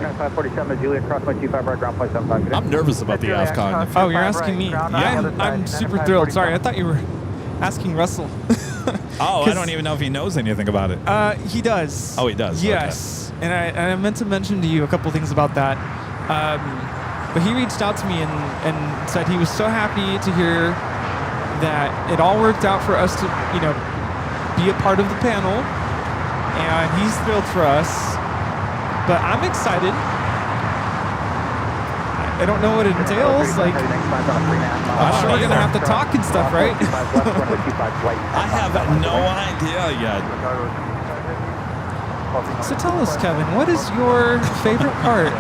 547 Juliet, crossway 25 right, ground flight 75. I'm nervous about the AvCon. Oh, you're asking me? Yeah, I'm super thrilled. Sorry, I thought you were asking Russell. Oh, I don't even know if he knows anything about it. He does. Oh, he does? Yes. Okay. And I meant to mention to you a couple things about that. But he reached out to me and said he was so happy to hear that it all worked out for us to, you know, be a part of the panel. And he's thrilled for us. But I'm excited. I don't know what it entails. Like, I'm sure we're going to have to talk and stuff, right? I have no idea yet. So tell us, Kevin, what is your favorite part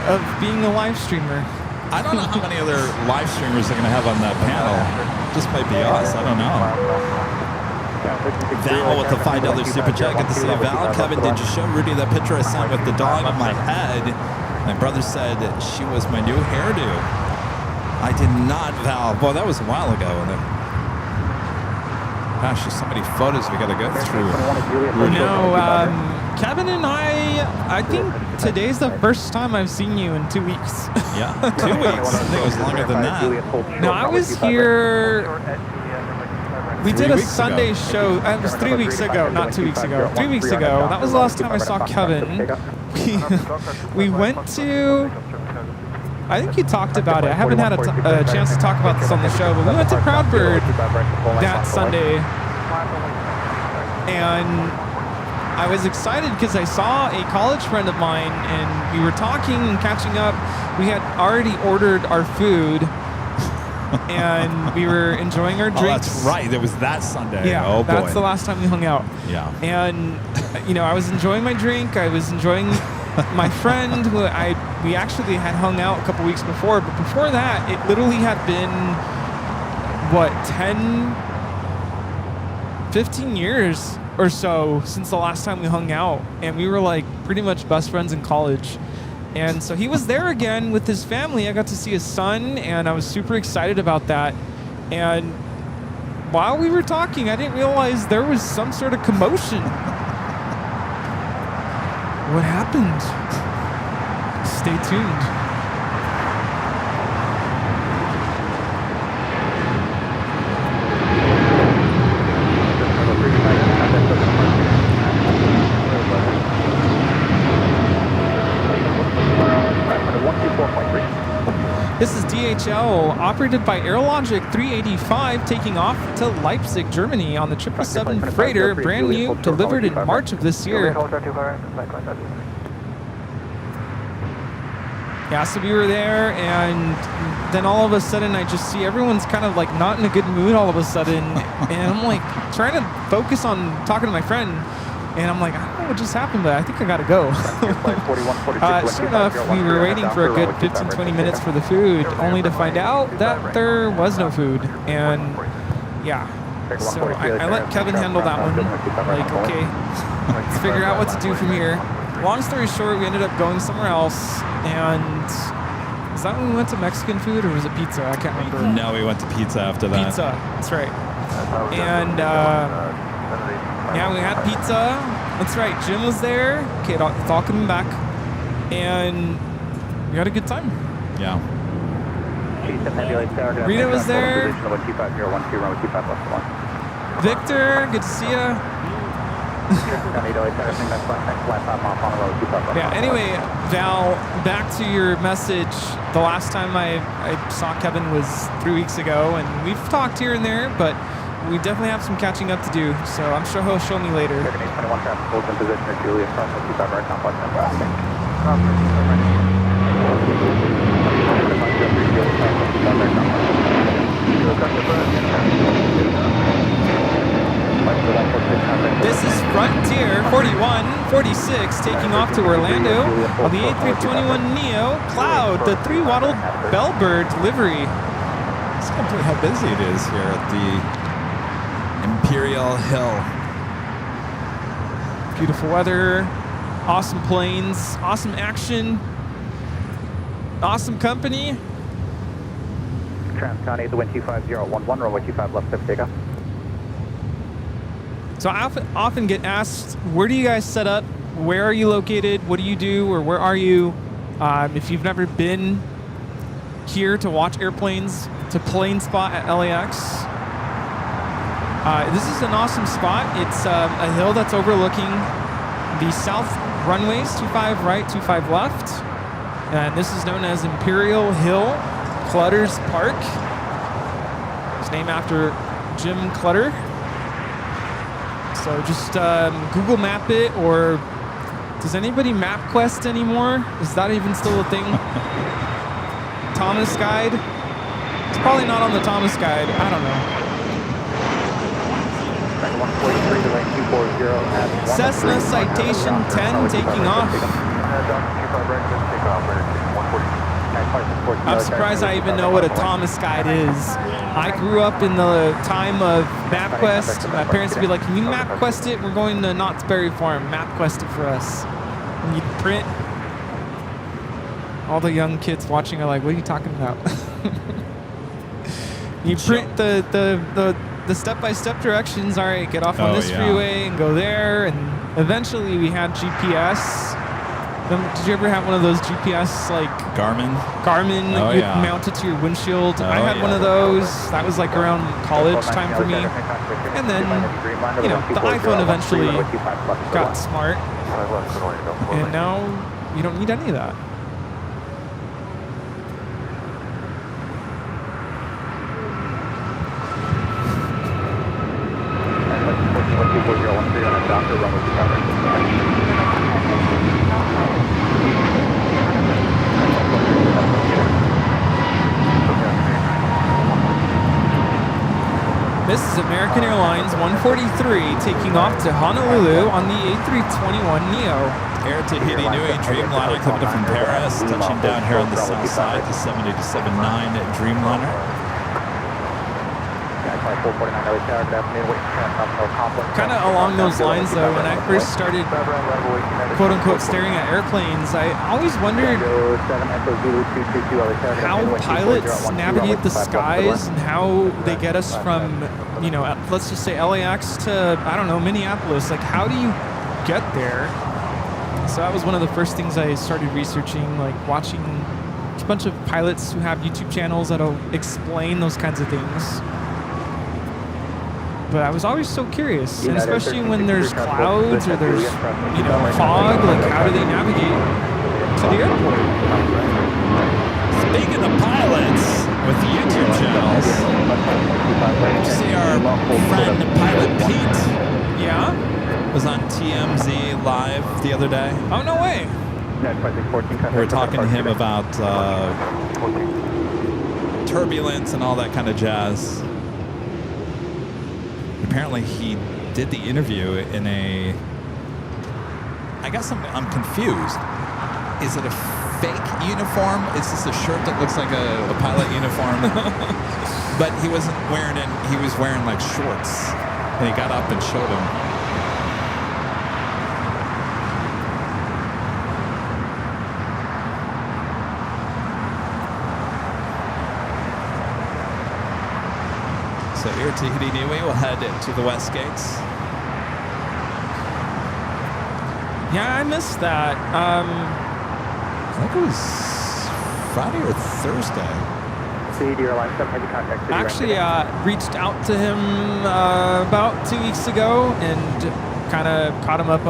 of being a live streamer? I don't know how many other live streamers they're going to have on that panel. Just might be us. I don't know. Val with the $5 super chat. Good to see you, Val. Kevin, did you show Rudy that picture I sent with the dog on my head? My brother said she was my new hairdo. I did not, Val. Boy, that was a while ago. Gosh, there's so many photos we got to go through. You know, Kevin and I think today's the first time I've seen you in 2 weeks. Yeah, 2 weeks. I think it was longer than that. No, I was here. We did a Sunday show. It was 3 weeks ago, not 2 weeks ago. 3 weeks ago. That was the last time I saw Kevin. We went to. I think you talked about it. I haven't had a chance to talk about this on the show, but we went to Proudbird that Sunday, and I was excited because I saw a college friend of mine, and we were talking and catching up. We had already ordered our food. And we were enjoying our drinks. Oh, that's right. There was that Sunday. Yeah, oh, boy. That's the last time we hung out. Yeah. And, you know, I was enjoying my drink. I was enjoying my friend who we actually had hung out a couple weeks before. But before that, it literally had been, 15 years or so since the last time we hung out. And we were, like, pretty much best friends in college. And so he was there again with his family. I got to see his son, and I was super excited about that. And while we were talking, I didn't realize there was some sort of commotion. What happened? Stay tuned. This is DHL, operated by Airlogic 385, taking off to Leipzig, Germany on the 777 freighter, brand new, delivered in March of this year. Yeah, so we were there, and then all of a sudden I just see everyone's kind of like not in a good mood all of a sudden, and I'm like trying to focus on talking to my friend. And I'm like, I don't know what just happened, but I think I gotta go. Sure enough, we were waiting for a good 15-20 minutes for the food, only to find out that there was no food. And yeah, so I let Kevin handle that one. Like, okay, let's figure out what to do from here. Long story short, we ended up going somewhere else. And is that when we went to Mexican food, or was it pizza? I can't remember. No, we went to pizza after that. Pizza, that's right. And yeah, we had pizza. That's right. Jim was there. Okay, it's all coming back. and we had a good time. Yeah. Rita was there. Victor, good to see you. Yeah, anyway, Val, back to your message. The last time I saw Kevin was 3 weeks ago, and we've talked here and there, but we definitely have some catching up to do, so I'm sure he'll show me later. This is Frontier 4146 taking off to Orlando on the A321neo Cloud, the 3-waddle Bellbird livery. It's complete how busy it is here at the Imperial Hill. Beautiful weather, awesome planes, awesome action, awesome company. Trans-County, the wind 25011, runway 25 left, 5 takeoff. So I often get asked, where do you guys set up? Where are you located? What do you do? Or where are you? If you've never been here to watch airplanes, to plane spot at LAX, this is an awesome spot. It's a hill that's overlooking the south runways, 25 right, 25 left. And this is known as Imperial Hill Clutter's Park. It's named after Jim Clutter. So just Google map it, or does anybody MapQuest anymore? Is that even still a thing? Thomas Guide? It's probably not on the Thomas Guide. I don't know. Cessna Citation 10 taking off. I'm surprised I even know what a Thomas Guide is. I grew up in the time of MapQuest. My parents would be like, can you MapQuest it? We're going to Knott's Berry Farm. MapQuest it for us. And you'd print. All the young kids watching are like, what are you talking about? You print the step-by-step directions. All right, get off on this freeway and go there. And eventually we had GPS. Did you ever have one of those GPS, like Garmin? Garmin, you mount it to your windshield. I had one of those. That was like around college time for me. And then, you know, the iPhone eventually got smart. And now you don't need any of that. This is American Airlines 143 taking off to Honolulu on the A321neo. Air Tahiti Nui Dreamliner coming up from Paris, touching down here on the south side, the 787-9 Dreamliner. Kind of along those lines, though, when I first started, quote-unquote, staring at airplanes, I always wondered how pilots navigate the skies and how they get us from, you know, let's just say LAX to, I don't know, Minneapolis. Like, how do you get there? So that was one of the first things I started researching, like watching a bunch of pilots who have YouTube channels that'll explain those kinds of things. But I was always so curious, and especially when there's clouds or there's, you know, fog, like how do they navigate to the airport? Speaking of pilots with YouTube channels, did you see our friend Pilot Pete? Yeah? Was on TMZ Live the other day. Oh, no way. We were talking to him about turbulence and all that kind of jazz. Apparently he did the interview in a, I guess I'm confused. Is it a fake uniform? Is this a shirt that looks like a pilot uniform? But he wasn't wearing it, he was wearing like shorts. And he got up and showed him. So Air Tahiti Nui will head to the West Gates. Yeah, I missed that. think it was Friday or Thursday. City Airline, some heavy contact. City Actually, reached out to him about 2 weeks ago and kind of caught him up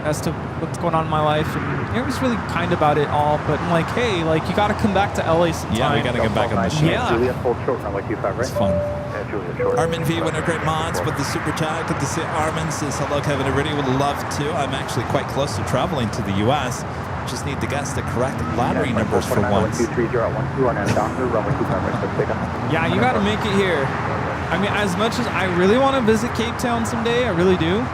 as to what's going on in my life. And it was really kind about it all. But I'm like, hey, like you got to come back to LA sometime. Yeah, we got to get back on the show. Yeah. Juliet, hold short runway 25, right? It's fun. Yeah, Juliet short. Armin V, one of great mods with the super chat. Good to see Armin. Says hello, Kevin and Rudy. Would love to. I'm actually quite close to traveling to the U.S. Just need to guess the correct lottery numbers for once. Yeah, you got to make it here. I mean, as much as I really want to visit Cape Town someday, I really do.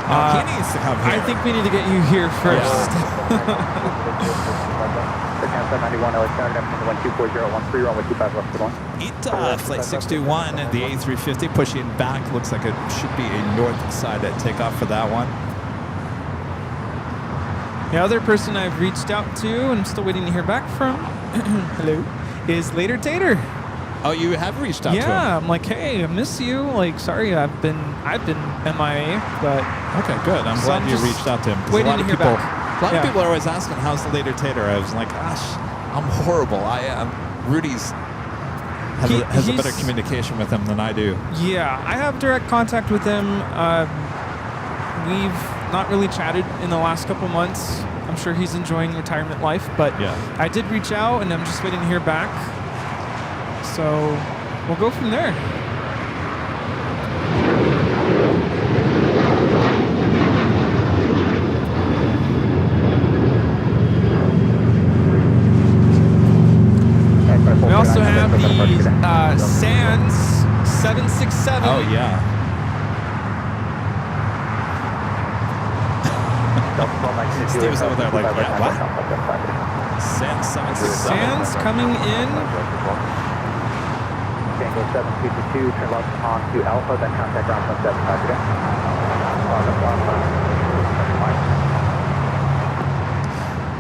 He needs to come here. I think we need to get you here first. ETA, flight 621, the A350 pushing back. Looks like it should be a north side at takeoff for that one. The other person I've reached out to and I'm still waiting to hear back from, hello, is Later Tater. Oh, you have reached out to him? Yeah, I'm like, hey, I miss you. Like, sorry, I've been MIA, but okay, good. I'm glad you reached out to him. Waiting to hear back. A lot of people are always asking, how's the Later Tater? I was like, gosh, I'm horrible. Rudy's has a better communication with him than I do. Yeah, I have direct contact with him. We've not really chatted in the last couple months. I'm sure he's enjoying retirement life, but yeah. I did reach out and I'm just waiting to hear back. So we'll go from there. We also have the Sands 767. Oh, yeah. Steve's over there like, yeah, what? Sands 767. Sands coming in. Tango 752, turn left onto Alpha, then contact ground 175 again.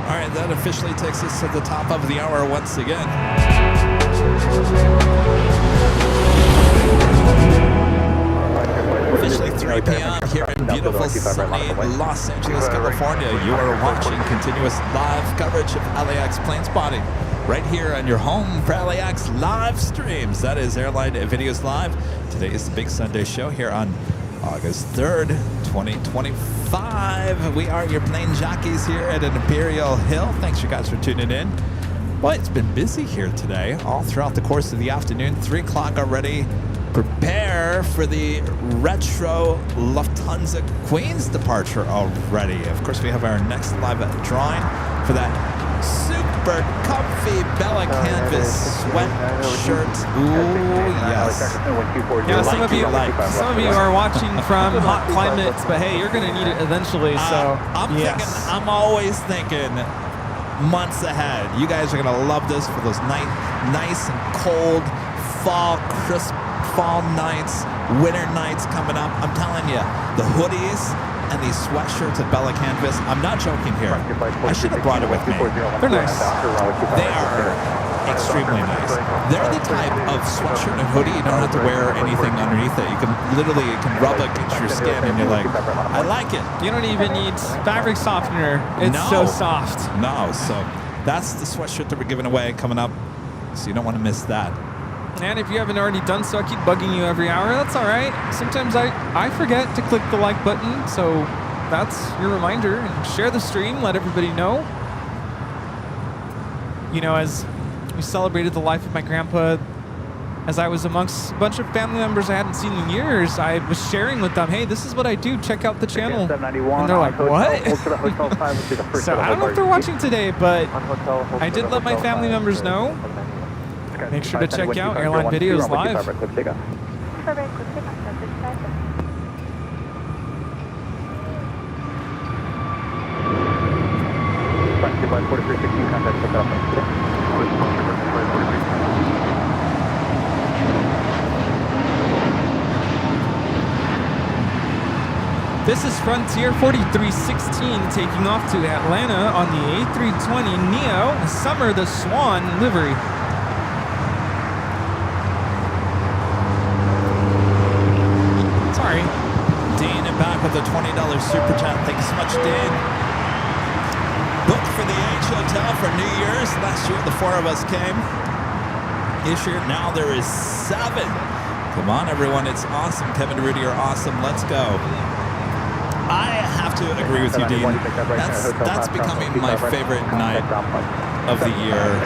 All right, that officially takes us to the top of the hour once again. Officially 3 p.m. here in beautiful sunny Los Angeles, California. You are watching continuous live coverage of LAX plane spotting right here on your home for LAX live streams. That is Airline Videos Live. Today is the Big Sunday Show here on August 3rd, 2025. We are your plane jockeys here at an Imperial Hill. Thanks you guys for tuning in. Well, it's been busy here today, all throughout the course of the afternoon. 3 o'clock already. Prepare for the retro Lufthansa Queens departure already. Of course, we have our next live drawing for that super comfy Bella canvas sweatshirt. Ooh, yes. Yeah, some of you are watching from hot climates, but hey, you're going to need it eventually. So I'm always thinking months ahead. You guys are going to love this for those nice and cold fall, crisp fall nights, winter nights coming up. I'm telling you, the hoodies and these sweatshirts at Bella Canvas, I'm not joking here. I should have brought it with me. They're nice. They are extremely nice. They're the type of sweatshirt and hoodie you don't have to wear anything underneath it. You can literally, it can rub against your skin and you're like, I like it. You don't even need fabric softener. It's so soft. No, so that's the sweatshirt that we're giving away coming up. So you don't want to miss that. And if you haven't already done so, I keep bugging you every hour. That's all right. Sometimes I forget to click the like button, so that's your reminder. And share the stream. Let everybody know. You know, as we celebrated the life of my grandpa, as I was amongst a bunch of family members I hadn't seen in years, I was sharing with them, hey, this is what I do. Check out the channel. And they're like, what? So I don't know if they're watching today, but I did let my family members know. Make sure to check out Airline Videos Live. This is Frontier 4316 taking off to Atlanta on the A320 Neo Summer the Swan livery. Sorry. Dean back with a $20 super chat. Thanks so much, Dean. Booked for the Hotel for New Year's. Last year, the 4 of us came. This year, now there is 7. Come on, everyone. It's awesome. Kevin and Rudy are awesome. Let's go. I have to agree with you, Dean. That's becoming my favorite night of the year.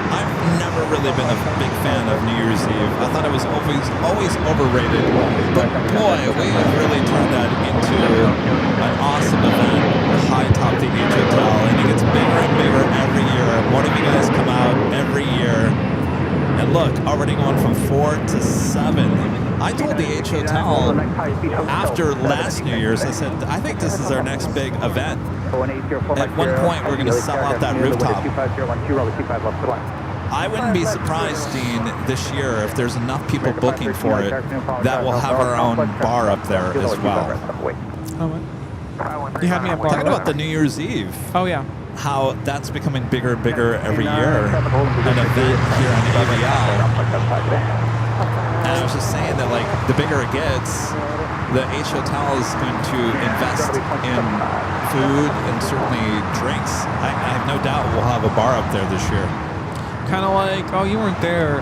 I've never really been a big fan of New Year's Eve. I thought it was always overrated. But boy, we have really turned that into an awesome event high top the H Hotel, and it gets bigger and bigger every year. More of you guys come out every year. And look, already going from 4 to 7. I told the H Hotel after last New Year's, I said, I think this is our next big event. At one point, we're going to sell out that rooftop. I wouldn't be surprised, Dean, this year, if there's enough people booking for it, that we'll have our own bar up there as well. You had me at bar. Talking about the New Year's Eve. Oh, yeah. How that's becoming bigger and bigger every year. An event here on AVL. And I was just saying that, like, the bigger it gets, the H Hotel is going to invest in food and certainly drinks. I have no doubt we'll have a bar up there this year. Kind of like, oh, you weren't there.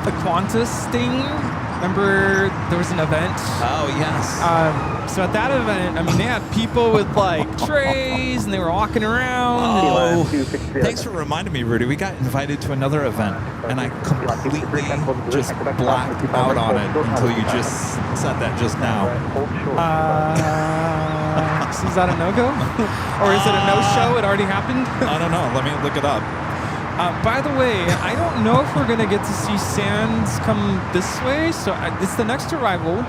The Qantas thing. Remember there was an event? Oh, yes. So at that event, I mean, they had people with like trays and they were walking around. Oh, thanks for reminding me, Rudy. We got invited to another event and I completely just blacked out on it until you just said that just now. Is that a no-go? Or is it a no-show? It already happened? I don't know. Let me look it up. By the way, I don't know if we're going to get to see Sands come this way. So it's the next arrival.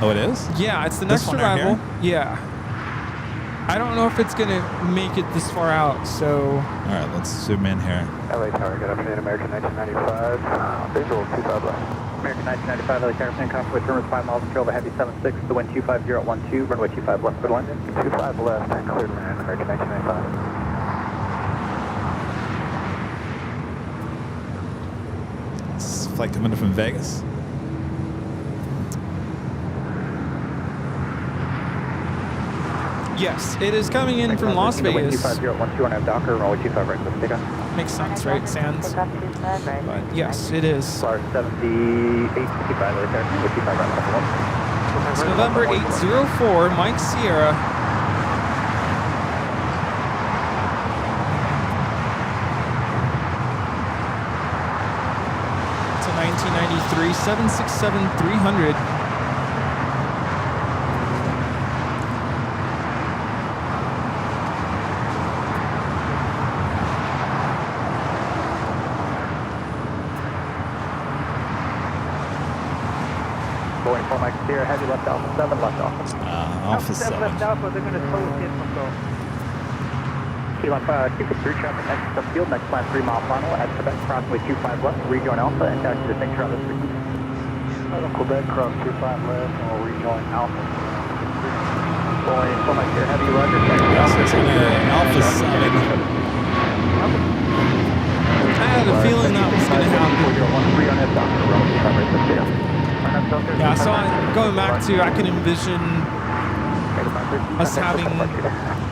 Oh, it is? Yeah, it's the next arrival. Yeah. I don't know if it's going to make it this far out, so... All right, let's zoom in here. LA Tower, good afternoon, American 1995. Visual 25 left. American 1995, LA Tower, contact with terminus 5 miles, control the heavy 76, the wind 250 at 12, runway 25 left, good London. 25 left, cleared land, American 1995. Flight coming in from Vegas. Yes, it is coming in from Las Vegas. Makes sense, right, Sands? But yes, it is. It's November 804, Mike Sierra. It's a 1993 767-300. Going for Mike Sierra, heavy left Alpha 7, left Alpha. Alpha 7. Left Alpha, they're going to tow us in from go. Q1 Q3 traffic, next subfield, next plan 3 mile final, at Quebec, approximately 25 left, rejoin Alpha, and taxi to St. Travis. Quebec, cross 25 left, and we'll rejoin Alpha. Going for Mike Sierra, heavy roger, Alpha 7. I had a feeling that was going to happen. Yeah, so going back to, I can envision us having,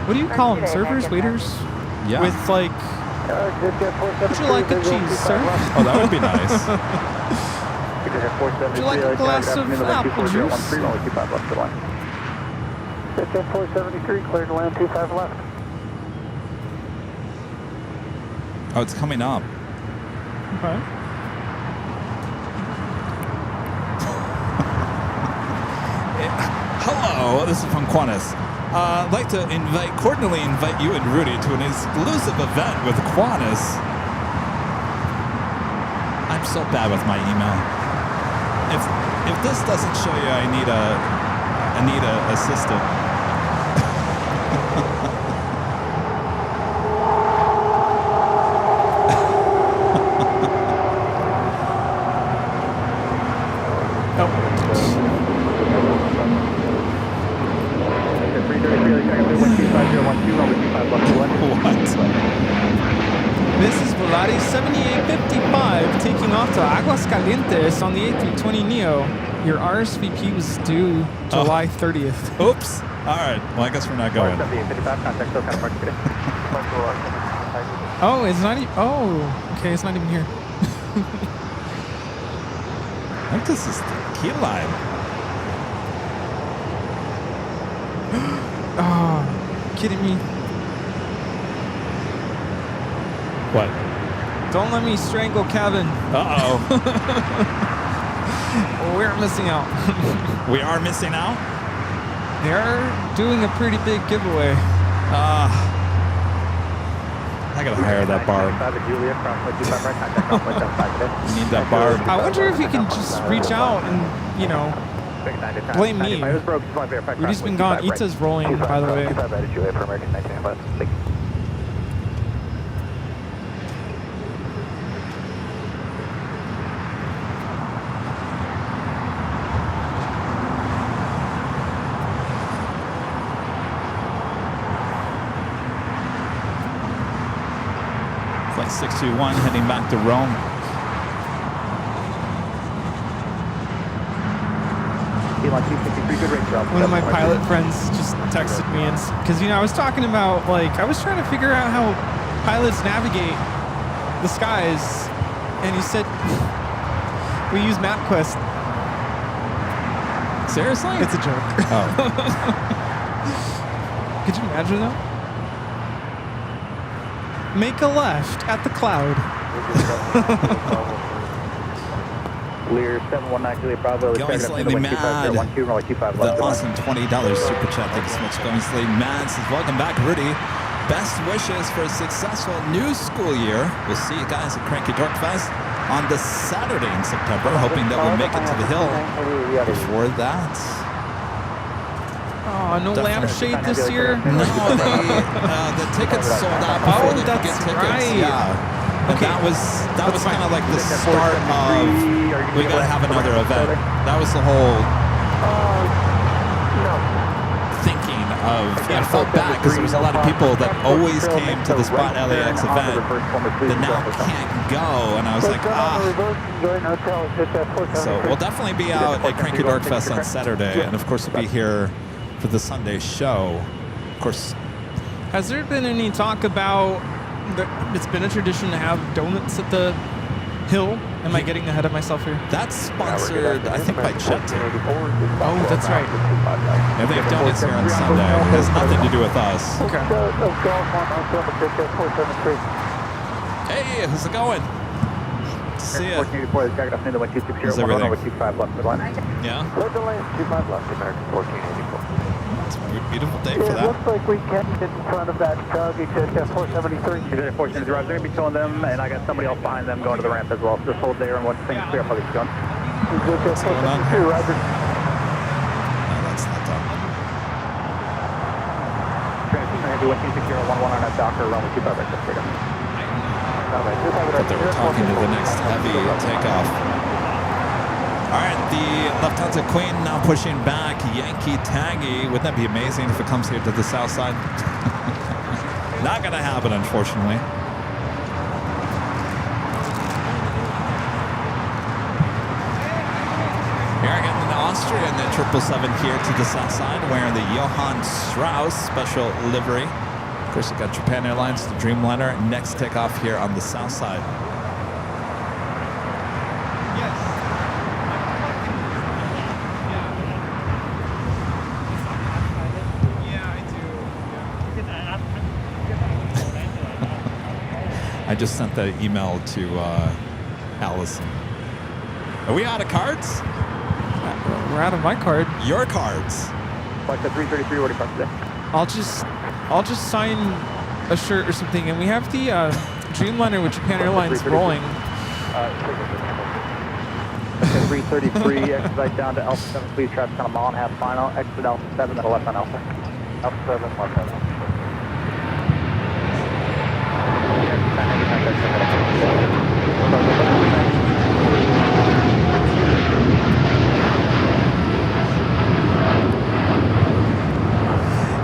what do you call them, servers, waiters? Yeah. With like, would you like a cheese, sir? Oh, that would be nice. Would you like a glass of apple juice? 473, cleared to land 25 left. Oh, it's coming up. Okay. Hello, this is from Qantas. I'd like to cordially invite you and Rudy to an exclusive event with Qantas. I'm so bad with my email. If this doesn't show you I need a assistant. This is Volaris 7855 taking off to Aguascalientes on the A320neo. Your RSVP was due July 30th. Oops. All right. Well, I guess we're not going. Oh, it's not even. Oh, okay, it's not even here. I think this is the key line. Oh, kidding me. What? Don't let me strangle Kevin. Uh-oh. We're missing out. We are missing out? They're doing a pretty big giveaway. I gotta hire that barb. Need that barb. I wonder if you can just reach out and, you know, blame me. Rudy's been gone. Ita's rolling, by the way. Flight 621 heading back to Rome. One of my pilot friends just texted me, and because, you know, I was talking about, like, I was trying to figure out how pilots navigate the skies, and he said we use MapQuest. Seriously? It's a joke. Oh. Could you imagine that? Make a left at the cloud. Lear 719 Juliet Bravo. Going slightly mad. The awesome $20 super chat. Thank you so much. Going slightly mad says, welcome back, Rudy. Best wishes for a successful new school year. We'll see you guys at Cranky Dork Fest on the Saturday in September. Hoping that we'll make it to the hill before that. Oh, no lampshade this year? No, the tickets sold out before they could get tickets. Right. Yeah. And that was kind of like the start of we gotta have another event. That was the whole thinking of. I felt bad because there was a lot of people that always came to the Spot LAX event that now can't go, and I was like, So we'll definitely be out at Cranky Dork Fest on Saturday, and of course we'll be here for the Sunday show. Of course. Has there been any talk about it's been a tradition to have donuts at the hill? Am I getting ahead of myself here? That's sponsored, I think, by Jet. Oh, that's right. Yeah, they have donuts here on Sunday. It has nothing to do with us. Okay. Hey, how's it going? See ya. How's everything? Yeah? It's a beautiful day for that. Looks like we kept in front of that Jockey to 473. They're 473. They're going to be towing them, and I got somebody else behind them going to the ramp as well. So just hold there and watch things clear up. What's going on here? No, that's not done. Transition 111 on that Docker run with 25 right there. But they were talking to the next heavy takeoff. All right, the Lufthansa Queen now pushing back. Yankee Tangy. Wouldn't that be amazing if it comes here to the south side? Not going to happen, unfortunately. Here again in Austria in the 777 here to the south side, wearing the Johann Strauss special livery. Of course, you've got Japan Airlines, the Dreamliner, next takeoff here on the south side. I just sent the email to Allison. Are we out of cards? We're out of my card. Your cards. Like the 333 already parked today. I'll just sign a shirt or something, and we have the Dreamliner with Japan Airlines rolling. 333, exit down to Alpha 7, please traffic on a mile and a half final. Exit Alpha 7, then left on Alpha. Alpha 7, left on Alpha.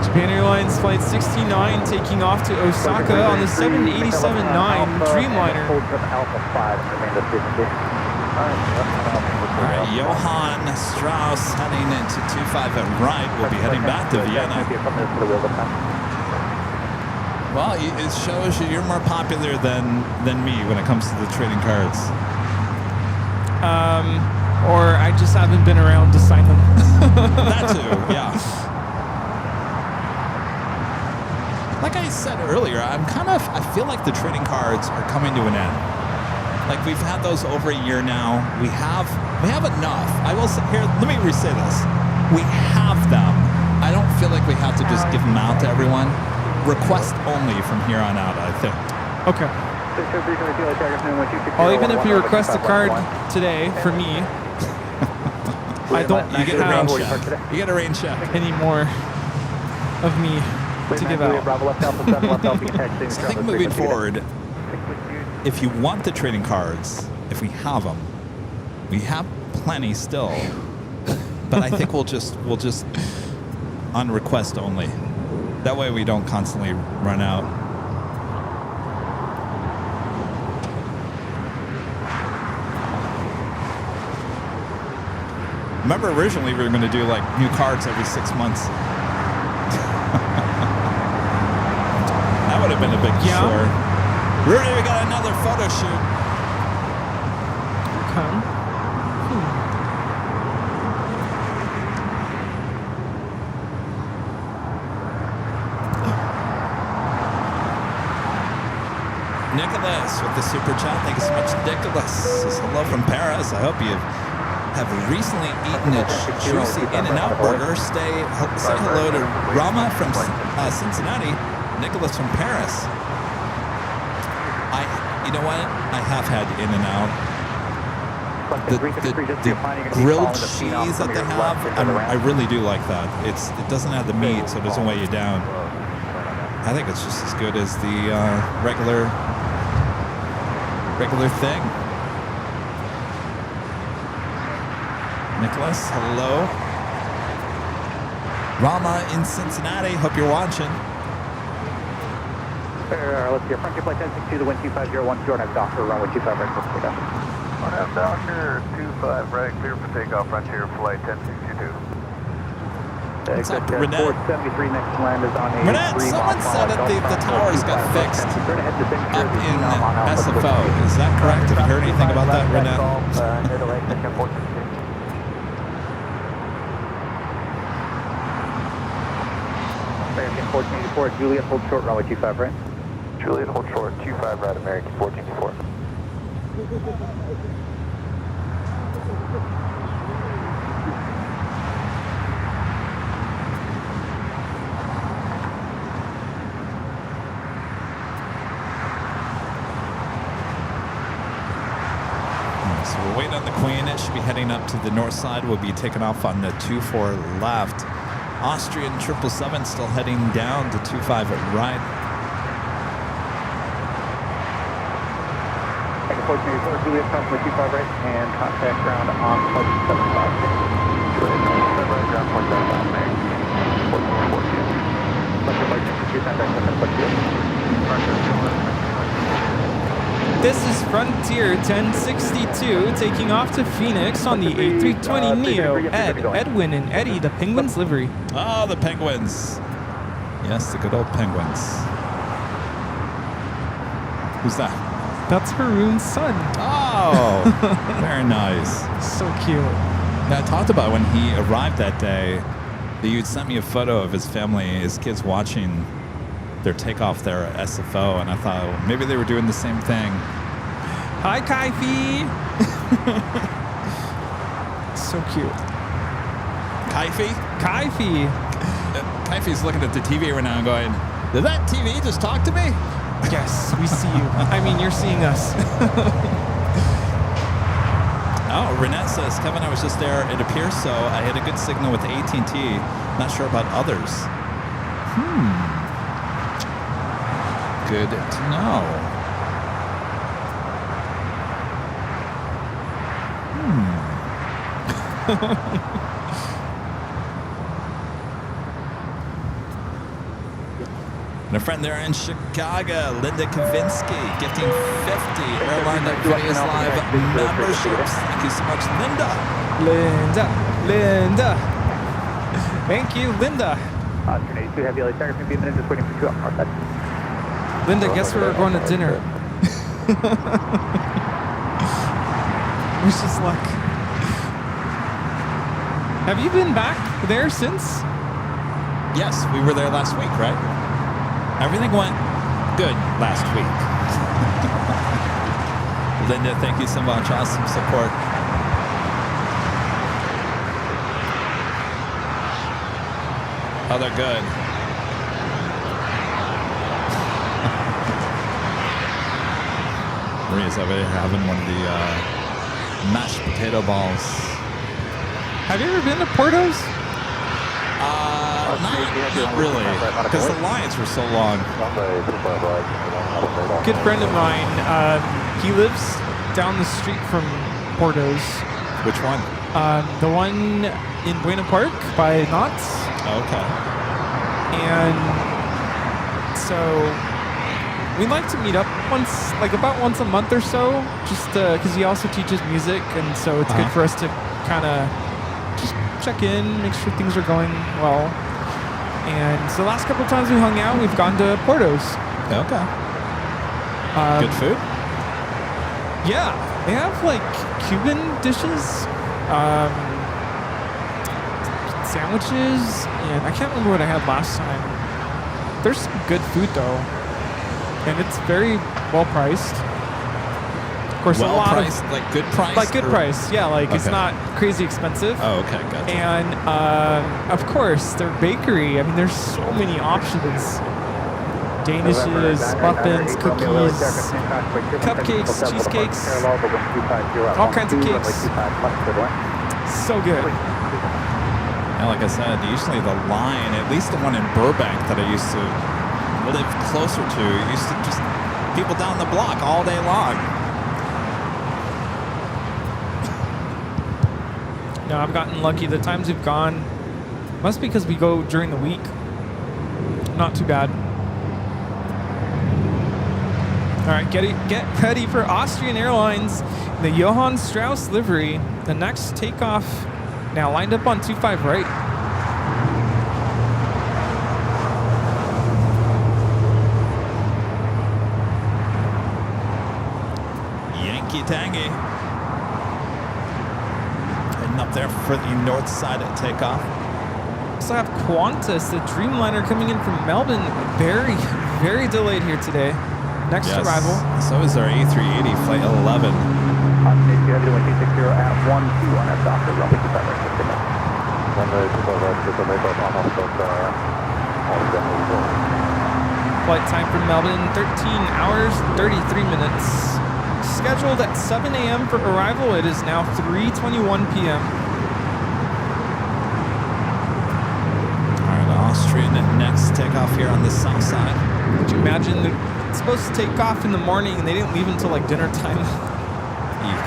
Japan Airlines Flight 69 taking off to Osaka on the 787-9 Dreamliner. All right, Johann Strauss heading into 25 at right. We'll be heading back to Vienna. Well, it shows you you're more popular than me when it comes to the trading cards. Or I just haven't been around to sign them. That too, yeah. Like I said earlier, I feel like the trading cards are coming to an end. Like we've had those over a year now. We have enough. I will say here, let me re-say this. We have them. I don't feel like we have to just give them out to everyone. Request only from here on out, I think. Okay. Well, even if you request a card today for me, I don't You get a rain check. You get a rain check. Any more of me to give out. So I think moving forward, if you want the trading cards, if we have them, we have plenty still. But I think we'll just on request only. That way we don't constantly run out. Remember originally we were going to do like new cards every 6 months. That would have been a big chore. Rudy, we got another photo shoot. Okay. Nicholas with the super chat. Thank you so much, Nicholas. Says hello from Paris. I hope you have recently eaten a juicy In-N-Out burger. Say hello to Rama from Cincinnati. Nicholas from Paris. You know what? I have had In-N-Out. The grilled cheese that they have, I really do like that. It doesn't have the meat, so it doesn't weigh you down. I think it's just as good as the regular thing. Nicholas, hello. Rama in Cincinnati, hope you're watching. Let's see, Frontier Flight 1062, the wind 25012, and I have Docker, runway 25 right, clear for takeoff. I have Docker 25 right, clear for takeoff, Frontier Flight 1062. What's up, Renette? 473 next land is on a Renette, someone said that the towers got fixed up in SFO. Is that correct? Have you heard anything about that, Renette? American 1484, Juliet, hold short, runway 25 right. Juliet, hold short, 25 right, American 1484. So we're waiting on the Queen. It should be heading up to the north side. We'll be taking off on the 24 left. Austrian 777 still heading down to 25 at right. 1484, Juliet, contact 25 right, and contact ground on flight 75. Juliet, 25 right, ground point 75, American 1414. This is Frontier 1062 taking off to Phoenix on the A320 Neo. Edwin, and Eddie, the Penguins livery. Oh, the Penguins. Yes, the good old Penguins. Who's that? That's Haroon's son. Oh, very nice. So cute. Now, I talked about when he arrived that day, that you'd sent me a photo of his family, his kids watching their takeoff there at SFO, and I thought, well, maybe they were doing the same thing. Hi, Kaifi. So cute. Kaifi? Kaifi. Kaifi's looking at the TV right now and going, did that TV just talk to me? Yes, we see you. I mean, you're seeing us. Oh, Renette says, Kevin, I was just there. It appears so. I had a good signal with AT&T. Not sure about others. Good to know. And a friend there in Chicago, Linda Kavinsky, gifting 50 Airline Videos Live memberships. Thank you so much, Linda. Linda. Thank you, Linda. Oscar 82 Heavy LA Tiger, maybe a minute, just waiting for 2 hours. Linda, guess where we're going to dinner? Wish us luck. Have you been back there since? Yes, we were there last week, right? Everything went good last week. Linda, thank you so much. Awesome support. Oh, they're good. Maria's over there having one of the mashed potato balls. Have you ever been to Porto's? Not really, because the lines were so long. Good friend of mine, he lives down the street from Porto's. Which one? The one in Buena Park by Knott's. Okay. And so we like to meet up about once a month or so, just because he also teaches music, and so it's good for us to kind of just check in, make sure things are going well. And so the last couple of times we hung out, we've gone to Porto's. Okay. Good food? Yeah, they have like Cuban dishes, sandwiches, and I can't remember what I had last time. There's some good food though, and it's very well priced. Of course, well a lot priced, like good price? Like good price, yeah. Like it's Okay. not crazy expensive. Oh, okay, gotcha. And of course, their bakery. I mean, there's so many options. Danishes, muffins, cookies, cupcakes, cheesecakes, all kinds of cakes. So good. And like I said, usually the line, at least the one in Burbank that I used to live closer to, used to just people down the block all day long. No, I've gotten lucky. The times we've gone must be because we go during the week. Not too bad. All right, get ready for Austrian Airlines, the Johann Strauss livery. The next takeoff now lined up on 25 right. Yankee Tangy. Heading up there for the north side at takeoff. Also have Qantas, the Dreamliner coming in from Melbourne. Very, very delayed here today. Next arrival. So is our A380 flight 11. Flight time from Melbourne, 13 hours, 33 minutes. Scheduled at 7 a.m. for arrival. It is now 3:21 p.m. All right, Austrian next takeoff here on the south side. Could you imagine they're supposed to take off in the morning and they didn't leave until like dinner time? Eek.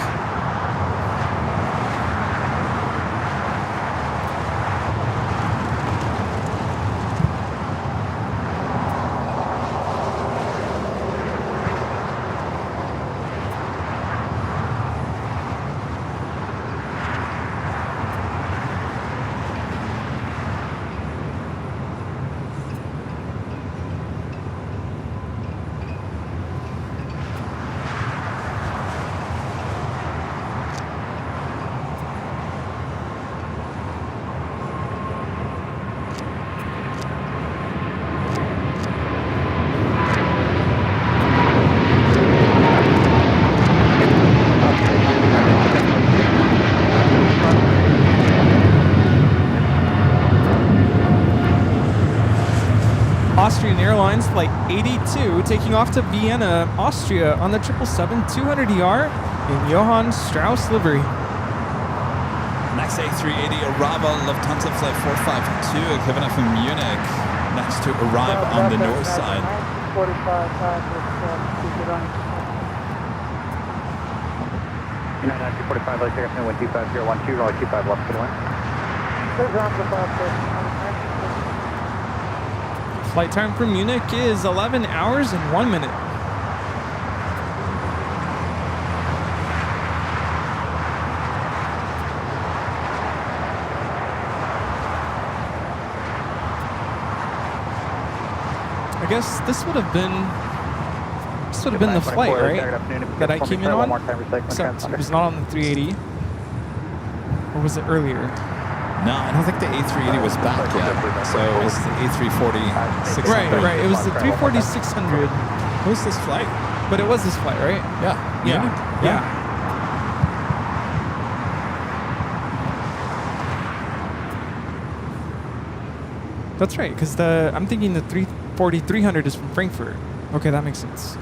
Austrian Airlines Flight 82 taking off to Vienna, Austria on the 777-200ER in Johann Strauss livery. Next A380 arrival, Lufthansa Flight 452 coming up from Munich. Next to arrive on the north side. 245, like takeoff, 125, runway 25 left, good one. Flight time from Munich is 11 hours and 1 minute. I guess this would have been the flight, right? That I came in on, except it was not on the 380. Or was it earlier? No, I don't think the A380 was back yet. So it was the A340 600. Right. It was the 340 600. Who's this flight? But it was this flight, right? Yeah. Yeah. That's right, because I'm thinking the 340 300 is from Frankfurt. Okay, that makes sense.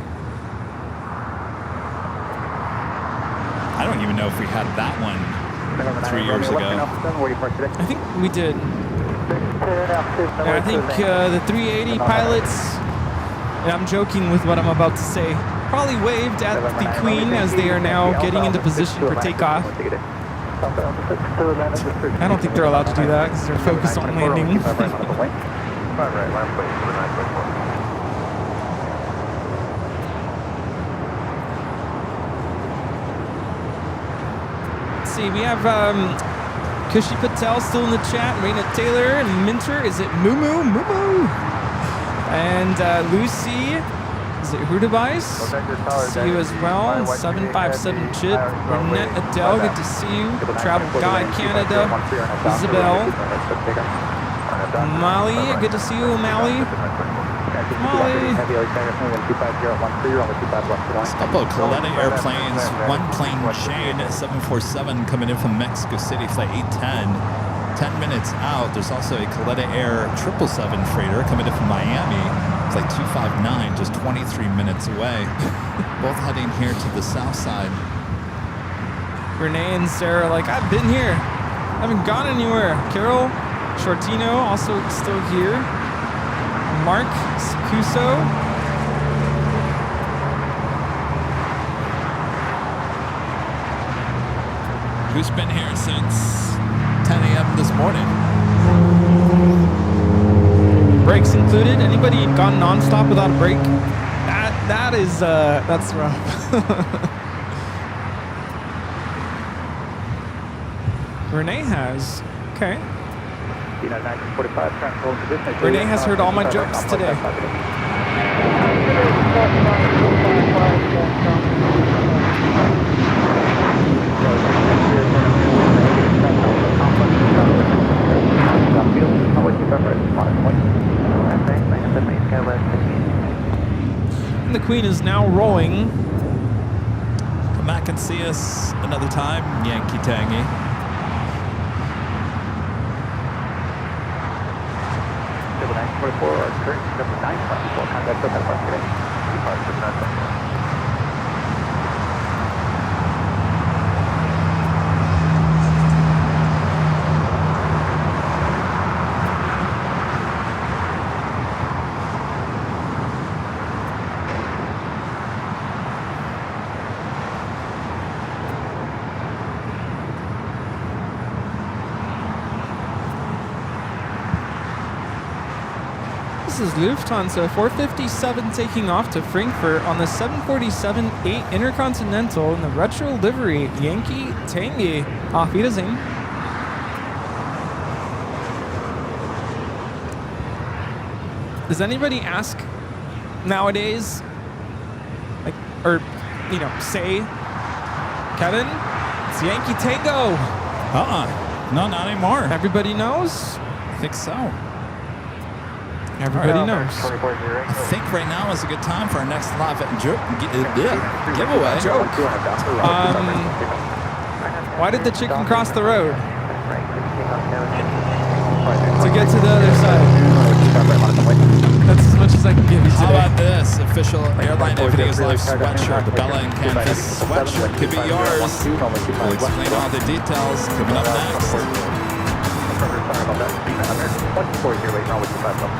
I don't even know if we had that one 3 years ago. I think we did. And I think the 380 pilots, and I'm joking with what I'm about to say, probably waved at the Queen as they are now getting into position for takeoff. I don't think they're allowed to do that because they're focused on landing. Let's see, we have Kushi Patel still in the chat, Raina Taylor, and Minter, is it Mumu? And Lucy, is it Hudabais? See you as well. 757 Chip, Renette Adele, good to see you. Travel Guide Canada, Isabel, Molly, good to see you, Molly. A couple of Coletta airplanes, one plane Shane 747 coming in from Mexico City, flight 810. 10 minutes out, there's also a Coletta Air 777 freighter coming in from Miami. It's like 259, just 23 minutes away. Both heading here to the south side. Renee and Sarah are like, I've been here. I haven't gone anywhere. Carol Shortino also still here. Mark Cuso. Who's been here since 10 a.m. this morning? Brakes included. Anybody gone nonstop without a brake? That's rough. Renee has. Okay. Renee has heard all my jokes today. And the Queen is now rolling. Come back and see us another time, Yankee Tangy. This is Lufthansa 457 taking off to Frankfurt on the 747-8 Intercontinental in the retro livery Yankee Tangy. Auf Wiedersehen. Does anybody ask nowadays, like, or, you know, say, Kevin, it's Yankee Tango? No, not anymore. Everybody knows? I think so. Everybody knows. I think right now is a good time for our next live giveaway. Joke. Why did the chicken cross the road? To get to the other side. That's as much as I can give you today. How about this? Official Airline Aviation Live sweatshirt. The Bella and Canvas sweatshirt could be yours. We'll explain all the details coming up next.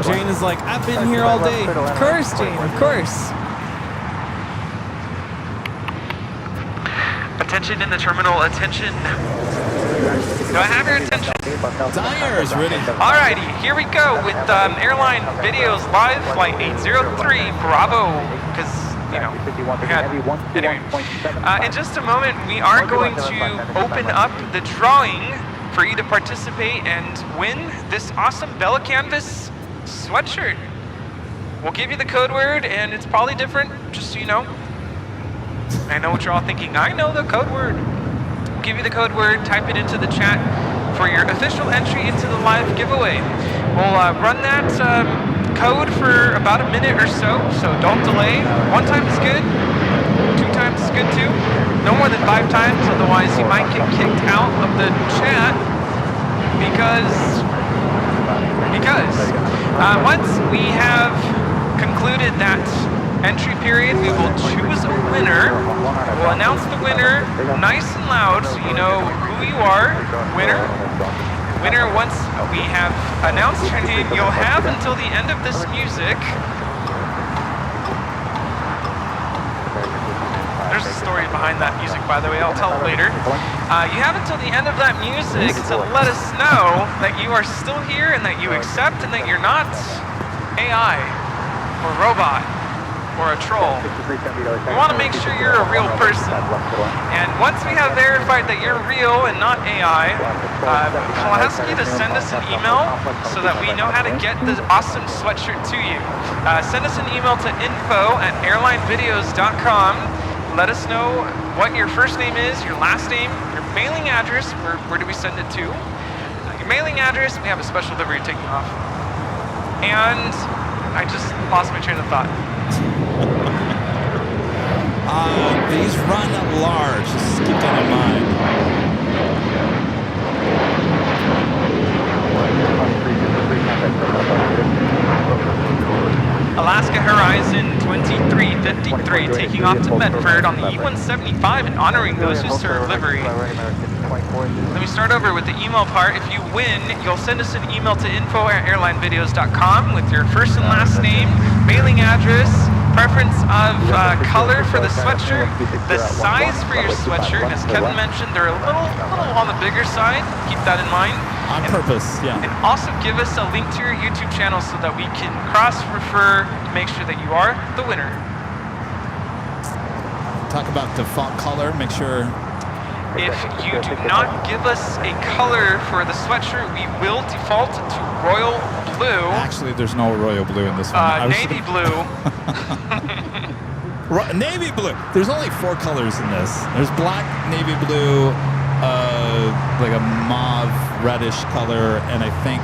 Jane is like, I've been here all day. Of course, Jane, of course. Attention in the terminal, attention. Do I have your attention? Tires, Rudy. Alrighty, here we go with Airline Videos Live Flight 803 Bravo, because, you know, anyway. In just a moment, we are going to open up the drawing for you to participate and win this awesome Bella Canvas sweatshirt. We'll give you the code word, and it's probably different, just so you know. I know what you're all thinking. I know the code word. We'll give you the code word, type it into the chat for your official entry into the live giveaway. We'll run that code for about a minute or so don't delay. 1 time is good, 2 times is good too. No more than 5 times, otherwise you might get kicked out of the chat because once we have concluded that entry period, we will choose a winner. We'll announce the winner nice and loud so you know who you are. Winner, once we have announced your name, you'll have until the end of this music. There's a story behind that music, by the way. I'll tell it later. You have until the end of that music to let us know that you are still here and that you accept and that you're not AI or robot or a troll. We want to make sure you're a real person. And once we have verified that you're real and not AI, I'll ask you to send us an email so that we know how to get the awesome sweatshirt to you. Send us an email to info@airlinevideos.com. Let us know what your first name is, your last name, your mailing address, where do we send it to? Your mailing address, we have a special delivery taking off. And I just lost my train of thought. These run large, just keep that in mind. Alaska Horizon 2353 taking off to Medford on the E-175 and honoring those who serve livery. Let me start over with the email part. If you win, you'll send us an email to info@airlinevideos.com with your first and last name, mailing address, preference of color for the sweatshirt, the size for your sweatshirt. As Kevin mentioned, they're a little on the bigger side. Keep that in mind. On purpose, yeah. And also give us a link to your YouTube channel so that we can cross-refer to make sure that you are the winner. Talk about default color, make sure. If you do not give us a color for the sweatshirt, we will default to royal blue. Actually, there's no royal blue in this one. Navy blue. Navy blue. There's only 4 colors in this. There's black, navy blue, like a mauve reddish color, and I think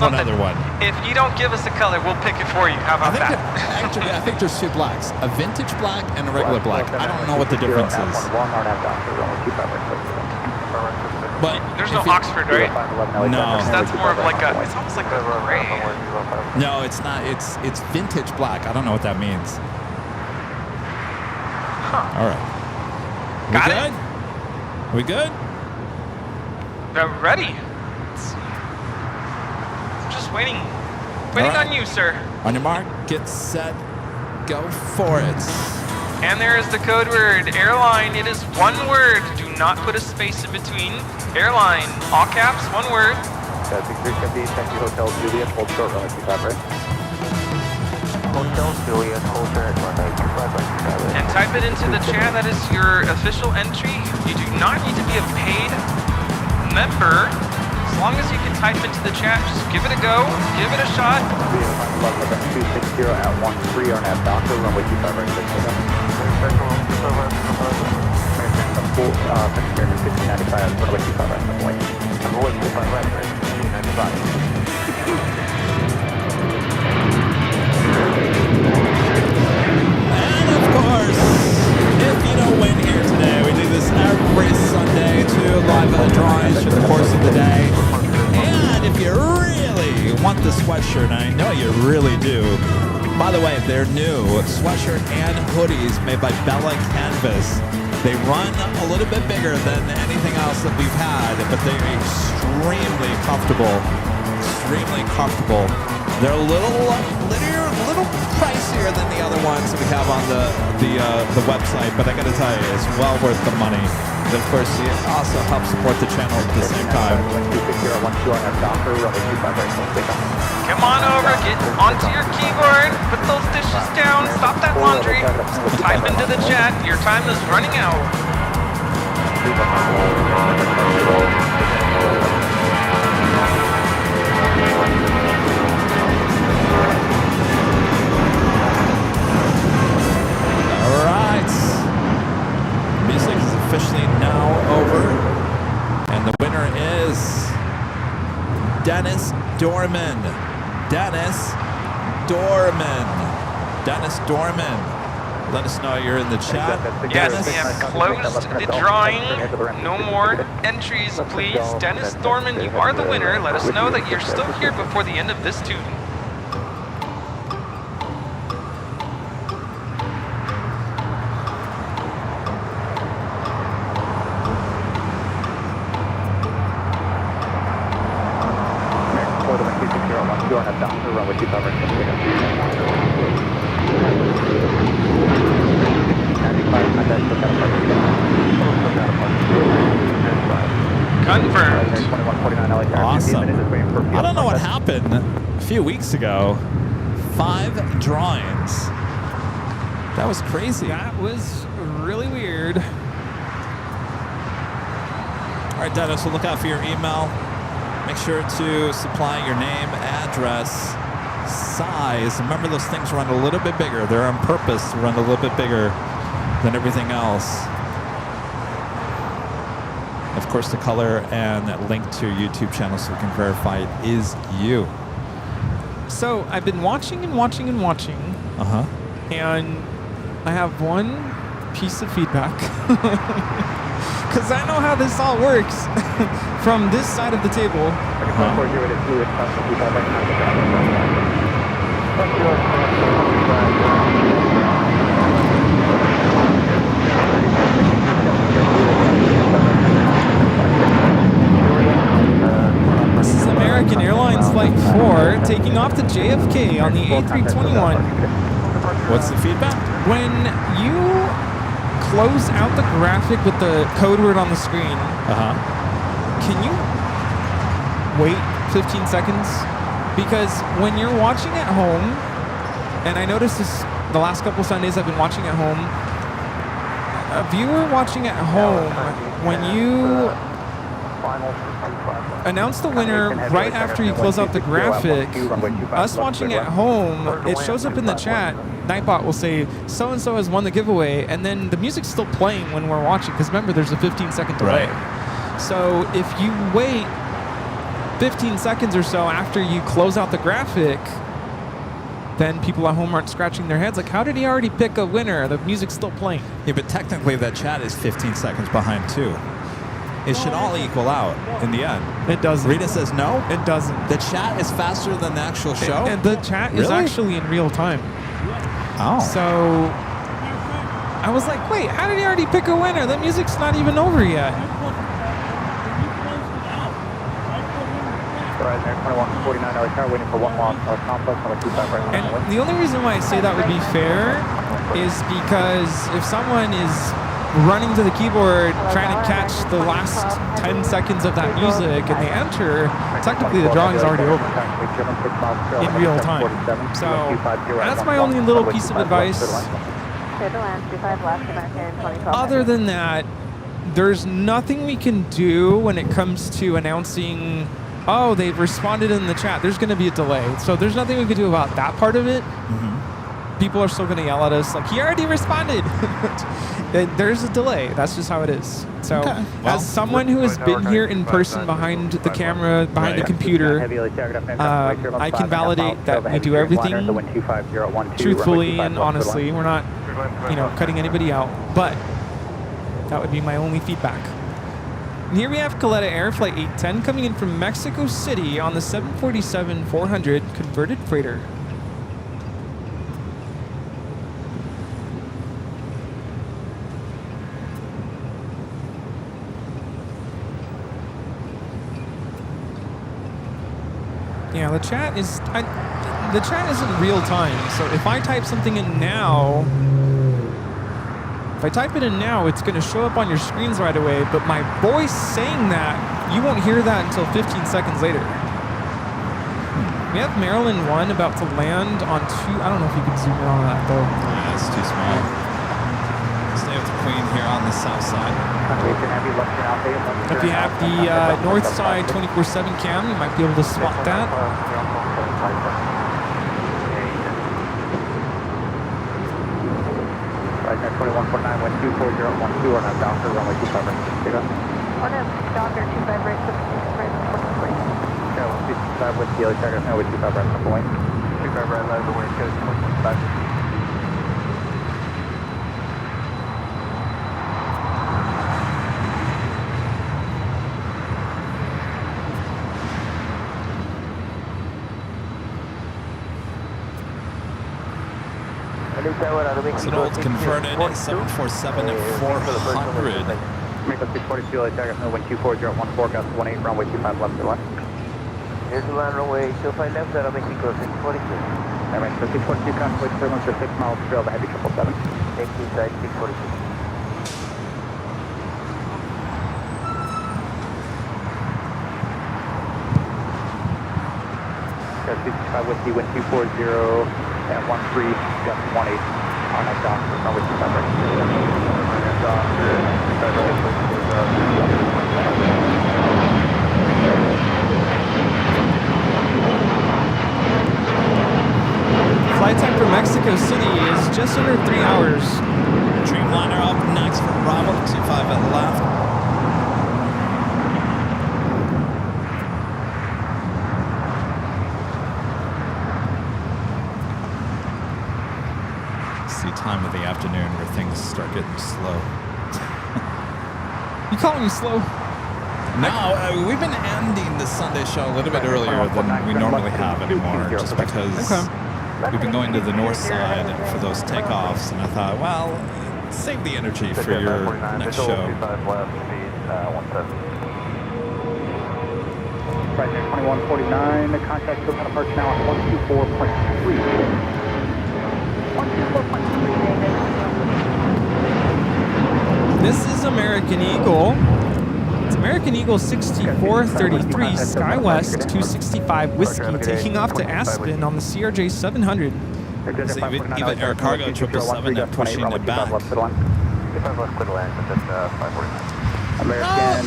another one. If you don't give us a color, we'll pick it for you. How about that? Actually, I think there's 2 blacks, a vintage black and a regular black. I don't know what the difference is. But there's no Oxford, right? No. That's more of like it's almost like a gray. No, it's not. It's vintage black. I don't know what that means. Huh. All right. Got it? We good? We're ready. Just waiting right. on you, sir. On your mark, get set, go for it. And there is the code word, Airline. It is 1 word. Do not put a space in between. Airline, all caps, 1 word. Thank you, Hotel Juliet, hold short, runway 25, right? Hotel Juliet, hold short, runway 25, right? And type it into the chat. That is your official entry. You do not need to be a paid member. As long as you can type into the chat, just give it a go, give it a shot. 260 at 13 on that doctor, runway 25, right? Full, 1695, runway 25, right? Runway 25, right? 1695. And of course, if you don't win here today, we do this every Sunday, 2 live drawings through the course of the day. And if you really want the sweatshirt, and I know you really do, by the way, they're new, sweatshirt and hoodies made by Bella Canvas. They run a little bit bigger than anything else that we've had, but they're extremely comfortable. They're a little pricier than the other ones that we have on the website, but I got to tell you, it's well worth the money. And of course, it also helps support the channel at the same time. Come on over, get onto your keyboard, put those dishes down, stop that laundry, type into the chat, your time is running out. All right. Music is officially now over. And the winner is Dennis Dorman. Dennis Dorman. Let us know you're in the chat. Yes, we have closed the drawing. No more entries, please. Dennis Dorman, you are the winner. Let us know that you're still here before the end of this tune. Confirmed. Awesome. I don't know what happened a few weeks ago. 5 drawings. That was crazy. That was really weird. All right, Dennis, we'll look out for your email. Make sure to supply your name, address, size. Remember, those things run a little bit bigger. They're on purpose to run a little bit bigger than everything else. Of course, the color and that link to your YouTube channel so we can verify it is you. So I've been watching and watching and watching. Uh-huh. And I have one piece of feedback. Because I know how this all works from this side of the table. This is American Airlines Flight 4 taking off to JFK on the A321. What's the feedback? When you close out the graphic with the code word on the screen, can you wait 15 seconds? Because when you're watching at home, and I noticed this the last couple Sundays I've been watching at home, a viewer watching at home, when you announce the winner right after you close out the graphic, us watching at home, it shows up in the chat. Nightbot will say, so-and-so has won the giveaway, and then the music's still playing when we're watching, because remember, there's a 15-second delay. Right. So if you wait 15 seconds or so after you close out the graphic, then people at home aren't scratching their heads like, how did he already pick a winner? The music's still playing. Yeah, but technically that chat is 15 seconds behind too. It should all equal out in the end. It doesn't. Rita says no? It doesn't. The chat is faster than the actual show? And the chat is actually in real time. Oh. So I was like, wait, how did he already pick a winner? The music's not even over yet. And the only reason why I say that would be fair is because if someone is running to the keyboard trying to catch the last 10 seconds of that music and they enter, technically the drawing is already over in real time. So that's my only little piece of advice. Other than that, there's nothing we can do when it comes to announcing, oh, they've responded in the chat. There's going to be a delay. So there's nothing we can do about that part of it. People are still going to yell at us like, he already responded. There's a delay. That's just how it is. So as someone who has been here in person behind the camera, behind the computer, I can validate that we do everything truthfully and honestly. We're not, cutting anybody out. But that would be my only feedback. And here we have Caleta Air Flight 810 coming in from Mexico City on the 747-400 converted freighter. Yeah, the chat is... the chat isn't real time. So if I type something in now, it's going to show up on your screens right away. But my voice saying that, you won't hear that until 15 seconds later. We have Maryland 1 about to land on 2. I don't know if you can zoom in on that though. Yeah, it's too small. Stay with the Queen here on the south side. If you have the north side 24/7 cam, you might be able to swap that. Right now, 2149, wind 24012, or not down for runway 25 right. Take off. On a Docker 25 right, 76 right, 43. Yeah, 125 with the other target, now with 25 right, on the wing. 25 right, live the wing, code 25. It's an old converted 747 at 400. Make us 242, LA target, no wind 24014, gust 18, runway 25 left to left. Here's the line runway 25 left, that'll make Mexico 642. Alright, so 242 convoy turbulence for 6 miles, trail the heavy 777. Take you side 642. Gust 65 with the wind 240 at 13, gust 18 on that dock, runway 25 right. Flight time for Mexico City is just under 3 hours. Dreamliner up next for Bravo, 25 at the left. See time of the afternoon where things start getting slow. You calling me slow? No, we've been ending the Sunday show a little bit earlier than we normally have anymore, just because we've been going to the north side for those takeoffs, and I thought, well, save the energy for your next show. Right there, 2149, the contact still kind of parks now on 124.3. 124.3, This is American Eagle. It's American Eagle 6433 SkyWest 265 Whiskey taking off to Aspen on the CRJ 700. Even Air Cargo 777 and pushing it back.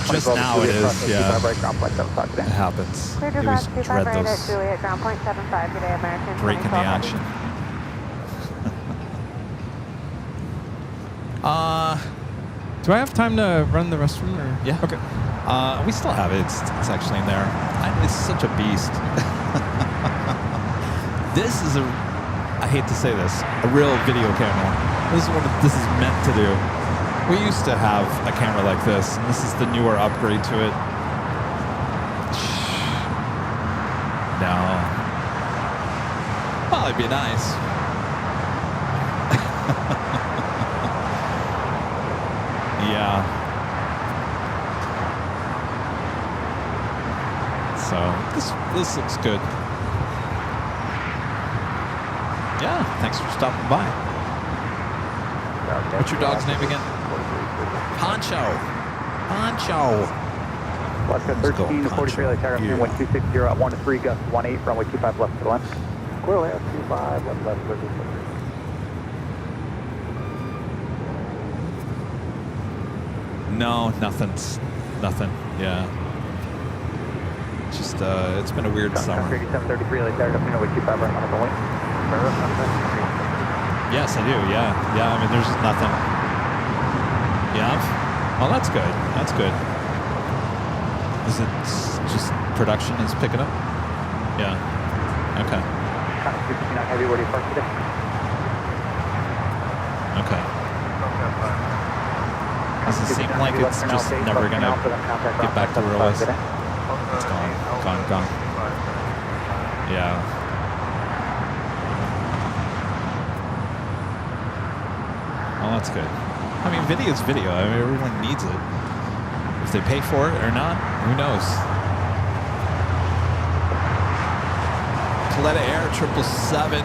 Just now it is, yeah. It happens. Clear You to always Fox 25 dread right at those Juliet, ground point 75, good day, American. breaking the action. Do I have time to run the restroom? Or? Yeah. Okay. We still have it. It's actually in there. It's such a beast. This is I hate to say this, a real video camera. This is what this is meant to do. We used to have a camera like this, and this is the newer upgrade to it. No. Well, it'd be nice. Yeah. So this looks good. Yeah, thanks for stopping by. What's your dog's name again? Poncho. Poncho. Alaska 13 to 43, LA Tiger, 1260 at 1 to 3, gust 18, runway 25 left to the left. Square left, 25, left, 30. No, nothing. Yeah. Just it's been a weird summer. 3733, LA Tiger, runway 25 right on the wing. Yes, I do. Yeah. I mean, there's nothing. Yeah. Well, that's good. That's good. Is it just production is picking up? Yeah. Okay. Heavy, where do you park today? Okay. Does it seem like it's just never gonna get back to where it was? It's gone. Yeah. Well, that's good. I mean, video is video. I mean, everyone needs it. If they pay for it or not, who knows? Coletta Air 777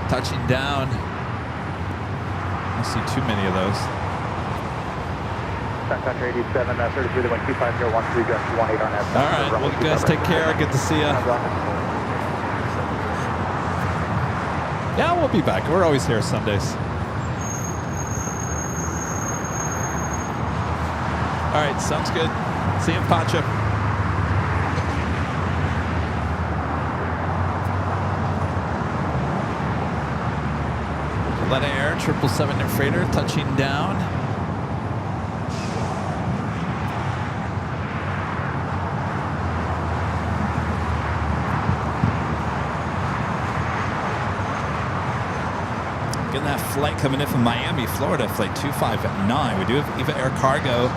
touching down. I don't see too many of those. Sun Country 87, 33, the 125.013, just 18 on that. All right, well, you guys take care. Good to see you. Yeah, we'll be back. We're always here Sundays. All right, sounds good. See you in Pacha. Coletta Air 777 freighter touching down. Getting that flight coming in from Miami, Florida, flight 259. We do have EVA Air Cargo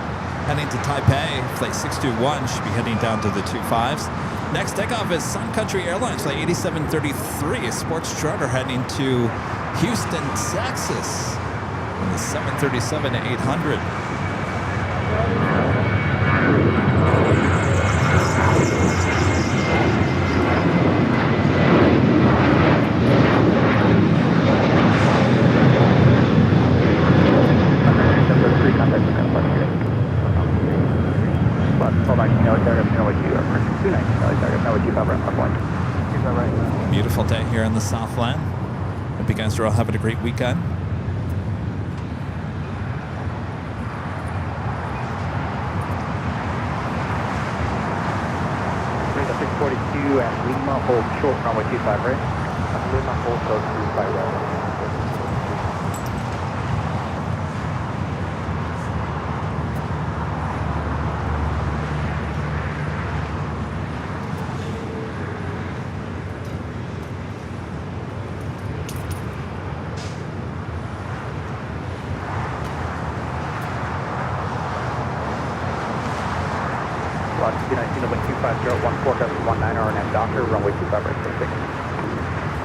heading to Taipei. Flight 621 should be heading down to the 25s. Next takeoff is Sun Country Airlines, flight 8733, a sports charter heading to Houston, Texas, on the 737-800. Beautiful day here in the Southland. Hope you guys are all having a great weekend. There's a 642 at Lima, hold short runway 25, right? Lima, hold short 25, right?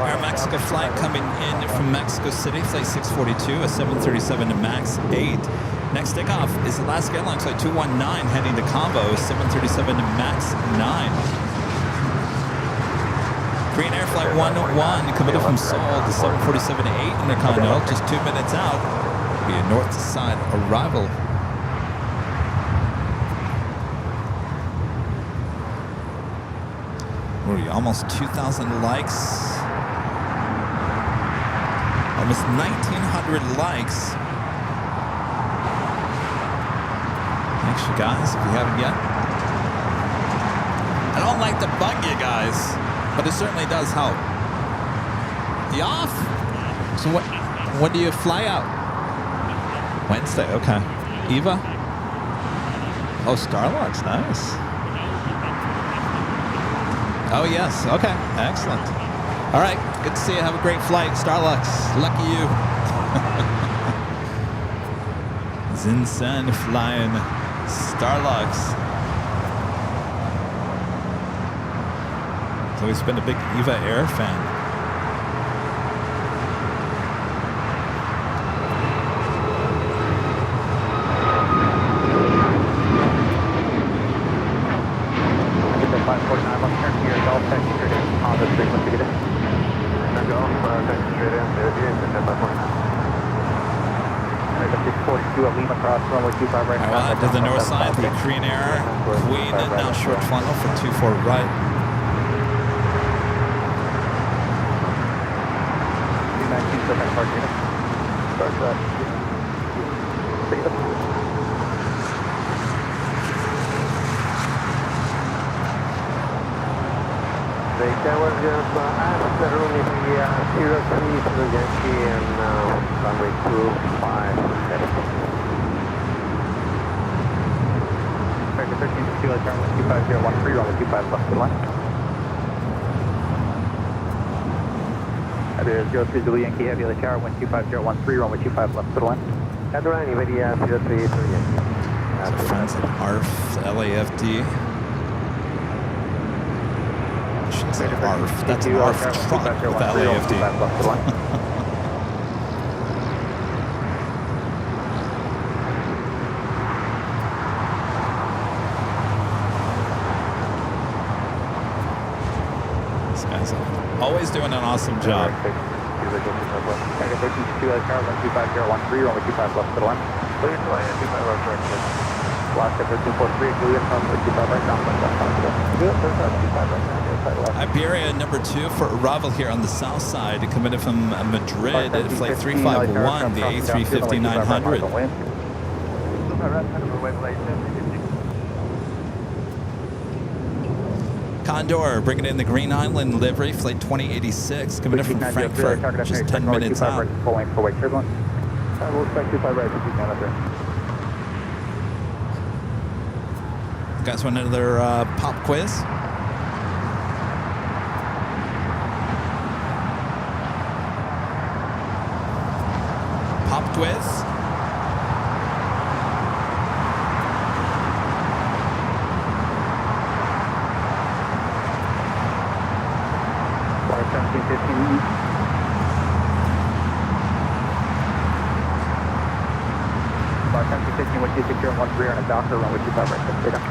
Our Mexico flight coming in from Mexico City, flight 642, a 737 MAX 8. Next takeoff is Alaska Airlines flight 219 heading to Cabo, 737 MAX 9. Korean Air flight 101 coming in from Seoul, the 747-8 Intercontinental, just 2 minutes out. Be a north to side arrival. Rudy, almost 2,000 likes. Almost 1,900 likes. Thanks, you guys, if you haven't yet. I don't like to bug you guys, but it certainly does help. You off? So when do you fly out? Wednesday, okay. Eva? Oh, Starlux, nice. Oh, yes. Okay. Excellent. All right. Good to see you. Have a great flight. Starlux. Lucky you. Zinsen flying Starlux. He's always been a big EVA Air fan. To the north side, the Korean Air Queen now short funnel for 24 right. The was just asked Rudy the 03 to the Jockey and runway 25. 1362, let's turn 25013, runway 25 left to line. There is 03 Zulu Yankee Heavy, the tower, wind 25013, runway 25 left to the line. Airline, Iberia 03 to Yankee. Friends at ARF, LAFD. I shouldn't say ARF, that's an ARF truck with LAFD. Always doing an awesome job. Tiger 13 2 car 125 runway 25 left to the line. Clear to land, 25 left direction. Alaska 1343, Juliet from 25 right down, good, 25 right down, Iberia number 2 for arrival here on the south side, coming in from Madrid at flight 351, the A350-900. Condor bringing in the Green Island livery, flight 2086, coming in from Frankfurt, just 10 minutes out. Guys want another pop quiz? Pop quiz?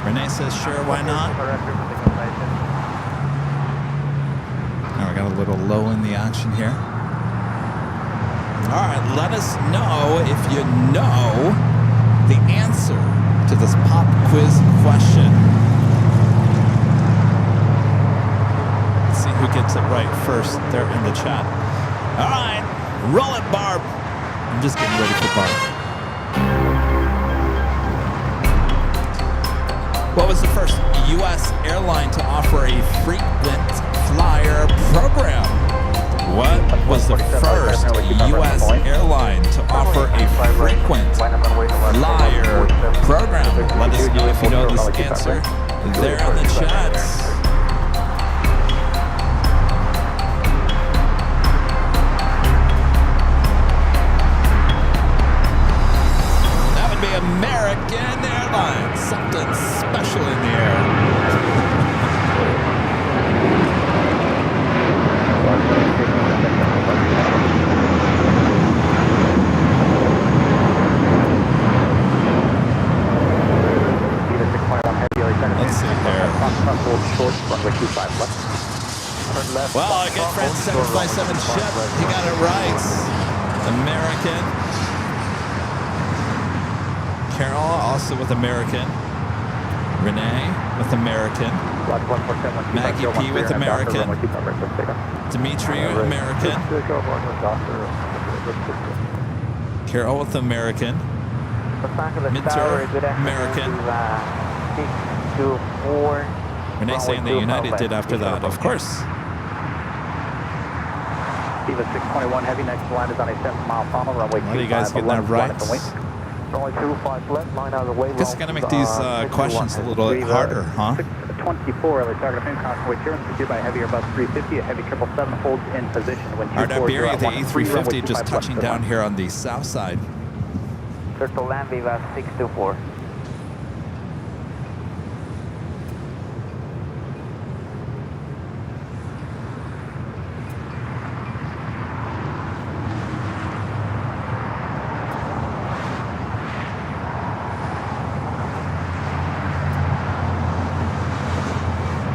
Renee says, sure, why not? Now we got a little low in the action here. All right, let us know if you know the answer to this pop quiz question. Let's see who gets it right first there in the chat. All right, roll it, Barb. I'm just getting ready for Barb. What was the first U.S. airline to offer a frequent flyer program? What was the first U.S. airline to offer a frequent flyer program? Let us know if you know this answer there in the chats. That would be American Airlines. Something special in the air. Let's see here. Well, our good friend 757 Shep, he got it right. American. Carol also with American. Renee with American. Maggie P with American. Dimitri American. Carol with American. Minter American. Renee saying that United did after that, of course. Diva 621 heavy, next line is on a 7-mile final runway. A lot of you guys getting that right. Only 25 left, line out of the way. I guess I gotta make these questions a little bit harder, huh? 24, LA target in constantly clearance, secured by a heavy Airbus 350, a heavy 777 holds in position. Alright, Iberia, the A350 just touching down here on the south side. Circle land, Viva 624.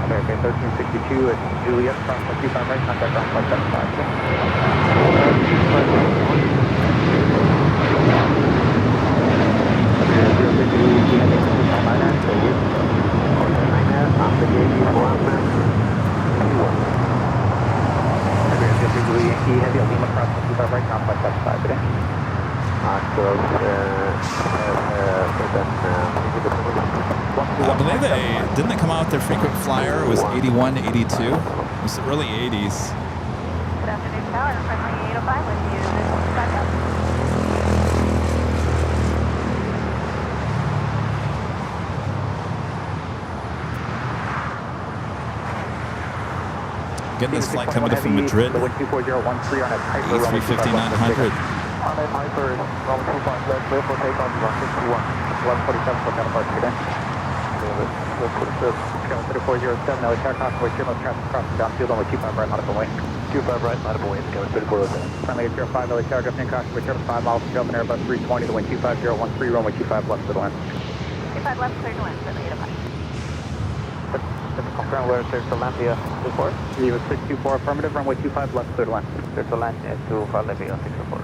Okay, 1362 at Juliet, front 25 right, contact on flight 75. I believe didn't they come out with their frequent flyer? It was 81, 82. It was the early 80s. Good afternoon, Tower. Friendly 805 with you. This is Takeoff. Getting this flight coming in from Madrid. A350-900. On a Piper, from 25 left, clear for takeoff, 161. 147 for counterpart today. 3407, now attack convoy, Chimos traffic crossing downfield, only 25 right, not up away. 25 right, not up away, Scout 3407. Friendly 805, LA Tower, Gulf Caution, Chimos 5 miles from Dublin, Airbus 320, the wind 25013, runway 25 left to the land. 25 left, clear to land, Friendly 805. Confirm where there's to land via 24. Viva 624 affirmative, runway 25 left, clear to land. There's to land at 25 left via 624.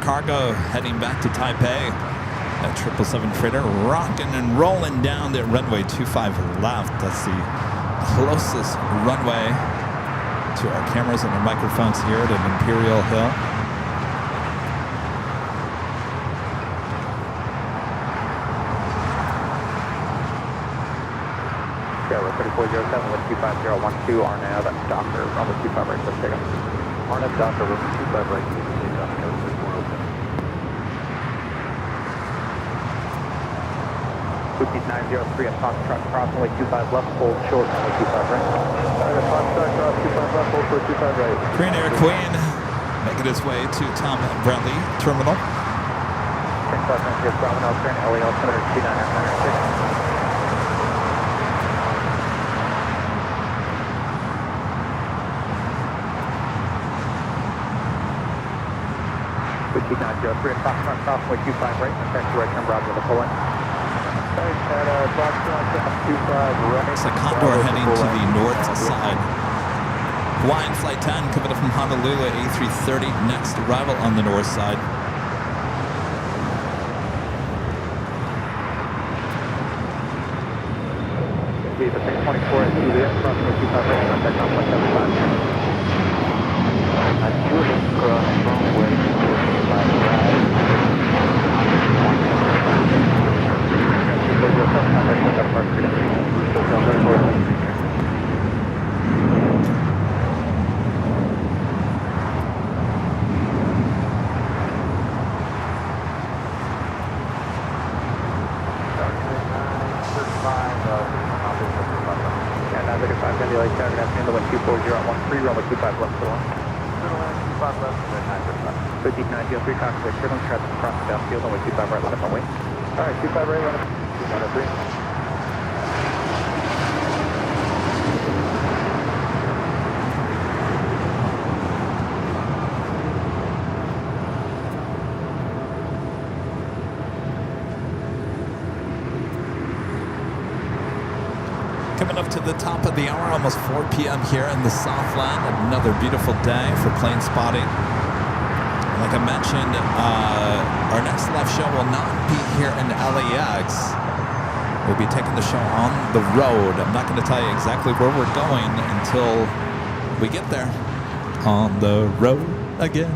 Cargo heading back to Taipei. That 777 freighter rocking and rolling down the runway 25 left. That's the closest runway to our cameras and our microphones here at Imperial Hill. Sierra 3407 with 25012 RNAV, that's Docker, runway 25 right, let's take off. RNAV Docker, runway 25 right, Bookies 903 at Foxtrot cross, runway 25 left, hold short, runway 25 right. Foxtrot cross, 25 left, hold short, 25 right. Korean Air Queen making its way to Tom Bradley Terminal. Train cross, NCS Bravo, now turn LA altimeter 29996. Bookies 903 at Foxtrot cross, runway 25 right, and turn to right, turn Bravo to the full line. It's a Condor heading to the north side. Hawaiian Flight 10 coming up from Honolulu, A330, next arrival on the north side. Viva 624 at Juliet, cross runway 25 right, contact on 175. At Juliet, cross runway 25 right. Coming up to the top of the hour, almost 4 p.m. here in the Southland. Another beautiful day for plane spotting. Like I mentioned, our next live show will not be here in LAX. We'll be taking the show on the road. I'm not going to tell you exactly where we're going until we get there. On the road again.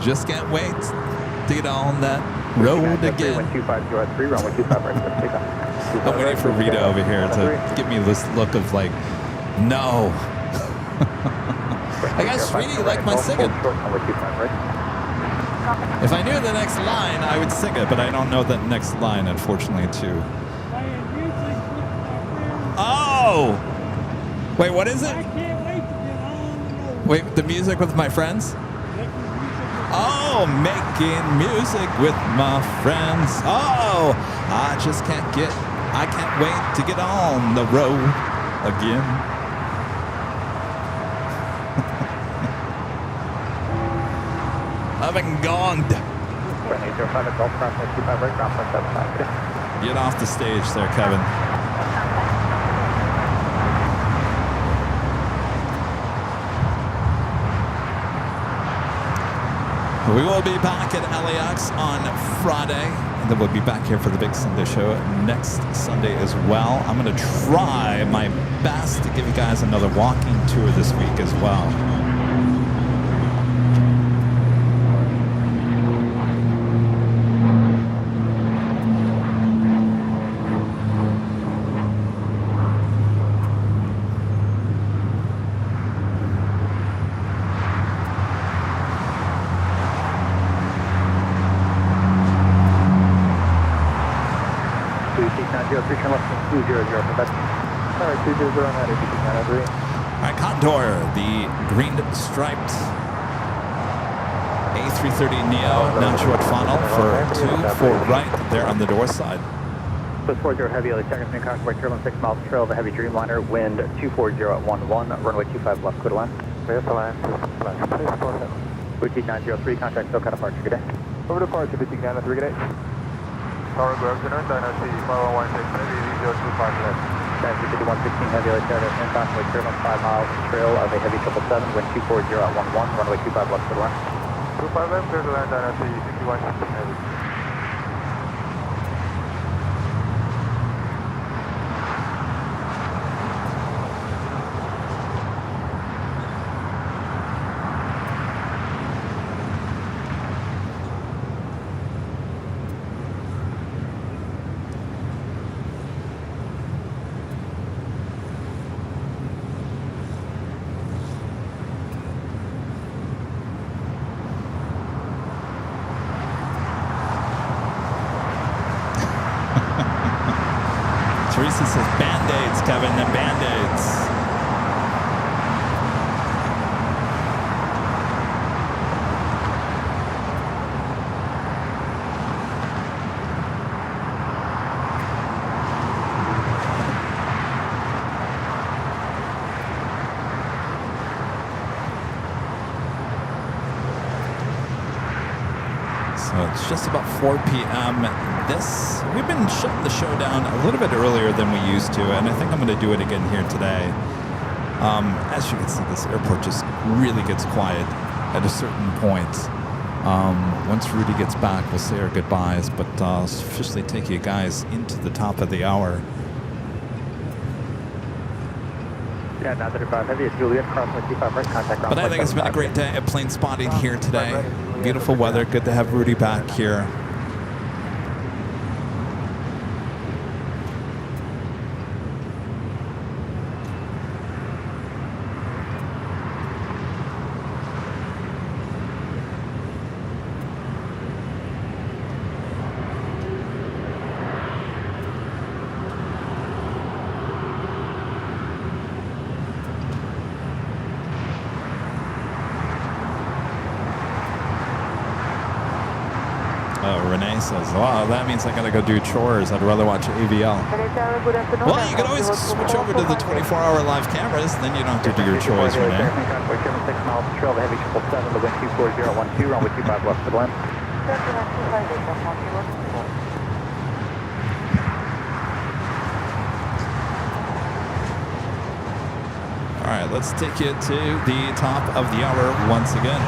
Just can't wait to get on that road again. I'm waiting for Rita over here to give me this look of like, no. I guess Rudy, you like my singing. If I knew the next line, I would sing it, but I don't know that next line, unfortunately, too. Oh! Wait, what is it? I can't wait to get on the road. Wait, the music with my friends? Oh, making music with my friends. Oh, I can't wait to get on the road again. I've been gone. Get off the stage there, Kevin. We will be back at LAX on Friday, and then we'll be back here for the Big Sunday show next Sunday as well. I'm going to try my best to give you guys another walking tour this week as well. 4903, turn left 200 for that. Alright, 200 on that, Aviation 903. All right, Condor, the green striped A330 Neo, now short funnel for 24 right there on the door side. Plus 40 Heavy, LA Takeoff, main caution, right turbulence 6 miles trail of a heavy Dreamliner, wind 240 at 11, runway 25 left, clear to land. Clear to land, please go ahead. Boutique 903, contact SoCal departure, good day. Over departure, Boutique 903, good day. Tower, good afternoon, Dynasty 5116, heavy 025 left. Dynasty 5116, Heavy, LA Takeoff, main caution, right turbulence 5 miles trail of a heavy 777, wind 240 at 11, runway 25 left, clear to land. 25 left, clear to land, Dynasty 5116, heavy. Teresa says Band-Aids, Kevin, and Band-Aids. So it's just about 4 p.m. We've been shutting the show down a little bit earlier than we used to, and I think I'm going to do it again here today. As you can see, this airport just really gets quiet at a certain point. Once Rudy gets back, we'll say our goodbyes, but I'll officially take you guys into the top of the hour. Yeah, 935 Heavy, it's Juliet, crossing 25 right, contact ground. But I think it's been a great day at plane spotting here today. Beautiful weather, good to have Rudy back here. Renee says, wow, that means I gotta go do chores. I'd rather watch AVL. Well, you can always switch over to the 24-hour live cameras, then you don't have to do your chores, Renee. 6 miles trail, the heavy 777, the wind 24012, runway 25 left to land. All right, let's take you to the top of the hour once again.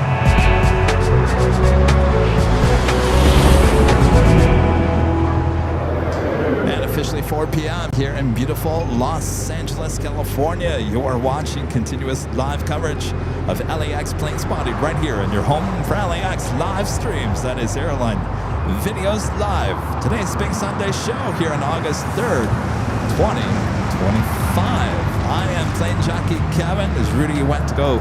And officially 4 p.m. here in beautiful Los Angeles, California. You are watching continuous live coverage of LAX plane spotting right here in your home for LAX live streams. That is Airline Videos Live. Today's Big Sunday show here on August 3rd, 2025. I am plane jockey Kevin as Rudy went to go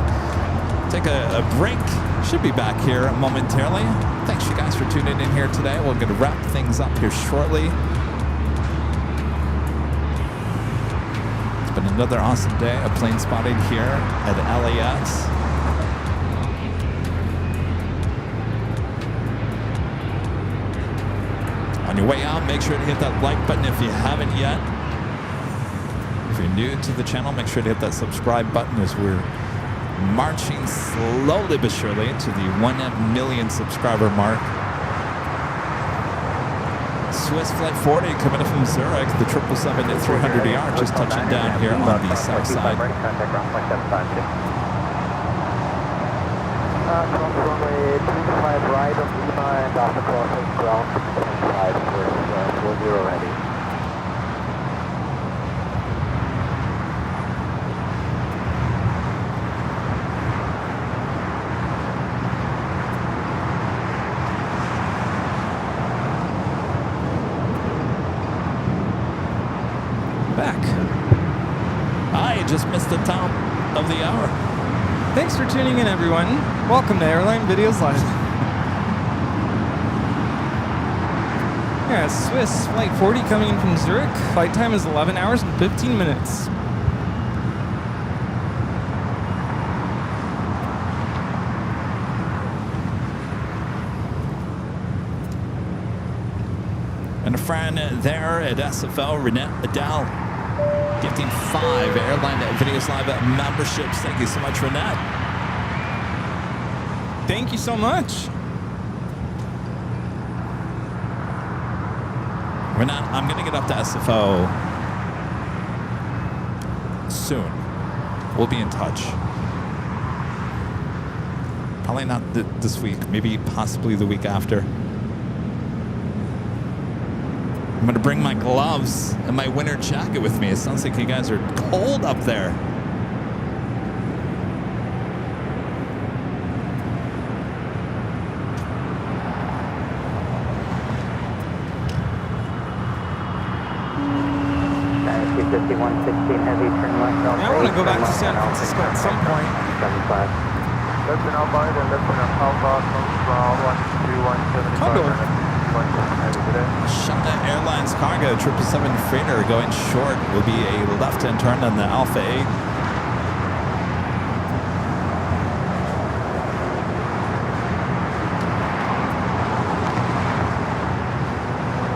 take a break. Should be back here momentarily. Thanks you guys for tuning in here today. We're going to wrap things up here shortly. It's been another awesome day of plane spotting here at LAX. On your way out, make sure to hit that like button if you haven't yet. If you're new to the channel, make sure to hit that subscribe button as we're marching slowly but surely to the 1 million subscriber mark. Swiss Flight 40 coming up from Zurich, the 777-300ER just touching down here on the south side. Contact ground point 752. From runway 25 right on Lima and after crossing ground 25 with 40 ready. Just missed the top of the hour. Thanks for tuning in, everyone. Welcome to Airline Videos Live. Yeah, Swiss Flight 40 coming in from Zurich. Flight time is 11 hours and 15 minutes. And a friend there at SFL, Renette Adele, gifting 5 Airline Videos Live memberships. Thank you so much, Renette. Thank you so much. Renette, I'm going to get up to SFO soon. We'll be in touch. Probably not this week, maybe possibly the week after. I'm going to bring my gloves and my winter jacket with me. It sounds like you guys are cold up there. I want to go back to San Francisco at some point. Listen outbound and listen Alpha comes from 12175. Shanda Airlines Cargo 777 freighter going short will be a left-hand turn on the Alpha 8.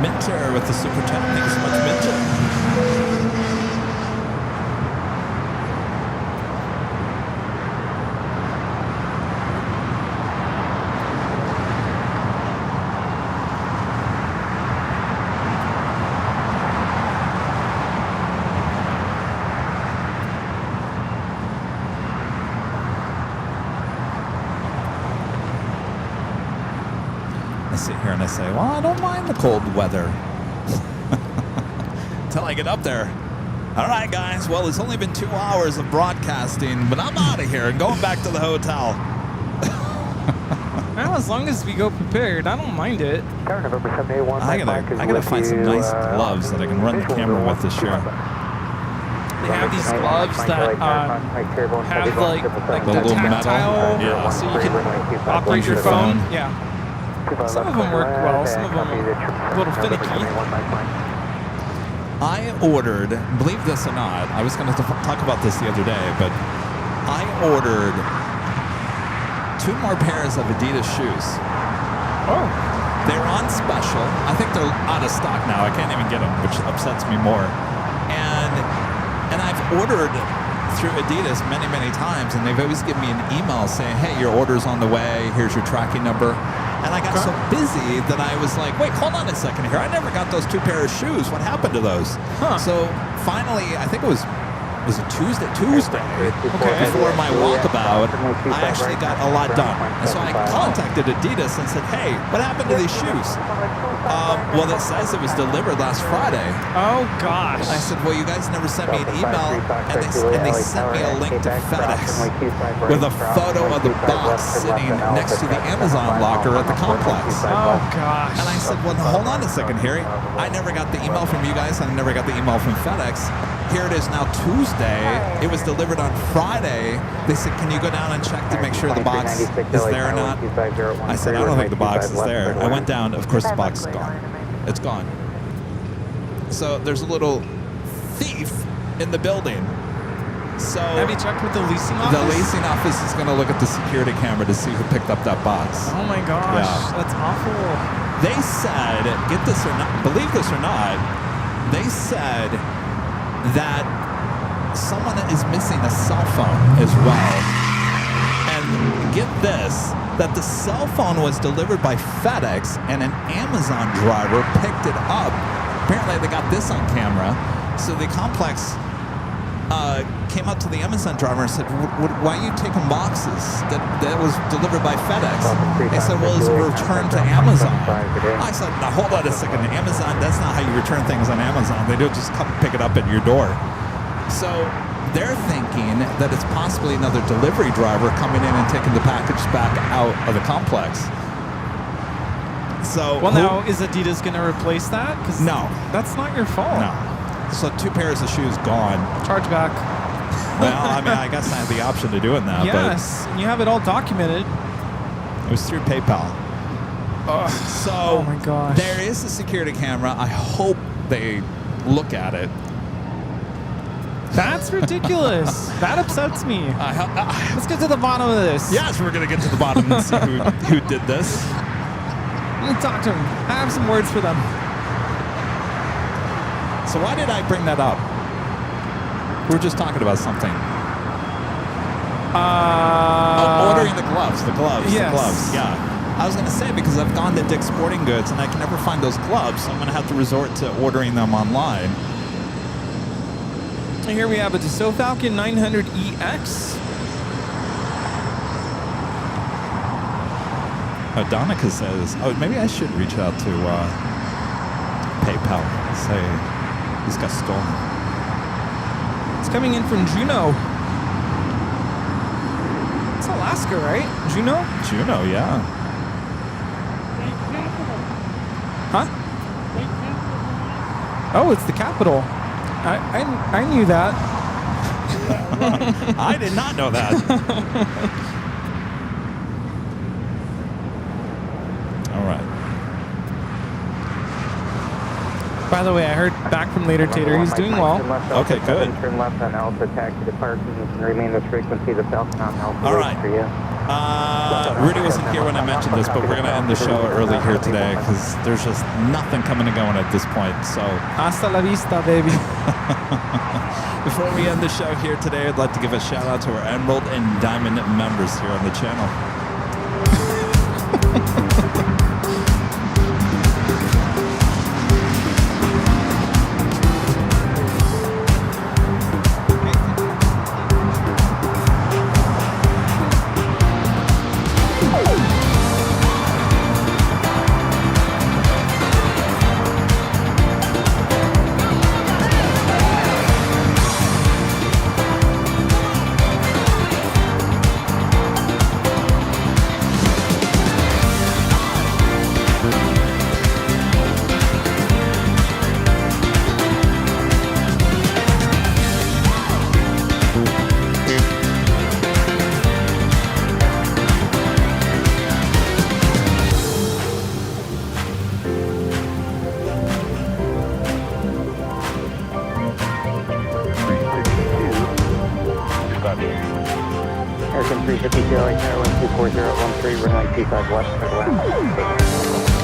Minter with the super chat. Thanks so much, Minter. I sit here and I say, well, I don't mind the cold weather. Until I get up there. All right, guys. Well, it's only been 2 hours of broadcasting, but I'm out of here and going back to the hotel. Well, as long as we go prepared, I don't mind it. I gotta find some nice gloves that I can run the camera with this year. They have these gloves that have like the little tactile, metal. so you can operate your phone. Yeah. Some of them work well, some of them are a little finicky. I ordered, believe this or not, I was going to talk about this the other day, but I ordered 2 more pairs of Adidas shoes. Oh. They're on special. I think they're out of stock now. I can't even get them, which upsets me more. And I've ordered through Adidas many, many times, and they've always given me an email saying, hey, your order's on the way. Here's your tracking number. And I got so busy that I was like, wait, hold on a second here. I never got those 2 pairs of shoes. What happened to those? Huh. So finally, I think it was it Tuesday, before my walkabout, I actually got a lot done. And so I contacted Adidas and said, hey, what happened to these shoes? Well, it says it was delivered last Friday. Oh, gosh. I said, well, you guys never sent me an email. And they sent me a link to FedEx with a photo of the box sitting next to the Amazon locker at the complex. Oh, gosh. And I said, well, hold on a second here. I never got the email from you guys, and I never got the email from FedEx. Here it is now Tuesday. It was delivered on Friday. They said, can you go down and check to make sure the box is there or not? I said, I don't think the box is there. I went down. Of course, the box is gone. It's gone. So there's a little thief in the building. So have you checked with the leasing office? The leasing office is going to look at the security camera to see who picked up that box. Oh my gosh, that's awful. They said, get this or not, believe this or not, they said that someone is missing a cell phone as well. And get this, that the cell phone was delivered by FedEx and an Amazon driver picked it up. Apparently they got this on camera. So the complex came up to the Amazon driver and said, why are you taking boxes that was delivered by FedEx? They said, well, it's returned to Amazon. I said, now hold on a second. Amazon, that's not how you return things on Amazon. They don't just come pick it up at your door. So they're thinking that it's possibly another delivery driver coming in and taking the package back out of the complex. So well, now is Adidas going to replace that? No, that's not your fault. No. So 2 pairs of shoes gone. Charge back. Well, I mean, I guess I have the option of doing that. Yes, and you have it all documented. It was through PayPal. So Oh my gosh. there is a security camera. I hope they look at it. That's ridiculous. That upsets me. Let's get to the bottom of this. Yes, we're going to get to the bottom and see who did this. Let me talk to them. I have some words for them. So why did I bring that up? We were just talking about something. Ordering the gloves. Yes. Yeah. I was going to say, because I've gone to Dick's Sporting Goods and I can never find those gloves, so I'm going to have to resort to ordering them online. And here we have a Dassault Falcon 900EX. Donica says, maybe I should reach out to PayPal and say this got stolen. It's coming in from Juneau. It's Alaska, right? Juneau? Juneau, yeah. Huh? Oh, it's the capital. I knew that. I did not know that. All right. By the way, I heard back from Later Tater. He's doing well. Okay, good. Turn left on Alpha, taxi to parking. You can remain this frequency. The Falcon on Alpha. All right. For you. Rudy wasn't here when I mentioned this, but we're going to end the show early here today because there's just nothing coming and going at this point. So hasta la vista, baby. Before we end the show here today, I'd like to give a shout out to our Emerald and Diamond members here on the channel. American 350 Charlie, Tower 124013, runway 25 left, for the last.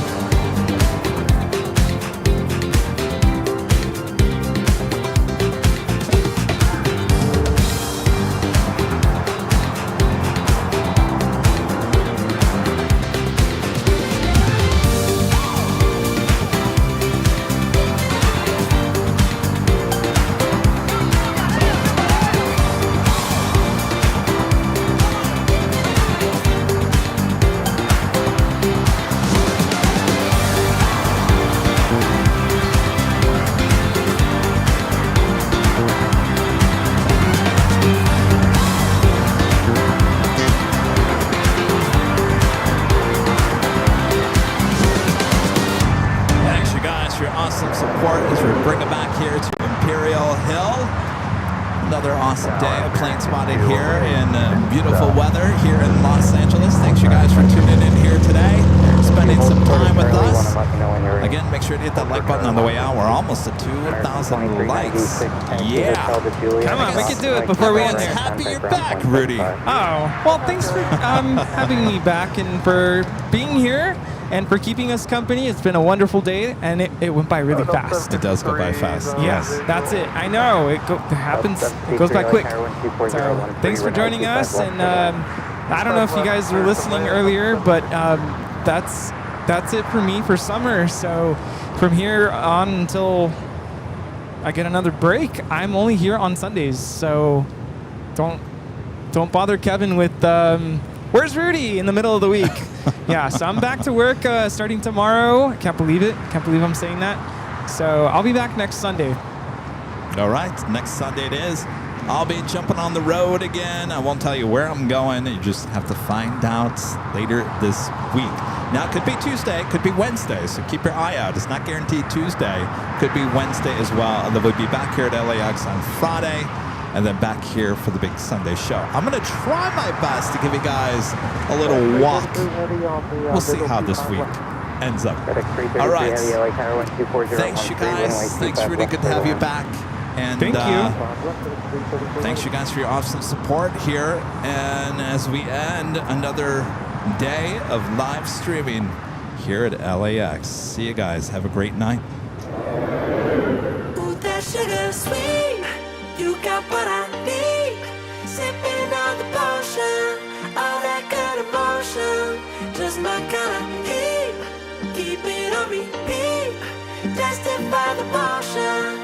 Another awesome day of plane spotting here in beautiful weather here in Los Angeles. Thanks you guys for tuning in here today, spending some time with us. Again, make sure to hit that like button on the way out. We're almost at 2,000 likes. Yeah. Come on, we can do it before we end here. Happy you're back, Rudy. Oh, well, thanks for having me back and for being here and for keeping us company. It's been a wonderful day, and it went by really fast. It does go by fast. Yes, that's it. I know. It happens. It goes by quick. So, thanks for joining us. And I don't know if you guys were listening earlier, but that's it for me for summer. So from here on until I get another break, I'm only here on Sundays. So don't bother Kevin with where's Rudy in the middle of the week. Yeah, so I'm back to work starting tomorrow. I can't believe it. Can't believe I'm saying that. So I'll be back next Sunday. All right, next Sunday it is. I'll be jumping on the road again. I won't tell you where I'm going. You just have to find out later this week. Now, it could be Tuesday, it could be Wednesday, so keep your eye out. It's not guaranteed Tuesday. Could be Wednesday as well. And then we'll be back here at LAX on Friday, and then back here for the big Sunday show. I'm going to try my best to give you guys a little walk. We'll see how this week ends up. All right. Thanks, you guys. Thanks, Rudy. Good to have you back. And Thank you. Thanks, you guys, for your awesome support here. And as we end another day of live streaming here at LAX. See you guys. Have a great night. Ooh, that sugar sweet. You got what I need. Sipping on the potion. All that good emotion. Just my kind of heat. Keep it on repeat. Tested by the motion.